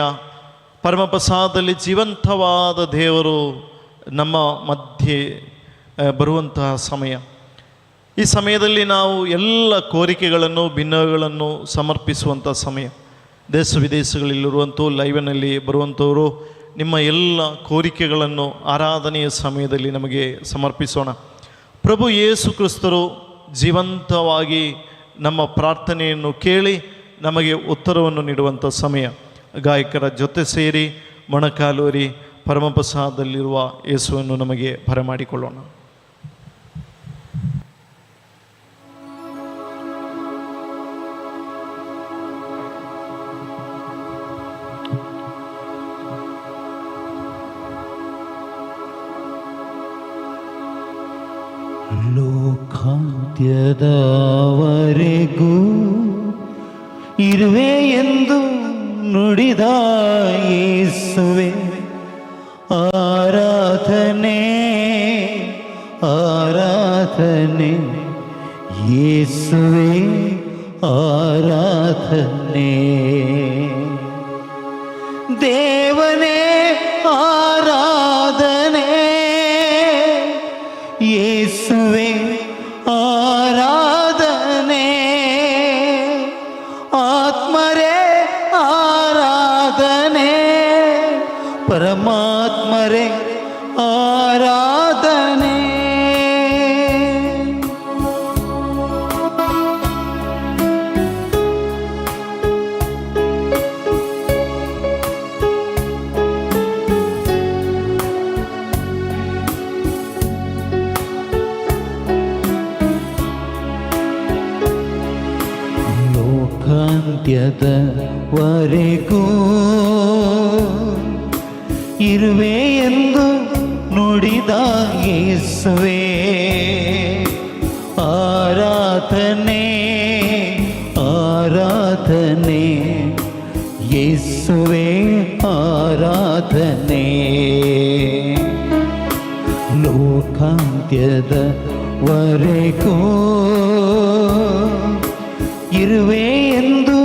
ಪರಮಪ್ರಸಾದದಲ್ಲಿ ಜೀವಂತವಾದ ದೇವರು ನಮ್ಮ ಮಧ್ಯೆ ಬರುವಂತಹ ಸಮಯ. ಈ ಸಮಯದಲ್ಲಿ ನಾವು ಎಲ್ಲ ಕೋರಿಕೆಗಳನ್ನು ಭಿನ್ನಗಳನ್ನು ಸಮರ್ಪಿಸುವಂಥ ಸಮಯ. ದೇಶ ವಿದೇಶಗಳಲ್ಲಿರುವಂಥ ಲೈವ್ನಲ್ಲಿ ಬರುವಂಥವರು ನಿಮ್ಮ ಎಲ್ಲ ಕೋರಿಕೆಗಳನ್ನು ಆರಾಧನೆಯ ಸಮಯದಲ್ಲಿ ನಮಗೆ ಸಮರ್ಪಿಸೋಣ. ಪ್ರಭು ಯೇಸು ಕ್ರಿಸ್ತರು ಜೀವಂತವಾಗಿ ನಮ್ಮ ಪ್ರಾರ್ಥನೆಯನ್ನು ಕೇಳಿ ನಮಗೆ ಉತ್ತರವನ್ನು ನೀಡುವಂಥ ಸಮಯ. ಗಾಯಕರ ಜೊತೆ ಸೇರಿ ಮೊಣಕಾಲೂರಿ ಪರಮಪ್ರಸಾದದಲ್ಲಿರುವ ಯೇಸುವನ್ನು ನಮಗೆ ಬರಮಾಡಿಕೊಳ್ಳೋಣ. ಲೋಕಾಂತ್ಯದವರೆಗೂ ಇರುವೆ ಎಂದು ನುಡಿದ ಯೇಸುವೆ, ಆರಾಧನೆ ಆರಾಧನೆ ಯೇಸುವೆ ಆರಾಧನೆ. ದೇವನೇ ಆರಾಧನೆ ಯೇಸುವೆ ಆರಾಧನೆ. ಆತ್ಮರೇ ಆರಾಧನೆ, ಪರಮಾತ್ಮರೇ ಆರಾಧನೆ. ಲೋಕಾಂತ್ಯದವರೆಗೂ ಇರುವೆ ಎಂದು ನುಡಿದ ಯೇಸುವೆ, ಆರಾಧನೆ ಆರಾಧನೆ ಯೇಸುವೆ ಆರಾಧನೆ. ಲೋಕಾಂತ್ಯದವರೆಗೂ ಇರುವೆ ಎಂದು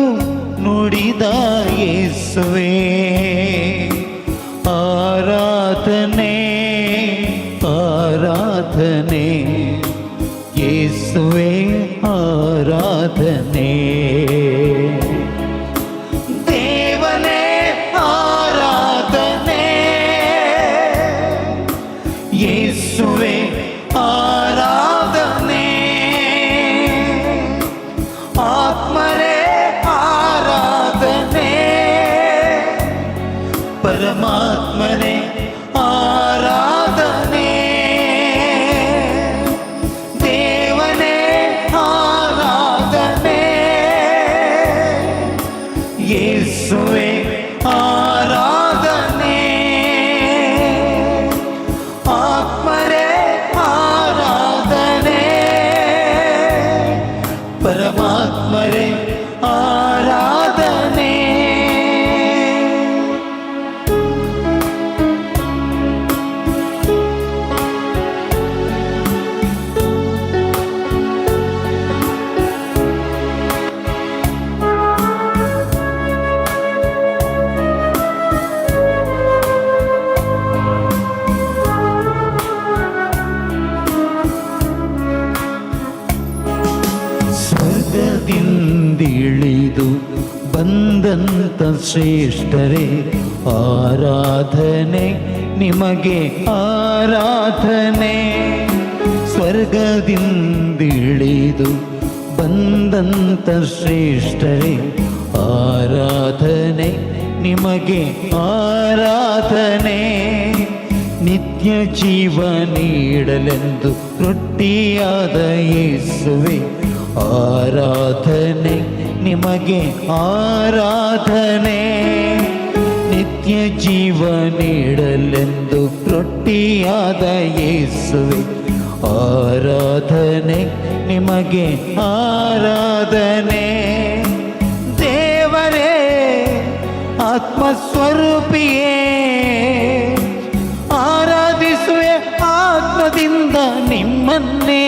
ನುಡಿದ ಯೇಸುವೆ, ಆರಾಧನೆ ಆರಾಧನೆ ಯೇಸುವೆ ಆರಾಧನೆ. ದೇವನೇ ಆರಾಧನೆ ಯೇಸುವೆ ಆರಾಧನೆ. ಆತ್ಮರೇ ಆರಾಧನೆ, ಪರಮಾತ್ಮನೇ ಆರಾಧನೆ. ದೇವನೇ ಆರಾಧನೆ ಯೇಸುವೆ ಆರಾಧನೆ. ಆತ್ಮರೇ ಆರಾಧನೆ, ಪರಮಾತ್ಮರೇ ಆರಾಧನೆ. ಸ್ವರ್ಗದಿಂದಿಳಿದು ಬಂದಂತ ಶ್ರೇಷ್ಠರೇ, ಆರಾಧನೆ ನಿಮಗೆ ಆರಾಧನೆ. ಸ್ವರ್ಗದಿಂದಿಳಿದು ಬಂದಂತ ಶ್ರೇಷ್ಠರೇ, ಆರಾಧನೆ ನಿಮಗೆ ಆರಾಧನೆ. ನಿತ್ಯ ಜೀವ ನೀಡಲೆಂದು ರೊಟ್ಟಿಯಾದ ಯೇಸುವೆ, ಆರಾಧನೆ ನಿಮಗೆ ಆರಾಧನೆ. ನಿತ್ಯ ಜೀವ ನೀಡಲೆಂದು ರೊಟ್ಟಿಯಾದ ಯೇಸುವೆ, ಆರಾಧನೆ ನಿಮಗೆ ಆರಾಧನೆ. ದೇವರೇ ಆತ್ಮಸ್ವರೂಪಿಯೇ, ಆರಾಧಿಸುವೆ ಆತ್ಮದಿಂದ ನಿಮ್ಮನ್ನೇ.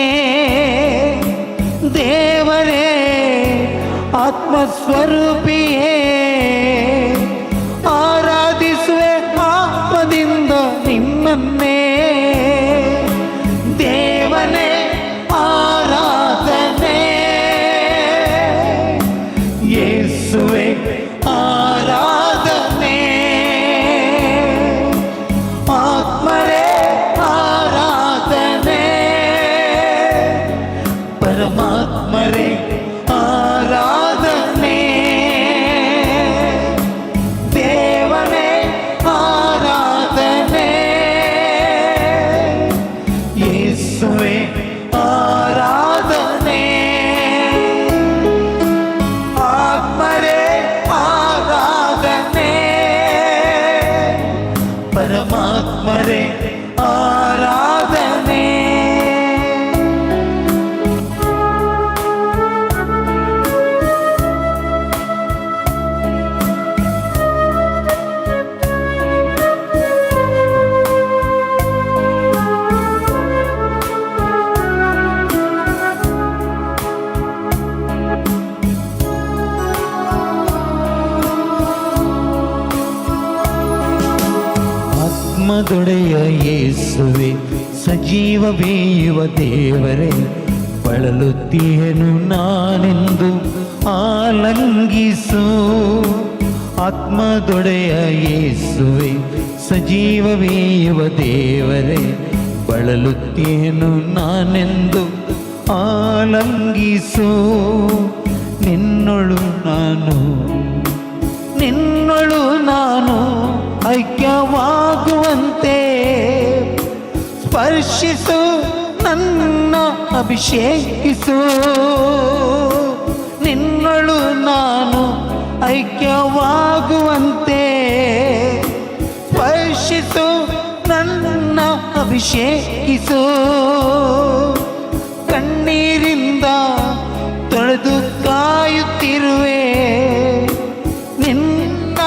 ಆತ್ಮಸ್ವರೂಪಿಯೇ ಆರಾಧಿಸುವೆ ಆತ್ಮದಿಂದ ನಿನ್ನನ್ನೇ ದೇವನೇ ಆರಾಧನೆ ಯೇಸುವೆ ಆರಾಧನೆ ಆತ್ಮರೇ ಆರಾಧನೆ ಪರಮಾತ್ಮರೇ ಆರಾಧನೆ ದೇವನೇ ಆರಾಧನೆ ಯೇಸುವೆ ಆರಾಧನೆ ಆತ್ಮರೇ ಆರಾಧನೆ ಪರಮಾತ್ಮರೇ ಆರಾಧನೆ ಆತ್ಮದೊಡೆಯ ಯೇಸುವೆ ಸಜೀವವೇಯುವ ದೇವರೇ ಬಳಲುತ್ತೀಯನು ನಾನೆಂದು ಆಲಂಗಿಸು ಆತ್ಮದೊಡೆಯ ಯೇಸುವೆ ಸಜೀವವೇಯುವ ದೇವರೇ ಬಳಲುತ್ತೀಯನು ನಾನೆಂದು ಆಲಂಗಿಸು ನಿನ್ನೊಳು ನಾನು ಐಕ್ಯವಾಗುವಂತೆ ಸ್ಪರ್ಶಿಸು ನನ್ನ ಅಭಿಷೇಕಿಸು ನಿನ್ನೊಳು ನಾನು ಐಕ್ಯವಾಗುವಂತೆ ಸ್ಪರ್ಶಿಸು ನನ್ನ ಅಭಿಷೇಕಿಸು ಕಣ್ಣೀರಿಂದ ತೊಳೆದು ಕಾಯುತ್ತಿರುವೆ ನಿನ್ನ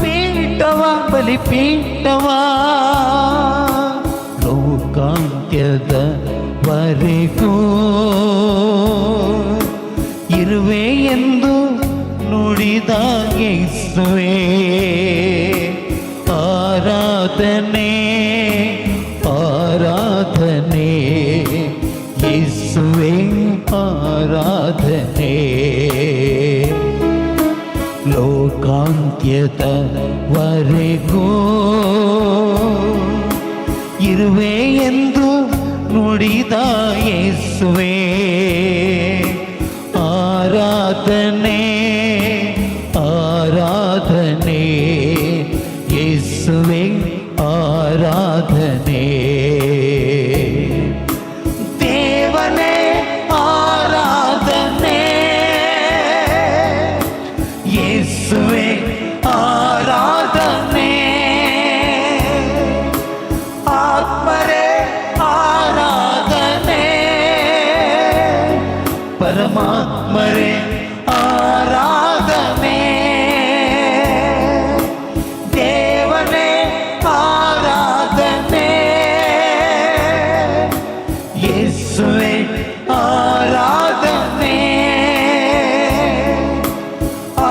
ಪೀಠವ ಬಲಿಪೀಠವ ಲೋಕಾಂತ್ಯದವರೆಗೂ ಇರುವೆ ಎಂದು ನುಡಿದ ಯೇಸುವೆ ಆರಾಧನೆ ಆರಾಧನೆ ಯೇಸುವೆ ಆರಾಧನೆ ಲೋಕಾಂತ್ಯದವರೆಗೂ ಇರುವೆ ಎಂದು ನುಡಿದ ಯೇಸುವೆ ಆರಾಧನೆ ಆರಾಧನೆ ಯೇಸುವೆ ಆರಾಧನೆ ದೇವನೇ ಆರಾಧನೆ ಯೇಸುವೆ ಆರಾಧನೆ ಆತ್ಮರೇ ಆರಾಧನೆ ಪರಮಾತ್ಮರೇ ಆರಾಧನೆ ದೇವನೇ ಆರಾಧನೆ ಯೇಸುವೆ ಆರಾಧನೆ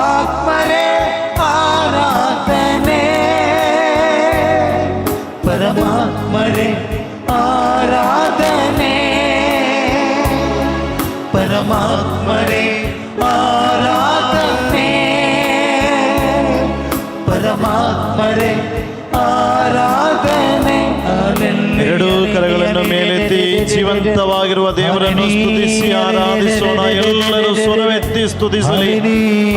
ಆತ್ಮರೇ ಆರಾಧನೆ ಪರಮಾತ್ಮರೇ ಆರಾಧನೆ ಪರಮಾತ್ಮರೇ ಆರಾಧನೆ ಪರಮಾತ್ಮರೇ ಆರಾಧನೆ ಎರಡು ಕರಗಳನ್ನು ಮೇಲೆತ್ತಿ ಜೀವಂತವಾಗಿರುವ ದೇವರನ್ನು ಸ್ತುತಿಸಿ ಆರಾಧಿಸೋಣ. ಎಲ್ಲರೂ ಸ್ವರವೆತ್ತಿ ಸ್ತುತಿಸಲಿ.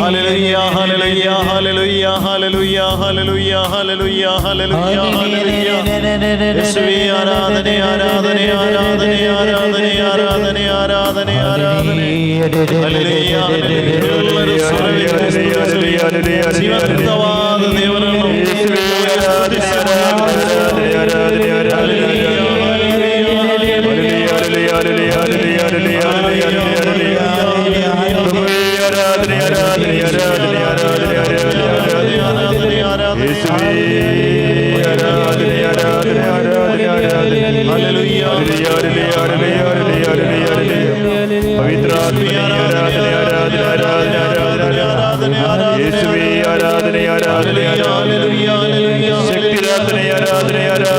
Hallelujah hallelujah hallelujah hallelujah hallelujah hallelujah hallelujah hallelujah. ಯೇಸುವೇ ಆರಾಧನೆ ಆರಾಧನೆ ಆರಾಧನೆ ಆರಾಧನೆ ಆರಾಧನೆ ಆರಾಧನೆ ಆರಾಧನೆ. Hallelujah hallelujah. ಎಲ್ಲರೂ ಸ್ವರವೆತ್ತಿ ಸ್ತುತಿಸಲಿ. ಜೀವಂತವಾದ ದೇವರನ್ನು ಪವಿತ್ರ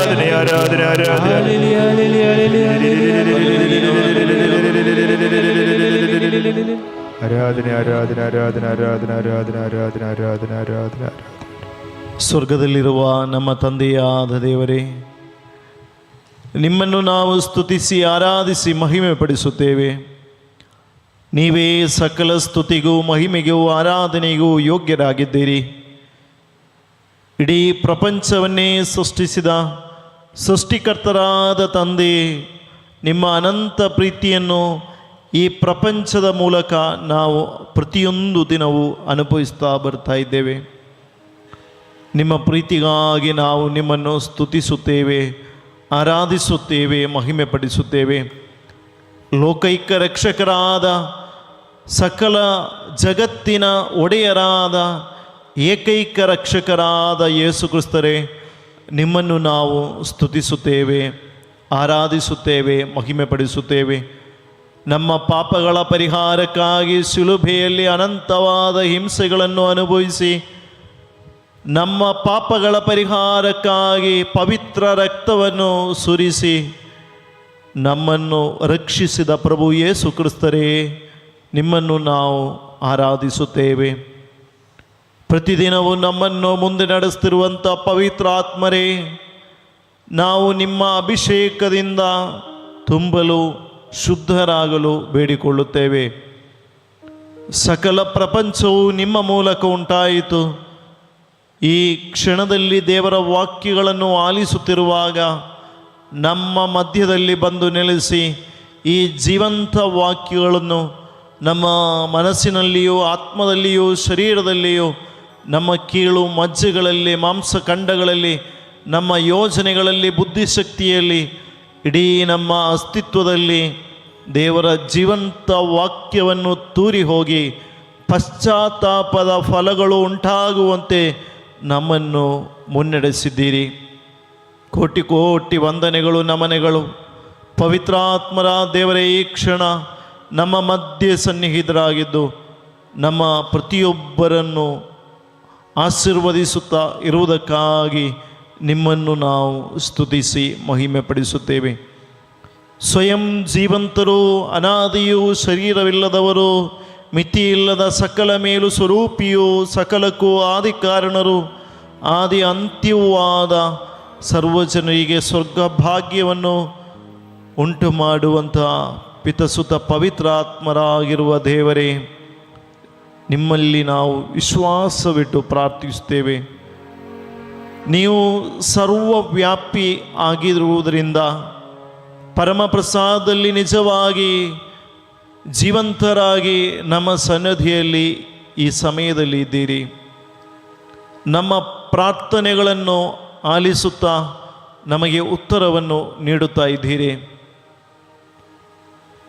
ಆರಾಧನೆ ಆರಾಧನೆ ಆರಾಧನೆ Hallelujah, hallelujah, hallelujah, ಆರಾಧನೆ ಆರಾಧನೆ ಆರಾಧನೆ ಆರಾಧನೆ ಆರಾಧನೆ ಆರಾಧನೆ ಆರಾಧನೆ ಆರಾಧನೆ ಆರಾಧನೆ. ಸ್ವರ್ಗದಲ್ಲಿರುವ ನಮ್ಮ ತಂದೆಯಾದ ದೇವರೇ, ನಿಮ್ಮನ್ನು ನಾವು ಸ್ತುತಿಸಿ ಆರಾಧಿಸಿ ಮಹಿಮೆ ಪಡಿಸುತ್ತೇವೆ. ನೀವೇ ಸಕಲ ಸ್ತುತಿಗೂ ಮಹಿಮೆಗೂ ಆರಾಧನೆಗೂ ಯೋಗ್ಯರಾಗಿದ್ದೀರಿ. ಇಡೀ ಪ್ರಪಂಚವನ್ನೇ ಸೃಷ್ಟಿಸಿದ ಸೃಷ್ಟಿಕರ್ತರಾದ ತಂದೆ, ನಿಮ್ಮ ಅನಂತ ಪ್ರೀತಿಯನ್ನು ಈ ಪ್ರಪಂಚದ ಮೂಲಕ ನಾವು ಪ್ರತಿಯೊಂದು ದಿನವೂ ಅನುಭವಿಸ್ತಾ ಬರ್ತಾ ಇದ್ದೇವೆ. ನಿಮ್ಮ ಪ್ರೀತಿಗಾಗಿ ನಾವು ನಿಮ್ಮನ್ನು ಸ್ತುತಿಸುತ್ತೇವೆ, ಆರಾಧಿಸುತ್ತೇವೆ, ಮಹಿಮೆ ಪಡಿಸುತ್ತೇವೆ. ಲೋಕೈಕ ರಕ್ಷಕರಾದ ಸಕಲ ಜಗತ್ತಿನ ಒಡೆಯರಾದ ಏಕೈಕ ರಕ್ಷಕರಾದ ಯೇಸು ಕ್ರಿಸ್ತರೇ, ನಿಮ್ಮನ್ನು ನಾವು ಸ್ತುತಿಸುತ್ತೇವೆ, ಆರಾಧಿಸುತ್ತೇವೆ, ಮಹಿಮೆ ಪಡಿಸುತ್ತೇವೆ. ನಮ್ಮ ಪಾಪಗಳ ಪರಿಹಾರಕ್ಕಾಗಿ ಶಿಲುಬೆಯಲ್ಲಿ ಅನಂತವಾದ ಹಿಂಸೆಗಳನ್ನು ಅನುಭವಿಸಿ, ನಮ್ಮ ಪಾಪಗಳ ಪರಿಹಾರಕ್ಕಾಗಿ ಪವಿತ್ರ ರಕ್ತವನ್ನು ಸುರಿಸಿ ನಮ್ಮನ್ನು ರಕ್ಷಿಸಿದ ಪ್ರಭು ಯೇಸು ಕ್ರಿಸ್ತರೇ, ನಿಮ್ಮನ್ನು ನಾವು ಆರಾಧಿಸುತ್ತೇವೆ. ಪ್ರತಿದಿನವೂ ನಮ್ಮನ್ನು ಮುಂದೆ ನಡೆಸ್ತಿರುವಂಥ ಪವಿತ್ರಾತ್ಮರೇ, ನಾವು ನಿಮ್ಮ ಅಭಿಷೇಕದಿಂದ ತುಂಬಲು ಶುದ್ಧರಾಗಲು ಬೇಡಿಕೊಳ್ಳುತ್ತೇವೆ. ಸಕಲ ಪ್ರಪಂಚವು ನಿಮ್ಮ ಮೂಲಕ ಉಂಟಾಯಿತು. ಈ ಕ್ಷಣದಲ್ಲಿ ದೇವರ ವಾಕ್ಯಗಳನ್ನು ಆಲಿಸುತ್ತಿರುವಾಗ ನಮ್ಮ ಮಧ್ಯದಲ್ಲಿ ಬಂದು ನೆಲೆಸಿ ಈ ಜೀವಂತ ವಾಕ್ಯಗಳನ್ನು ನಮ್ಮ ಮನಸ್ಸಿನಲ್ಲಿಯೂ ಆತ್ಮದಲ್ಲಿಯೂ ಶರೀರದಲ್ಲಿಯೂ ನಮ್ಮ ಕೀಳು ಮಜ್ಜೆಗಳಲ್ಲಿ ಮಾಂಸಖಂಡಗಳಲ್ಲಿ ನಮ್ಮ ಯೋಜನೆಗಳಲ್ಲಿ ಬುದ್ಧಿಶಕ್ತಿಯಲ್ಲಿ ಇಡೀ ನಮ್ಮ ಅಸ್ತಿತ್ವದಲ್ಲಿ ದೇವರ ಜೀವಂತ ವಾಕ್ಯವನ್ನು ತೂರಿ ಹೋಗಿ ಪಶ್ಚಾತ್ತಾಪದ ಫಲಗಳು ಉಂಟಾಗುವಂತೆ ನಮ್ಮನ್ನು ಮುನ್ನಡೆಸಿದ್ದೀರಿ. ಕೋಟಿ ಕೋಟಿ ವಂದನೆಗಳು, ನಮನೆಗಳು. ಪವಿತ್ರಾತ್ಮರ ದೇವರೇ, ಈ ಕ್ಷಣ ನಮ್ಮ ಮಧ್ಯೆ ಸನ್ನಿಹಿತರಾಗಿದ್ದು ನಮ್ಮ ಪ್ರತಿಯೊಬ್ಬರನ್ನು ಆಶೀರ್ವದಿಸುತ್ತಾ ಇರುವುದಕ್ಕಾಗಿ ನಿಮ್ಮನ್ನು ನಾವು ಸ್ತುತಿಸಿ ಮಹಿಮೆ ಪಡಿಸುತ್ತೇವೆ. ಸ್ವಯಂ ಜೀವಂತರು, ಅನಾದಿಯೂ ಶರೀರವಿಲ್ಲದವರು, ಮಿತಿಯಿಲ್ಲದ ಸಕಲ ಮೇಲು ಸ್ವರೂಪಿಯೂ ಸಕಲಕ್ಕೂ ಆದಿಕಾರಣರು, ಆದಿ ಅಂತ್ಯವಾದ ಸರ್ವಜನರಿಗೆ ಸ್ವರ್ಗ ಭಾಗ್ಯವನ್ನು ಉಂಟು ಮಾಡುವಂತಹ ಪಿತಸುತ ಪವಿತ್ರಾತ್ಮರಾಗಿರುವ ದೇವರೇ, ನಿಮ್ಮಲ್ಲಿ ನಾವು ವಿಶ್ವಾಸವಿಟ್ಟು ಪ್ರಾರ್ಥಿಸುತ್ತೇವೆ. ನೀವು ಸರ್ವವ್ಯಾಪಿ ಆಗಿರುವುದರಿಂದ ಪರಮಪ್ರಸಾದದಲ್ಲಿ ನಿಜವಾಗಿ ಜೀವಂತರಾಗಿ ನಮ್ಮ ಸನ್ನಿಧಿಯಲ್ಲಿ ಈ ಸಮಯದಲ್ಲಿ ಇದ್ದೀರಿ. ನಮ್ಮ ಪ್ರಾರ್ಥನೆಗಳನ್ನು ಆಲಿಸುತ್ತಾ ನಮಗೆ ಉತ್ತರವನ್ನು ನೀಡುತ್ತಾ ಇದ್ದೀರಿ.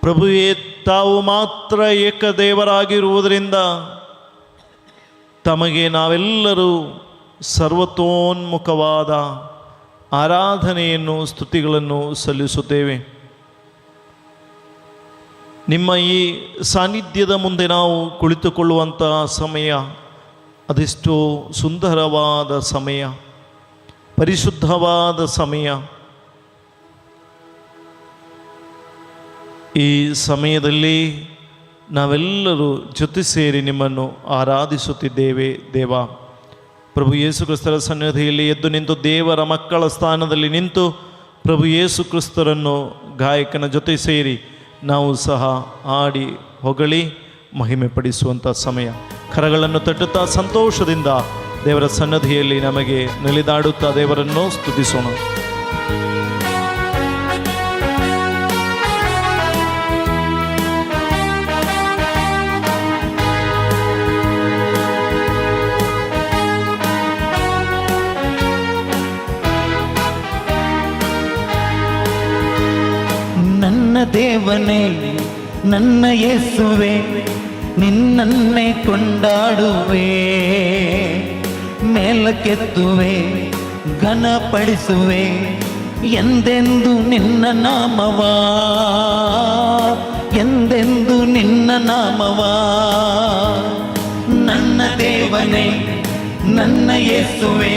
ಪ್ರಭುವೇ, ತಾವು ಮಾತ್ರ ಏಕದೇವರಾಗಿರುವುದರಿಂದ ತಮಗೆ ನಾವೆಲ್ಲರೂ ಸರ್ವತೋನ್ಮುಖವಾದ ಆರಾಧನೆಯನ್ನು, ಸ್ತುತಿಗಳನ್ನು ಸಲ್ಲಿಸುತ್ತೇವೆ. ನಿಮ್ಮ ಈ ಸಾನ್ನಿಧ್ಯದ ಮುಂದೆ ನಾವು ಕುಳಿತುಕೊಳ್ಳುವಂತಹ ಸಮಯ ಅದೆಷ್ಟೋ ಸುಂದರವಾದ ಸಮಯ, ಪರಿಶುದ್ಧವಾದ ಸಮಯ. ಈ ಸಮಯದಲ್ಲಿ ನಾವೆಲ್ಲರೂ ಜೊತೆ ಸೇರಿ ನಿಮ್ಮನ್ನು ಆರಾಧಿಸುತ್ತಿದ್ದೇವೆ. ದೇವ ಪ್ರಭು ಯೇಸು ಕ್ರಿಸ್ತರ ಸನ್ನಿಧಿಯಲ್ಲಿ ಎದ್ದು ನಿಂತು ದೇವರ ಮಕ್ಕಳ ಸ್ಥಾನದಲ್ಲಿ ನಿಂತು ಪ್ರಭು ಯೇಸು ಕ್ರಿಸ್ತರನ್ನು ಗಾಯಕನ ಜೊತೆ ಸೇರಿ ನಾವು ಸಹ ಹಾಡಿ ಹೊಗಳಿ ಮಹಿಮೆ ಪಡಿಸುವಂಥ ಸಮಯ. ಕರಗಳನ್ನು ತಟ್ಟುತ್ತಾ ಸಂತೋಷದಿಂದ ದೇವರ ಸನ್ನಿಧಿಯಲ್ಲಿ ನಮಗೆ ನಲಿದಾಡುತ್ತಾ ದೇವರನ್ನು ಸ್ತುತಿಸೋಣ. ನನ್ನ ದೇವನೇ, ನನ್ನ ಯೇಸುವೆ, ನಿನ್ನನ್ನೇ ಕೊಂಡಾಡುವೆ, ಮೇಲಕ್ಕೆತ್ತುವೆ, ಘನಪಡಿಸುವೆ ಎಂದೆಂದು ನಿನ್ನ ನಾಮವಾ, ಎಂದೆಂದು ನಿನ್ನ ನಾಮವಾ. ನನ್ನ ದೇವನೇ, ನನ್ನ ಯೇಸುವೆ,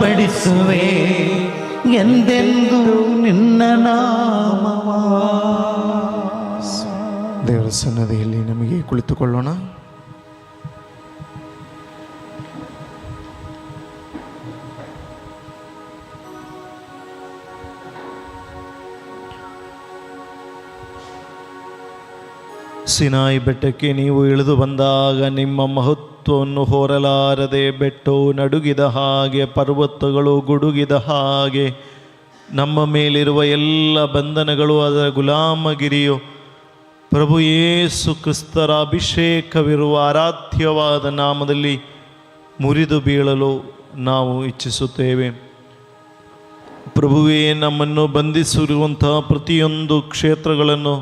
ಘನಪಡಿಸುವೆ ಎಂದೆಂದು ನಿನ್ನ ನಾಮವ. ದೇವರ ಸನ್ನದಿಯಲ್ಲಿ ನಮಗೆ ಕುಳಿತುಕೊಳ್ಳೋಣ. ಸಿನಾಯಿ ಬೆಟ್ಟಕ್ಕೆ ನೀವು ಇಳಿದು ಬಂದಾಗ ನಿಮ್ಮ ಮಹತ್ವವನ್ನು ಹೋರಲಾರದೆ ಬೆಟ್ಟವು ನಡುಗಿದ ಹಾಗೆ, ಪರ್ವತಗಳು ಗುಡುಗಿದ ಹಾಗೆ, ನಮ್ಮ ಮೇಲಿರುವ ಎಲ್ಲ ಬಂಧನಗಳು, ಅದರ ಗುಲಾಮಗಿರಿಯು ಪ್ರಭು ಯೇಸು ಕ್ರಿಸ್ತರ ಅಭಿಷೇಕವಿರುವ ಆರಾಧ್ಯವಾದ ನಾಮದಲ್ಲಿ ಮುರಿದು ಬೀಳಲು ನಾವು ಇಚ್ಛಿಸುತ್ತೇವೆ. ಪ್ರಭುವೇ, ನಮ್ಮನ್ನು ಬಂಧಿಸಿರುವಂತಹ ಪ್ರತಿಯೊಂದು ಕ್ಷೇತ್ರಗಳನ್ನು,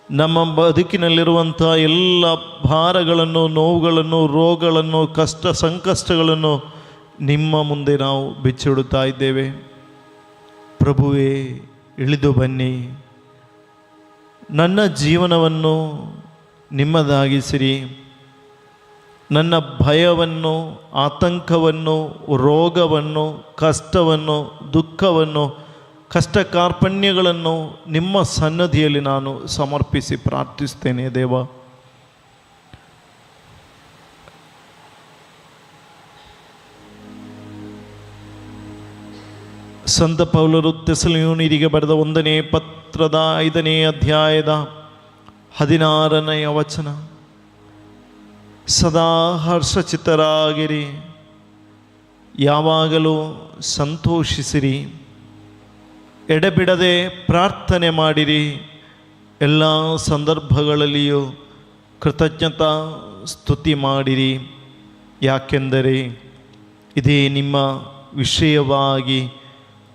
ನಮ್ಮ ಬದುಕಿನಲ್ಲಿರುವಂಥ ಎಲ್ಲ ಭಾರಗಳನ್ನು, ನೋವುಗಳನ್ನು, ರೋಗಗಳನ್ನು, ಕಷ್ಟ ಸಂಕಷ್ಟಗಳನ್ನು ನಿಮ್ಮ ಮುಂದೆ ನಾವು ಬಿಚ್ಚಿಡುತ್ತಾ ಇದ್ದೇವೆ. ಪ್ರಭುವೇ, ಇಳಿದು ಬನ್ನಿ, ನನ್ನ ಜೀವನವನ್ನು ನಿಮ್ಮದಾಗಿಸಿರಿ. ನನ್ನ ಭಯವನ್ನು, ಆತಂಕವನ್ನು, ರೋಗವನ್ನು, ಕಷ್ಟವನ್ನು, ದುಃಖವನ್ನು, ಕಷ್ಟ ಕಾರ್ಪಣ್ಯಗಳನ್ನು ನಿಮ್ಮ ಸನ್ನದಿಯಲ್ಲಿ ನಾನು ಸಮರ್ಪಿಸಿ ಪ್ರಾರ್ಥಿಸ್ತೇನೆ ದೇವ. ಸಂತ ಪೌಲರು ಥೆಸಲೋನಿಕರಿಗೆ ಬರೆದ 1ನೇ ಪತ್ರದ 5ನೇ ಅಧ್ಯಾಯದ 16ನೇ ವಚನ. ಸದಾ ಹರ್ಷಚಿತ್ತರಾಗಿರಿ, ಯಾವಾಗಲೂ ಸಂತೋಷಿಸಿರಿ, ಎಡೆಬಿಡದೆ ಪ್ರಾರ್ಥನೆ ಮಾಡಿರಿ, ಎಲ್ಲ ಸಂದರ್ಭಗಳಲ್ಲಿಯೂ ಕೃತಜ್ಞತಾ ಸ್ತುತಿ ಮಾಡಿರಿ, ಯಾಕೆಂದರೆ ಇದೇ ನಿಮ್ಮ ವಿಷಯವಾಗಿ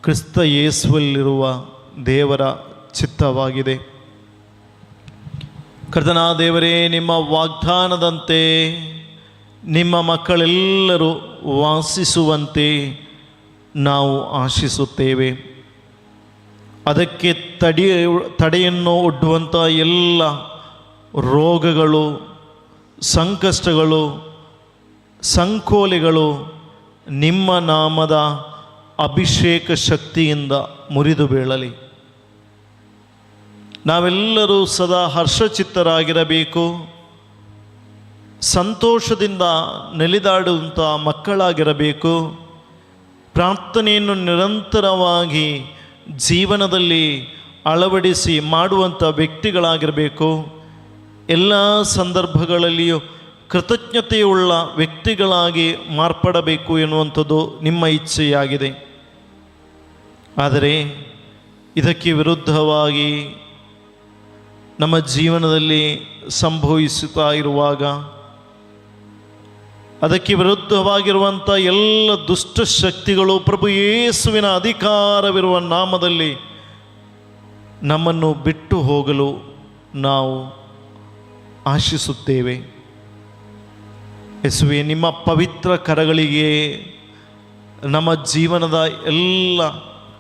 ಕ್ರಿಸ್ತ ಯೇಸುವಲ್ಲಿರುವ ದೇವರ ಚಿತ್ತವಾಗಿದೆ. ಕರ್ತನಾ ದೇವರೇ, ನಿಮ್ಮ ವಾಗ್ದಾನದಂತೆ ನಿಮ್ಮ ಮಕ್ಕಳೆಲ್ಲರೂ ವಾಸಿಸುವಂತೆ ನಾವು ಆಶಿಸುತ್ತೇವೆ. ಅದಕ್ಕೆ ತಡೆಯನ್ನು ಒಡ್ಡುವಂಥ ಎಲ್ಲ ರೋಗಗಳು, ಸಂಕಷ್ಟಗಳು, ಸಂಕೋಲೆಗಳು ನಿಮ್ಮ ನಾಮದ ಅಭಿಷೇಕ ಶಕ್ತಿಯಿಂದ ಮುರಿದು ಬೀಳಲಿ. ನಾವೆಲ್ಲರೂ ಸದಾ ಹರ್ಷಚಿತ್ತರಾಗಿರಬೇಕು, ಸಂತೋಷದಿಂದ ನೆಲೆದಾಡುವಂಥ ಮಕ್ಕಳಾಗಿರಬೇಕು, ಪ್ರಾರ್ಥನೆಯನ್ನು ನಿರಂತರವಾಗಿ ಜೀವನದಲ್ಲಿ ಅಳವಡಿಸಿ ಮಾಡುವಂಥ ವ್ಯಕ್ತಿಗಳಾಗಿರಬೇಕು. ಎಲ್ಲ ಸಂದರ್ಭಗಳಲ್ಲಿಯೂ ಕೃತಜ್ಞತೆಯುಳ್ಳ ವ್ಯಕ್ತಿಗಳಾಗಿ ಮಾರ್ಪಡಬೇಕು ಎನ್ನುವಂಥದ್ದು ನಿಮ್ಮ ಇಚ್ಛೆಯಾಗಿದೆ. ಆದರೆ ಇದಕ್ಕೆ ವಿರುದ್ಧವಾಗಿ ನಮ್ಮ ಜೀವನದಲ್ಲಿ ಸಂಭವಿಸುತ್ತಾ ಇರುವಾಗ, ಅದಕ್ಕೆ ವಿರುದ್ಧವಾಗಿರುವಂಥ ಎಲ್ಲ ದುಷ್ಟಶಕ್ತಿಗಳು ಪ್ರಭು ಯೇಸುವಿನ ಅಧಿಕಾರವಿರುವ ನಾಮದಲ್ಲಿ ನಮ್ಮನ್ನು ಬಿಟ್ಟು ಹೋಗಲು ನಾವು ಆಶಿಸುತ್ತೇವೆ. ಯೇಸುವೆ, ನಿಮ್ಮ ಪವಿತ್ರ ಕರಗಳಿಗೆ ನಮ್ಮ ಜೀವನದ ಎಲ್ಲ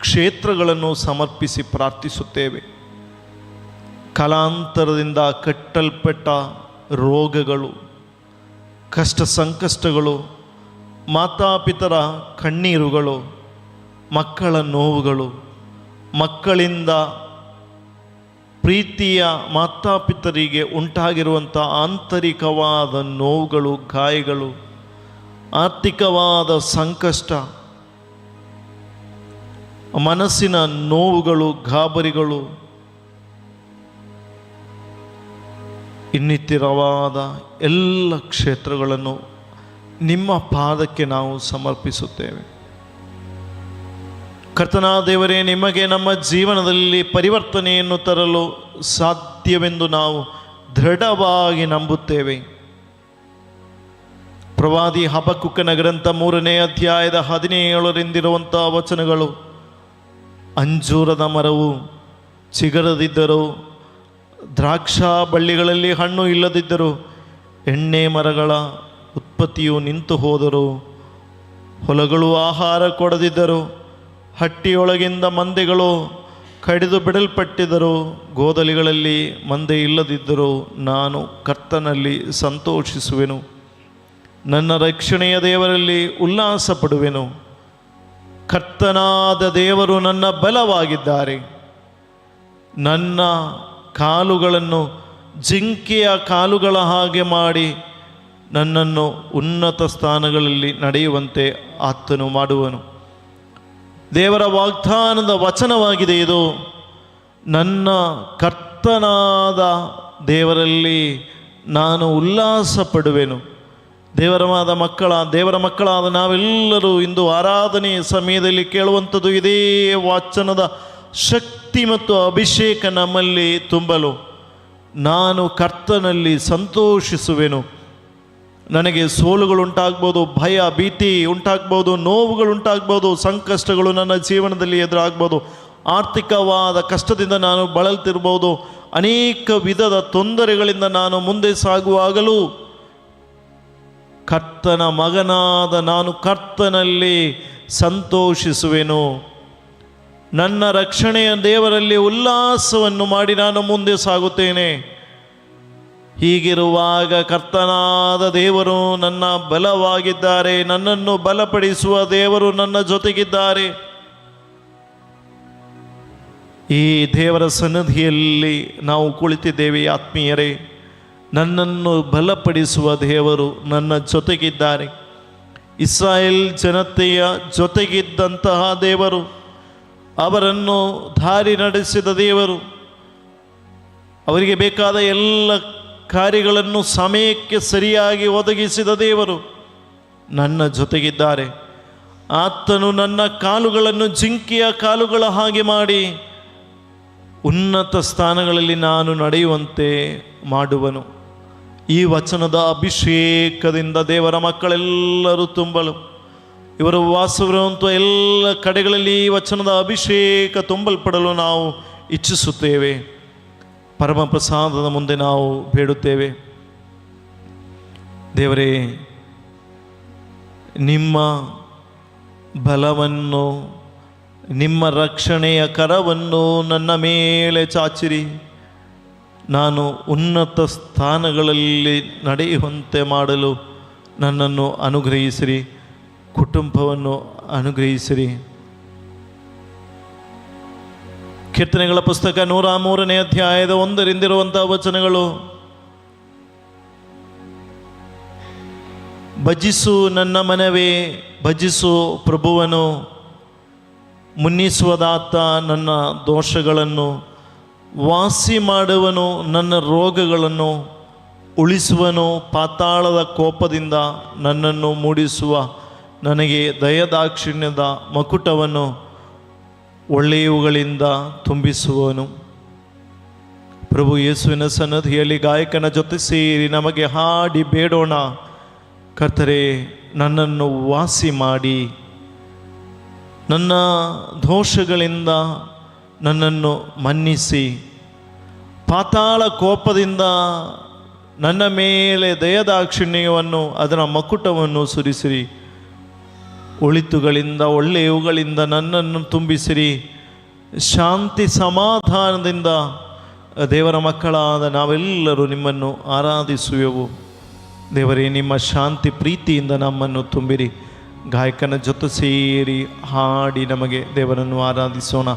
ಕ್ಷೇತ್ರಗಳನ್ನು ಸಮರ್ಪಿಸಿ ಪ್ರಾರ್ಥಿಸುತ್ತೇವೆ. ಕಾಲಾಂತರದಿಂದ ಕಟ್ಟಲ್ಪಟ್ಟ ರೋಗಗಳು, ಕಷ್ಟ ಸಂಕಷ್ಟಗಳು, ಮಾತಾಪಿತರ ಕಣ್ಣೀರುಗಳು, ಮಕ್ಕಳ ನೋವುಗಳು, ಮಕ್ಕಳಿಂದ ಪ್ರೀತಿಯ ಮಾತಾಪಿತರಿಗೆ ಉಂಟಾಗಿರುವಂಥ ಆಂತರಿಕವಾದ ನೋವುಗಳು, ಗಾಯಗಳು, ಆರ್ಥಿಕವಾದ ಸಂಕಷ್ಟ, ಮನಸ್ಸಿನ ನೋವುಗಳು, ಗಾಬರಿಗಳು, ಇನ್ನಿತರವಾದ ಎಲ್ಲ ಕ್ಷೇತ್ರಗಳನ್ನು ನಿಮ್ಮ ಪಾದಕ್ಕೆ ನಾವು ಸಮರ್ಪಿಸುತ್ತೇವೆ. ಕರ್ತನಾದ ದೇವರೇ, ನಿಮಗೆ ನಮ್ಮ ಜೀವನದಲ್ಲಿ ಪರಿವರ್ತನೆಯನ್ನು ತರಲು ಸಾಧ್ಯವೆಂದು ನಾವು ದೃಢವಾಗಿ ನಂಬುತ್ತೇವೆ. ಪ್ರವಾದಿ ಹಬಕ್ಕುಕನ ಗ್ರಂಥ 3ನೇ ಅಧ್ಯಾಯದ 17ರಿಂದಿರುವಂಥ ವಚನಗಳು, ಅಂಜೂರದ ಮರವು ಚಿಗರದಿದ್ದರೂ, ದ್ರಾಕ್ಷಾ ಬಳ್ಳಿಗಳಲ್ಲಿ ಹಣ್ಣು ಇಲ್ಲದಿದ್ದರೂ, ಎಣ್ಣೆ ಮರಗಳ ಉತ್ಪತ್ತಿಯು ನಿಂತು ಹೋದರೂ, ಹೊಲಗಳು ಆಹಾರ ಕೊಡದಿದ್ದರು, ಹಟ್ಟಿಯೊಳಗಿಂದ ಮಂದೆಗಳು ಕಡಿದು ಬಿಡಲ್ಪಟ್ಟಿದ್ದರು, ಗೋದಲಿಗಳಲ್ಲಿ ಮಂದೆ ಇಲ್ಲದಿದ್ದರೂ, ನಾನು ಕರ್ತನಲ್ಲಿ ಸಂತೋಷಿಸುವೆನು, ನನ್ನ ರಕ್ಷಣೆಯ ದೇವರಲ್ಲಿ ಉಲ್ಲಾಸ ಪಡುವೆನು. ಕರ್ತನಾದ ದೇವರು ನನ್ನ ಬಲವಾಗಿದ್ದಾರೆ. ನನ್ನ ಕಾಲುಗಳನ್ನು ಜಿಂಕೆಯ ಕಾಲುಗಳ ಹಾಗೆ ಮಾಡಿ ನನ್ನನ್ನು ಉನ್ನತ ಸ್ಥಾನಗಳಲ್ಲಿ ನಡೆಯುವಂತೆ ಆತನು ಮಾಡುವನು. ದೇವರ ವಾಗ್ದಾನದ ವಚನವಾಗಿದೆ ಇದು. ನನ್ನ ಕರ್ತನಾದ ದೇವರಲ್ಲಿ ನಾನು ಉಲ್ಲಾಸ ಪಡುವೆನು. ದೇವರ ಮಕ್ಕಳಾದ ನಾವೆಲ್ಲರೂ ಇಂದು ಆರಾಧನೆಯ ಸಮಯದಲ್ಲಿ ಕೇಳುವಂಥದ್ದು ಇದೇ ವಚನದ ಶಕ್ತಿ ಮತ್ತು ಅಭಿಷೇಕ ನಮ್ಮಲ್ಲಿ ತುಂಬಲು ನಾನು ಕರ್ತನಲ್ಲಿ ಸಂತೋಷಿಸುವೆನು. ನನಗೆ ಸೋಲುಗಳುಂಟಾಗ್ಬೋದು, ಭಯ ಭೀತಿ ಉಂಟಾಗ್ಬೋದು, ನೋವುಗಳುಂಟಾಗ್ಬೋದು, ಸಂಕಷ್ಟಗಳು ನನ್ನ ಜೀವನದಲ್ಲಿ ಎದುರಾಗ್ಬೋದು, ಆರ್ಥಿಕವಾದ ಕಷ್ಟದಿಂದ ನಾನು ಬಳಲ್ತಿರ್ಬೋದು, ಅನೇಕ ವಿಧದ ತೊಂದರೆಗಳಿಂದ ನಾನು ಮುಂದೆ ಸಾಗುವಾಗಲೂ ಕರ್ತನ ಮಗನಾದ ನಾನು ಕರ್ತನಲ್ಲಿ ಸಂತೋಷಿಸುವೆನು. ನನ್ನ ರಕ್ಷಣೆಯ ದೇವರಲ್ಲಿ ಉಲ್ಲಾಸವನ್ನು ಮಾಡಿ ನಾನು ಮುಂದೆ ಸಾಗುತ್ತೇನೆ. ಹೀಗಿರುವಾಗ ಕರ್ತನಾದ ದೇವರು ನನ್ನ ಬಲವಾಗಿದ್ದಾರೆ, ನನ್ನನ್ನು ಬಲಪಡಿಸುವ ದೇವರು ನನ್ನ ಜೊತೆಗಿದ್ದಾರೆ. ಈ ದೇವರ ಸನ್ನಿಧಿಯಲ್ಲಿ ನಾವು ಕುಳಿತಿದ್ದೇವೆ ಆತ್ಮೀಯರೇ. ನನ್ನನ್ನು ಬಲಪಡಿಸುವ ದೇವರು ನನ್ನ ಜೊತೆಗಿದ್ದಾರೆ. ಇಸ್ರಾಯೇಲ್ ಜನತೆಯ ಜೊತೆಗಿದ್ದಂತಹ ದೇವರು, ಅವರನ್ನು ದಾರಿ ನಡೆಸಿದ ದೇವರು, ಅವರಿಗೆ ಬೇಕಾದ ಎಲ್ಲ ಕಾರ್ಯಗಳನ್ನು ಸಮಯಕ್ಕೆ ಸರಿಯಾಗಿ ಒದಗಿಸಿದ ದೇವರು ನನ್ನ ಜೊತೆಗಿದ್ದಾರೆ. ಆತನು ನನ್ನ ಕಾಲುಗಳನ್ನು ಜಿಂಕೆಯ ಕಾಲುಗಳ ಹಾಗೆ ಮಾಡಿ ಉನ್ನತ ಸ್ಥಾನಗಳಲ್ಲಿ ನಾನು ನಡೆಯುವಂತೆ ಮಾಡುವನು. ಈ ವಚನದ ಅಭಿಷೇಕದಿಂದ ದೇವರ ಮಕ್ಕಳೆಲ್ಲರೂ ತುಂಬಲು, ಇವರು ವಾಸವಿರುವಂಥ ಎಲ್ಲ ಕಡೆಗಳಲ್ಲಿ ಈ ವಚನದ ಅಭಿಷೇಕ ತುಂಬಲ್ಪಡಲು ನಾವು ಇಚ್ಛಿಸುತ್ತೇವೆ. ಪರಮ ಪ್ರಸಾದದ ಮುಂದೆ ನಾವು ಬೇಡುತ್ತೇವೆ. ದೇವರೇ, ನಿಮ್ಮ ಬಲವನ್ನು, ನಿಮ್ಮ ರಕ್ಷಣೆಯ ಕರವನ್ನು ನನ್ನ ಮೇಲೆ ಚಾಚಿರಿ. ನಾನು ಉನ್ನತ ಸ್ಥಾನಗಳಲ್ಲಿ ನಡೆಯುವಂತೆ ಮಾಡಲು ನನ್ನನ್ನು ಅನುಗ್ರಹಿಸಿರಿ, ಕುಟುಂಬವನ್ನು ಅನುಗ್ರಹಿಸಿರಿ. ಕೀರ್ತನೆಗಳ ಪುಸ್ತಕ 103ನೇ ಅಧ್ಯಾಯದ 1 ವಚನಗಳು: ಭಜಿಸು ನನ್ನ ಮನವೇ, ಭಜಿಸು ಪ್ರಭುವನು. ಮುನ್ನಿಸುವುದಾತ ನನ್ನ ದೋಷಗಳನ್ನು, ವಾಸಿ ಮಾಡುವನು ನನ್ನ ರೋಗಗಳನ್ನು, ಉಳಿಸುವನು ಪಾತಾಳದ ಕೋಪದಿಂದ ನನ್ನನ್ನು ಮೂಡಿಸುವ ನನಗೆ ದಯದಾಕ್ಷಿಣ್ಯದ ಮಕುಟವನ್ನು ಒಳ್ಳೆಯವುಗಳಿಂದ ತುಂಬಿಸುವನು. ಪ್ರಭು ಯೇಸುವಿನ ಸನ್ನಿಧಿಯಲ್ಲಿ ಗಾಯಕನ ಜೊತೆ ಸೇರಿ ನಮಗೆ ಹಾಡಿ ಬೇಡೋಣ. ಕರ್ತರೇ, ನನ್ನನ್ನು ವಾಸಿ ಮಾಡಿ, ನನ್ನ ದೋಷಗಳಿಂದ ನನ್ನನ್ನು ಮನ್ನಿಸಿ, ಪಾತಾಳ ಕೋಪದಿಂದ ನನ್ನ ಮೇಲೆ ದಯದಾಕ್ಷಿಣ್ಯವನ್ನು, ಅದರ ಮಕುಟವನ್ನು ಸುರಿಸಿರಿ. ಒಳಿತುಗಳಿಂದ, ಒಳ್ಳೆಯವುಗಳಿಂದ ನನ್ನನ್ನು ತುಂಬಿಸಿರಿ. ಶಾಂತಿ ಸಮಾಧಾನದಿಂದ ದೇವರ ಮಕ್ಕಳಾದ ನಾವೆಲ್ಲರೂ ನಿಮ್ಮನ್ನು ಆರಾಧಿಸುವೆವು. ದೇವರೇ, ನಿಮ್ಮ ಶಾಂತಿ ಪ್ರೀತಿಯಿಂದ ನಮ್ಮನ್ನು ತುಂಬಿರಿ. ಗಾಯಕನ ಜೊತೆ ಸೇರಿ ಹಾಡಿ ನಮಗೆ ದೇವರನ್ನು ಆರಾಧಿಸೋಣ.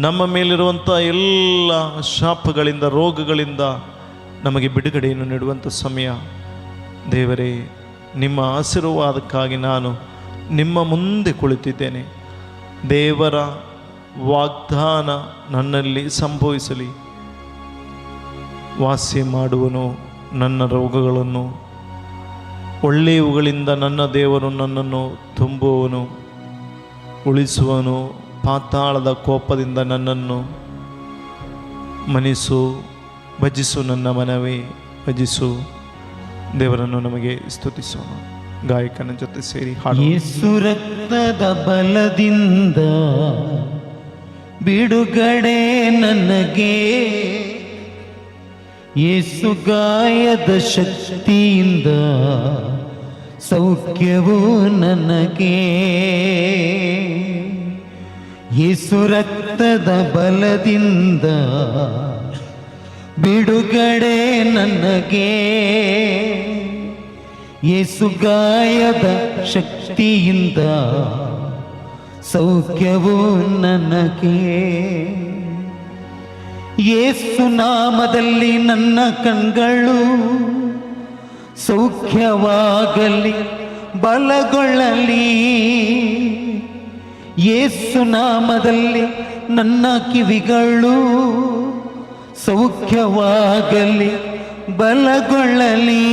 ನಮ್ಮ ಮೇಲಿರುವಂಥ ಎಲ್ಲ ಶಾಪಗಳಿಂದ, ರೋಗಗಳಿಂದ ನಮಗೆ ಬಿಡುಗಡೆಯನ್ನು ನೀಡುವಂಥ ಸಮಯ. ದೇವರೇ, ನಿಮ್ಮ ಆಶೀರ್ವಾದಕ್ಕಾಗಿ ನಾನು ನಿಮ್ಮ ಮುಂದೆ ಕುಳಿತಿದ್ದೇನೆ. ದೇವರ ವಾಗ್ದಾನ ನನ್ನಲ್ಲಿ ಸಂಭವಿಸಲಿ. ವಾಸಿ ಮಾಡುವನು ನನ್ನ ರೋಗಗಳನ್ನು, ಒಳ್ಳೆಯವುಗಳಿಂದ ನನ್ನ ದೇವರು ನನ್ನನ್ನು ತುಂಬುವನು, ಉಳಿಸುವನು ಪಾತಾಳದ ಕೋಪದಿಂದ ನನ್ನನ್ನು ಮನಿಸು. ಭಜಿಸು ನನ್ನ ಮನವೇ, ಭಜಿಸು. ದೇವರನ್ನು ನಮಗೆ ಸ್ತುತಿಸೋಣ. ಗಾಯಕನ ಜೊತೆ ಸೇರಿ ಹಾಡು. ಯೇಸು ರಕ್ತದ ಬಲದಿಂದ ಬಿಡುಗಡೆ ನನಗೆ, ಯೇಸು ಗಾಯದ ಶಕ್ತಿಯಿಂದ ಸೌಖ್ಯವೂ ನನಗೆ. ಯೇಸು ರಕ್ತದ ಬಲದಿಂದ ಬಿಡುಗಡೆ ನನಗೆ. ಯೇಸು ಗಾಯದ ಶಕ್ತಿಯಿಂದ ಸೌಖ್ಯವೂ ನನಗೆ. ಯೇಸು ನಾಮದಲ್ಲಿ ನನ್ನ ಕಣ್ಗಳು ಸೌಖ್ಯವಾಗಲಿ, ಬಲಗೊಳ್ಳಲಿ. ಯೇಸು ನಾಮದಲ್ಲಿ ನನ್ನ ಕಿವಿಗಳು ಸೌಖ್ಯವಾಗಲಿ, ಬಲಗೊಳ್ಳಲಿ.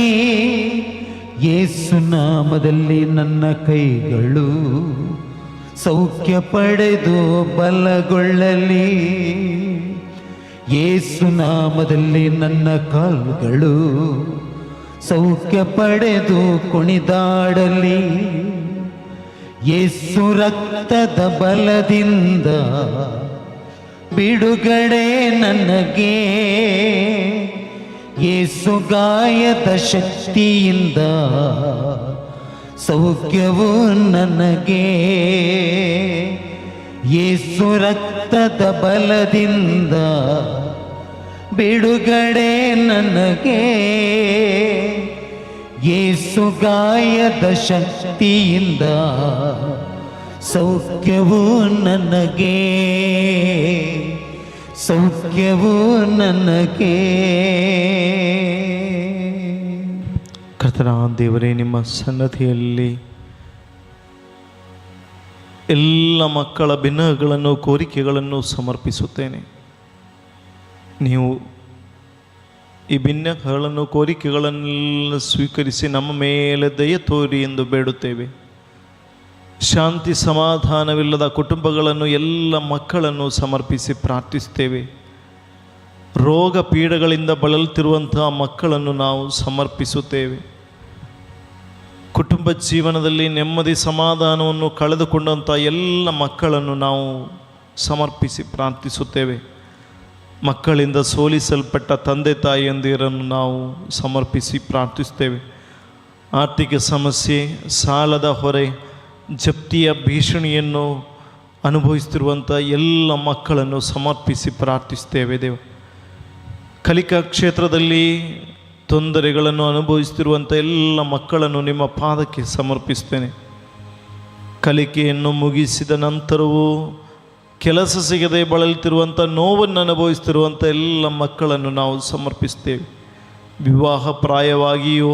ಯೇಸು ನಾಮದಲ್ಲಿ ನನ್ನ ಕೈಗಳು ಸೌಖ್ಯ ಪಡೆದು ಬಲಗೊಳ್ಳಲಿ. ಯೇಸು ನಾಮದಲ್ಲಿ ನನ್ನ ಕಾಲುಗಳು ಸೌಖ್ಯ ಪಡೆದು ಕುಣಿದಾಡಲಿ. ಯೇಸು ರಕ್ತದ ಬಲದಿಂದ ಬಿಡುಗಡೆ ನನಗೆ. ಯೇಸು ಗಾಯದ ಶಕ್ತಿಯಿಂದ ಸೌಖ್ಯವೂ ನನಗೆ. ಯೇಸು ರಕ್ತದ ಬಲದಿಂದ ಬಿಡುಗಡೆ ನನಗೆ. ಯೇಸು ಗಾಯದ ಶಕ್ತಿಯಿಂದ ಸೌಖ್ಯವೂ ನನಗೆ, ಸೌಖ್ಯವೂ ನನಗೆ. ಕರ್ತನ ದೇವರೇ, ನಿಮ್ಮ ಸನ್ನತಿಯಲ್ಲಿ ಎಲ್ಲ ಮಕ್ಕಳ ಭಿನ್ನಗಳನ್ನು, ಕೋರಿಕೆಗಳನ್ನು ಸಮರ್ಪಿಸುತ್ತೇನೆ. ನೀವು ಈ ಭಿನ್ನಗಳನ್ನು, ಕೋರಿಕೆಗಳನ್ನೆಲ್ಲ ಸ್ವೀಕರಿಸಿ ನಮ್ಮ ಮೇಲೆ ದಯ ತೋರಿ ಎಂದು ಬೇಡುತ್ತೇವೆ. ಶಾಂತಿ ಸಮಾಧಾನವಿಲ್ಲದ ಕುಟುಂಬಗಳನ್ನು, ಎಲ್ಲ ಮಕ್ಕಳನ್ನು ಸಮರ್ಪಿಸಿ ಪ್ರಾರ್ಥಿಸ್ತೇವೆ. ರೋಗ ಪೀಡೆಗಳಿಂದ ಬಳಲುತ್ತಿರುವಂತಹ ಮಕ್ಕಳನ್ನು ನಾವು ಸಮರ್ಪಿಸುತ್ತೇವೆ. ಕುಟುಂಬ ಜೀವನದಲ್ಲಿ ನೆಮ್ಮದಿ ಸಮಾಧಾನವನ್ನು ಕಳೆದುಕೊಂಡಂಥ ಎಲ್ಲ ಮಕ್ಕಳನ್ನು ನಾವು ಸಮರ್ಪಿಸಿ ಪ್ರಾರ್ಥಿಸುತ್ತೇವೆ. ಮಕ್ಕಳಿಂದ ಸೋಲಿಸಲ್ಪಟ್ಟ ತಂದೆ ತಾಯಿಯಂದಿರನ್ನು ನಾವು ಸಮರ್ಪಿಸಿ ಪ್ರಾರ್ಥಿಸ್ತೇವೆ. ಆರ್ಥಿಕ ಸಮಸ್ಯೆ, ಸಾಲದ ಹೊರೆ, ಜಪ್ತಿಯ ಭೀಷಣಿಯನ್ನು ಅನುಭವಿಸುತ್ತಿರುವಂಥ ಎಲ್ಲ ಮಕ್ಕಳನ್ನು ಸಮರ್ಪಿಸಿ ಪ್ರಾರ್ಥಿಸ್ತೇವೆ. ದೇವ, ಕಲಿಕಾ ಕ್ಷೇತ್ರದಲ್ಲಿ ತೊಂದರೆಗಳನ್ನು ಅನುಭವಿಸುತ್ತಿರುವಂಥ ಎಲ್ಲ ಮಕ್ಕಳನ್ನು ನಿಮ್ಮ ಪಾದಕ್ಕೆ ಸಮರ್ಪಿಸ್ತೇನೆ. ಕಲಿಕೆಯನ್ನು ಮುಗಿಸಿದ ನಂತರವೂ ಕೆಲಸ ಸಿಗದೆ ಬಳಲುತ್ತಿರುವಂಥ ನೋವನ್ನು ಅನುಭವಿಸುತ್ತಿರುವಂಥ ಎಲ್ಲ ಮಕ್ಕಳನ್ನು ನಾವು ಸಮರ್ಪಿಸ್ತೇವೆ. ವಿವಾಹ ಪ್ರಾಯವಾಗಿಯೂ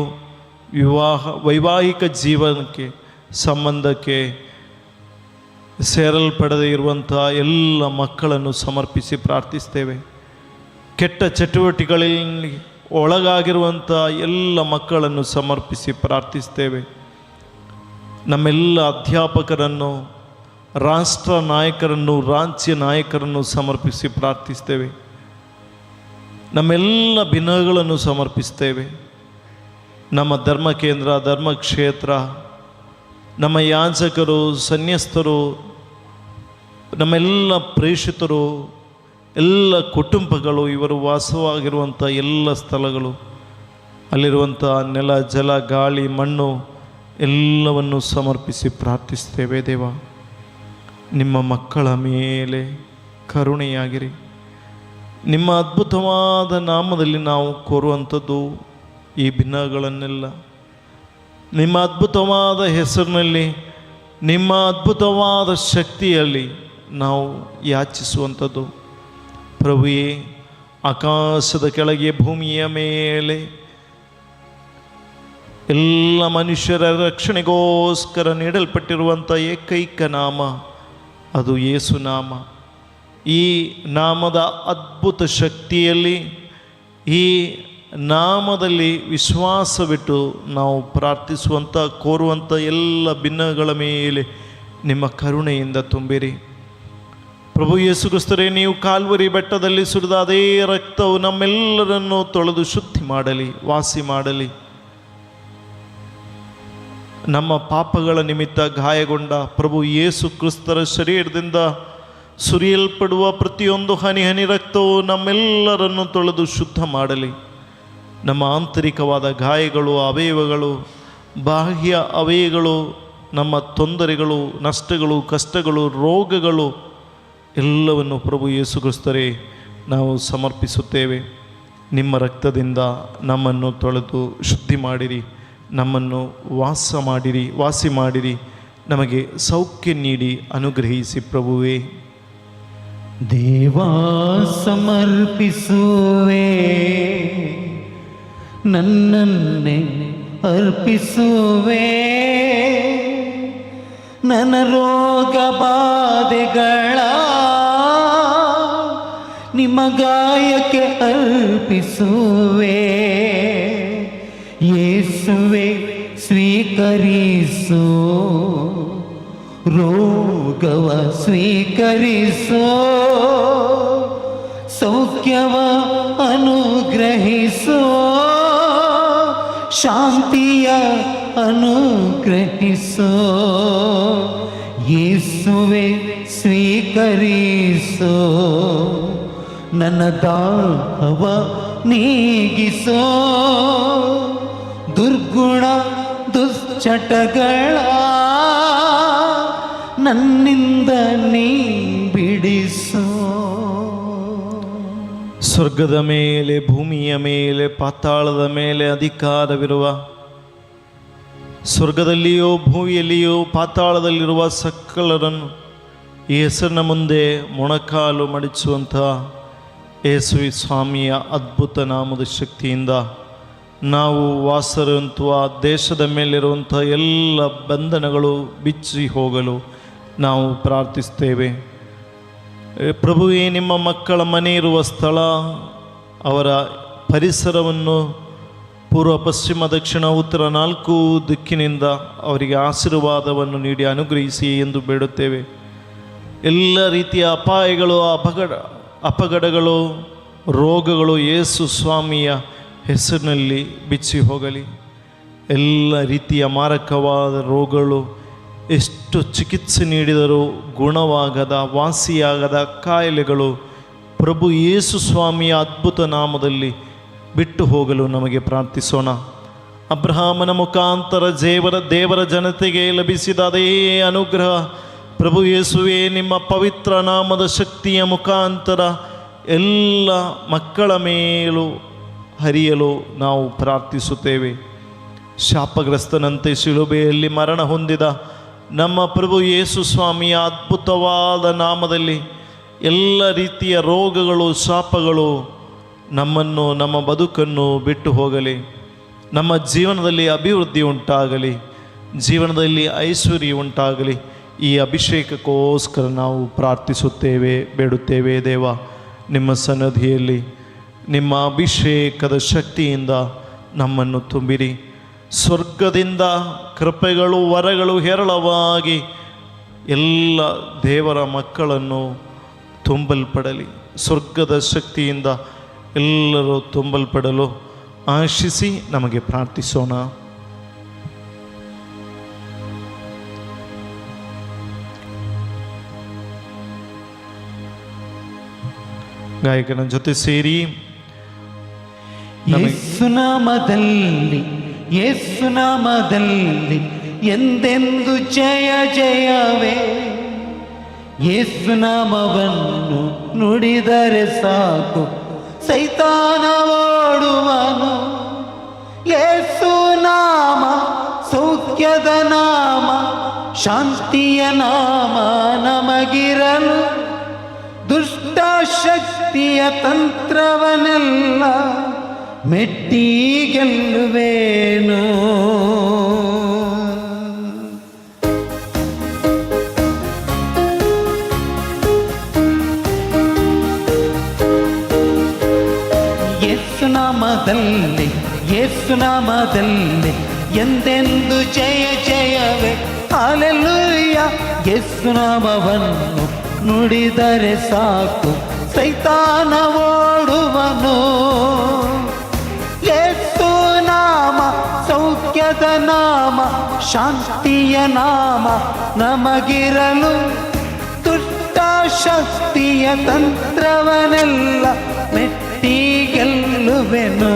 ವೈವಾಹಿಕ ಜೀವನಕ್ಕೆ, ಸಂಬಂಧಕ್ಕೆ ಸೇರಲ್ಪಡದೇ ಇರುವಂಥ ಎಲ್ಲ ಮಕ್ಕಳನ್ನು ಸಮರ್ಪಿಸಿ ಪ್ರಾರ್ಥಿಸ್ತೇವೆ. ಕೆಟ್ಟ ಚಟುವಟಿಕೆಗಳಲ್ಲಿ ಒಳಗಾಗಿರುವಂಥ ಎಲ್ಲ ಮಕ್ಕಳನ್ನು ಸಮರ್ಪಿಸಿ ಪ್ರಾರ್ಥಿಸ್ತೇವೆ. ನಮ್ಮೆಲ್ಲ ಅಧ್ಯಾಪಕರನ್ನು, ರಾಷ್ಟ್ರ ನಾಯಕರನ್ನು, ರಾಜ್ಯ ನಾಯಕರನ್ನು ಸಮರ್ಪಿಸಿ ಪ್ರಾರ್ಥಿಸ್ತೇವೆ. ನಮ್ಮೆಲ್ಲ ಭಿನ್ನಗಳನ್ನು ಸಮರ್ಪಿಸ್ತೇವೆ. ನಮ್ಮ ಧರ್ಮ ಕೇಂದ್ರ, ಧರ್ಮಕ್ಷೇತ್ರ, ನಮ್ಮ ಯಾಜಕರು, ಸನ್ಯಸ್ತರು, ನಮ್ಮೆಲ್ಲ ಪ್ರೇಷಿತರು, ಎಲ್ಲ ಕುಟುಂಬಗಳು, ಇವರು ವಾಸವಾಗಿರುವಂಥ ಎಲ್ಲ ಸ್ಥಳಗಳು, ಅಲ್ಲಿರುವಂಥ ನೆಲ, ಜಲ, ಗಾಳಿ, ಮಣ್ಣು ಎಲ್ಲವನ್ನು ಸಮರ್ಪಿಸಿ ಪ್ರಾರ್ಥಿಸ್ತೇವೆ. ದೇವ, ನಿಮ್ಮ ಮಕ್ಕಳ ಮೇಲೆ ಕರುಣೆಯಾಗಿರಿ. ನಿಮ್ಮ ಅದ್ಭುತವಾದ ನಾಮದಲ್ಲಿ ನಾವು ಕೋರುವಂಥದ್ದು ಈ ಭಿನ್ನಗಳನ್ನೆಲ್ಲ ನಿಮ್ಮ ಅದ್ಭುತವಾದ ಹೆಸರಿನಲ್ಲಿ, ನಿಮ್ಮ ಅದ್ಭುತವಾದ ಶಕ್ತಿಯಲ್ಲಿ ನಾವು ಯಾಚಿಸುವಂಥದ್ದು. ಪ್ರಭುವೇ, ಆಕಾಶದ ಕೆಳಗೆ, ಭೂಮಿಯ ಮೇಲೆ ಎಲ್ಲ ಮನುಷ್ಯರ ರಕ್ಷಣೆಗೋಸ್ಕರ ನೀಡಲ್ಪಟ್ಟಿರುವಂಥ ಏಕೈಕ ನಾಮ ಅದು ಯೇಸು ನಾಮ. ಈ ನಾಮದ ಅದ್ಭುತ ಶಕ್ತಿಯಲ್ಲಿ, ಈ ನಾಮದಲ್ಲಿ ವಿಶ್ವಾಸವಿಟ್ಟು ನಾವು ಪ್ರಾರ್ಥಿಸುವಂಥ, ಕೋರುವಂಥ ಎಲ್ಲ ಭಿನ್ನಗಳ ಮೇಲೆ ನಿಮ್ಮ ಕರುಣೆಯಿಂದ ತುಂಬಿರಿ. ಪ್ರಭು ಯೇಸು ಕ್ರಿಸ್ತರೇ, ನೀವು ಕಾಲ್ವರಿ ಬೆಟ್ಟದಲ್ಲಿ ಸುರಿದ ಅದೇ ರಕ್ತವು ನಮ್ಮೆಲ್ಲರನ್ನು ತೊಳೆದು ಶುದ್ಧಿ ಮಾಡಲಿ, ವಾಸಿ ಮಾಡಲಿ. ನಮ್ಮ ಪಾಪಗಳ ನಿಮಿತ್ತ ಗಾಯಗೊಂಡ ಪ್ರಭು ಯೇಸು ಕ್ರಿಸ್ತರ ಶರೀರದಿಂದ ಸುರಿಯಲ್ಪಡುವ ಪ್ರತಿಯೊಂದು ಹನಿ ಹನಿ ರಕ್ತವು ನಮ್ಮೆಲ್ಲರನ್ನು ತೊಳೆದು ಶುದ್ಧ ಮಾಡಲಿ. ನಮ್ಮ ಆಂತರಿಕವಾದ ಗಾಯಗಳು, ಅವಯವಗಳು, ಬಾಹ್ಯ ಅವಯಗಳು, ನಮ್ಮ ತೊಂದರೆಗಳು, ನಷ್ಟಗಳು, ಕಷ್ಟಗಳು, ರೋಗಗಳು ಎಲ್ಲವನ್ನು ಪ್ರಭು ಯೇಸು ಕ್ರಿಸ್ತರೇ ನಾವು ಸಮರ್ಪಿಸುತ್ತೇವೆ. ನಿಮ್ಮ ರಕ್ತದಿಂದ ನಮ್ಮನ್ನು ತೊಳೆದು ಶುದ್ಧಿ ಮಾಡಿರಿ, ನಮ್ಮನ್ನು ವಾಸಿ ಮಾಡಿರಿ, ನಮಗೆ ಸೌಖ್ಯ ನೀಡಿ ಅನುಗ್ರಹಿಸಿ ಪ್ರಭುವೇ. ದೇವಾ ಸಮರ್ಪಿಸುವೆ, ನನ್ನನ್ನೇ ಅರ್ಪಿಸುವೆ, ನನ್ನ ರೋಗ ಬಾಧೆಗಳ ನಿಮ್ಮ ಗಾಯಕ್ಕೆ ಅರ್ಪಿಸುವೆ. ಯೇಸುವೆ ಸ್ವೀಕರಿಸು, ರೋಗವ ಸ್ವೀಕರಿಸು, ಸೌಖ್ಯವ ಅನುಗ್ರಹಿಸು, ಶಾಂತಿಯ ಅನುಗ್ರಹಿಸು. ಯೇಸುವೆ ಸ್ವೀಕರಿಸು, ನನ್ನ ದಾಹವ ನೀಗಿಸೋ, ದುರ್ಗುಣ ದುಶ್ಚಟಗಳ ನನ್ನಿಂದ ನೀ ಬಿಡಿಸೋ. ಸ್ವರ್ಗದ ಮೇಲೆ, ಭೂಮಿಯ ಮೇಲೆ, ಪಾತಾಳದ ಮೇಲೆ ಅಧಿಕಾರವಿರುವ, ಸ್ವರ್ಗದಲ್ಲಿಯೋ ಭೂಮಿಯಲ್ಲಿಯೋ ಪಾತಾಳದಲ್ಲಿರುವ ಸಕಲರನ್ನು ಈ ಹೆಸರಿನ ಮುಂದೆ ಮೊಣಕಾಲು ಮಡಿಸುವಂತಹ ಯೇಸುವಿ ಸ್ವಾಮಿಯ ಅದ್ಭುತ ನಾಮದ ಶಕ್ತಿಯಿಂದ ನಾವು ವಾಸವಿರುವಂಥ ದೇಶದ ಮೇಲಿರುವಂಥ ಎಲ್ಲ ಬಂಧನಗಳು ಬಿಚ್ಚಿ ಹೋಗಲು ನಾವು ಪ್ರಾರ್ಥಿಸ್ತೇವೆ. ಪ್ರಭುವೇ, ನಿಮ್ಮ ಮಕ್ಕಳ ಮನೆ ಇರುವ ಸ್ಥಳ, ಅವರ ಪರಿಸರವನ್ನು ಪೂರ್ವ, ಪಶ್ಚಿಮ, ದಕ್ಷಿಣ, ಉತ್ತರ 4 ದಿಕ್ಕಿನಿಂದ ಅವರಿಗೆ ಆಶೀರ್ವಾದವನ್ನು ನೀಡಿ ಅನುಗ್ರಹಿಸಿ ಎಂದು ಬೇಡುತ್ತೇವೆ. ಎಲ್ಲ ರೀತಿಯ ಅಪಾಯಗಳು, ಅಪಘಾತಗಳು, ರೋಗಗಳು ಯೇಸು ಸ್ವಾಮಿಯ ಹೆಸರಿನಲ್ಲಿ ಬಿಚ್ಚಿ ಹೋಗಲಿ. ಎಲ್ಲ ರೀತಿಯ ಮಾರಕವಾದ ರೋಗಗಳು, ಎಷ್ಟು ಚಿಕಿತ್ಸೆ ನೀಡಿದರೂ ಗುಣವಾಗದ, ವಾಸಿಯಾಗದ ಕಾಯಿಲೆಗಳು ಪ್ರಭು ಯೇಸು ಸ್ವಾಮಿಯ ಅದ್ಭುತ ನಾಮದಲ್ಲಿ ಬಿಟ್ಟು ಹೋಗಲು ನಮಗೆ ಪ್ರಾರ್ಥಿಸೋಣ. ಅಬ್ರಹಾಮನ ಮುಖಾಂತರ ದೇವರ ಜನತೆಗೆ ಲಭಿಸಿದ ಅದೇ ಅನುಗ್ರಹ ಪ್ರಭು ಯೇಸುವೇ ನಿಮ್ಮ ಪವಿತ್ರ ನಾಮದ ಶಕ್ತಿಯ ಮುಖಾಂತರ ಎಲ್ಲ ಮಕ್ಕಳ ಮೇಲೂ ಹರಿಯಲು ನಾವು ಪ್ರಾರ್ಥಿಸುತ್ತೇವೆ. ಶಾಪಗ್ರಸ್ತನಂತೆ ಶಿಲುಬೆಯಲ್ಲಿ ಮರಣ ಹೊಂದಿದ ನಮ್ಮ ಪ್ರಭು ಯೇಸು ಸ್ವಾಮಿಯ ಅದ್ಭುತವಾದ ನಾಮದಲ್ಲಿ ಎಲ್ಲ ರೀತಿಯ ರೋಗಗಳು, ಶಾಪಗಳು ನಮ್ಮನ್ನು, ನಮ್ಮ ಬದುಕನ್ನು ಬಿಟ್ಟು ಹೋಗಲಿ. ನಮ್ಮ ಜೀವನದಲ್ಲಿ ಅಭಿವೃದ್ಧಿ ಉಂಟಾಗಲಿ, ಜೀವನದಲ್ಲಿ ಐಶ್ವರ್ಯ ಉಂಟಾಗಲಿ. ಈ ಅಭಿಷೇಕಕ್ಕೋಸ್ಕರ ನಾವು ಪ್ರಾರ್ಥಿಸುತ್ತೇವೆ, ಬೇಡುತ್ತೇವೆ. ದೇವ, ನಿಮ್ಮ ಸನ್ನಿಧಿಯಲ್ಲಿ ನಿಮ್ಮ ಅಭಿಷೇಕದ ಶಕ್ತಿಯಿಂದ ನಮ್ಮನ್ನು ತುಂಬಿರಿ. ಸ್ವರ್ಗದಿಂದ ಕೃಪೆಗಳು, ವರಗಳು ಹೇರಳವಾಗಿ ಎಲ್ಲ ದೇವರ ಮಕ್ಕಳನ್ನು ತುಂಬಲ್ಪಡಲಿ. ಸ್ವರ್ಗದ ಶಕ್ತಿಯಿಂದ ಎಲ್ಲರೂ ತುಂಬಲ್ಪಡಲು ಆಶಿಸಿ ನಮಗೆ ಪ್ರಾರ್ಥಿಸೋಣ. ಗಾಯಕನ ಜೊತೆ ಸೇರಿ ಯೇಸುನಾಮದಲ್ಲಿ, ಯೇಸುನಾಮದಲ್ಲಿ ಎಂದೆಂದು ಜಯ ಜಯವೇ. ಯೇಸುನಾಮವನ್ನು ನುಡಿದರೆ ಸಾಕು, ಸೈತಾನ ಓಡುವನು. ಯೇಸುನಾಮ ಸೌಖ್ಯದ ನಾಮ, ಶಾಂತಿಯ ನಾಮ ನಮಗಿರಲು. ದುಷ್ಟ ಶಕ್ತಿಯ ತಂತ್ರವನೆಲ್ಲ ಮೆಟ್ಟಿ ಗೆಲ್ಲುವೇನು. ಯೇಸುನಾಮದಲ್ಲಿ, ಯೇಸುನಾಮದಲ್ಲಿ ಎಂದೆಂದು ಜಯ ಜಯವೇ. ಹಲ್ಲೆಲೂಯ. ಯೇಸುನಾಮವನ್ನು ನುಡಿದರೆ ಸಾಕು, ಸೈತಾನ ಓಡುವನು. ಯೇಸುನಾಮ ಸೌಖ್ಯದ ನಾಮ, ಶಾಂತಿಯ ನಾಮ ನಮಗಿರಲು. ದುಷ್ಟ ಶಕ್ತಿಯ ತಂತ್ರವನೆಲ್ಲ ಮೆಟ್ಟಿ ಗೆಲ್ಲುವೆನು.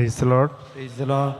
Praise lord. Praise the Lord.